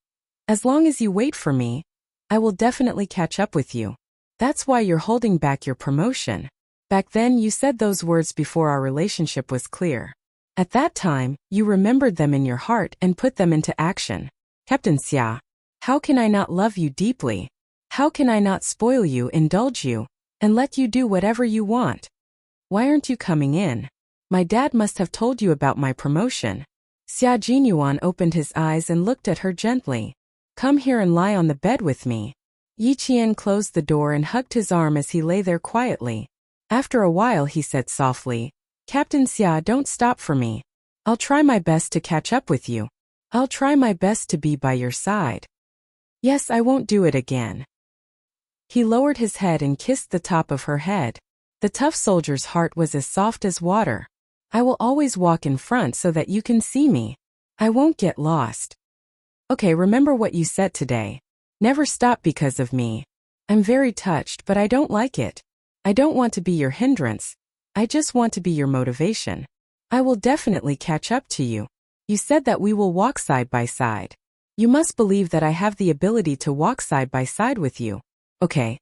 as long as you wait for me, I will definitely catch up with you. That's why you're holding back your promotion. Back then you said those words before our relationship was clear. At that time, you remembered them in your heart and put them into action. Captain Xia, how can I not love you deeply? How can I not spoil you, indulge you, and let you do whatever you want? Why aren't you coming in? My dad must have told you about my promotion. Xia Jinyuan opened his eyes and looked at her gently. Come here and lie on the bed with me. Yi Qian closed the door and hugged his arm as he lay there quietly. After a while he said softly, Captain Xia, don't stop for me. I'll try my best to catch up with you. I'll try my best to be by your side. Yes, I won't do it again. He lowered his head and kissed the top of her head. The tough soldier's heart was as soft as water. I will always walk in front so that you can see me. I won't get lost. Okay, remember what you said today. Never stop because of me. I'm very touched, but I don't like it. I don't want to be your hindrance. I just want to be your motivation. I will definitely catch up to you. You said that we will walk side by side. You must believe that I have the ability to walk side by side with you. Okay.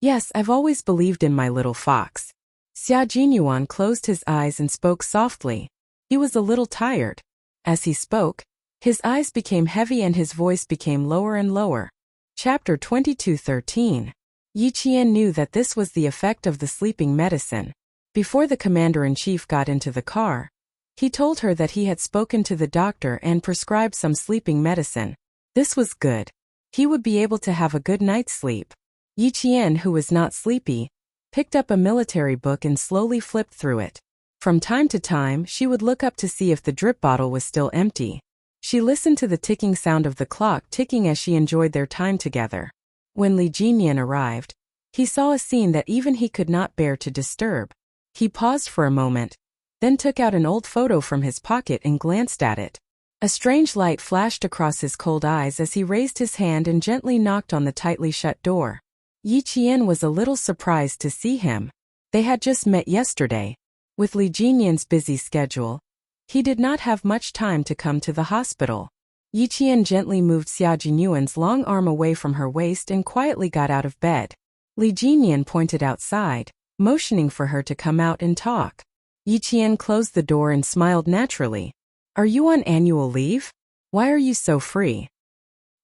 Yes, I've always believed in my little fox. Xia Jinyuan closed his eyes and spoke softly. He was a little tired. As he spoke, his eyes became heavy and his voice became lower and lower. Chapter 22:13. Yi Qian knew that this was the effect of the sleeping medicine. Before the commander-in-chief got into the car, he told her that he had spoken to the doctor and prescribed some sleeping medicine. This was good. He would be able to have a good night's sleep. Yi Qian, who was not sleepy, picked up a military book and slowly flipped through it. From time to time, she would look up to see if the drip bottle was still empty. She listened to the ticking sound of the clock ticking as she enjoyed their time together. When Li Jinyan arrived, he saw a scene that even he could not bear to disturb. He paused for a moment, then took out an old photo from his pocket and glanced at it. A strange light flashed across his cold eyes as he raised his hand and gently knocked on the tightly shut door. Yi Qian was a little surprised to see him. They had just met yesterday. With Li Jinyan's busy schedule, He did not have much time to come to the hospital. Yi Qian gently moved Xia Jinyuan's long arm away from her waist and quietly got out of bed. Li Jinyan pointed outside, motioning for her to come out and talk. Yi Qian closed the door and smiled naturally. Are you on annual leave? Why are you so free?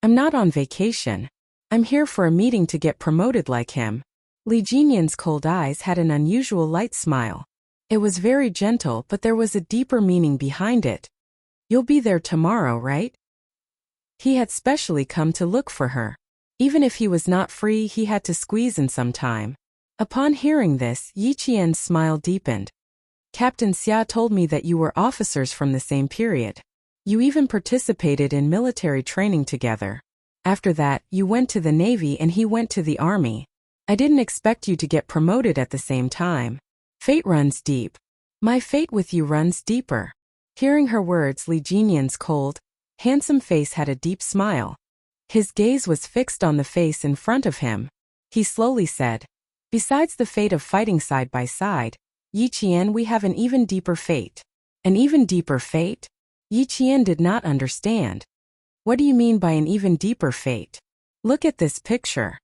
I'm not on vacation. I'm here for a meeting to get promoted like him. Li Jinyan's cold eyes had an unusual light smile. It was very gentle, but there was a deeper meaning behind it. You'll be there tomorrow, right? He had specially come to look for her. Even if he was not free, he had to squeeze in some time. Upon hearing this, Yi Qian's smile deepened. Captain Xia told me that you were officers from the same period. You even participated in military training together. After that, you went to the Navy and he went to the Army. I didn't expect you to get promoted at the same time. Fate runs deep. My fate with you runs deeper. Hearing her words, Li Jinyan's cold, handsome face had a deep smile. His gaze was fixed on the face in front of him. He slowly said, besides the fate of fighting side by side, Yi Qian, we have an even deeper fate. An even deeper fate? Yi Qian did not understand. What do you mean by an even deeper fate? Look at this picture.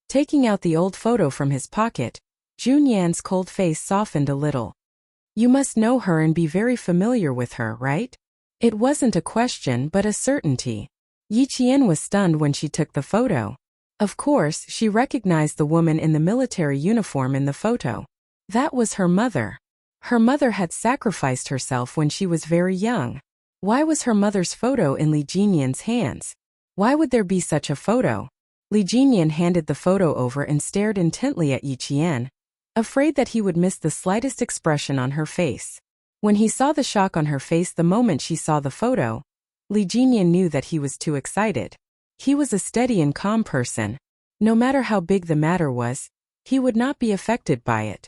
Taking out the old photo from his pocket, Jun Yan's cold face softened a little. You must know her and be very familiar with her, right? It wasn't a question but a certainty. Yi Qian was stunned when she took the photo. Of course, she recognized the woman in the military uniform in the photo. That was her mother. Her mother had sacrificed herself when she was very young. Why was her mother's photo in Li Jinyan's hands? Why would there be such a photo? Li Jinyan handed the photo over and stared intently at Yi Qian, afraid that he would miss the slightest expression on her face. When he saw the shock on her face the moment she saw the photo, Li Jinyan knew that he was too excited. He was a steady and calm person. No matter how big the matter was, he would not be affected by it.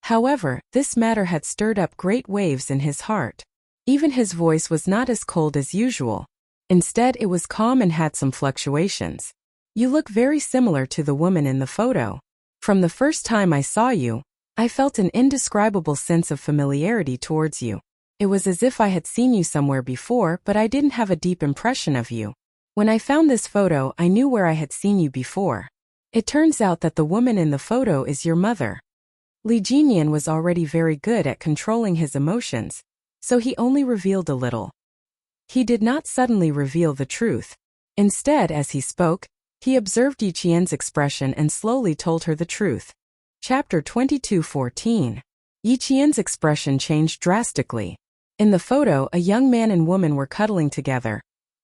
However, this matter had stirred up great waves in his heart. Even his voice was not as cold as usual. Instead, it was calm and had some fluctuations. You look very similar to the woman in the photo. From the first time I saw you, I felt an indescribable sense of familiarity towards you. It was as if I had seen you somewhere before, but I didn't have a deep impression of you. When I found this photo, I knew where I had seen you before. It turns out that the woman in the photo is your mother. Li Jinyan was already very good at controlling his emotions, so he only revealed a little. He did not suddenly reveal the truth. Instead, as he spoke, he observed Yi Qian's expression and slowly told her the truth. Chapter 22:14. Yi Qian's expression changed drastically. In the photo, a young man and woman were cuddling together,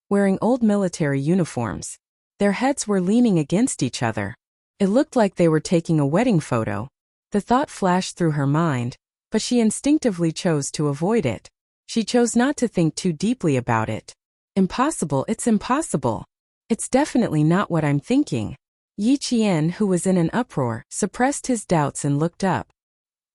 wearing old military uniforms. Their heads were leaning against each other. It looked like they were taking a wedding photo. The thought flashed through her mind, but she instinctively chose to avoid it. She chose not to think too deeply about it. Impossible, it's impossible. It's definitely not what I'm thinking. Yi Qian, who was in an uproar, suppressed his doubts and looked up.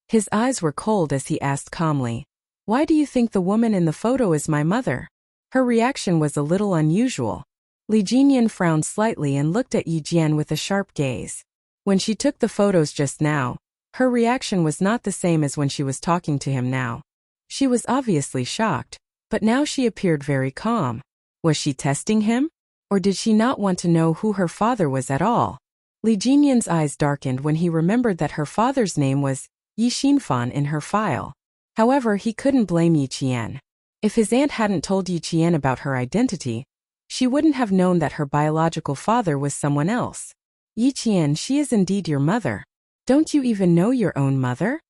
His eyes were cold as he asked calmly, "Why do you think the woman in the photo is my mother?" Her reaction was a little unusual. Li Jinyan frowned slightly and looked at Yi Jian with a sharp gaze. When she took the photos just now, her reaction was not the same as when she was talking to him now. She was obviously shocked, but now she appeared very calm. Was she testing him? Or did she not want to know who her father was at all? Li Jinyan's eyes darkened when he remembered that her father's name was Yi Xinfan in her file. However, he couldn't blame Yi Qian. If his aunt hadn't told Yi Qian about her identity, she wouldn't have known that her biological father was someone else. Yi Qian, she is indeed your mother. Don't you even know your own mother?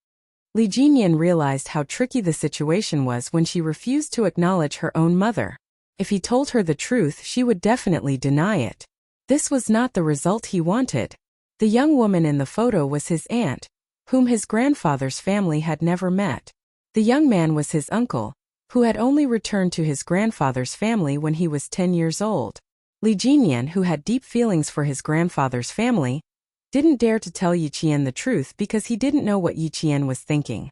Li Jinyan realized how tricky the situation was when she refused to acknowledge her own mother. If he told her the truth, she would definitely deny it. This was not the result he wanted. The young woman in the photo was his aunt, whom his grandfather's family had never met. The young man was his uncle, who had only returned to his grandfather's family when he was 10 years old. Li Jinyan, who had deep feelings for his grandfather's family, didn't dare to tell Yi Qian the truth because he didn't know what Yi Qian was thinking.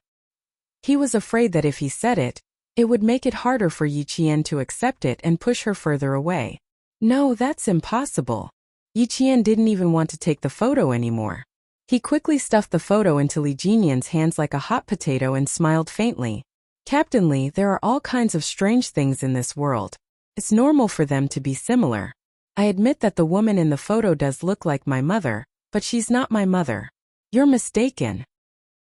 He was afraid that if he said it, it would make it harder for Yi Qian to accept it and push her further away. No, that's impossible. Yi Qian didn't even want to take the photo anymore. He quickly stuffed the photo into Li Jinyan's hands like a hot potato and smiled faintly. Captain Lee, there are all kinds of strange things in this world. It's normal for them to be similar. I admit that the woman in the photo does look like my mother, but she's not my mother. You're mistaken.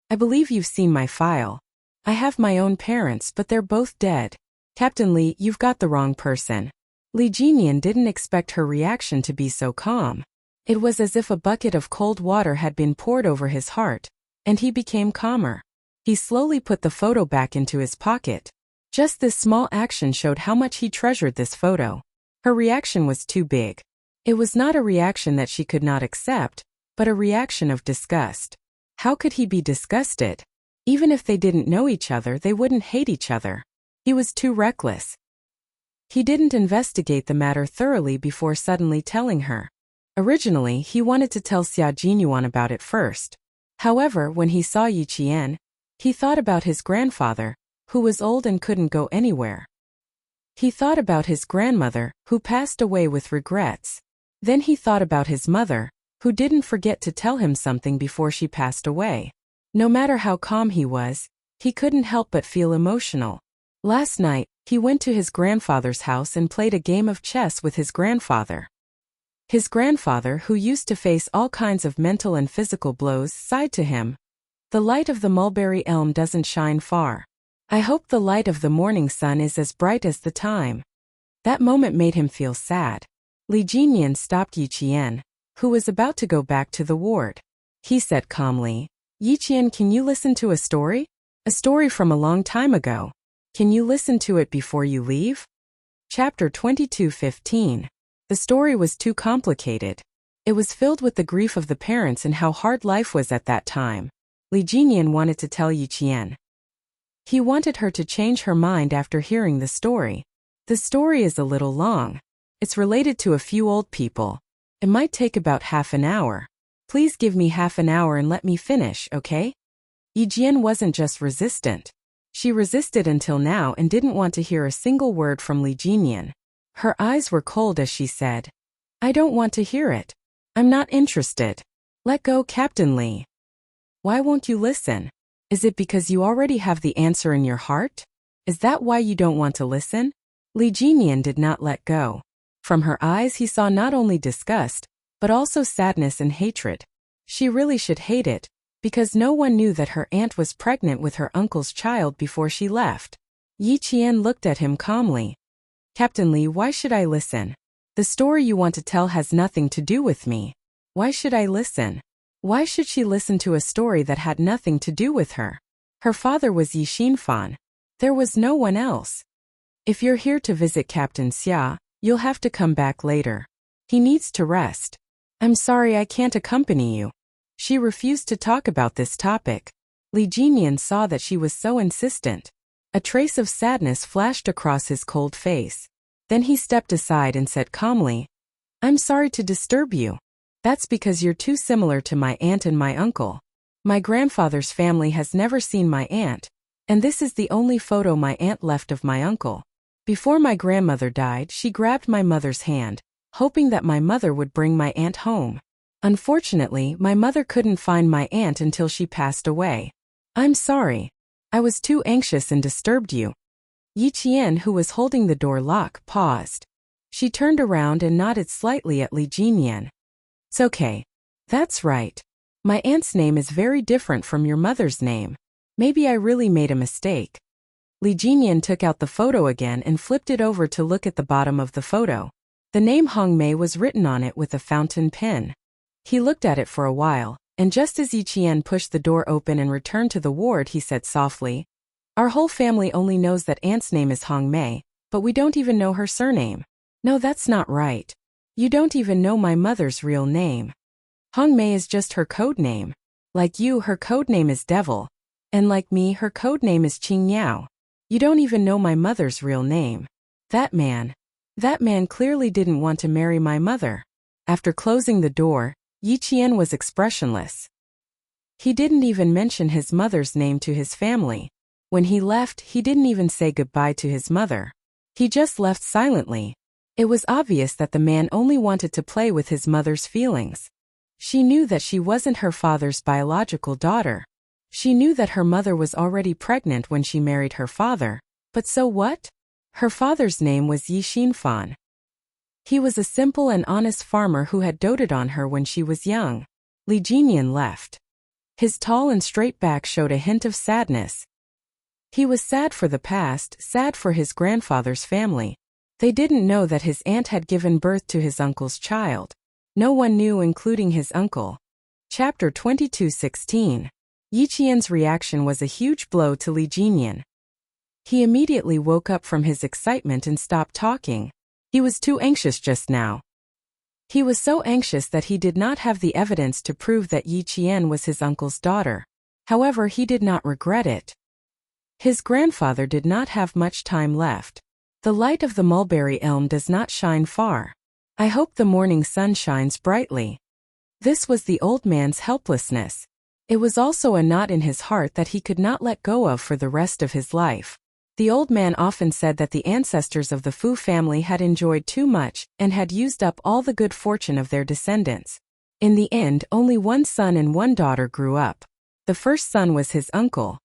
I believe you've seen my file. I have my own parents, but they're both dead. Captain Lee, you've got the wrong person. Lee Jinyan didn't expect her reaction to be so calm. It was as if a bucket of cold water had been poured over his heart, and he became calmer. He slowly put the photo back into his pocket. Just this small action showed how much he treasured this photo. Her reaction was too big. It was not a reaction that she could not accept, but a reaction of disgust. How could he be disgusted? Even if they didn't know each other, they wouldn't hate each other. He was too reckless. He didn't investigate the matter thoroughly before suddenly telling her. Originally, he wanted to tell Xia Jinyuan about it first. However, when he saw Yi Qian, he thought about his grandfather, who was old and couldn't go anywhere. He thought about his grandmother, who passed away with regrets. Then he thought about his mother, who didn't forget to tell him something before she passed away. No matter how calm he was, he couldn't help but feel emotional. Last night, he went to his grandfather's house and played a game of chess with his grandfather. His grandfather, who used to face all kinds of mental and physical blows, sighed to him. The light of the mulberry elm doesn't shine far. I hope the light of the morning sun is as bright as the time. That moment made him feel sad. Li Jinyan stopped Yi Qian, who was about to go back to the ward. He said calmly, Yi Qian, can you listen to a story? A story from a long time ago. Can you listen to it before you leave? Chapter 22:15. The story was too complicated. It was filled with the grief of the parents and how hard life was at that time. Li Jinyan wanted to tell Yi Qian. He wanted her to change her mind after hearing the story. The story is a little long. It's related to a few old people. It might take about half an hour. Please give me half an hour and let me finish, okay? Yi Jian wasn't just resistant. She resisted until now and didn't want to hear a single word from Li Jinyan. Her eyes were cold as she said, I don't want to hear it. I'm not interested. Let go, Captain Lee. Why won't you listen? Is it because you already have the answer in your heart? Is that why you don't want to listen? Li Jinyan did not let go. From her eyes he saw not only disgust, but also sadness and hatred. She really should hate it, because no one knew that her aunt was pregnant with her uncle's child before she left. Yi Qian looked at him calmly. Captain Lee, why should I listen? The story you want to tell has nothing to do with me. Why should I listen? Why should she listen to a story that had nothing to do with her? Her father was Yi Xinfan. There was no one else. If you're here to visit Captain Xia, you'll have to come back later. He needs to rest. I'm sorry I can't accompany you. She refused to talk about this topic. Li Jinyan saw that she was so insistent. A trace of sadness flashed across his cold face. Then he stepped aside and said calmly, I'm sorry to disturb you. That's because you're too similar to my aunt and my uncle. My grandfather's family has never seen my aunt, and this is the only photo my aunt left of my uncle. Before my grandmother died, she grabbed my mother's hand, hoping that my mother would bring my aunt home. Unfortunately, my mother couldn't find my aunt until she passed away. I'm sorry. I was too anxious and disturbed you. Yi Qian, who was holding the door lock, paused. She turned around and nodded slightly at Li Jinyan. It's okay. That's right. My aunt's name is very different from your mother's name. Maybe I really made a mistake. Li Jinyan took out the photo again and flipped it over to look at the bottom of the photo. The name Hong Mei was written on it with a fountain pen. He looked at it for a while, and just as Yi Qian pushed the door open and returned to the ward, he said softly, Our whole family only knows that aunt's name is Hong Mei, but we don't even know her surname. No, that's not right. You don't even know my mother's real name. Hong Mei is just her code name. Like you, her code name is Devil. And like me, her code name is Qing Yao. You don't even know my mother's real name. That man clearly didn't want to marry my mother. After closing the door, Yi Qian was expressionless. He didn't even mention his mother's name to his family. When he left, he didn't even say goodbye to his mother. He just left silently. It was obvious that the man only wanted to play with his mother's feelings. She knew that she wasn't her father's biological daughter. She knew that her mother was already pregnant when she married her father, but so what? Her father's name was Yi Xinfan. He was a simple and honest farmer who had doted on her when she was young. Li Jinyan left. His tall and straight back showed a hint of sadness. He was sad for the past, sad for his grandfather's family. They didn't know that his aunt had given birth to his uncle's child. No one knew, including his uncle. Chapter 22:16. Yi Qian's reaction was a huge blow to Li Jinyan. He immediately woke up from his excitement and stopped talking. He was too anxious just now. He was so anxious that he did not have the evidence to prove that Yi Qian was his uncle's daughter. However, he did not regret it. His grandfather did not have much time left. The light of the mulberry elm does not shine far. I hope the morning sun shines brightly. This was the old man's helplessness. It was also a knot in his heart that he could not let go of for the rest of his life. The old man often said that the ancestors of the Fu family had enjoyed too much and had used up all the good fortune of their descendants. In the end, only one son and one daughter grew up. The first son was his uncle.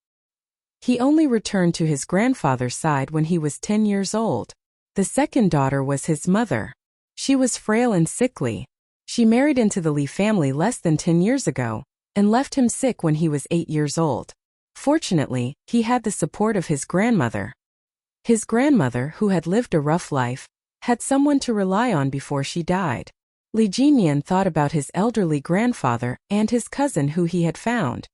He only returned to his grandfather's side when he was 10 years old. The second daughter was his mother. She was frail and sickly. She married into the Li family less than 10 years ago and left him sick when he was 8 years old. Fortunately, he had the support of his grandmother. His grandmother, who had lived a rough life, had someone to rely on before she died. Li Jinyan thought about his elderly grandfather and his cousin who he had found.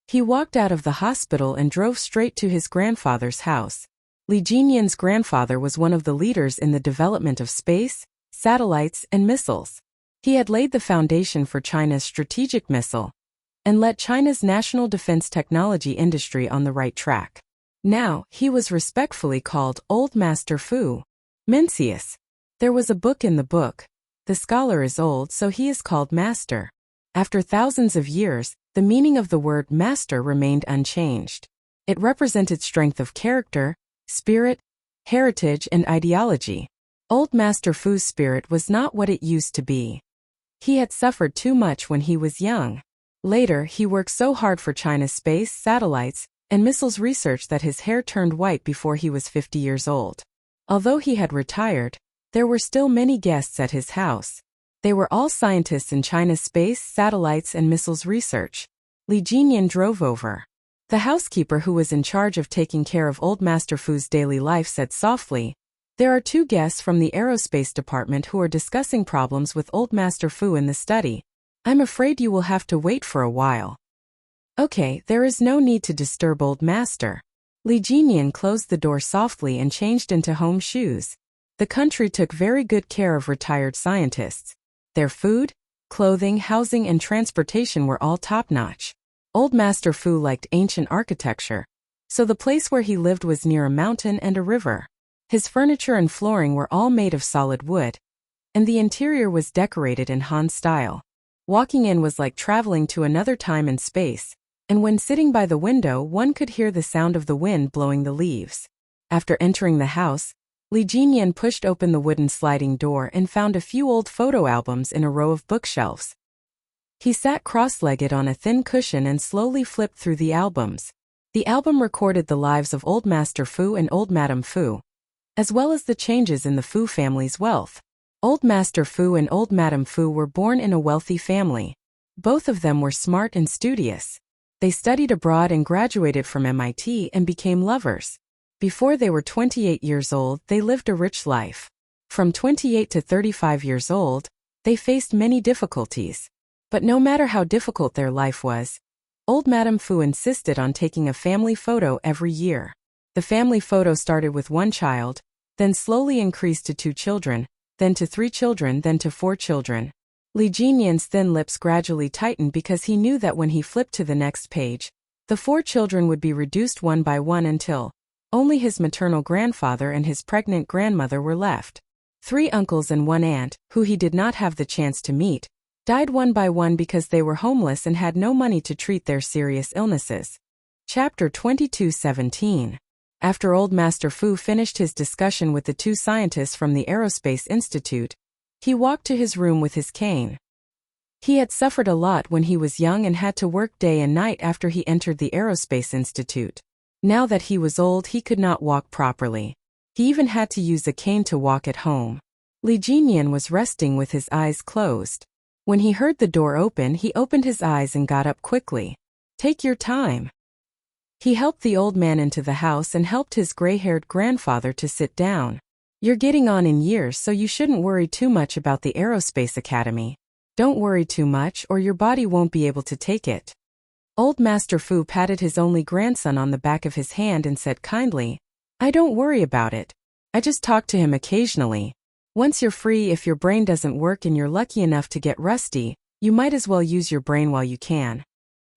He walked out of the hospital and drove straight to his grandfather's house. Li Jinyan's grandfather was one of the leaders in the development of space, satellites, and missiles. He had laid the foundation for China's strategic missile and led China's national defense technology industry on the right track. Now, he was respectfully called Old Master Fu. Mencius. There was a book in the book. The scholar is old, so he is called master. After thousands of years, the meaning of the word master remained unchanged. It represented strength of character, spirit, heritage, and ideology. Old Master Fu's spirit was not what it used to be. He had suffered too much when he was young. Later, he worked so hard for China's space, satellites, and missiles research that his hair turned white before he was 50 years old. Although he had retired, there were still many guests at his house. They were all scientists in China's space, satellites, and missiles research. Li Jinyan drove over. The housekeeper who was in charge of taking care of Old Master Fu's daily life said softly, "There are 2 guests from the aerospace department who are discussing problems with Old Master Fu in the study. I'm afraid you will have to wait for a while." Okay, there is no need to disturb Old Master. Li Jinyan closed the door softly and changed into home shoes. The country took very good care of retired scientists. Their food, clothing, housing, and transportation were all top-notch. Old Master Fu liked ancient architecture, so the place where he lived was near a mountain and a river. His furniture and flooring were all made of solid wood, and the interior was decorated in Han style. Walking in was like traveling to another time and space, and when sitting by the window one could hear the sound of the wind blowing the leaves. After entering the house, Li Jinyan pushed open the wooden sliding door and found a few old photo albums in a row of bookshelves. He sat cross-legged on a thin cushion and slowly flipped through the albums. The album recorded the lives of Old Master Fu and Old Madam Fu, as well as the changes in the Fu family's wealth. Old Master Fu and Old Madam Fu were born in a wealthy family. Both of them were smart and studious. They studied abroad and graduated from MIT and became lovers. Before they were 28 years old, they lived a rich life. From 28 to 35 years old, they faced many difficulties. But no matter how difficult their life was, Old Madam Fu insisted on taking a family photo every year. The family photo started with 1 child, then slowly increased to 2 children, then to 3 children, then to 4 children. Li Jinyan's thin lips gradually tightened because he knew that when he flipped to the next page, the 4 children would be reduced one by one until only his maternal grandfather and his pregnant grandmother were left. 3 uncles and 1 aunt, who he did not have the chance to meet, died one by one because they were homeless and had no money to treat their serious illnesses. Chapter 22:17. After Old Master Fu finished his discussion with the 2 scientists from the Aerospace Institute, he walked to his room with his cane. He had suffered a lot when he was young and had to work day and night after he entered the Aerospace Institute. Now that he was old, he could not walk properly. He even had to use a cane to walk at home. Li Jinyan was resting with his eyes closed. When he heard the door open, he opened his eyes and got up quickly. "Take your time." He helped the old man into the house and helped his gray-haired grandfather to sit down. "You're getting on in years, so you shouldn't worry too much about the Aerospace Academy. Don't worry too much or your body won't be able to take it." Old Master Fu patted his only grandson on the back of his hand and said kindly, "I don't worry about it. I just talk to him occasionally. Once you're free, if your brain doesn't work and you're lucky enough to get rusty, you might as well use your brain while you can."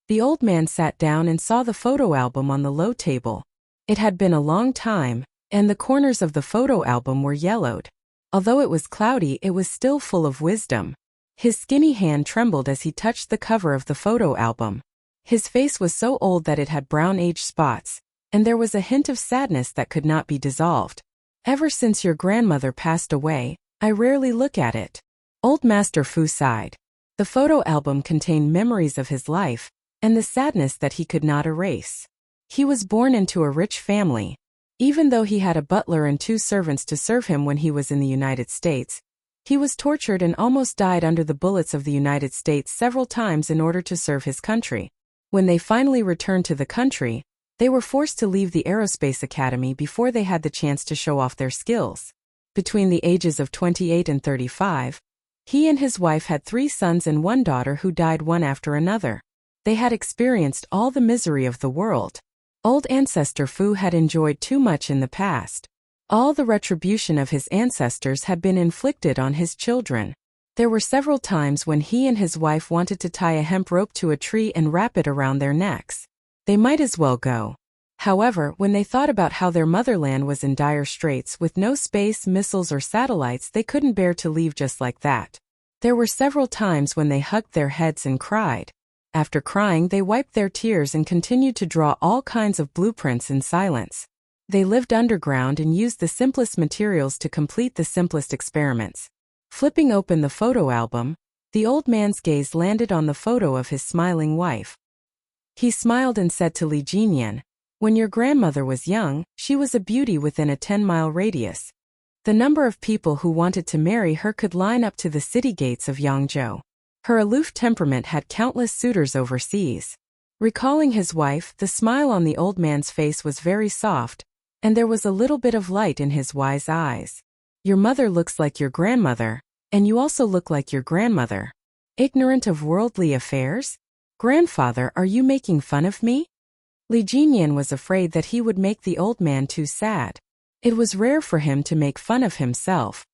The old man sat down and saw the photo album on the low table. It had been a long time, and the corners of the photo album were yellowed. Although it was cloudy, it was still full of wisdom. His skinny hand trembled as he touched the cover of the photo album. His face was so old that it had brown age spots, and there was a hint of sadness that could not be dissolved. "Ever since your grandmother passed away, I rarely look at it." Old Master Fu sighed. The photo album contained memories of his life, and the sadness that he could not erase. He was born into a rich family. Even though he had a butler and 2 servants to serve him when he was in the United States, he was tortured and almost died under the bullets of the United States several times in order to serve his country. When they finally returned to the country, they were forced to leave the Aerospace Academy before they had the chance to show off their skills. Between the ages of 28 and 35, he and his wife had 3 sons and 1 daughter who died one after another. They had experienced all the misery of the world. Old Ancestor Fu had enjoyed too much in the past. All the retribution of his ancestors had been inflicted on his children. There were several times when he and his wife wanted to tie a hemp rope to a tree and wrap it around their necks. They might as well go. However, when they thought about how their motherland was in dire straits with no space, missiles, or satellites, they couldn't bear to leave just like that. There were several times when they hugged their heads and cried. After crying, they wiped their tears and continued to draw all kinds of blueprints in silence. They lived underground and used the simplest materials to complete the simplest experiments. Flipping open the photo album, the old man's gaze landed on the photo of his smiling wife. He smiled and said to Li Jinyan, "When your grandmother was young, she was a beauty within a 10-mile radius. The number of people who wanted to marry her could line up to the city gates of Yangzhou. Her aloof temperament had countless suitors overseas." Recalling his wife, the smile on the old man's face was very soft, and there was a little bit of light in his wise eyes. "Your mother looks like your grandmother, and you also look like your grandmother. Ignorant of worldly affairs? Grandfather, are you making fun of me?" Li Jinyan was afraid that he would make the old man too sad. It was rare for him to make fun of himself.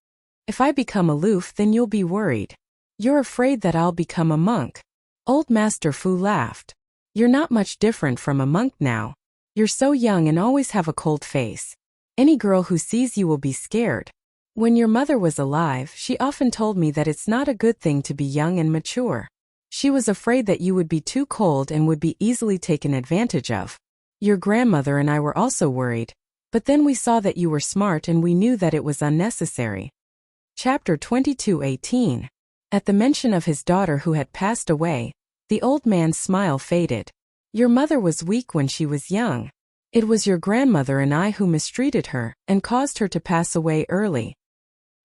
"If I become aloof, then you'll be worried. You're afraid that I'll become a monk." Old Master Fu laughed. "You're not much different from a monk now. You're so young and always have a cold face. Any girl who sees you will be scared. When your mother was alive, she often told me that it's not a good thing to be young and mature. She was afraid that you would be too cold and would be easily taken advantage of. Your grandmother and I were also worried, but then we saw that you were smart and we knew that it was unnecessary." Chapter 22:18. At the mention of his daughter who had passed away, the old man's smile faded. "Your mother was weak when she was young. It was your grandmother and I who mistreated her and caused her to pass away early.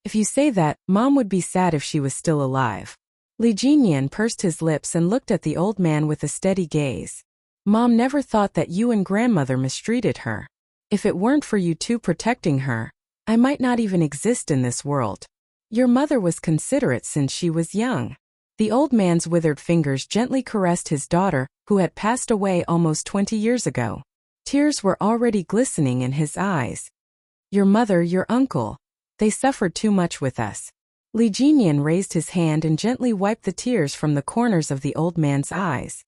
If you say that, Mom would be sad if she was still alive." Li Jinyan pursed his lips and looked at the old man with a steady gaze. "Mom never thought that you and grandmother mistreated her. If it weren't for you two protecting her, I might not even exist in this world. Your mother was considerate since she was young." The old man's withered fingers gently caressed his daughter, who had passed away almost 20 years ago. Tears were already glistening in his eyes. "Your mother, your uncle. They suffered too much with us." Li Jinyan raised his hand and gently wiped the tears from the corners of the old man's eyes.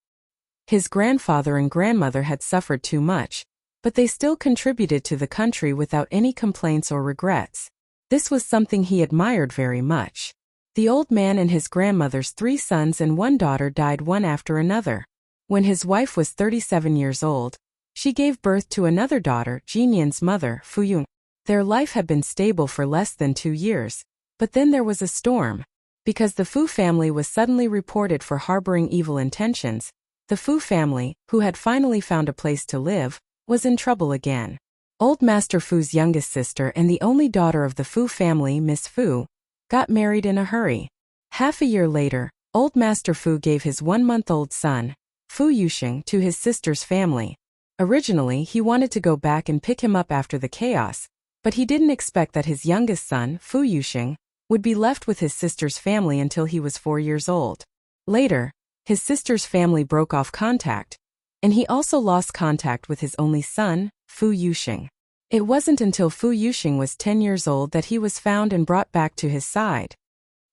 His grandfather and grandmother had suffered too much, but they still contributed to the country without any complaints or regrets. This was something he admired very much. The old man and his grandmother's 3 sons and 1 daughter died one after another. When his wife was 37 years old, she gave birth to another daughter, Jinyan's mother, Fuyun. Their life had been stable for less than 2 years, but then there was a storm. Because the Fu family was suddenly reported for harboring evil intentions, the Fu family, who had finally found a place to live, was in trouble again. Old Master Fu's youngest sister and the only daughter of the Fu family, Miss Fu, got married in a hurry. Half a year later, Old Master Fu gave his 1-month-old son, Fu Yusheng, to his sister's family. Originally, he wanted to go back and pick him up after the chaos, but he didn't expect that his youngest son, Fu Yusheng, would be left with his sister's family until he was 4 years old. Later, his sister's family broke off contact, and he also lost contact with his only son, Fu Yusheng. It wasn't until Fu Yusheng was 10 years old that he was found and brought back to his side.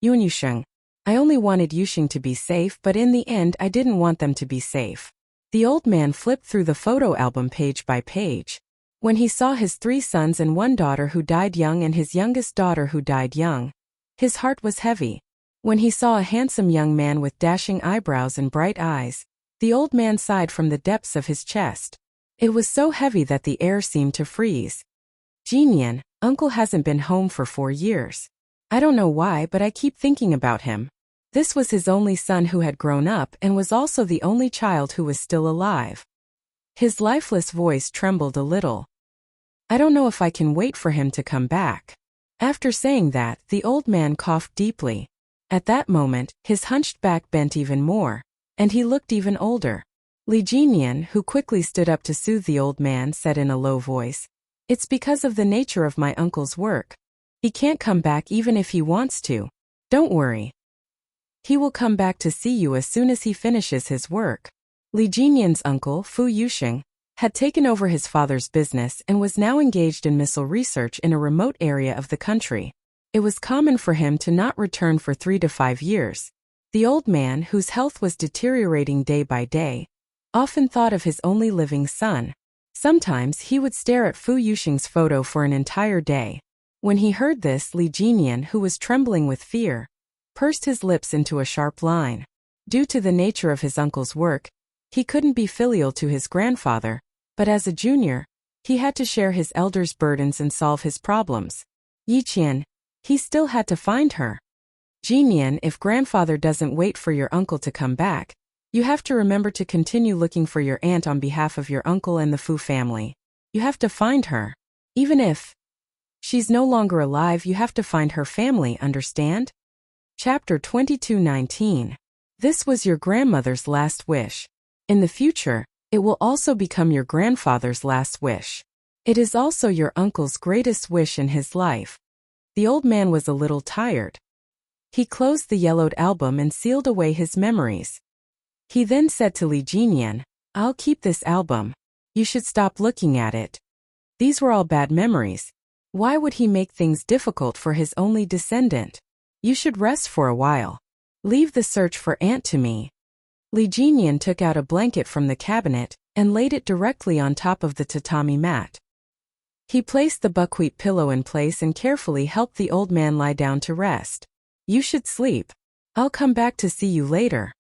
Yuan Yusheng. I only wanted Yusheng to be safe, but in the end I didn't want them to be safe. The old man flipped through the photo album page by page. When he saw his 3 sons and 1 daughter who died young and his youngest daughter who died young, his heart was heavy. When he saw a handsome young man with dashing eyebrows and bright eyes, the old man sighed from the depths of his chest. It was so heavy that the air seemed to freeze. Jinian, Uncle hasn't been home for 4 years. I don't know why, but I keep thinking about him. This was his only son who had grown up and was also the only child who was still alive. His lifeless voice trembled a little. I don't know if I can wait for him to come back. After saying that, the old man coughed deeply. At that moment, his hunched back bent even more, and he looked even older. Li Jinian, who quickly stood up to soothe the old man, said in a low voice, "It's because of the nature of my uncle's work. He can't come back even if he wants to. Don't worry. He will come back to see you as soon as he finishes his work." Li Jinian's uncle, Fu Yusheng, had taken over his father's business and was now engaged in missile research in a remote area of the country. It was common for him to not return for 3 to 5 years. The old man, whose health was deteriorating day by day, often thought of his only living son. Sometimes he would stare at Fu Yusheng's photo for an entire day. When he heard this, Li Jinian, who was trembling with fear, pursed his lips into a sharp line. Due to the nature of his uncle's work, he couldn't be filial to his grandfather, but as a junior, he had to share his elder's burdens and solve his problems. Yiqian, he still had to find her. Jinian, if grandfather doesn't wait for your uncle to come back, you have to remember to continue looking for your aunt on behalf of your uncle and the Fu family. You have to find her. Even if she's no longer alive, you have to find her family, understand? Chapter 22:19. This was your grandmother's last wish. In the future, it will also become your grandfather's last wish. It is also your uncle's greatest wish in his life. The old man was a little tired. He closed the yellowed album and sealed away his memories. He then said to Li Jinian, "I'll keep this album. You should stop looking at it. These were all bad memories. Why would he make things difficult for his only descendant? You should rest for a while. Leave the search for Aunt to me." Li Jinian took out a blanket from the cabinet and laid it directly on top of the tatami mat. He placed the buckwheat pillow in place and carefully helped the old man lie down to rest. "You should sleep. I'll come back to see you later."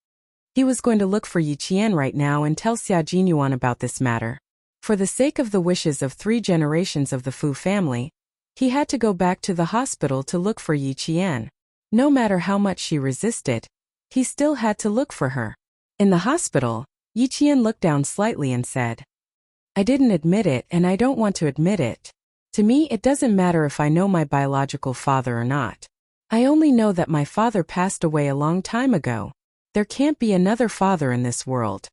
He was going to look for Yiqian right now and tell Xia Jinyuan about this matter. For the sake of the wishes of 3 generations of the Fu family, he had to go back to the hospital to look for Yiqian. No matter how much she resisted, he still had to look for her. In the hospital, Yiqian looked down slightly and said, "I didn't admit it and I don't want to admit it. To me, it doesn't matter if I know my biological father or not. I only know that my father passed away a long time ago. There can't be another father in this world.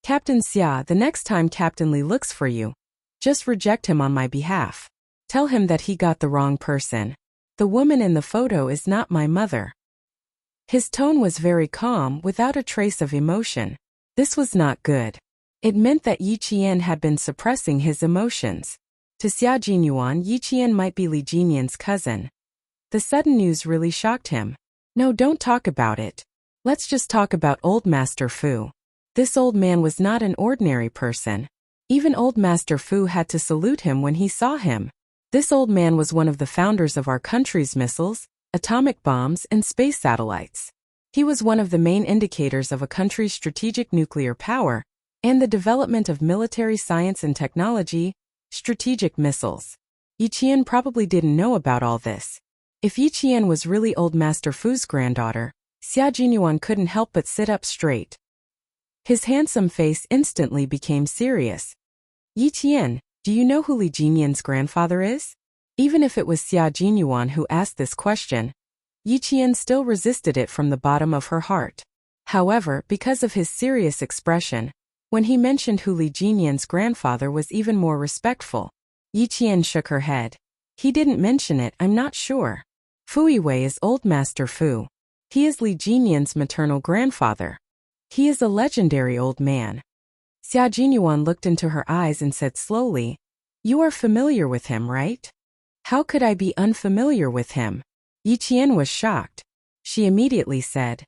Captain Xia, the next time Captain Li looks for you, just reject him on my behalf. Tell him that he got the wrong person. The woman in the photo is not my mother." His tone was very calm, without a trace of emotion. This was not good. It meant that Yiqian had been suppressing his emotions. To Xia Jinyuan, Yiqian might be Li Jinian's cousin. The sudden news really shocked him. "No, don't talk about it. Let's just talk about old Master Fu." This old man was not an ordinary person. Even old Master Fu had to salute him when he saw him. This old man was one of the founders of our country's missiles, atomic bombs, and space satellites. He was one of the main indicators of a country's strategic nuclear power and the development of military science and technology, strategic missiles. Yiqian probably didn't know about all this. If Yi Qian was really old Master Fu's granddaughter, Xia Jinyuan couldn't help but sit up straight. His handsome face instantly became serious. Yi Qian, do you know who Li Jinyan's grandfather is? Even if it was Xia Jinyuan who asked this question, Yi Qian still resisted it from the bottom of her heart. However, because of his serious expression, when he mentioned who Li Jinyan's grandfather was even more respectful, Yi Qian shook her head. He didn't mention it, I'm not sure. Fu Yiwei is old Master Fu. He is Li Jinyan's maternal grandfather. He is a legendary old man. Xia Jinyuan looked into her eyes and said slowly, You are familiar with him, right? How could I be unfamiliar with him? Yi Qian was shocked. She immediately said,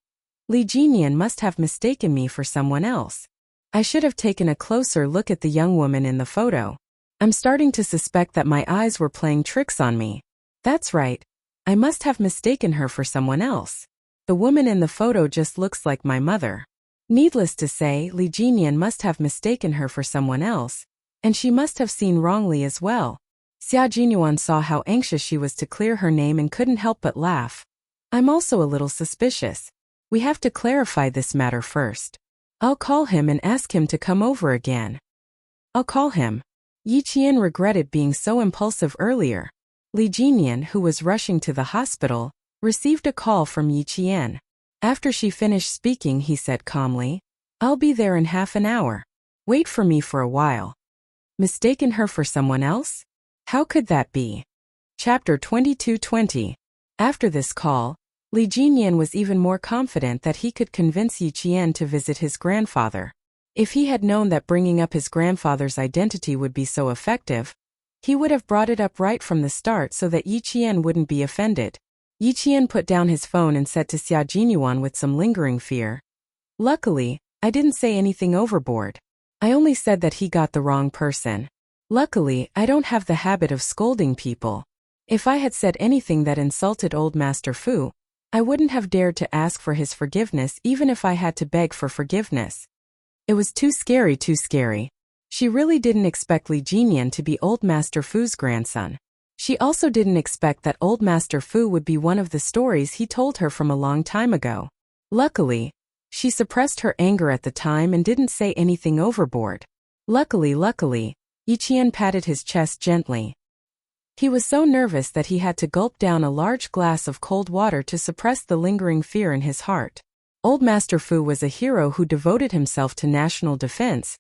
Li Jinyan must have mistaken me for someone else. I should have taken a closer look at the young woman in the photo. I'm starting to suspect that my eyes were playing tricks on me. That's right. I must have mistaken her for someone else. The woman in the photo just looks like my mother. Needless to say, Li Jinyan must have mistaken her for someone else, and she must have seen wrongly as well. Xia Jinyuan saw how anxious she was to clear her name and couldn't help but laugh. I'm also a little suspicious. We have to clarify this matter first. I'll call him and ask him to come over again. I'll call him. Yi Qian regretted being so impulsive earlier. Li Jinyan, who was rushing to the hospital, received a call from Yi Qian. After she finished speaking, he said calmly, I'll be there in half an hour. Wait for me for a while. Mistaken her for someone else? How could that be? Chapter 22:20. After this call, Li Jinyan was even more confident that he could convince Yi Qian to visit his grandfather. If he had known that bringing up his grandfather's identity would be so effective, he would have brought it up right from the start so that Yi Qian wouldn't be offended. Yi Qian put down his phone and said to Xia Jinyuan with some lingering fear, Luckily, I didn't say anything overboard. I only said that he got the wrong person. Luckily, I don't have the habit of scolding people. If I had said anything that insulted old Master Fu, I wouldn't have dared to ask for his forgiveness even if I had to beg for forgiveness. It was too scary, too scary. She really didn't expect Li Jinyan to be old Master Fu's grandson. She also didn't expect that old Master Fu would be one of the stories he told her from a long time ago. Luckily, she suppressed her anger at the time and didn't say anything overboard. Luckily, Yi Qian patted his chest gently. He was so nervous that he had to gulp down a large glass of cold water to suppress the lingering fear in his heart. Old Master Fu was a hero who devoted himself to national defense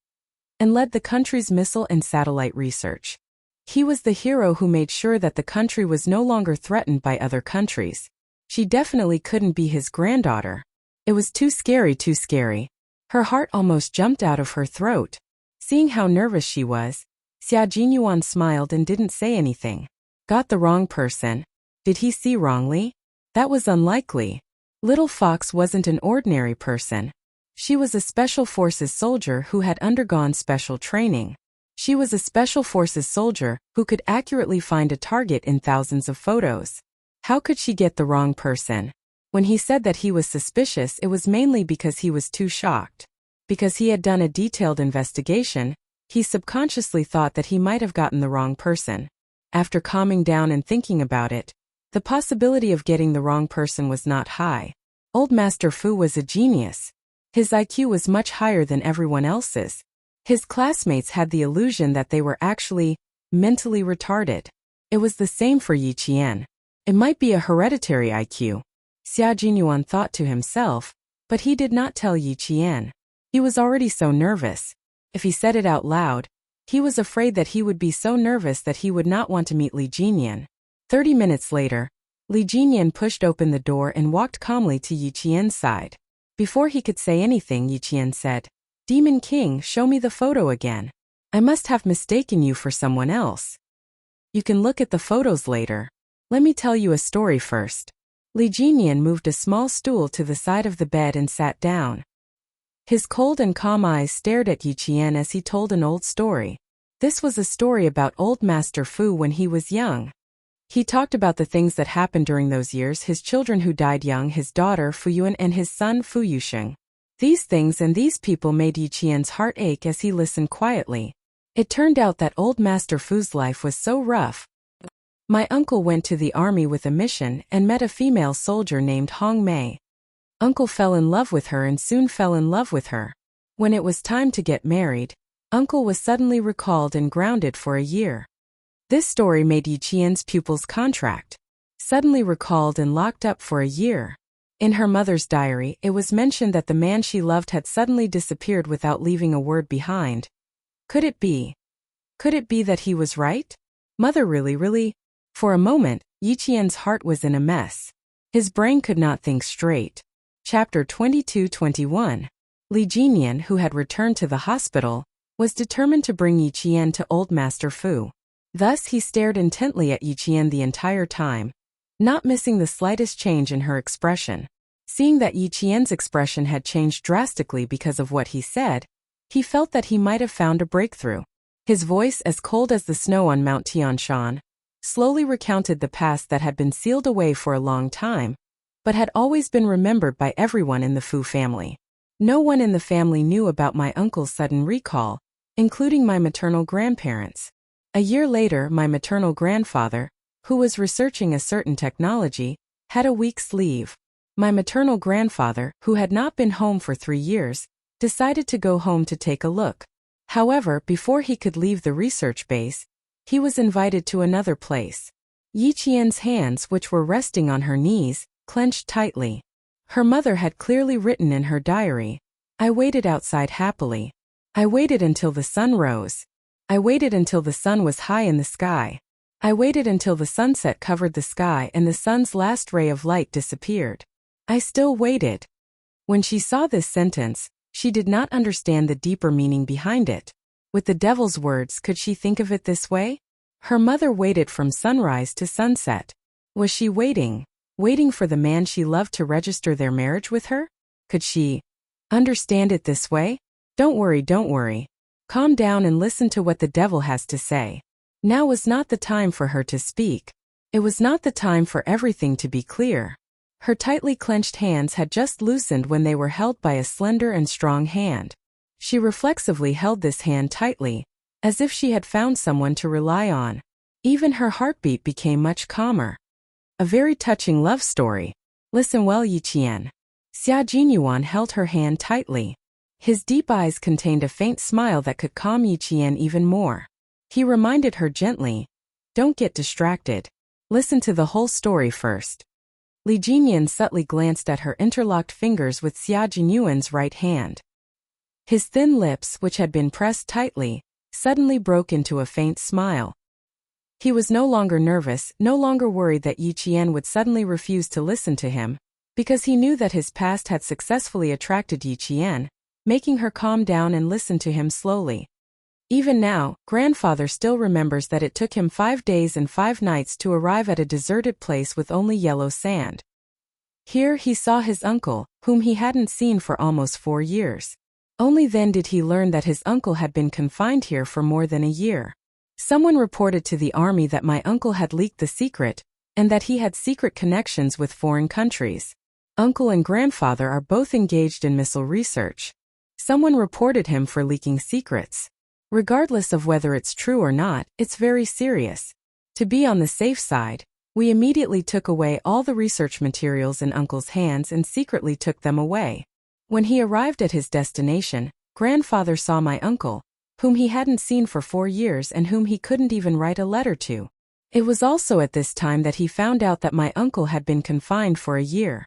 and led the country's missile and satellite research. He was the hero who made sure that the country was no longer threatened by other countries. She definitely couldn't be his granddaughter. It was too scary, too scary. Her heart almost jumped out of her throat. Seeing how nervous she was, Xia Jinyuan smiled and didn't say anything. Got the wrong person. Did he see wrongly? That was unlikely. Little Fox wasn't an ordinary person. She was a Special Forces soldier who had undergone special training. She was a Special Forces soldier who could accurately find a target in thousands of photos. How could she get the wrong person? When he said that he was suspicious, it was mainly because he was too shocked. Because he had done a detailed investigation, he subconsciously thought that he might have gotten the wrong person. After calming down and thinking about it, the possibility of getting the wrong person was not high. Old Master Fu was a genius. His IQ was much higher than everyone else's. His classmates had the illusion that they were actually mentally retarded. It was the same for Yi Qian. It might be a hereditary IQ. Xia Jinyuan thought to himself, but he did not tell Yi Qian. He was already so nervous. If he said it out loud, he was afraid that he would be so nervous that he would not want to meet Li Jinyan. 30 minutes later, Li Jinyan pushed open the door and walked calmly to Yi Qian's side. Before he could say anything, Yi Qian said, Demon King, show me the photo again. I must have mistaken you for someone else. You can look at the photos later. Let me tell you a story first. Li Jinyan moved a small stool to the side of the bed and sat down. His cold and calm eyes stared at Yi Qian as he told an old story. This was a story about old Master Fu when he was young. He talked about the things that happened during those years, his children who died young, his daughter Fu Yuan and his son Fu Yusheng. These things and these people made Yi Qian's heart ache as he listened quietly. It turned out that old Master Fu's life was so rough My uncle went to the army with a mission and met a female soldier named Hong Mei. Uncle fell in love with her and soon fell in love with her. When it was time to get married, Uncle was suddenly recalled and grounded for a year. This story made Yi Qian's pupil's contract. Suddenly recalled and locked up for a year. In her mother's diary, it was mentioned that the man she loved had suddenly disappeared without leaving a word behind. Could it be? Could it be that he was right? Mother really? For a moment, Yi Qian's heart was in a mess. His brain could not think straight. Chapter 22-21. Li Jinian, who had returned to the hospital, was determined to bring Yi Qian to old Master Fu. Thus he stared intently at Yi Qian the entire time, not missing the slightest change in her expression. Seeing that Yi Qian's expression had changed drastically because of what he said, he felt that he might have found a breakthrough. His voice, as cold as the snow on Mount Tianshan, slowly recounted the past that had been sealed away for a long time, but had always been remembered by everyone in the Fu family. No one in the family knew about my uncle's sudden recall, including my maternal grandparents. A year later, my maternal grandfather, who was researching a certain technology, had a week's leave. My maternal grandfather, who had not been home for 3 years, decided to go home to take a look. However, before he could leave the research base, he was invited to another place. Yi Qian's hands, which were resting on her knees, clenched tightly. Her mother had clearly written in her diary, "I waited outside happily. I waited until the sun rose. I waited until the sun was high in the sky. I waited until the sunset covered the sky and the sun's last ray of light disappeared. I still waited." When she saw this sentence, she did not understand the deeper meaning behind it. With the devil's words, could she think of it this way? Her mother waited from sunrise to sunset. Was she waiting for the man she loved to register their marriage with her? Could she understand it this way? Don't worry. Calm down and listen to what the devil has to say. Now was not the time for her to speak. It was not the time for everything to be clear. Her tightly clenched hands had just loosened when they were held by a slender and strong hand. She reflexively held this hand tightly, as if she had found someone to rely on. Even her heartbeat became much calmer. A very touching love story. Listen well, Yi Qian. Xia Jinyuan held her hand tightly. His deep eyes contained a faint smile that could calm Yi Qian even more. He reminded her gently, "Don't get distracted. Listen to the whole story first." Li Jinian subtly glanced at her interlocked fingers with Xia Jinyuan's right hand. His thin lips, which had been pressed tightly, suddenly broke into a faint smile. He was no longer nervous, no longer worried that Yi Qian would suddenly refuse to listen to him, because he knew that his past had successfully attracted Yi Qian, making her calm down and listen to him slowly. Even now, grandfather still remembers that it took him 5 days and 5 nights to arrive at a deserted place with only yellow sand. Here he saw his uncle, whom he hadn't seen for almost 4 years. Only then did he learn that his uncle had been confined here for more than a year. Someone reported to the army that my uncle had leaked the secret, and that he had secret connections with foreign countries. Uncle and grandfather are both engaged in missile research. Someone reported him for leaking secrets. Regardless of whether it's true or not, it's very serious. To be on the safe side, we immediately took away all the research materials in Uncle's hands and secretly took them away. When he arrived at his destination, grandfather saw my uncle, whom he hadn't seen for 4 years and whom he couldn't even write a letter to. It was also at this time that he found out that my uncle had been confined for a year.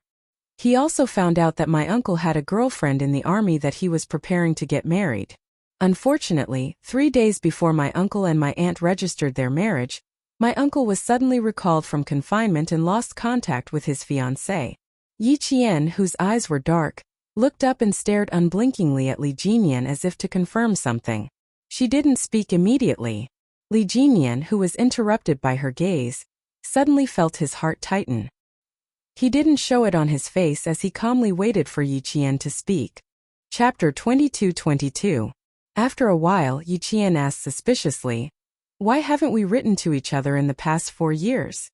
He also found out that my uncle had a girlfriend in the army that he was preparing to get married. Unfortunately, 3 days before my uncle and my aunt registered their marriage, my uncle was suddenly recalled from confinement and lost contact with his fiancée. Yi Qian, whose eyes were dark, looked up and stared unblinkingly at Li Jinian as if to confirm something. She didn't speak immediately. Li Jinian, who was interrupted by her gaze, suddenly felt his heart tighten. He didn't show it on his face as he calmly waited for Yi Qian to speak. Chapter 22-22. After a while, Yi Qian asked suspiciously, "Why haven't we written to each other in the past 4 years?"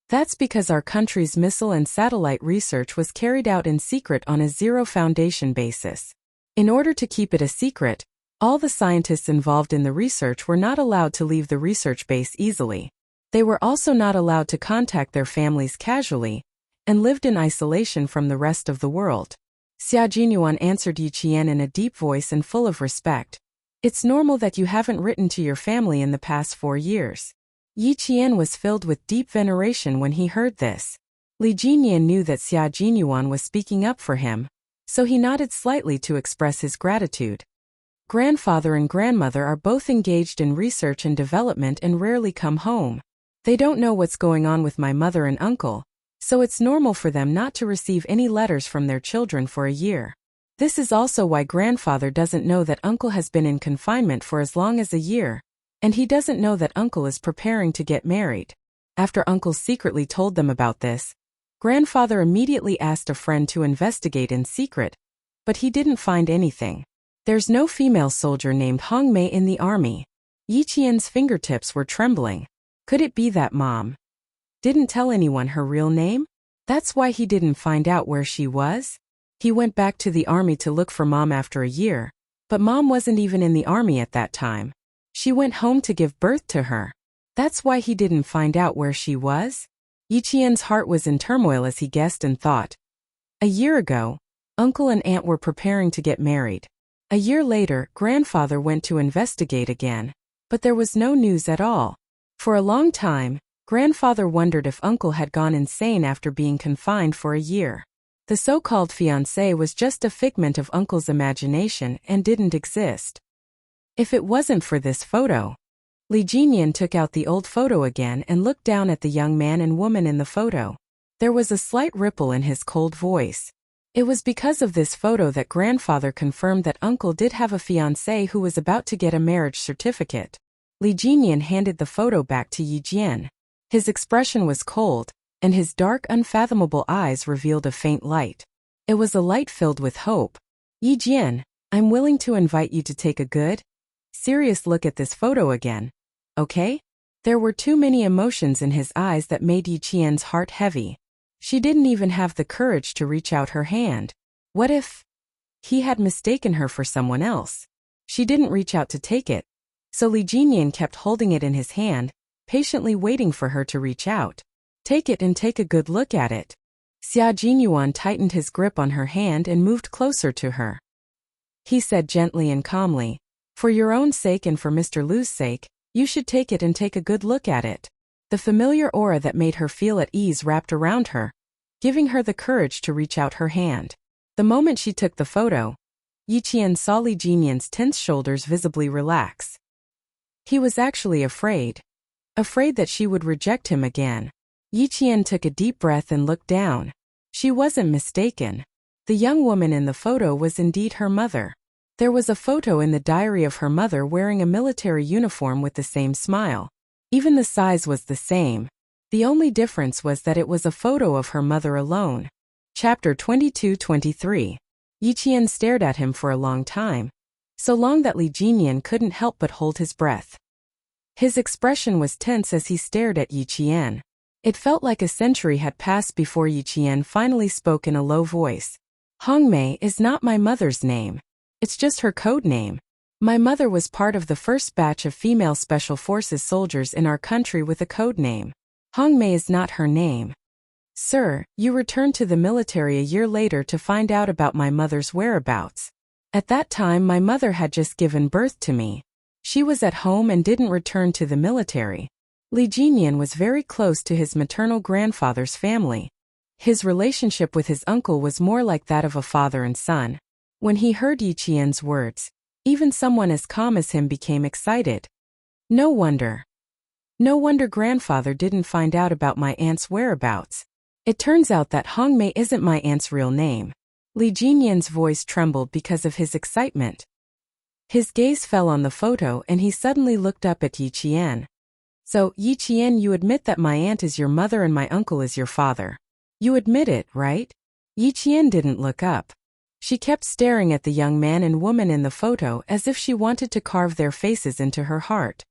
That's because our country's missile and satellite research was carried out in secret on a zero-foundation basis. In order to keep it a secret, all the scientists involved in the research were not allowed to leave the research base easily. They were also not allowed to contact their families casually, and lived in isolation from the rest of the world. Xia Jinyuan answered Yi Qian in a deep voice and full of respect. It's normal that you haven't written to your family in the past 4 years. Yi Qian was filled with deep veneration when he heard this. Li Jinyan knew that Xia Jinyuan was speaking up for him, so he nodded slightly to express his gratitude. Grandfather and grandmother are both engaged in research and development and rarely come home. They don't know what's going on with my mother and uncle, so it's normal for them not to receive any letters from their children for a year. This is also why grandfather doesn't know that uncle has been in confinement for as long as a year, and he doesn't know that uncle is preparing to get married. After uncle secretly told them about this, grandfather immediately asked a friend to investigate in secret, but he didn't find anything. There's no female soldier named Hong Mei in the army. Yi Qian's fingertips were trembling. Could it be that Mom didn't tell anyone her real name? That's why he didn't find out where she was? He went back to the army to look for Mom after a year, but Mom wasn't even in the army at that time. She went home to give birth to her. That's why he didn't find out where she was? Yi Qian's heart was in turmoil as he guessed and thought. A year ago, uncle and aunt were preparing to get married. A year later, grandfather went to investigate again, but there was no news at all. For a long time, grandfather wondered if uncle had gone insane after being confined for a year. The so-called fiancé was just a figment of uncle's imagination and didn't exist. If it wasn't for this photo. Li Jinyan took out the old photo again and looked down at the young man and woman in the photo. There was a slight ripple in his cold voice. It was because of this photo that grandfather confirmed that uncle did have a fiancée who was about to get a marriage certificate. Li Jinyan handed the photo back to Yi Jian. His expression was cold, and his dark, unfathomable eyes revealed a faint light. It was a light filled with hope. Yi Jian, I'm willing to invite you to take a good, serious look at this photo again. Okay? There were too many emotions in his eyes that made Yi Qian's heart heavy. She didn't even have the courage to reach out her hand. What if he had mistaken her for someone else? She didn't reach out to take it, so Li Jinyan kept holding it in his hand, patiently waiting for her to reach out. Take it and take a good look at it. Xia Jinyuan tightened his grip on her hand and moved closer to her. He said gently and calmly, for your own sake and for Mr. Lu's sake, you should take it and take a good look at it. The familiar aura that made her feel at ease wrapped around her, giving her the courage to reach out her hand. The moment she took the photo, Yi Qian saw Li Jinyan's tense shoulders visibly relax. He was actually afraid that she would reject him again. Yi Qian took a deep breath and looked down. She wasn't mistaken. The young woman in the photo was indeed her mother. There was a photo in the diary of her mother wearing a military uniform with the same smile. Even the size was the same. The only difference was that it was a photo of her mother alone. Chapter 22-23. Yi Qian stared at him for a long time. So long that Li Jinyan couldn't help but hold his breath. His expression was tense as he stared at Yi Qian. It felt like a century had passed before Yi Qian finally spoke in a low voice. Hong Mei is not my mother's name. It's just her code name. My mother was part of the first batch of female special forces soldiers in our country with a code name. Hong Mei is not her name. Sir, you returned to the military a year later to find out about my mother's whereabouts. At that time my mother had just given birth to me. She was at home and didn't return to the military. Li Jinyan was very close to his maternal grandfather's family. His relationship with his uncle was more like that of a father and son. When he heard Yi Qian's words, even someone as calm as him became excited. No wonder grandfather didn't find out about my aunt's whereabouts. It turns out that Hong Mei isn't my aunt's real name. Li Jinyan's voice trembled because of his excitement. His gaze fell on the photo and he suddenly looked up at Yi Qian. So, Yi Qian, you admit that my aunt is your mother and my uncle is your father. You admit it, right? Yi Qian didn't look up. She kept staring at the young man and woman in the photo as if she wanted to carve their faces into her heart.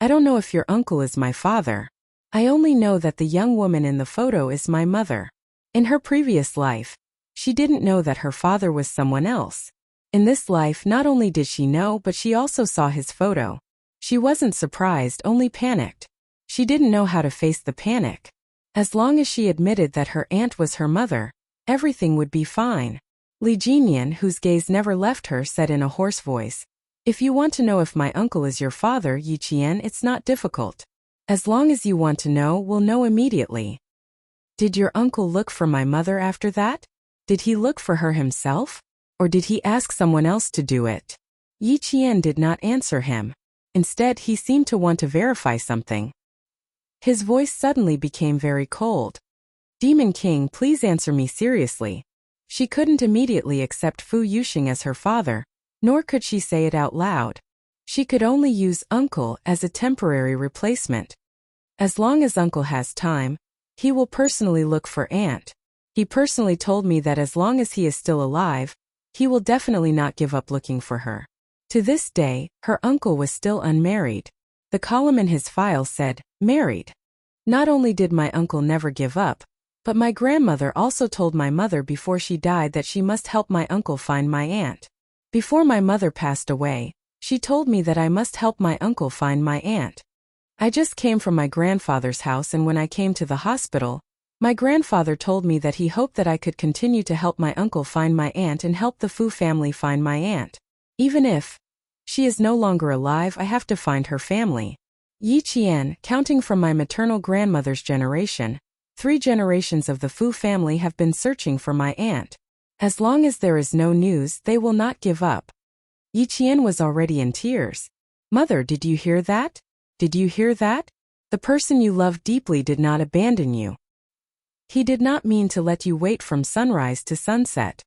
I don't know if your uncle is my father. I only know that the young woman in the photo is my mother. In her previous life, she didn't know that her father was someone else. In this life, not only did she know, but she also saw his photo. She wasn't surprised, only panicked. She didn't know how to face the panic. As long as she admitted that her aunt was her mother, everything would be fine. Li Jinyan, whose gaze never left her, said in a hoarse voice, "If you want to know if my uncle is your father, Yi Qian, it's not difficult. As long as you want to know, we'll know immediately." "Did your uncle look for my mother after that? Did he look for her himself? Or did he ask someone else to do it?" Yi Qian did not answer him. Instead, he seemed to want to verify something. His voice suddenly became very cold. "Demon King, please answer me seriously." She couldn't immediately accept Fu Yuxing as her father, nor could she say it out loud. She could only use uncle as a temporary replacement. As long as uncle has time, he will personally look for aunt. He personally told me that as long as he is still alive, he will definitely not give up looking for her. To this day, her uncle was still unmarried. The column in his file said, "Married." Not only did my uncle never give up, but my grandmother also told my mother before she died that she must help my uncle find my aunt. Before my mother passed away, she told me that I must help my uncle find my aunt. I just came from my grandfather's house, and when I came to the hospital, my grandfather told me that he hoped that I could continue to help my uncle find my aunt and help the Fu family find my aunt. Even if she is no longer alive, I have to find her family. Yi Qian, counting from my maternal grandmother's generation, 3 generations of the Fu family have been searching for my aunt. As long as there is no news, they will not give up. Yi Qian was already in tears. "Mother, did you hear that? Did you hear that? The person you love deeply did not abandon you. He did not mean to let you wait from sunrise to sunset.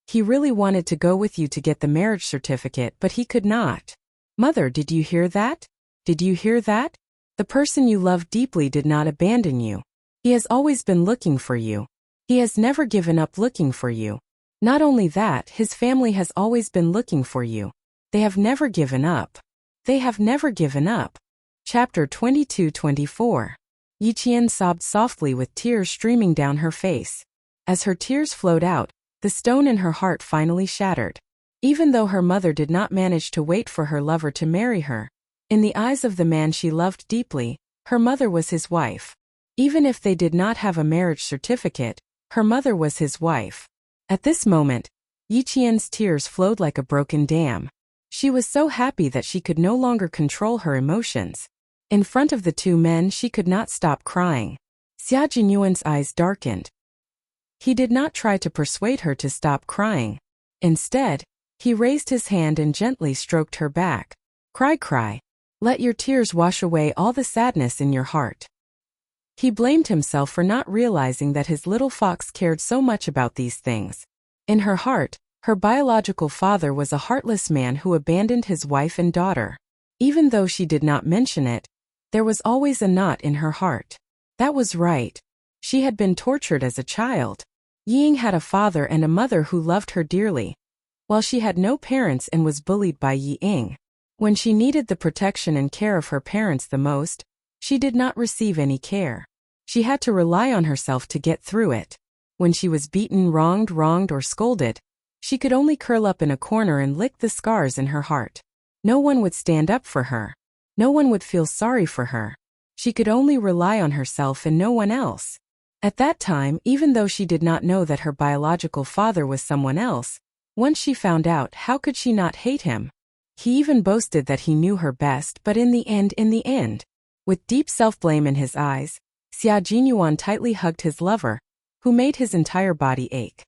He really wanted to go with you to get the marriage certificate, but he could not. Mother, did you hear that? Did you hear that? The person you love deeply did not abandon you. He has always been looking for you. He has never given up looking for you. Not only that, his family has always been looking for you. They have never given up. They have never given up." Chapter 22-24. Yi Qian sobbed softly with tears streaming down her face. As her tears flowed out, the stone in her heart finally shattered. Even though her mother did not manage to wait for her lover to marry her, in the eyes of the man she loved deeply, her mother was his wife. Even if they did not have a marriage certificate, her mother was his wife. At this moment, Yi Qian's tears flowed like a broken dam. She was so happy that she could no longer control her emotions. In front of the 2 men, she could not stop crying. Xia Jinyuan's eyes darkened. He did not try to persuade her to stop crying. Instead, he raised his hand and gently stroked her back. "Cry, cry. Let your tears wash away all the sadness in your heart." He blamed himself for not realizing that his little fox cared so much about these things. In her heart, her biological father was a heartless man who abandoned his wife and daughter. Even though she did not mention it, there was always a knot in her heart. That was right. She had been tortured as a child. Ying had a father and a mother who loved her dearly, while she had no parents and was bullied by Ying. When she needed the protection and care of her parents the most, she did not receive any care. She had to rely on herself to get through it. When she was beaten, wronged, or scolded, she could only curl up in a corner and lick the scars in her heart. No one would stand up for her. No one would feel sorry for her. She could only rely on herself and no one else. At that time, even though she did not know that her biological father was someone else, once she found out, how could she not hate him? He even boasted that he knew her best, but in the end, with deep self-blame in his eyes, Xia Jinyuan tightly hugged his lover, who made his entire body ache.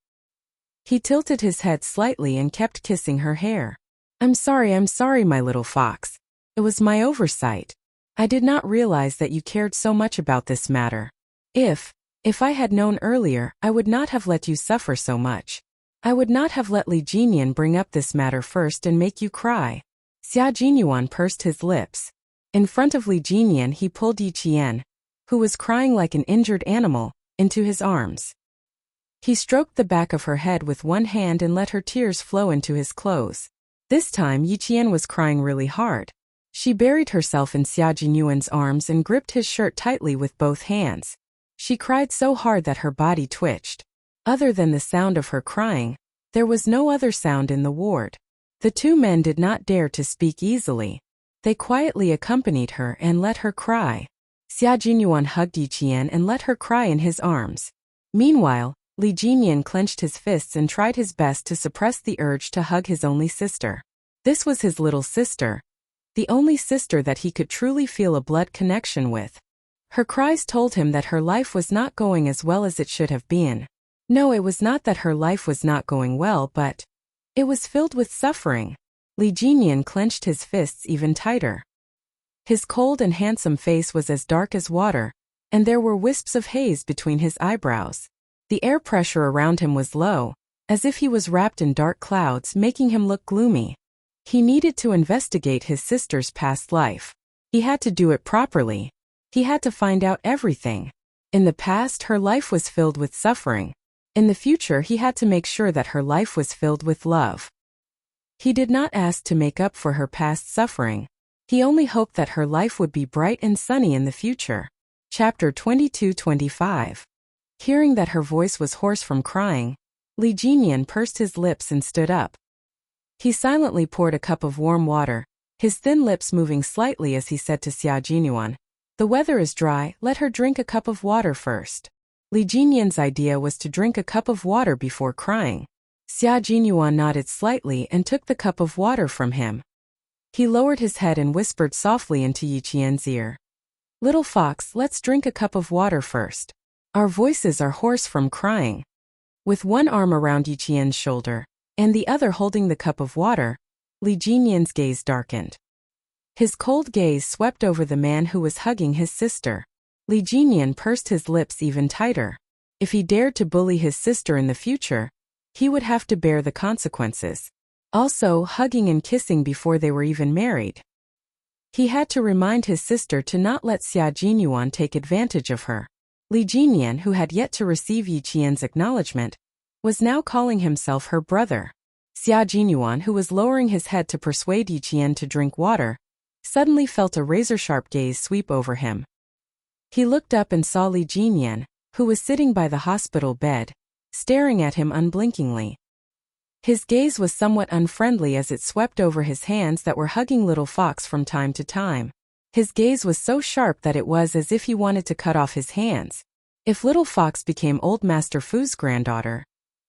He tilted his head slightly and kept kissing her hair. I'm sorry, my little fox. It was my oversight. I did not realize that you cared so much about this matter. If I had known earlier, I would not have let you suffer so much. I would not have let Li Jinyan bring up this matter first and make you cry." Xia Jinyuan pursed his lips. In front of Li Jinyan, he pulled Yi Qian, who was crying like an injured animal, into his arms. He stroked the back of her head with one hand and let her tears flow into his clothes. This time Yi Qian was crying really hard. She buried herself in Xia Jinyuan's arms and gripped his shirt tightly with both hands. She cried so hard that her body twitched. Other than the sound of her crying, there was no other sound in the ward. The 2 men did not dare to speak easily. They quietly accompanied her and let her cry. Xia Jinyuan hugged Yi Qian and let her cry in his arms. Meanwhile, Li Jinyan clenched his fists and tried his best to suppress the urge to hug his only sister. This was his little sister, the only sister that he could truly feel a blood connection with. Her cries told him that her life was not going as well as it should have been. No, it was not that her life was not going well, but it was filled with suffering. Li Jinyan clenched his fists even tighter. His cold and handsome face was as dark as water, and there were wisps of haze between his eyebrows. The air pressure around him was low, as if he was wrapped in dark clouds, making him look gloomy. He needed to investigate his sister's past life. He had to do it properly. He had to find out everything. In the past, her life was filled with suffering. In the future, he had to make sure that her life was filled with love. He did not ask to make up for her past suffering. He only hoped that her life would be bright and sunny in the future. Chapter 22-25. Hearing that her voice was hoarse from crying, Li Jinyan pursed his lips and stood up. He silently poured a cup of warm water, his thin lips moving slightly as he said to Xia Jinyuan, "The weather is dry, let her drink a cup of water first." Li Jinyan's idea was to drink a cup of water before crying. Xia Jinyuan nodded slightly and took the cup of water from him. He lowered his head and whispered softly into Yi Qian's ear. "Little fox, let's drink a cup of water first. Our voices are hoarse from crying." With one arm around Yi Qian's shoulder, and the other holding the cup of water, Li Jinyan's gaze darkened. His cold gaze swept over the man who was hugging his sister. Li Jinyan pursed his lips even tighter. If he dared to bully his sister in the future, he would have to bear the consequences. Also, hugging and kissing before they were even married. He had to remind his sister to not let Xia Jinyuan take advantage of her. Li Jinyan, who had yet to receive Yi Qian's acknowledgement, was now calling himself her brother. Xia Jinyuan, who was lowering his head to persuade Yi Qian to drink water, suddenly felt a razor-sharp gaze sweep over him. He looked up and saw Li Jinyan, who was sitting by the hospital bed, staring at him unblinkingly. His gaze was somewhat unfriendly as it swept over his hands that were hugging Little Fox from time to time. His gaze was so sharp that it was as if he wanted to cut off his hands. If Little Fox became Old Master Fu's granddaughter,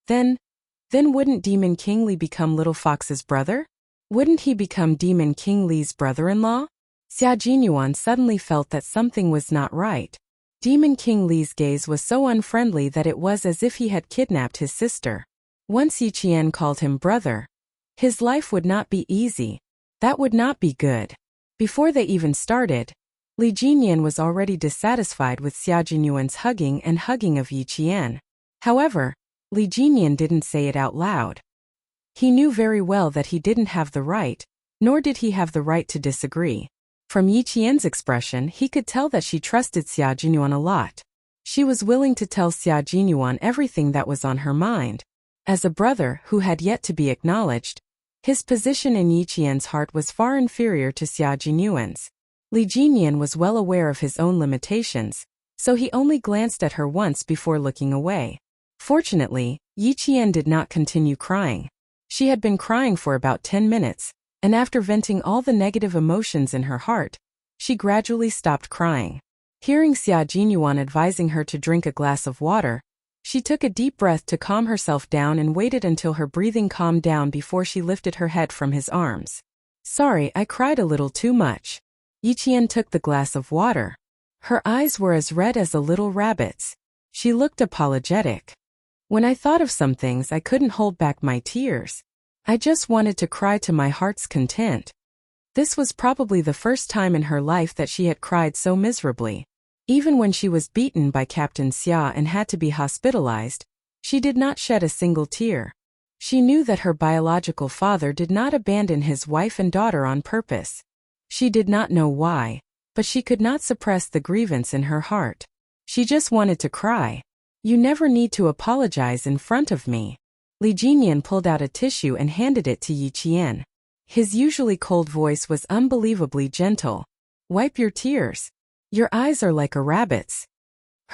then wouldn't Demon King Li become Little Fox's brother? Wouldn't he become Demon King Li's brother-in-law? Xia Jinyuan suddenly felt that something was not right. Demon King Li's gaze was so unfriendly that it was as if he had kidnapped his sister. Once Yi Qian called him brother, his life would not be easy. That would not be good. Before they even started, Li Jinyan was already dissatisfied with Xia Jinyuan's hugging and hugging of Yi Qian. However, Li Jinyan didn't say it out loud. He knew very well that he didn't have the right, nor did he have the right to disagree. From Yi Qian's expression, he could tell that she trusted Xia Jinyuan a lot. She was willing to tell Xia Jinyuan everything that was on her mind. As a brother who had yet to be acknowledged, his position in Yi Qian's heart was far inferior to Xia Jinyuan's. Li Jinyan was well aware of his own limitations, so he only glanced at her once before looking away. Fortunately, Yi Qian did not continue crying. She had been crying for about 10 minutes, and after venting all the negative emotions in her heart, she gradually stopped crying. Hearing Xia Jinyuan advising her to drink a glass of water, she took a deep breath to calm herself down and waited until her breathing calmed down before she lifted her head from his arms. "Sorry, I cried a little too much." Yi Qian took the glass of water. Her eyes were as red as a little rabbit's. She looked apologetic. "When I thought of some things, I couldn't hold back my tears. I just wanted to cry to my heart's content." This was probably the first time in her life that she had cried so miserably. Even when she was beaten by Captain Xia and had to be hospitalized, she did not shed a single tear. She knew that her biological father did not abandon his wife and daughter on purpose. She did not know why, but she could not suppress the grievance in her heart. She just wanted to cry. "You never need to apologize in front of me." Li Jinyan pulled out a tissue and handed it to Yi Qian. His usually cold voice was unbelievably gentle. "Wipe your tears. Your eyes are like a rabbit's."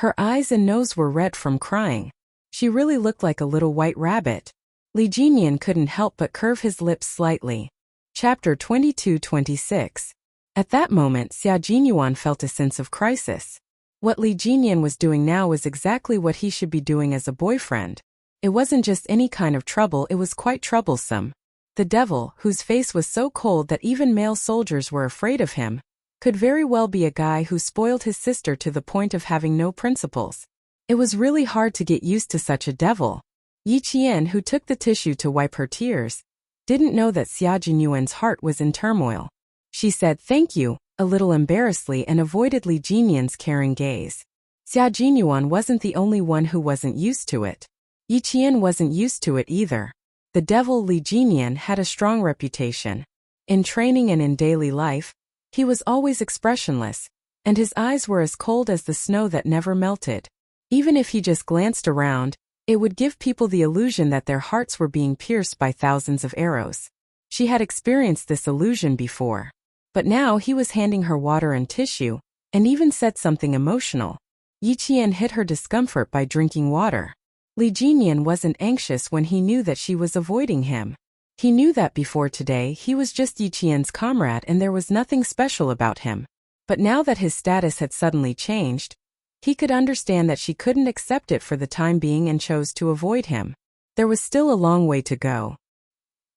Her eyes and nose were red from crying. She really looked like a little white rabbit. Li Jinyan couldn't help but curve his lips slightly. Chapter 22-26. At that moment, Xia Jinyuan felt a sense of crisis. What Li Jinyan was doing now was exactly what he should be doing as a boyfriend. It wasn't just any kind of trouble, it was quite troublesome. The devil, whose face was so cold that even male soldiers were afraid of him, could very well be a guy who spoiled his sister to the point of having no principles. It was really hard to get used to such a devil. Yi Qian, who took the tissue to wipe her tears, didn't know that Xia Jinyuan's heart was in turmoil. She said thank you, a little embarrassedly, and avoided Li Jinyan's caring gaze. Xia Jinyuan wasn't the only one who wasn't used to it. Yi Qian wasn't used to it either. The devil Li Jinyan had a strong reputation. In training and in daily life, he was always expressionless, and his eyes were as cold as the snow that never melted. Even if he just glanced around, it would give people the illusion that their hearts were being pierced by thousands of arrows. She had experienced this illusion before. But now he was handing her water and tissue, and even said something emotional. Yi Qian hid her discomfort by drinking water. Li Jinyan wasn't anxious when he knew that she was avoiding him. He knew that before today he was just Yi Qian's comrade and there was nothing special about him. But now that his status had suddenly changed, he could understand that she couldn't accept it for the time being and chose to avoid him. There was still a long way to go.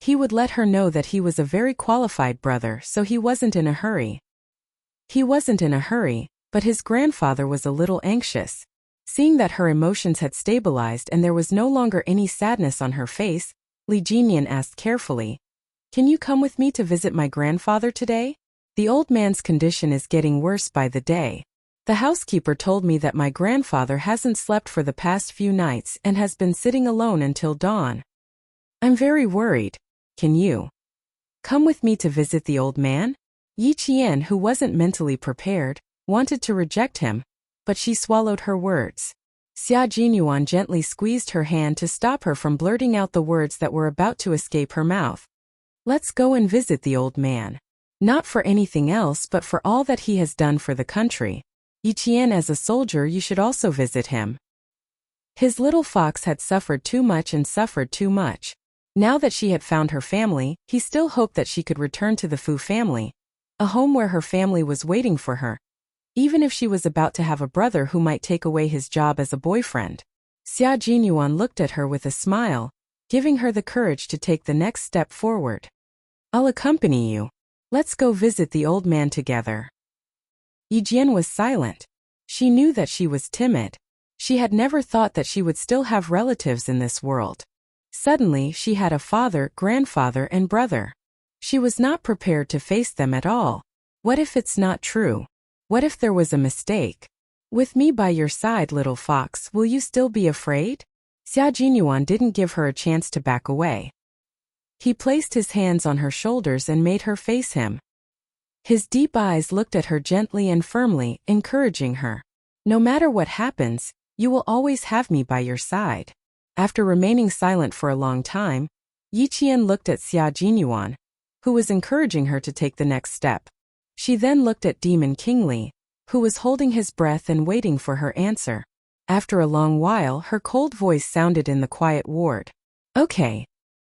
He would let her know that he was a very qualified brother, so he wasn't in a hurry. He wasn't in a hurry, but his grandfather was a little anxious. Seeing that her emotions had stabilized and there was no longer any sadness on her face, Li Jinyan asked carefully, "Can you come with me to visit my grandfather today? The old man's condition is getting worse by the day. The housekeeper told me that my grandfather hasn't slept for the past few nights and has been sitting alone until dawn. I'm very worried. Can you come with me to visit the old man?" Yi Qian, who wasn't mentally prepared, wanted to reject him, but she swallowed her words. Xia Jinyuan gently squeezed her hand to stop her from blurting out the words that were about to escape her mouth. "Let's go and visit the old man. Not for anything else but for all that he has done for the country. Yi Qian, as a soldier you should also visit him. His little fox had suffered too much and suffered too much. Now that she had found her family, he still hoped that she could return to the Fu family, a home where her family was waiting for her, even if she was about to have a brother who might take away his job as a boyfriend." Xia Jinyuan looked at her with a smile, giving her the courage to take the next step forward. "I'll accompany you. Let's go visit the old man together." Yi Jian was silent. She knew that she was timid. She had never thought that she would still have relatives in this world. Suddenly she had a father, grandfather, and brother. She was not prepared to face them at all. What if it's not true? What if there was a mistake? "With me by your side, little fox, will you still be afraid?" Xia Jinyuan didn't give her a chance to back away. He placed his hands on her shoulders and made her face him. His deep eyes looked at her gently and firmly, encouraging her. "No matter what happens, you will always have me by your side." After remaining silent for a long time, Yi Qian looked at Xia Jinyuan, who was encouraging her to take the next step. She then looked at Demon King Li, who was holding his breath and waiting for her answer. After a long while, her cold voice sounded in the quiet ward. "Okay,